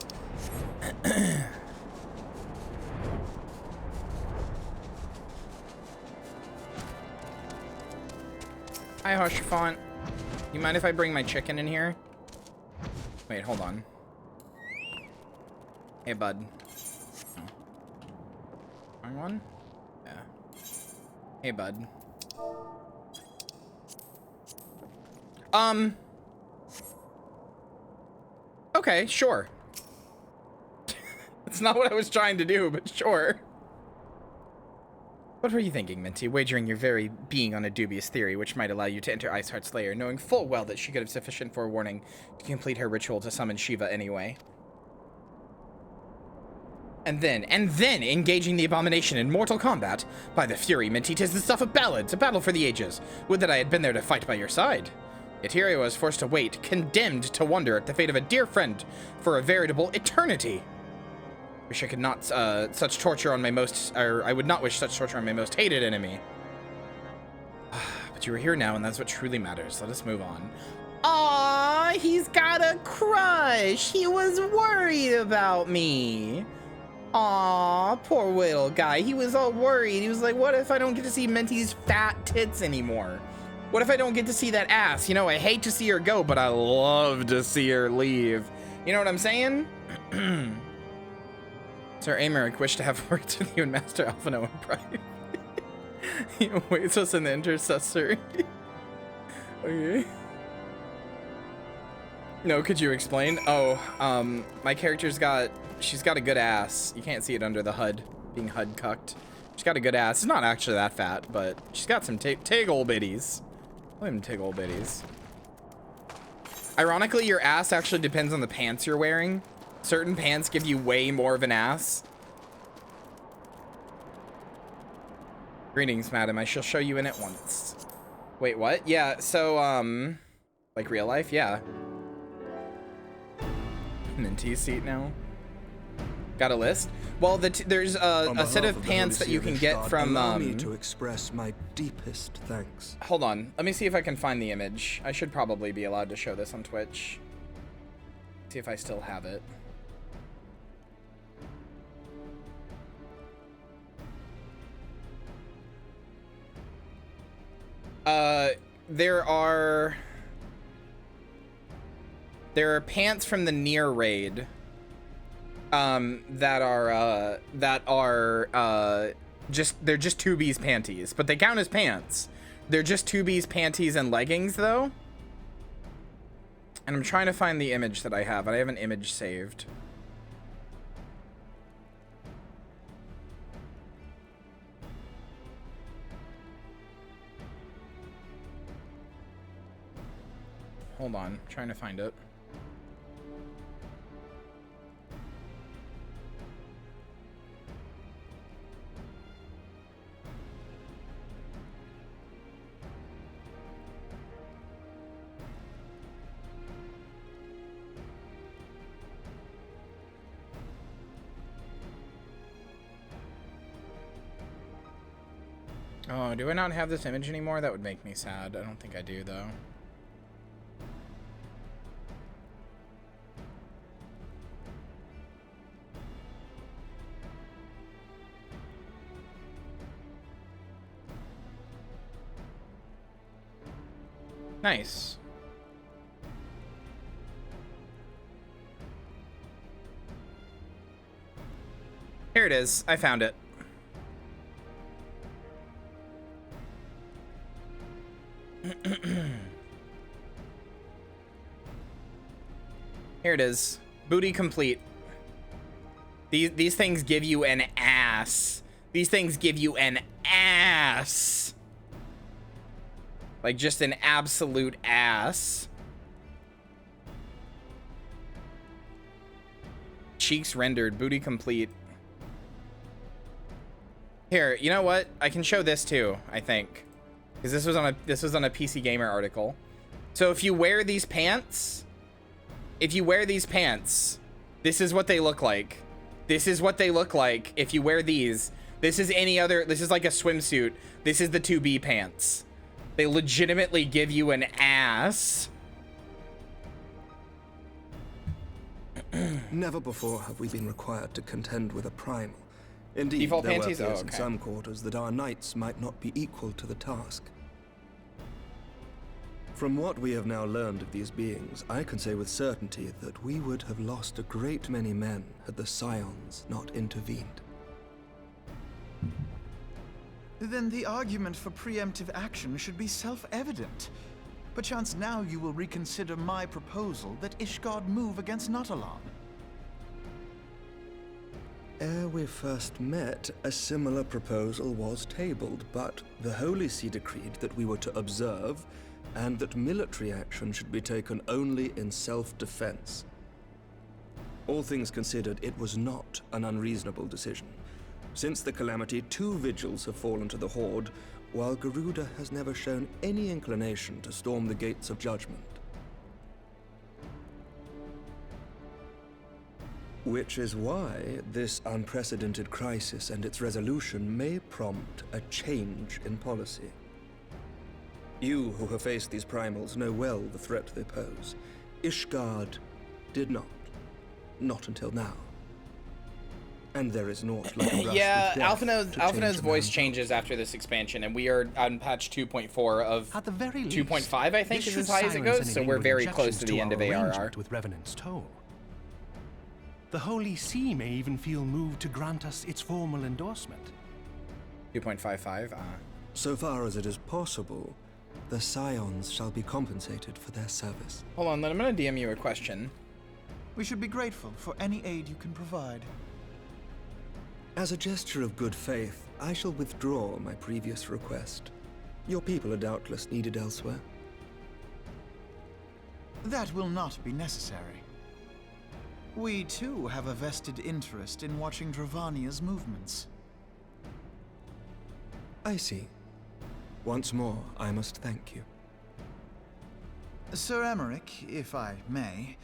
Hi, Hush Font. You mind if I bring my chicken in here? Wait, hold on. Hey, bud. Oh. Wrong one? Yeah. Hey, bud. Okay, sure. That's not what I was trying to do, but sure. What were you thinking, Minty? Wagering your very being on a dubious theory, which might allow you to enter Iceheart's lair, knowing full well that she could have sufficient forewarning to complete her ritual to summon Shiva anyway. And then engaging the abomination in mortal combat. By the fury, Minty, 'tis the stuff of ballads, a battle for the ages. Would that I had been there to fight by your side. Yet here I was forced to wait, condemned to wonder at the fate of a dear friend for a veritable eternity. Wish I could not such torture on my most, or I would not wish such torture on my most hated enemy. But you are here now, and that's what truly matters. Let us move on. Aww, he's got a crush. He was worried about me. Aww, poor little guy. He was all worried. He was like, what if I don't get to see Minty's fat tits anymore? What if I don't get to see that ass? You know, I hate to see her go, but I love to see her leave. You know what I'm saying? Sir Amaric wished to have words with you and Master Alphino in private. He awaits us in the intercessor. Okay. No, could you explain? Oh, my character's she's got a good ass. You can't see it under the HUD, being HUD cucked. She's got a good ass. It's not actually that fat, but she's got some tiggle bitties. Them tiggle bitties. Ironically, your ass actually depends on the pants you're wearing. Certain pants give you way more of an ass. Greetings, madam. I shall show you in at once. Wait, what? Yeah, so, like real life? Yeah. Minty's seat now. Got a list? Well, there's a set of pants that you can get from, allow me to express my deepest thanks. Hold on. Let me see if I can find the image. I should probably be allowed to show this on Twitch. See if I still have it. There are pants from the Nier raid that are they're just 2B's panties, but they count as pants. They're just 2B's panties and leggings though. And I'm trying to find the image that I have. I have an image saved. Hold on, I'm trying to find it. Oh, do I not have this image anymore? That would make me sad. I don't think I do, though. Nice. Here it is. I found it. Here it is. Booty complete. These things give you an ass. These things give you an ass. Like just an absolute ass. Cheeks rendered, booty complete. Here, you know what? I can show this too, I think. Because this was on a PC Gamer article. So if you wear these pants, this is what they look like. This is what they look like if you wear these. This is like a swimsuit. This is the 2B pants. They legitimately give you an ass. Never before have we been required to contend with a primal. Indeed, Default there panties? were fears Oh, in okay. some quarters that our knights might not be equal to the task. From what we have now learned of these beings, I can say with certainty that we would have lost a great many men had the Scions not intervened. Then the argument for preemptive action should be self-evident. Perchance now you will reconsider my proposal that Ishgard move against Nautalon. Ere we first met, a similar proposal was tabled, but the Holy See decreed that we were to observe, and that military action should be taken only in self-defense. All things considered, it was not an unreasonable decision. Since the calamity, 2 vigils have fallen to the Horde, while Garuda has never shown any inclination to storm the gates of judgment. Which is why this unprecedented crisis and its resolution may prompt a change in policy. You who have faced these primals know well the threat they pose. Ishgard did not. Not until now. And there is naught like a rush Yeah, with death Alphinaud's voice changes after this expansion, and we are on patch 2.4 of 2.5, I think, is as high as it goes, so we're very close to the end of ARR. With Revenant's Toll. The Holy See may even feel moved to grant us its formal endorsement. 2.55, So far as it is possible, the Scions shall be compensated for their service. Hold on, then I'm gonna DM you a question. We should be grateful for any aid you can provide. As a gesture of good faith, I shall withdraw my previous request. Your people are doubtless needed elsewhere. That will not be necessary. We too have a vested interest in watching Dravania's movements. I see. Once more, I must thank you. Sir Emmerich, if I may,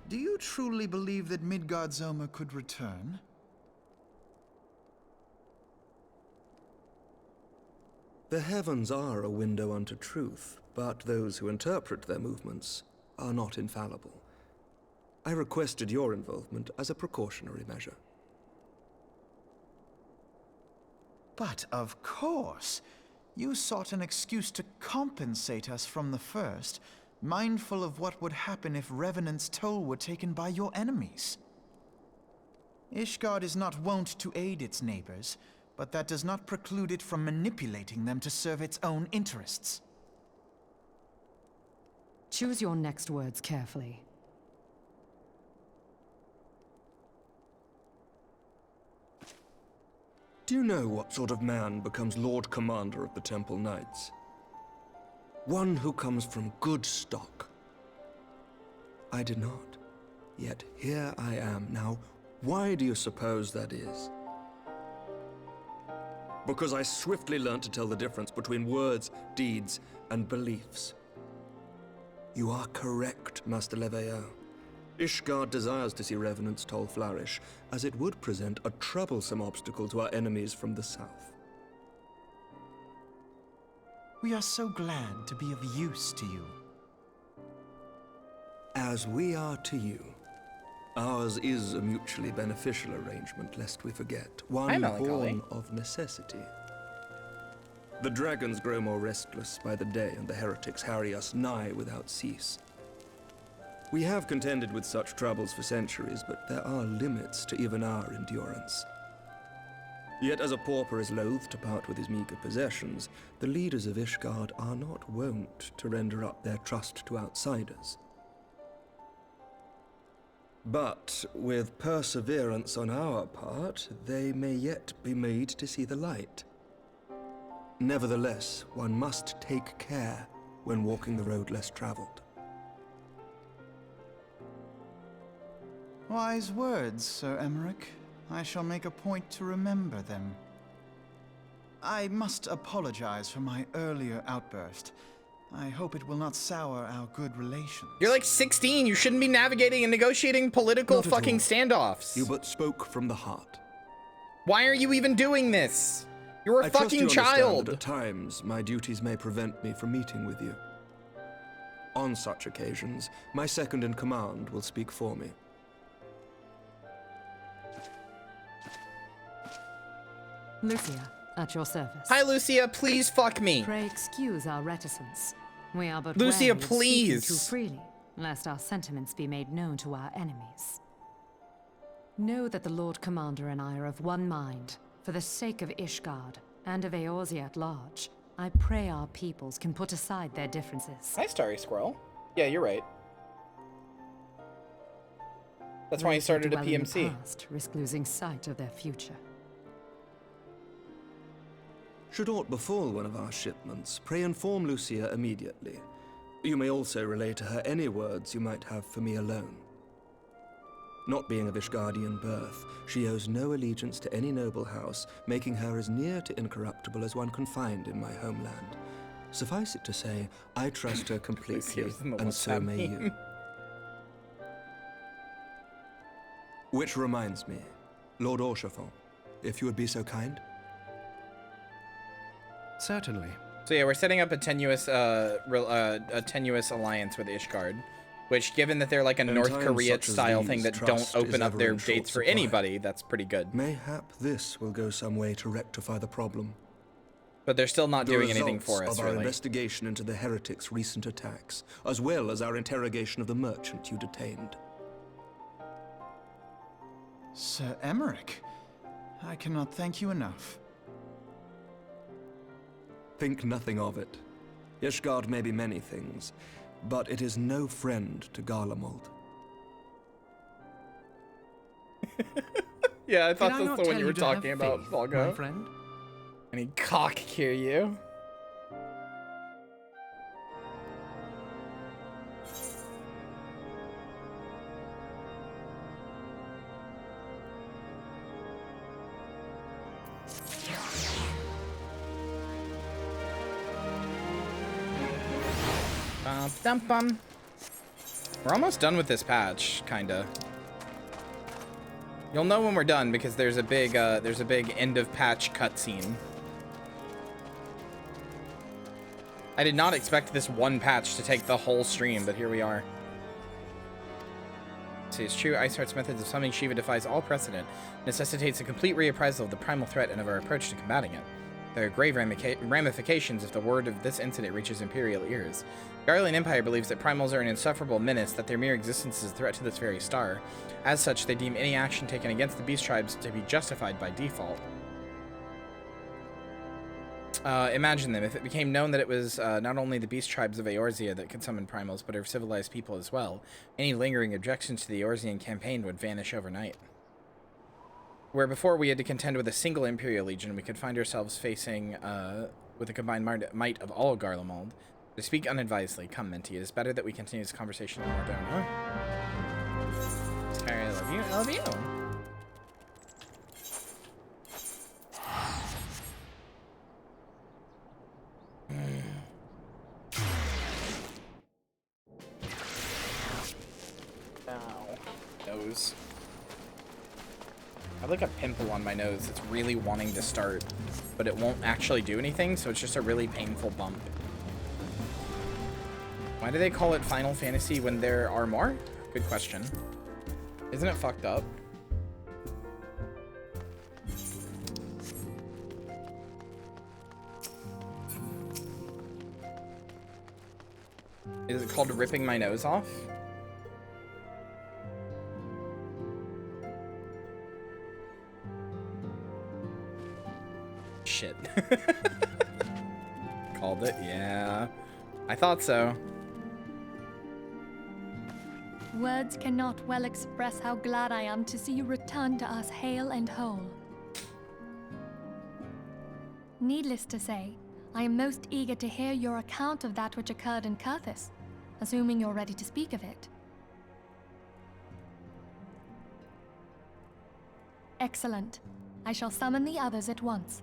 do you truly believe that Midgardsormr could return? The heavens are a window unto truth, but those who interpret their movements are not infallible. I requested your involvement as a precautionary measure. But of course, you sought an excuse to compensate us from the first, mindful of what would happen if Revenant's Toll were taken by your enemies. Ishgard is not wont to aid its neighbors, but that does not preclude it from manipulating them to serve its own interests. Choose your next words carefully. Do you know what sort of man becomes Lord Commander of the Temple Knights? One who comes from good stock. I did not. Yet here I am. Now, why do you suppose that is? Because I swiftly learned to tell the difference between words, deeds, and beliefs. You are correct, Master Leveilleur. Ishgard desires to see Revenant's Toll flourish, as it would present a troublesome obstacle to our enemies from the south. We are so glad to be of use to you. As we are to you. Ours is a mutually beneficial arrangement, lest we forget. One born of necessity. The dragons grow more restless by the day, and the heretics harry us nigh without cease. We have contended with such troubles for centuries, but there are limits to even our endurance. Yet as a pauper is loath to part with his meager possessions, the leaders of Ishgard are not wont to render up their trust to outsiders. But with perseverance on our part, they may yet be made to see the light. Nevertheless, one must take care when walking the road less traveled. Wise words, Sir Emmerich. I shall make a point to remember them. I must apologize for my earlier outburst. I hope it will not sour our good relations. You're like 16. You shouldn't be navigating and negotiating political Not at fucking all. standoffs. You but spoke from the heart. Why are you even doing this? You're a I trust fucking you understand child. that at times, my duties may prevent me from meeting with you. On such occasions, my second in command will speak for me. Lucia, at your service. Hi, Lucia. Please fuck me. Pray excuse our reticence. We are but Lucia, wary of speaking please. too freely, lest our sentiments be made known to our enemies. Know that the Lord Commander and I are of one mind. For the sake of Ishgard, and of Eorzea at large, I pray our peoples can put aside their differences. Hi, Starry Squirrel. Yeah, you're right. That's why he Those who started a dwell in the PMC. past risk losing sight of their future. Should aught befall one of our shipments, pray inform Lucia immediately. You may also relay to her any words you might have for me alone. Not being of Ishgardian birth, she owes no allegiance to any noble house, making her as near to incorruptible as one can find in my homeland. Suffice it to say, I trust her completely, and so may you. Which reminds me, Lord Orchefort, if you would be so kind. Certainly. So yeah, we're setting up a tenuous alliance with Ishgard, which, given that they're like a North Korea style thing that don't open up their gates for anybody, that's pretty good. Mayhap this will go some way to rectify the problem. But they're still not doing anything for us, of our really. investigation into the heretics' recent attacks, as well as our interrogation of the merchant you detained. Sir Emmerich, I cannot thank you enough. Think nothing of it. Ishgard may be many things, but it is no friend to Garlemald. Yeah, I thought Did I that's not the one tell you were to have talking about, faith, Volgo. my friend? And he cock Kyria. Bum. We're almost done with this patch, kinda. You'll know when we're done because there's a big end of patch cutscene. I did not expect this one patch to take the whole stream, but here we are. See, it's true. Iceheart's methods of summoning Shiva defies all precedent, necessitates a complete reappraisal of the primal threat and of our approach to combating it. There are grave ramifications if the word of this incident reaches Imperial ears. The Garlean Empire believes that primals are an insufferable menace, that their mere existence is a threat to this very star. As such, they deem any action taken against the beast tribes to be justified by default. Imagine them. If it became known that it was not only the beast tribes of Eorzea that could summon primals, but of civilized people as well, any lingering objections to the Eorzean campaign would vanish overnight. Where before we had to contend with a single Imperial Legion, we could find ourselves facing, with the combined might of all Garlemald. To speak unadvisedly, come, Minty. It is better that we continue this conversation in more down, huh? Sorry, I love you. I love you. Ow. Nose. I have like a pimple on my nose that's really wanting to start, but it won't actually do anything, so it's just a really painful bump. Why do they call it Final Fantasy when there are more? Good question. Isn't it fucked up? Is it called ripping my nose off? Shit. Called it, yeah. I thought so. Words cannot well express how glad I am to see you return to us hale and whole. Needless to say, I am most eager to hear your account of that which occurred in Kurthis, assuming you're ready to speak of it. Excellent. I shall summon the others at once.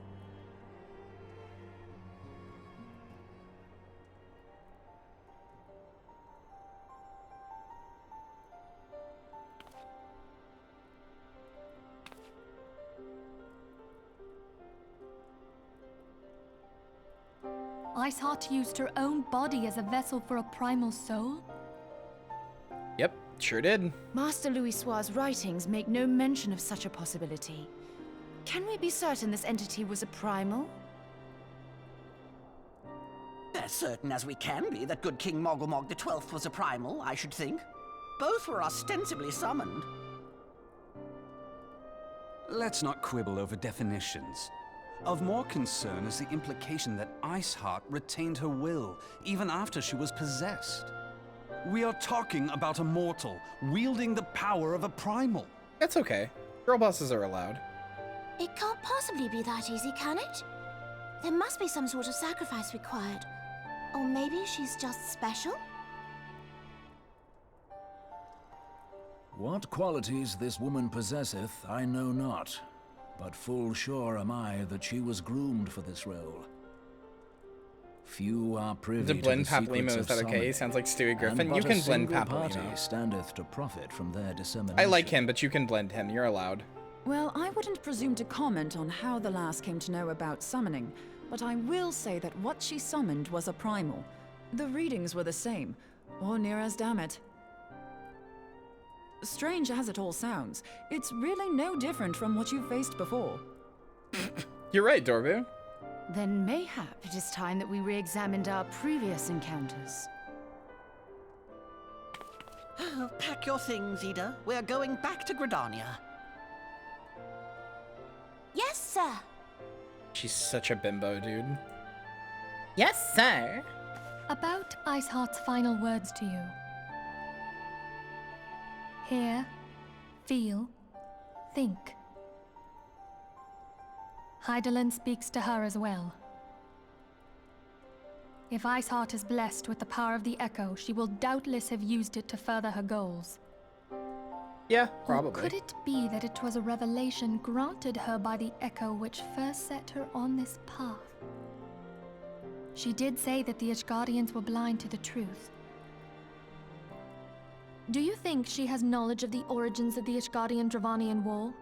Iceheart used her own body as a vessel for a primal soul? Yep, sure did. Master Louisoir's writings make no mention of such a possibility. Can we be certain this entity was a primal? As certain as we can be that good King Mogulmog XII was a primal, I should think. Both were ostensibly summoned. Let's not quibble over definitions. Of more concern is the implication that Iceheart retained her will, even after she was possessed. We are talking about a mortal, wielding the power of a primal. That's okay. Girl bosses are allowed. It can't possibly be that easy, can it? There must be some sort of sacrifice required. Or maybe she's just special? What qualities this woman possesseth, I know not. But full sure am I that she was groomed for this role. Few are privy To blend to the Paplimo, secrets is of that okay? summoning, Sounds like Stewie Griffin. and You but can a blend single party Paplimo. standeth to profit from their dissemination. I like him, but you can blend him. You're allowed. Well, I wouldn't presume to comment on how the lass came to know about summoning, but I will say that what she summoned was a primal. The readings were the same, or near as damn it. Strange as it all sounds, it's really no different from what you faced before. You're right, Dorbu. Then mayhap it is time that we re-examined our previous encounters. Pack your things, Ida. We're going back to Gridania. Yes, sir. She's such a bimbo, dude. Yes, sir. About Iceheart's final words to you. Hear, feel, think. Hydaelyn speaks to her as well. If Iceheart is blessed with the power of the Echo, she will doubtless have used it to further her goals. Yeah, Or probably. could it be that it was a revelation granted her by the Echo which first set her on this path? She did say that the Ishgardians were blind to the truth. Do you think she has knowledge of the origins of the Ishgardian-Dravanian War?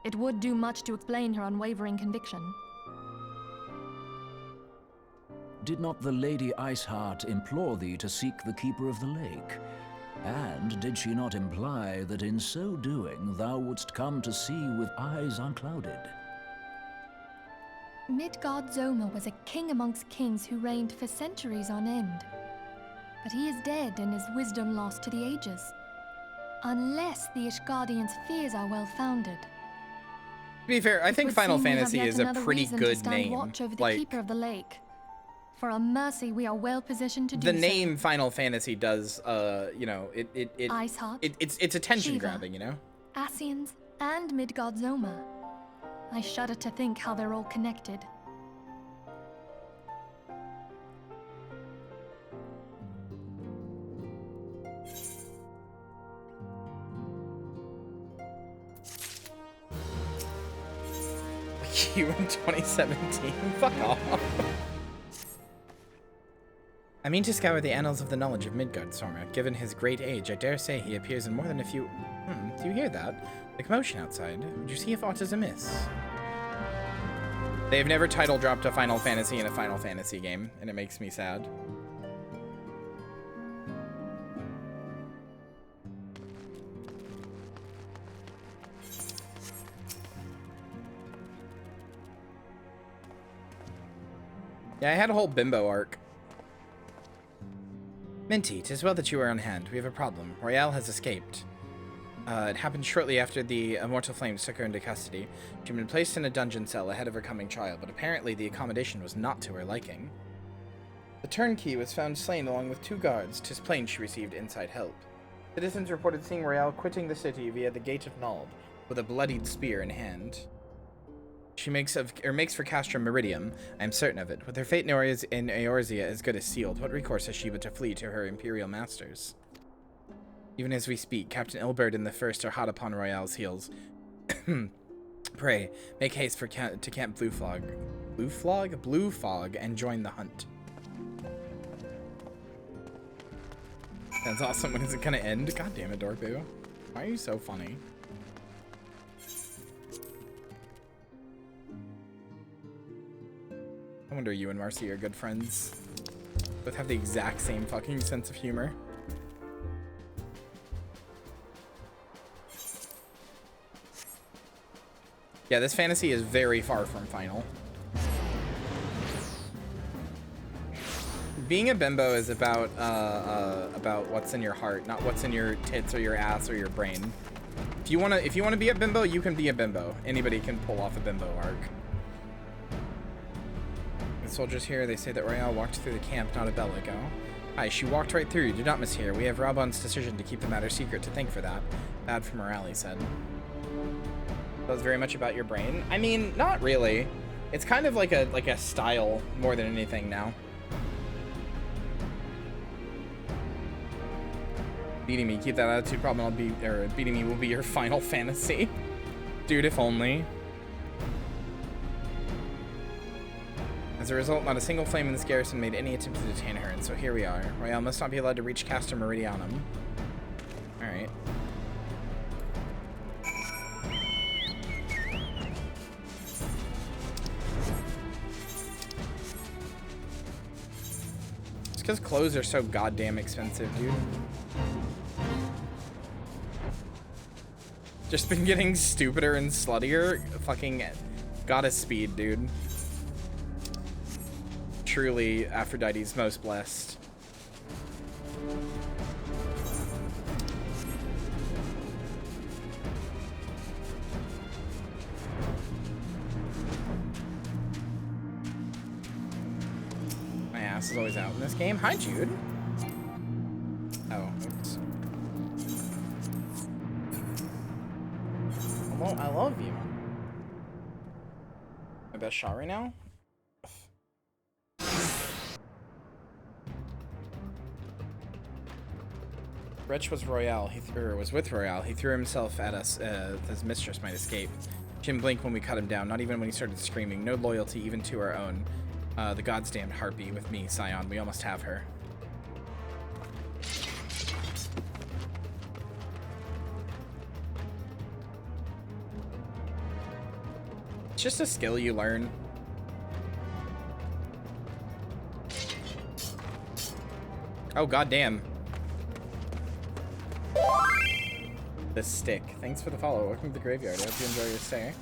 It would do much to explain her unwavering conviction. Did not the Lady Iceheart implore thee to seek the Keeper of the Lake? And did she not imply that in so doing thou wouldst come to see with eyes unclouded? Midgard Zoma was a king amongst kings who reigned for centuries on end. But he is dead and his wisdom lost to the ages. Unless the Ishgardians' fears are well-founded. To be fair, I think Final Fantasy is a pretty good name. Watch over the Like, Keeper of the Lake. For a mercy, we are well positioned to do the so. name Final Fantasy does, you know, Iceheart, it's attention Shiva, grabbing, you know? Ascians, and Midgard Zoma. I shudder to think how they're all connected. You in 2017? Fuck off. I mean to scour the annals of the knowledge of Midgard Zorma. Given his great age, I dare say he appears in more than a few... do you hear that? The commotion outside. Would you see if aught is amiss? They've never title dropped a Final Fantasy in a Final Fantasy game, and it makes me sad. Yeah, I had a whole bimbo arc. Minty, 'tis well that you are on hand. We have a problem. Royale has escaped. It happened shortly after the Immortal Flames took her into custody. She'd been placed in a dungeon cell ahead of her coming trial, but apparently the accommodation was not to her liking. The turnkey was found slain along with 2 guards. 'Tis plain she received inside help. Citizens reported seeing Royale quitting the city via the Gate of Nald, with a bloodied spear in hand. She makes for Castrum Meridium, I am certain of it. With her fate in Eorzea as good as sealed, what recourse has she but to flee to her imperial masters? Even as we speak, Captain Ilbert and the First are hot upon Royale's heels. Pray, make haste to Camp Blue Fog, and join the hunt. That's awesome. When is it gonna end? God damn it, Dorbu. Why are you so funny? I wonder you and Marcy are good friends. Both have the exact same fucking sense of humor. Yeah, this fantasy is very far from final. Being a bimbo is about what's in your heart, not what's in your tits or your ass or your brain. If you wanna be a bimbo, you can be a bimbo. Anybody can pull off a bimbo arc. The soldiers here, they say that Royale walked through the camp, not a Bellico. Aye, she walked right through. You did not mishear. We have Raubon's decision to keep the matter secret to thank for that. Bad for morale, he said. That was very much about your brain. I mean, not really. It's kind of like a style more than anything now. Beating me, keep that attitude problem. Beating me will be your final fantasy. Dude, if only. As a result, not a single flame in this garrison made any attempt to detain her, and so here we are. Royale must not be allowed to reach Castrum Meridianum. Alright. It's because clothes are so goddamn expensive, dude. Just been getting stupider and sluttier. Fucking goddess speed, dude. Truly Aphrodite's most blessed. My ass is always out in this game. Hi, Jude. Oh, oops. Well, I love you. My best shot right now? Wretch was Royale. Was with Royale. He threw himself at us that his mistress might escape. Jim blinked when we cut him down, not even when he started screaming. No loyalty even to our own. The god's damned harpy with me, Scion. We almost have her. It's just a skill you learn. Oh, goddamn. The stick. Thanks for the follow. Welcome to the graveyard. I hope you enjoy your stay.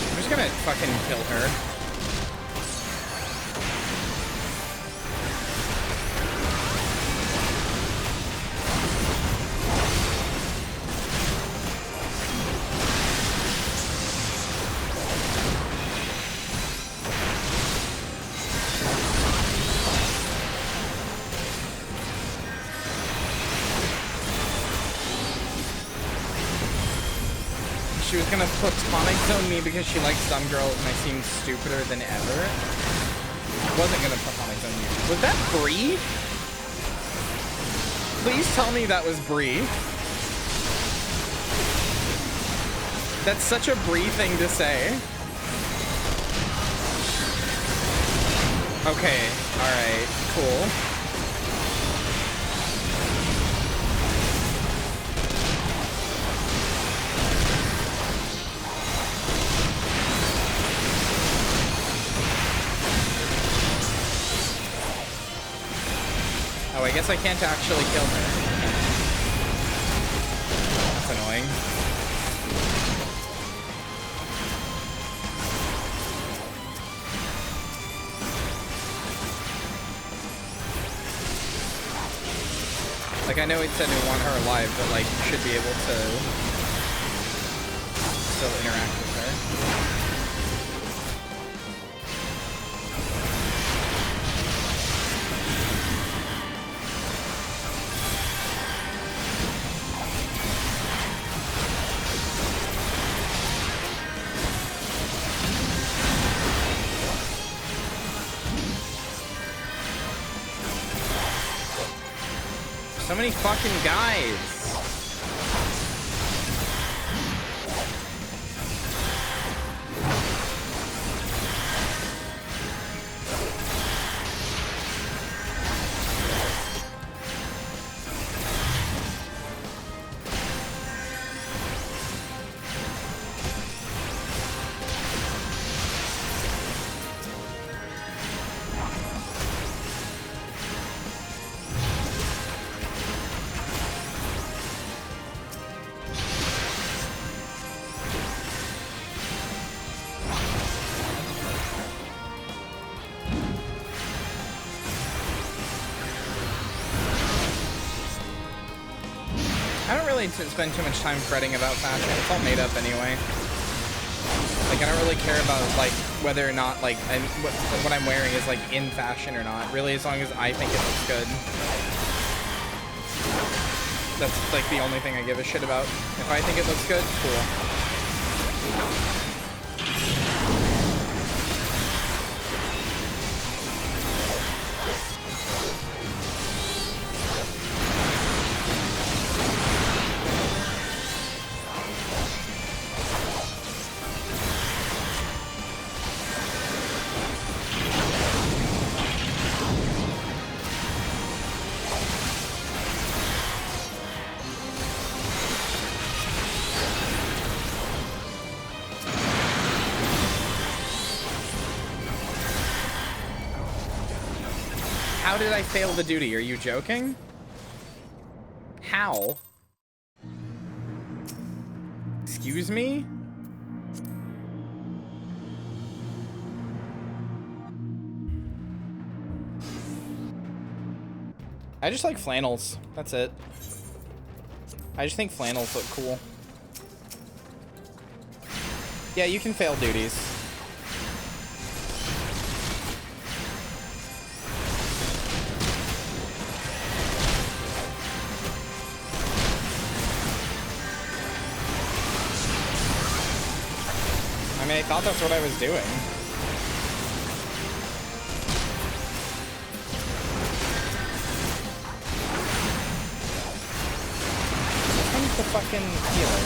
I'm just gonna fucking kill her. She was gonna platonic zone me because she likes dumb girls and I seem stupider than ever. Wasn't gonna platonic zone you. Was that Bree? Please tell me that was Bree. That's such a Bree thing to say. Okay, alright, cool. Oh, I guess I can't actually kill her. That's annoying. I know it said we want her alive, but like you should be able to still interact with her. So many fucking guys. To spend too much time fretting about fashion. It's all made up anyway. Like, I don't really care about, like, whether or not, like, what I'm wearing is, like, in fashion or not. Really, as long as I think it looks good. That's, like, the only thing I give a shit about. If I think it looks good, cool. How did I fail the duty? Are you joking? How? Excuse me? I just like flannels. That's it. I just think flannels look cool. Yeah, you can fail duties. I thought that's what I was doing. Which one's the fucking healer?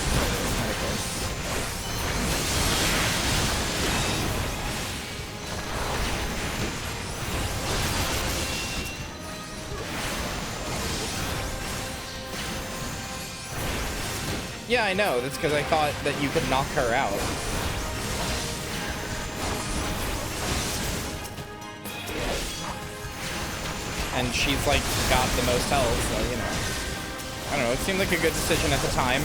Yeah, I know. That's because I thought that you could knock her out. And she's, like, got the most health, so, you know. I don't know, it seemed like a good decision at the time.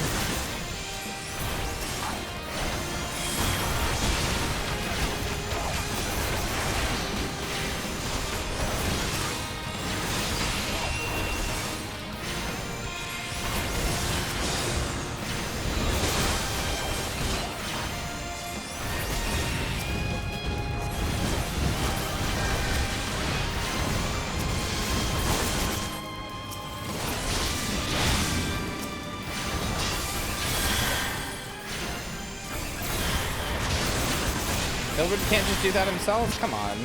Hilbert can't just do that himself? Come on.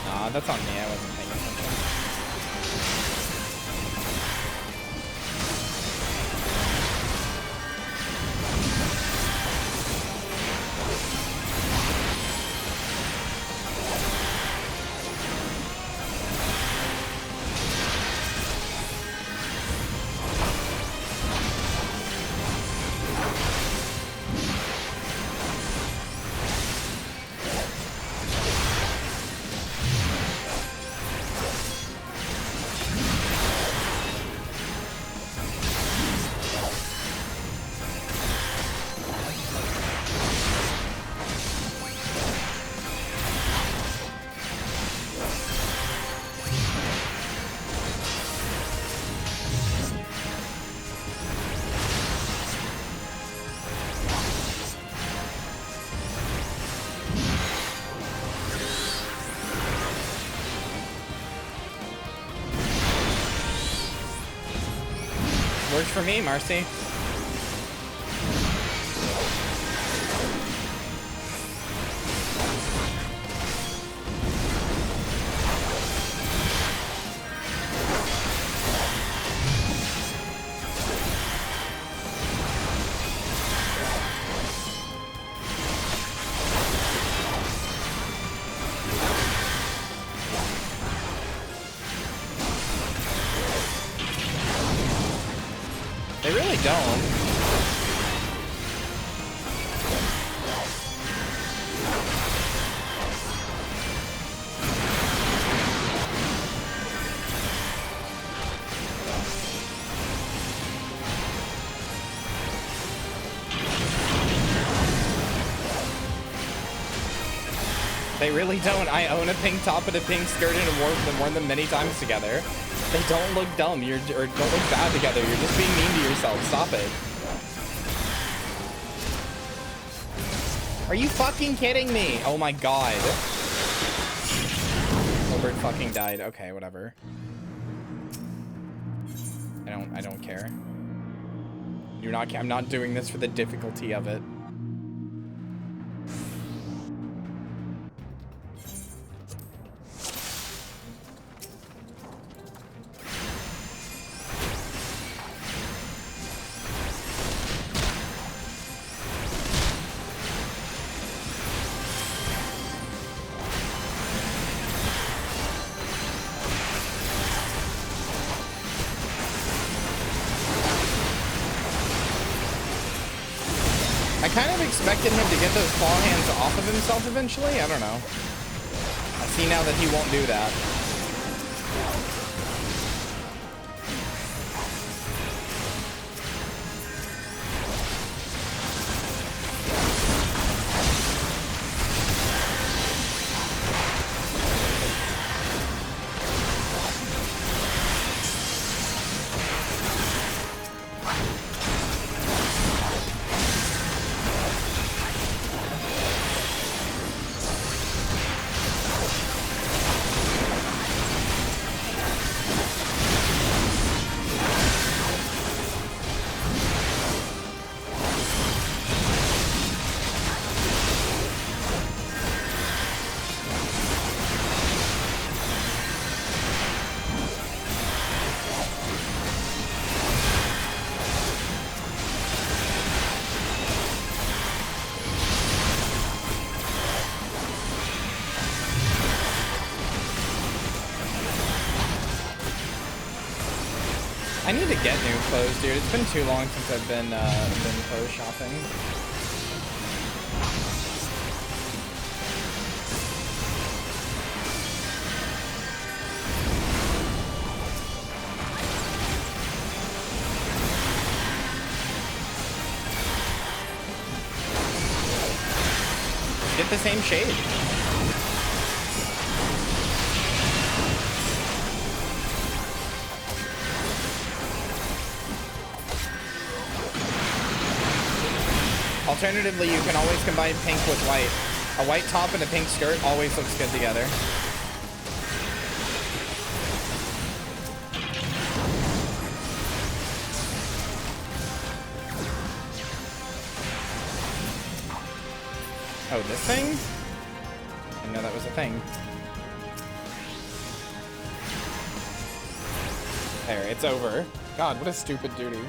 Nah, that's on me. I wasn't paying attention. Works for me, Marcy. They really don't. They really don't. I own a pink top and a pink skirt and have worn them many times together. They don't look dumb. Or don't look bad together. You're just being mean to yourself. Stop it. Are you fucking kidding me? Oh my god. Obert fucking died. Okay, whatever. I don't care. I'm not doing this for the difficulty of it. I kind of expected him to get those claw hands off of himself eventually. I don't know. I see now that he won't do that. I need to get new clothes, dude. It's been too long since I've been clothes shopping. Get the same shade. Alternatively, you can always combine pink with white. A white top and a pink skirt always looks good together. Oh, this thing? I didn't know that was a thing. There, it's over. God, what a stupid duty.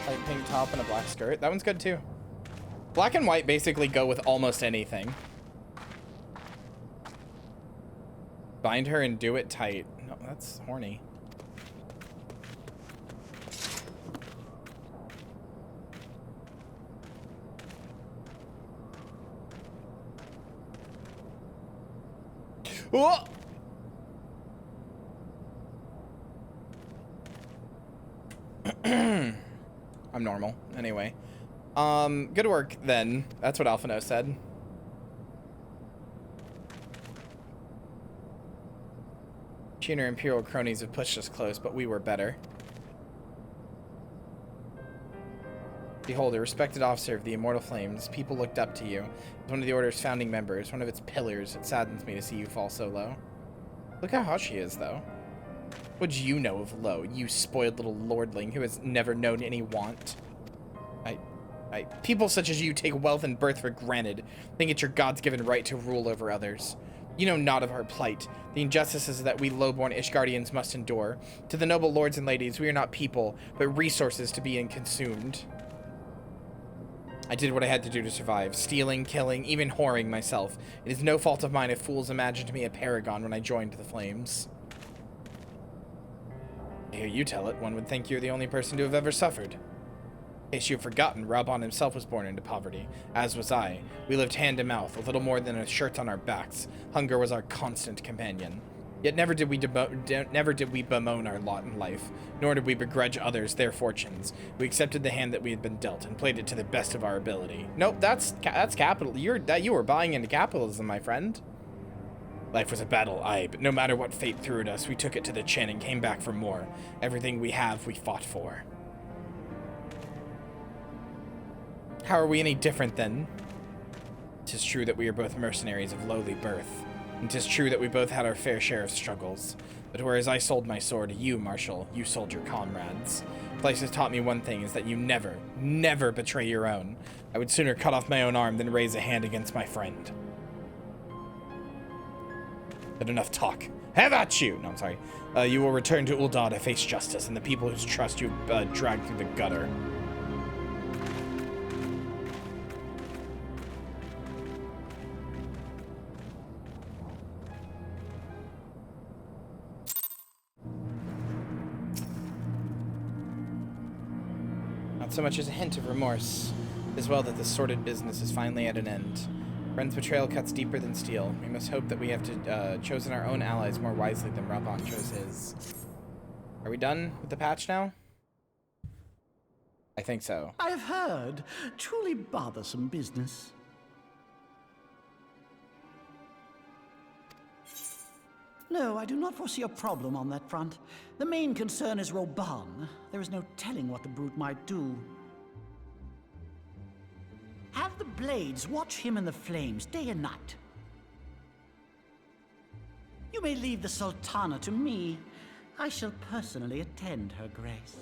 Light pink top and a black skirt. That one's good too. Black and white basically go with almost anything. Bind her and do it tight. No, that's horny. Whoa! I'm normal. Anyway. Good work, then. That's what Alphino said. She and her Imperial cronies have pushed us close, but we were better. Behold, a respected officer of the Immortal Flames. People looked up to you. As one of the Order's founding members, one of its pillars. It saddens me to see you fall so low. Look how hot she is, though. What'd you know of Lo, you spoiled little lordling who has never known any want? People such as you take wealth and birth for granted, think it's your God's given right to rule over others. You know not of our plight, the injustices that we low-born Ishgardians must endure. To the noble lords and ladies, we are not people, but resources to be consumed. I did what I had to do to survive, stealing, killing, even whoring myself. It is no fault of mine if fools imagined me a paragon when I joined the flames. To hear you tell it, one would think you're the only person to have ever suffered. In case you've forgotten, Raubon himself was born into poverty, as was I. We lived hand to mouth, a little more than a shirt on our backs. Hunger was our constant companion. Yet never did we bemoan our lot in life, nor did we begrudge others their fortunes. We accepted the hand that we had been dealt and played it to the best of our ability. Nope, that's capital. You were buying into capitalism, my friend. Life was a battle, aye, but no matter what fate threw at us, we took it to the chin and came back for more. Everything we have, we fought for. How are we any different then? 'Tis true that we are both mercenaries of lowly birth, and 'tis true that we both had our fair share of struggles. But whereas I sold my sword, you, Marshal, you sold your comrades. Life has taught me one thing, is that you never, never betray your own. I would sooner cut off my own arm than raise a hand against my friend. But enough talk. Have at you! No, I'm sorry. You will return to Uldad to face justice and the people whose trust you dragged through the gutter. Not so much as a hint of remorse. It is well that this sordid business is finally at an end. Friend's betrayal cuts deeper than steel. We must hope that we have chosen our own allies more wisely than Raubon chose his. Are we done with the patch now? I think so. I have heard. Truly bothersome business. No, I do not foresee a problem on that front. The main concern is Reborn. There is no telling what the brute might do. Have the blades watch him in the flames day and night. You may leave the Sultana to me. I shall personally attend her grace.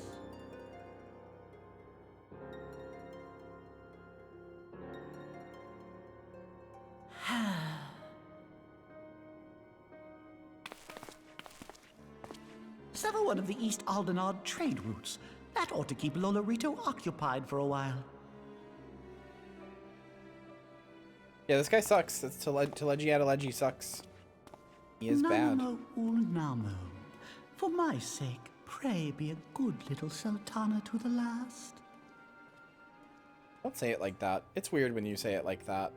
Sever one of the East Aldenard trade routes. That ought to keep Lolorito occupied for a while. Yeah, this guy sucks. That's Teleji Adeleji sucks. He is bad. Namo Ulnamo. For my sake, pray be a good little Sultana to the last. Don't say it like that. It's weird when you say it like that.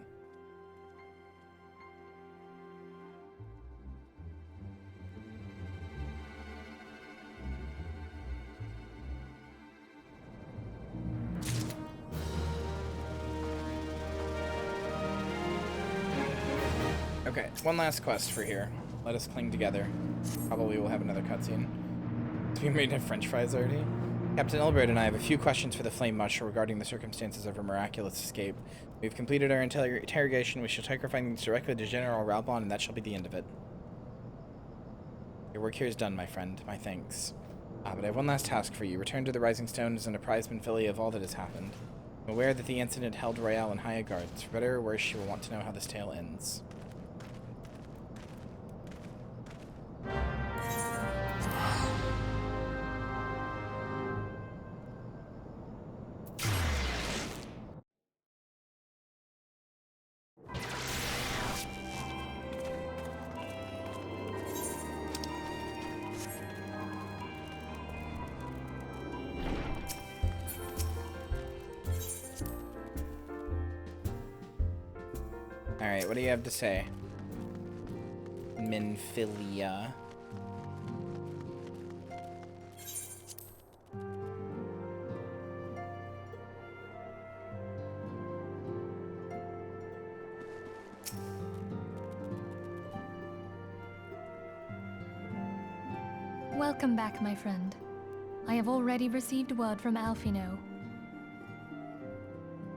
Okay, one last quest for here. Let us cling together. Probably we'll have another cutscene. We made french fries already? Captain Elbert and I have a few questions for the Flame Marshal regarding the circumstances of her miraculous escape. We've completed our interrogation. We shall take our findings directly to General Raubon, and that shall be the end of it. Your work here is done, my friend. My thanks. But I have one last task for you. Return to the Rising Stone as an apprised Benfilia of all that has happened. I'm aware that the incident held Royale in high regard. For better or worse, she will want to know how this tale ends. Alright, what do you have to say? Minfilia. Welcome back, my friend. I have already received word from Alfino.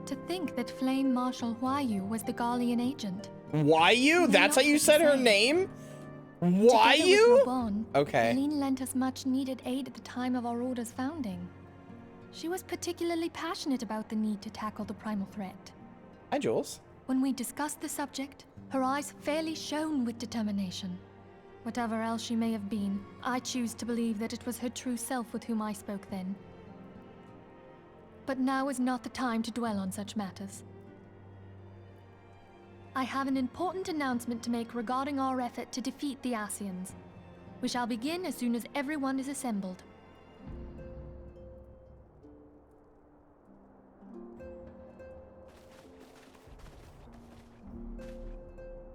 To think that Flame Marshal Huayu was the Garlean agent. Huayu? That's how you said her name? Why Together you? with Reborn, Okay. Eileen lent us much needed aid at the time of our order's founding. She was particularly passionate about the need to tackle the primal threat. Hi, Jules. When we discussed the subject, her eyes fairly shone with determination. Whatever else she may have been, I choose to believe that it was her true self with whom I spoke then. But now is not the time to dwell on such matters. I have an important announcement to make regarding our effort to defeat the Ascians. We shall begin as soon as everyone is assembled.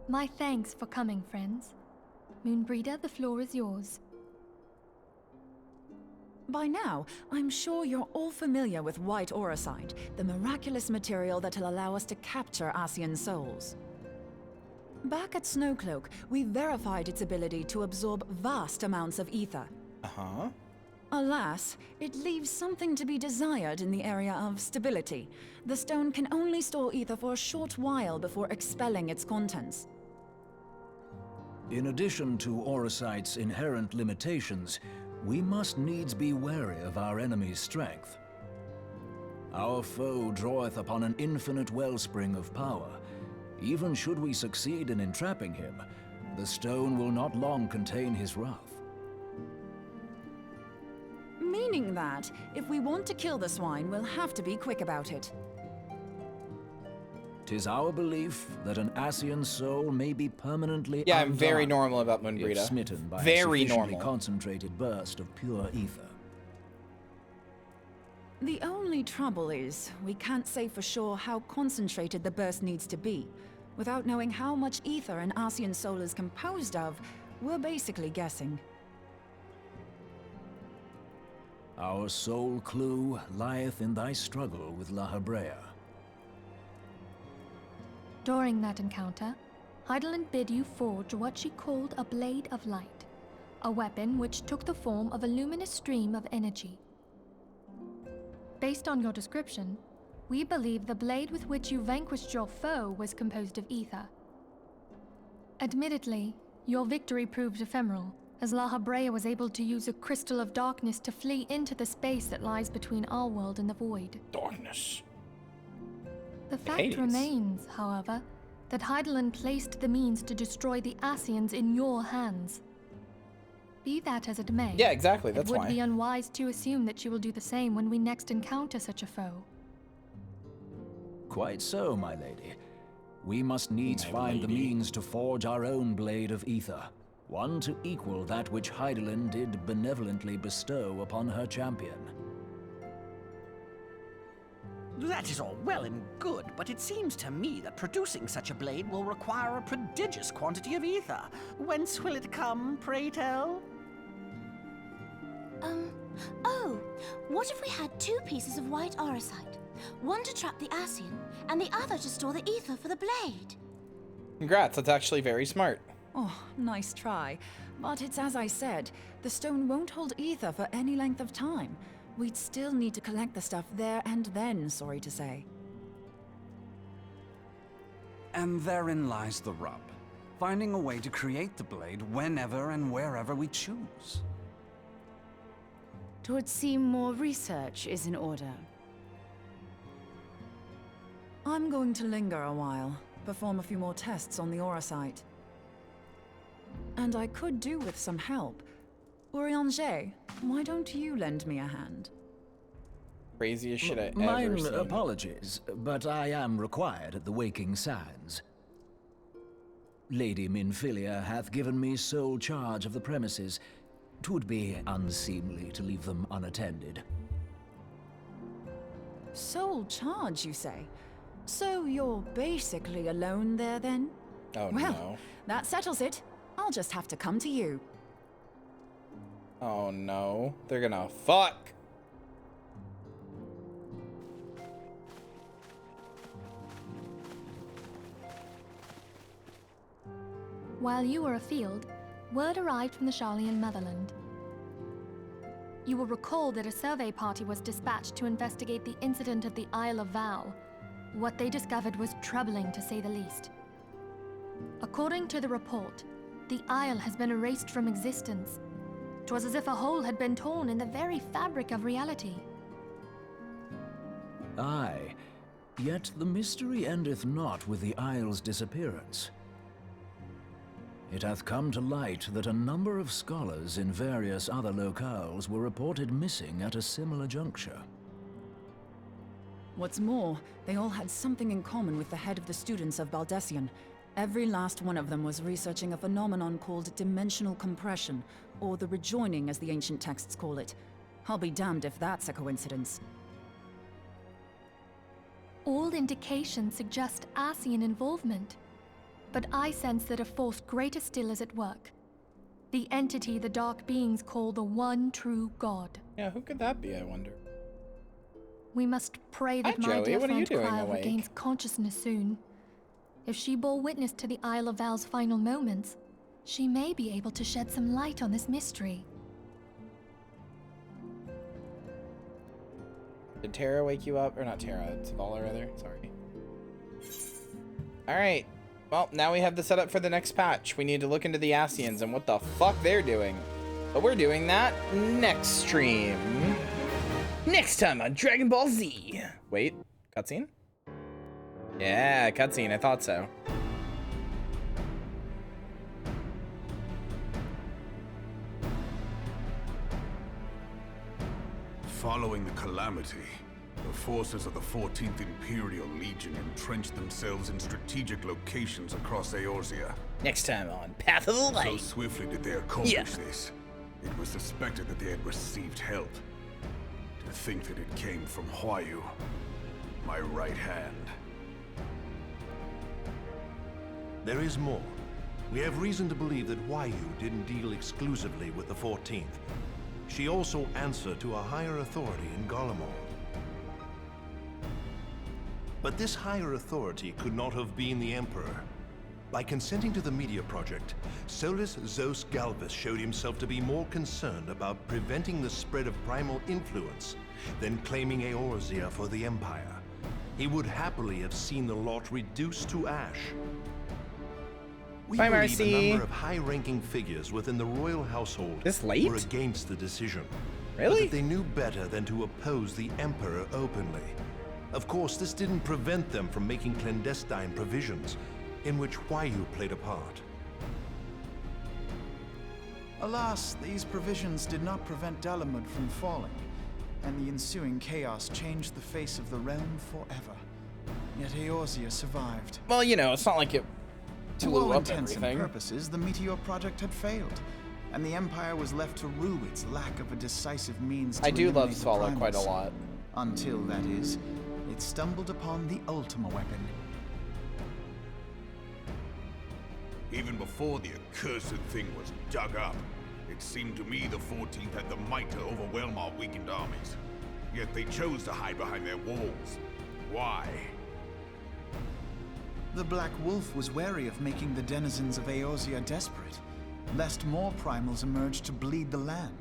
My thanks for coming, friends. Moonbreeder, the floor is yours. By now, I'm sure you're all familiar with white auracite, the miraculous material that'll allow us to capture Ascian souls. Back at Snowcloak, we verified its ability to absorb vast amounts of ether. Uh-huh. Alas, it leaves something to be desired in the area of stability. The stone can only store ether for a short while before expelling its contents. In addition to auracite's inherent limitations, we must needs be wary of our enemy's strength. Our foe draweth upon an infinite wellspring of power. Even should we succeed in entrapping him, the stone will not long contain his wrath. Meaning that, if we want to kill the swine, we'll have to be quick about it. 'Tis our belief that an Ascian soul may be permanently Yeah, I'm very undone normal about if Moonbreeder. smitten by Very a sufficiently normal. concentrated burst of pure ether. The only trouble is, we can't say for sure how concentrated the burst needs to be. Without knowing how much ether an Ascian soul is composed of, we're basically guessing. Our sole clue lieth in thy struggle with La Habrea. During that encounter, Heidelin bid you forge what she called a Blade of Light, a weapon which took the form of a luminous stream of energy. Based on your description, we believe the blade with which you vanquished your foe was composed of ether. Admittedly, your victory proved ephemeral, as La Habrea was able to use a crystal of darkness to flee into the space that lies between our world and the void. Darkness. The fact Hades. remains, however, that Heidelin placed the means to destroy the Ascians in your hands. Be that as it may, Yeah, exactly, that's it would why. be unwise to assume that she will do the same when we next encounter such a foe. Quite so, my lady. We must needs find the means to forge our own blade of ether, one to equal that which Heidelin did benevolently bestow upon her champion. That is all well and good, but it seems to me that producing such a blade will require a prodigious quantity of ether. Whence will it come, pray tell? Oh, what if we had two pieces of white auracite? One to trap the Ascian, and the other to store the ether for the blade. Congrats, that's actually very smart. Oh, nice try. But it's as I said, the stone won't hold ether for any length of time. We'd still need to collect the stuff there and then, sorry to say. And therein lies the rub. Finding a way to create the blade whenever and wherever we choose. It would seem more research is in order. I'm going to linger a while, perform a few more tests on the auracite. And I could do with some help. Urianger, why don't you lend me a hand? Craziest shit I ever Mine seen. apologies, but I am required at the Waking Sands. Lady Minfilia hath given me sole charge of the premises. 'Twould be unseemly to leave them unattended. Sole charge, you say? So you're basically alone there then? Oh Well, no. that settles it. I'll just have to come to you. Oh no. They're gonna fuck. While you were afield, word arrived from the Sharlayan motherland. You will recall that a survey party was dispatched to investigate the incident at the Isle of Vow. What they discovered was troubling, to say the least. According to the report, The Isle has been erased from existence. 'Twas as if a hole had been torn in the very fabric of reality. Aye, yet the mystery endeth not with the Isle's disappearance. It hath come to light that a number of scholars in various other locales were reported missing at a similar juncture. What's more, they all had something in common with the head of the students of Baldessian. Every last one of them was researching a phenomenon called dimensional compression, or the rejoining as the ancient texts call it. I'll be damned if that's a coincidence. All indications suggest Ascian involvement. But I sense that a force greater still is at work. The entity the Dark Beings call the one true God. Yeah, who could that be, I wonder? We must pray that my Joey, dear what are you friend doing Cryle awake? regains consciousness soon. If she bore witness to the Isle of Val's final moments, she may be able to shed some light on this mystery. Did Terra wake you up? Or not Terra, Zavala rather. Sorry. Alright. Well, now we have the setup for the next patch. We need to look into the Ascians and what the fuck they're doing. But we're doing that next stream. Next time on Dragon Ball Z. Wait, cutscene? Yeah, cutscene, I thought so. Following the calamity, the forces of the 14th Imperial Legion entrenched themselves in strategic locations across Eorzea. Next time on Path of the Light. So swiftly did they accomplish this, it was suspected that they had received help. To think that it came from Huayu, my right hand. There is more. We have reason to believe that Huayu didn't deal exclusively with the 14th. She also answered to a higher authority in Garlemald. But this higher authority could not have been the Emperor. By consenting to the Media Project, Solus Zos Galvus showed himself to be more concerned about preventing the spread of primal influence than claiming Eorzea for the Empire. He would happily have seen the lot reduced to ash. We Bye, believe Marcy. a number of high-ranking figures within the royal household were against the decision. Really? But that they knew better than to oppose the Emperor openly. Of course, this didn't prevent them from making clandestine provisions, in which Huayu played a part. Alas, these provisions did not prevent Dalamud from falling, and the ensuing chaos changed the face of the realm forever. Yet Eorzea survived. Well, you know, it's not like it To blew all up intents and everything. purposes, the Meteor Project had failed, and the Empire was left to rue its lack of a decisive means to I do love eliminate the Swallow quite a Primus. lot. Until, that is, it stumbled upon the Ultima weapon. Even before the accursed thing was dug up, it seemed to me the 14th had the might to overwhelm our weakened armies. Yet they chose to hide behind their walls. Why? The Black Wolf was wary of making the denizens of Eorzea desperate, lest more primals emerge to bleed the land.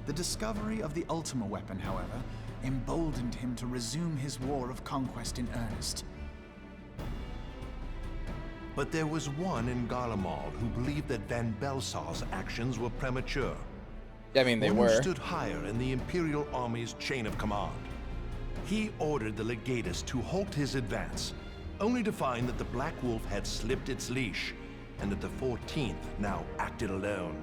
The discovery of the Ultima weapon, however, emboldened him to resume his war of conquest in earnest. But there was one in Garlemald who believed that Van Belsar's actions were premature. I mean, they One who were. stood higher in the Imperial Army's chain of command. He ordered the Legatus to halt his advance, only to find that the Black Wolf had slipped its leash, and that the 14th now acted alone.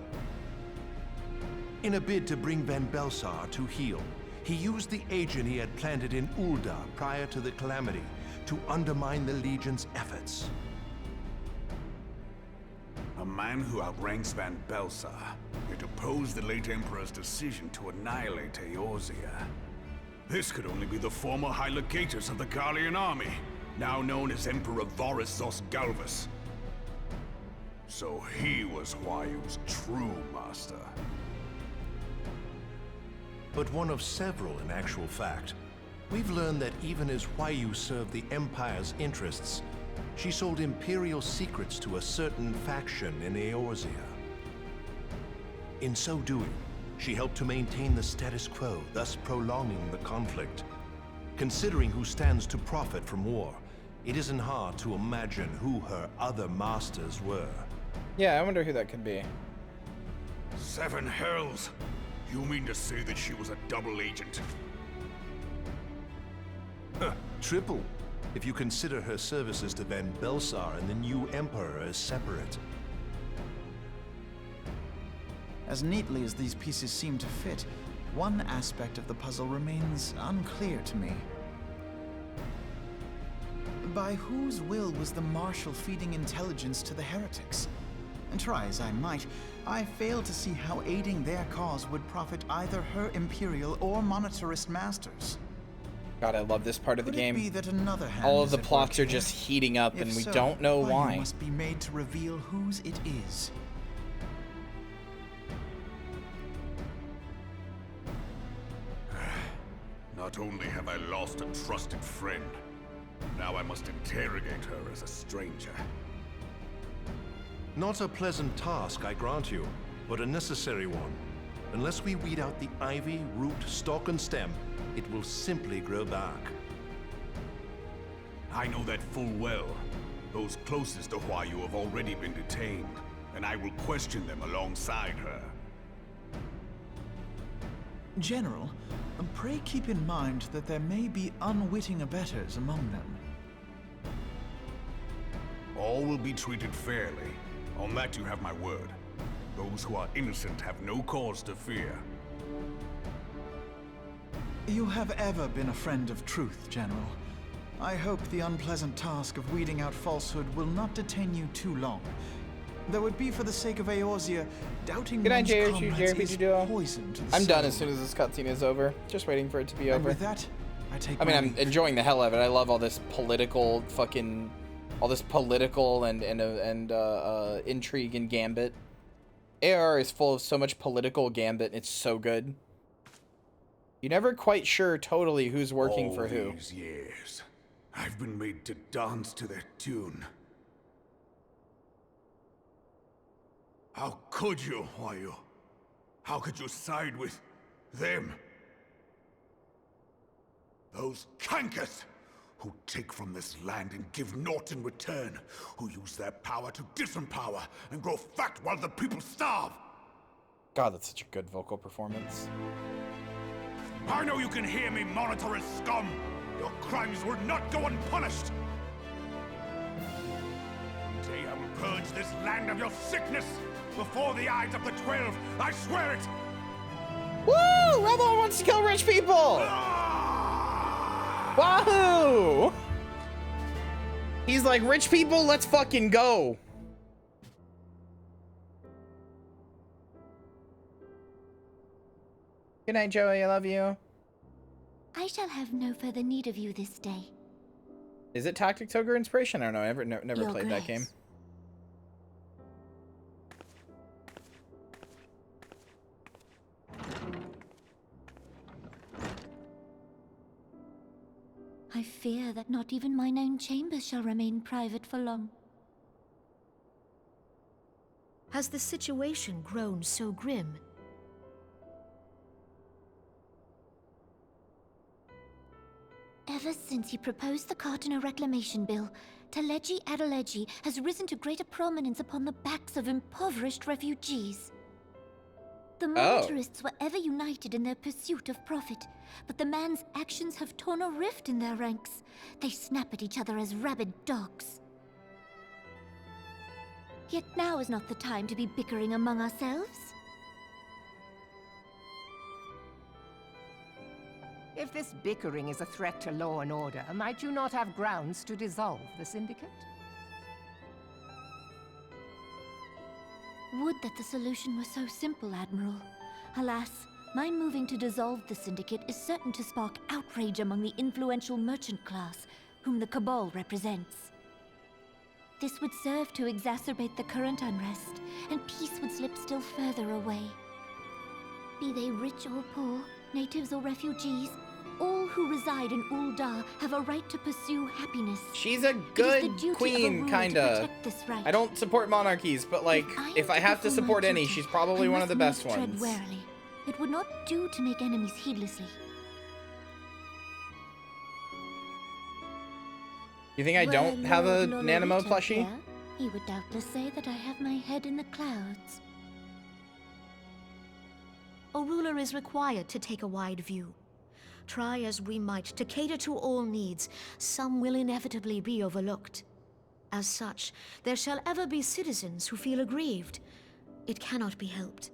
In a bid to bring Van Belsar to heel, he used the agent he had planted in Ul'dah prior to the calamity to undermine the Legion's efforts. A man who outranks Van Belsar, yet opposed the late Emperor's decision to annihilate Eorzea. This could only be the former High Legatus of the Garlean army, now known as Emperor Varus Zos Galvus. So he was Huayu's true master. But one of several in actual fact. We've learned that even as Huayu served the Empire's interests, she sold Imperial secrets to a certain faction in Eorzea. In so doing, she helped to maintain the status quo, thus prolonging the conflict. Considering who stands to profit from war, it isn't hard to imagine who her other masters were. Yeah, I wonder who that could be. 7 hells! You mean to say that she was a double agent? Triple, if you consider her services to Van Belsar and the new Emperor as separate. As neatly as these pieces seem to fit, one aspect of the puzzle remains unclear to me. By whose will was the Marshal feeding intelligence to the heretics? And try as I might, I fail to see how aiding their cause would profit either her Imperial or Monetarist masters. God, I love this part of the Could it game. be that another hand All of is the at plots work are here? just heating up, If and we so, don't know why. must be made to reveal whose it is. Not only have I lost a trusted friend, now I must interrogate her as a stranger. Not a pleasant task, I grant you, but a necessary one. Unless we weed out the ivy, root, stalk, and stem, it will simply grow back. I know that full well. Those closest to Huayu have already been detained, and I will question them alongside her. General, pray keep in mind that there may be unwitting abettors among them. All will be treated fairly. On that you have my word. Those who are innocent have no cause to fear. You have ever been a friend of truth, General. I hope the unpleasant task of weeding out falsehood will not detain you too long. Though it be for the sake of Eorzea, doubting Good night, one's comrades is JRPG poison to the I'm done soul. as soon as this cutscene is over. Just waiting for it to be And over. with that, I take I mean, my I'm leave. enjoying the hell out of it. I love all this political fucking, all this political and intrigue and gambit. AR is full of so much political gambit. It's so good. You're never quite sure totally who's working for who. All these years, I've been made to dance to their tune. How could you, Huayu? How could you side with them? Those cankers who take from this land and give naught in return, who use their power to disempower and grow fat while the people starve. God, that's such a good vocal performance. I know you can hear me, monetarist scum! Your crimes will not go unpunished! Daeum, purge this land of your sickness! Before the eyes of the 12, I swear it! Woo! Rebel wants to kill rich people! Wahoo! He's like, rich people, let's fucking go! Good night, Joey. I love you. I shall have no further need of you this day. Is it Tactics Ogre Inspiration? I don't know. I never Your played that Grace. game. I fear that not even mine own chambers shall remain private for long. Has the situation grown so grim? Ever since he proposed the Cardinal Reclamation Bill, Teleji Adeleji has risen to greater prominence upon the backs of impoverished refugees. The monetarists were ever united in their pursuit of profit, but the man's actions have torn a rift in their ranks. They snap at each other as rabid dogs. Yet now is not the time to be bickering among ourselves. If this bickering is a threat to law and order, might you not have grounds to dissolve the Syndicate? Would that the solution were so simple, Admiral. Alas, my moving to dissolve the Syndicate is certain to spark outrage among the influential merchant class, whom the Cabal represents. This would serve to exacerbate the current unrest, and peace would slip still further away. Be they rich or poor, natives or refugees, all who reside in Ul'dah have a right to pursue happiness. She's a good queen, kinda. I don't support monarchies, but like, if I have to support any, she's probably one of the best Tread ones. warily. It would not do to make enemies heedlessly. You think I don't have a Lord Nanamo Lolorita plushie? here? He would doubtless say that I have my head in the clouds. A ruler is required to take a wide view. Try as we might to cater to all needs, some will inevitably be overlooked. As such, there shall ever be citizens who feel aggrieved. It cannot be helped.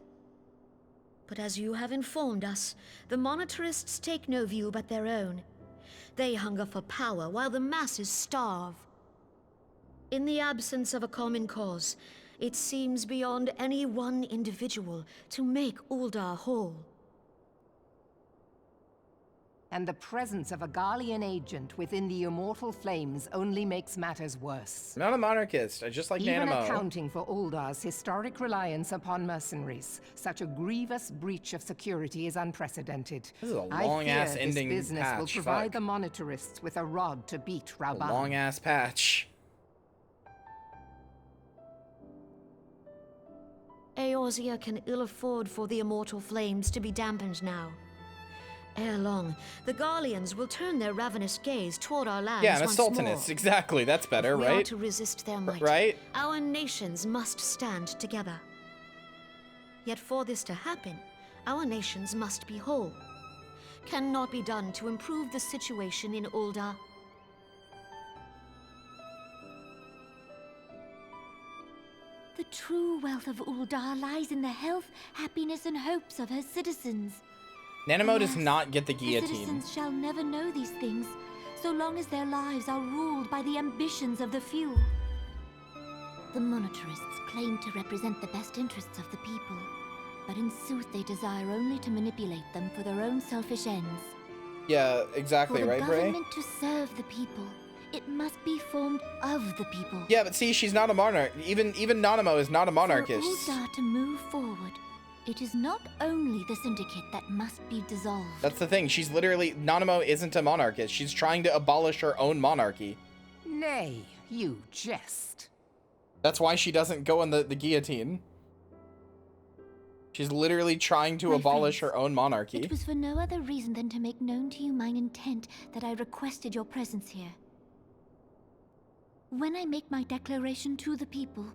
But as you have informed us, the monetarists take no view but their own. They hunger for power while the masses starve. In the absence of a common cause, it seems beyond any one individual to make Uldar whole. And the presence of a Garlean agent within the immortal flames only makes matters worse. I'm not a monarchist. I just like Even Nanamo. accounting for Uldar's historic reliance upon mercenaries, such a grievous breach of security is unprecedented. This is a long-ass ending this business patch. will provide Fuck. the monetarists with a rod to beat A Raban. long-ass patch. Eorzea can ill afford for the immortal flames to be dampened now. Ere long, the Garleans will turn their ravenous gaze toward our lands Yeah, I'm a once sultaness. more. Exactly. That's better, If we are right? to resist their might, Right? our nations must stand together. Yet for this to happen, our nations must be whole. Cannot be done to improve the situation in Uldar. The true wealth of Uldar lies in the health, happiness, and hopes of her citizens. Nanamo does Alas, not get the the guillotine. citizens shall never know these things, so long as their lives are ruled by the ambitions of the few. The monetarists claim to represent the best interests of the people, but in sooth they desire only to manipulate them for their own selfish ends. Yeah, exactly, For the right, Bray? government to serve the people, it must be formed of the people. Yeah, but see, she's not a monarch. Even Nanamo is not a monarchist. For Uldar to move forward, it is not only the syndicate that must be dissolved. That's the thing. She's literally... Nanamo isn't a monarchist. She's trying to abolish her own monarchy. Nay, you jest. That's why she doesn't go on the guillotine. She's literally trying to My abolish friends, her own monarchy. It was for no other reason than to make known to you mine intent that I requested your presence here. When I make my declaration to the people,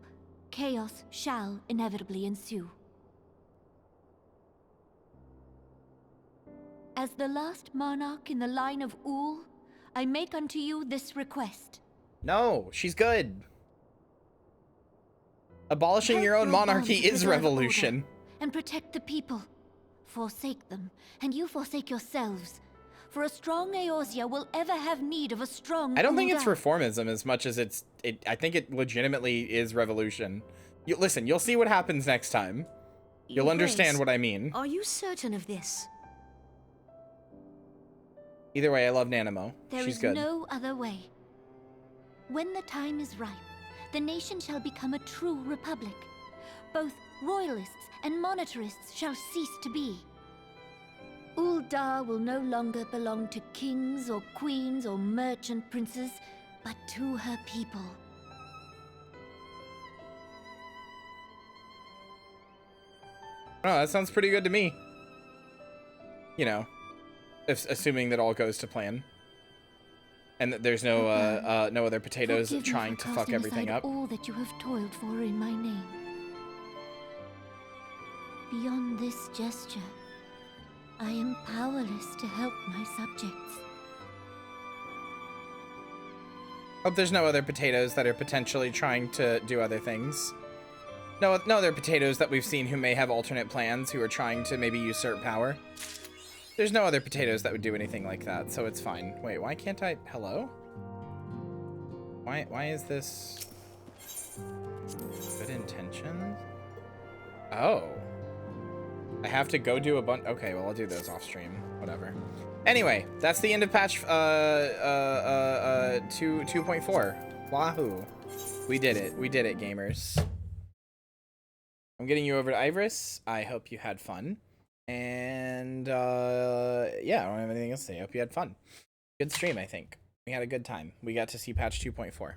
chaos shall inevitably ensue. As the last monarch in the line of Ul, I make unto you this request. No, she's good. Abolishing your own monarchy is revolution. And protect the people. Forsake them, and you forsake yourselves. For a strong Eorzea will ever have need of a strong I don't think it's Uldar. reformism as much as I think it legitimately is revolution. Listen, you'll see what happens next time. You'll Your understand Grace, what I mean. Are you certain of this? Either way, I love Nanamo. There She's is good. no other way. When the time is ripe, the nation shall become a true republic. Both royalists and monetarists shall cease to be. Uldar will no longer belong to kings or queens or merchant princes, but to her people. Oh, that sounds pretty good to me. You know, assuming that all goes to plan. And that there's no no other potatoes Forgive me trying for to fuck casting everything aside up. all that you have toiled for in my name. Beyond this gesture, I am powerless to help my subjects. Hope there's no other potatoes that are potentially trying to do other things. No other potatoes that we've seen who may have alternate plans, who are trying to maybe usurp power. There's no other potatoes that would do anything like that, so it's fine. Wait, why can't I... Hello? Why is this... Good intentions? Oh. I have to go do a bunch... Okay, well, I'll do those off stream. Whatever. Anyway, that's the end of patch 2.4. Wahoo. We did it. We did it, gamers. I'm getting you over to Ivorus. I hope you had fun. And, yeah, I don't have anything else to say. I hope you had fun. Good stream, I think. We had a good time. We got to see patch 2.4.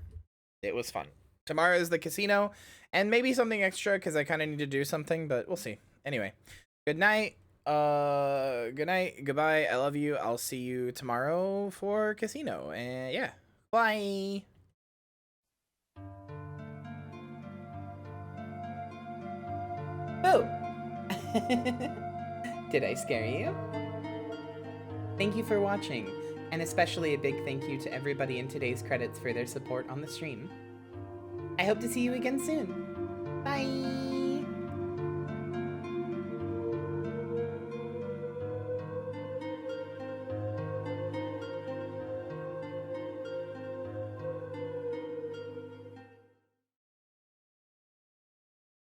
It was fun. Tomorrow is the casino, and maybe something extra, because I kind of need to do something, but we'll see. Anyway, good night. Good night. Goodbye. I love you. I'll see you tomorrow for casino. And, yeah. Bye. Boo! Did I scare you? Thank you for watching, and especially a big thank you to everybody in today's credits for their support on the stream. I hope to see you again soon. Bye!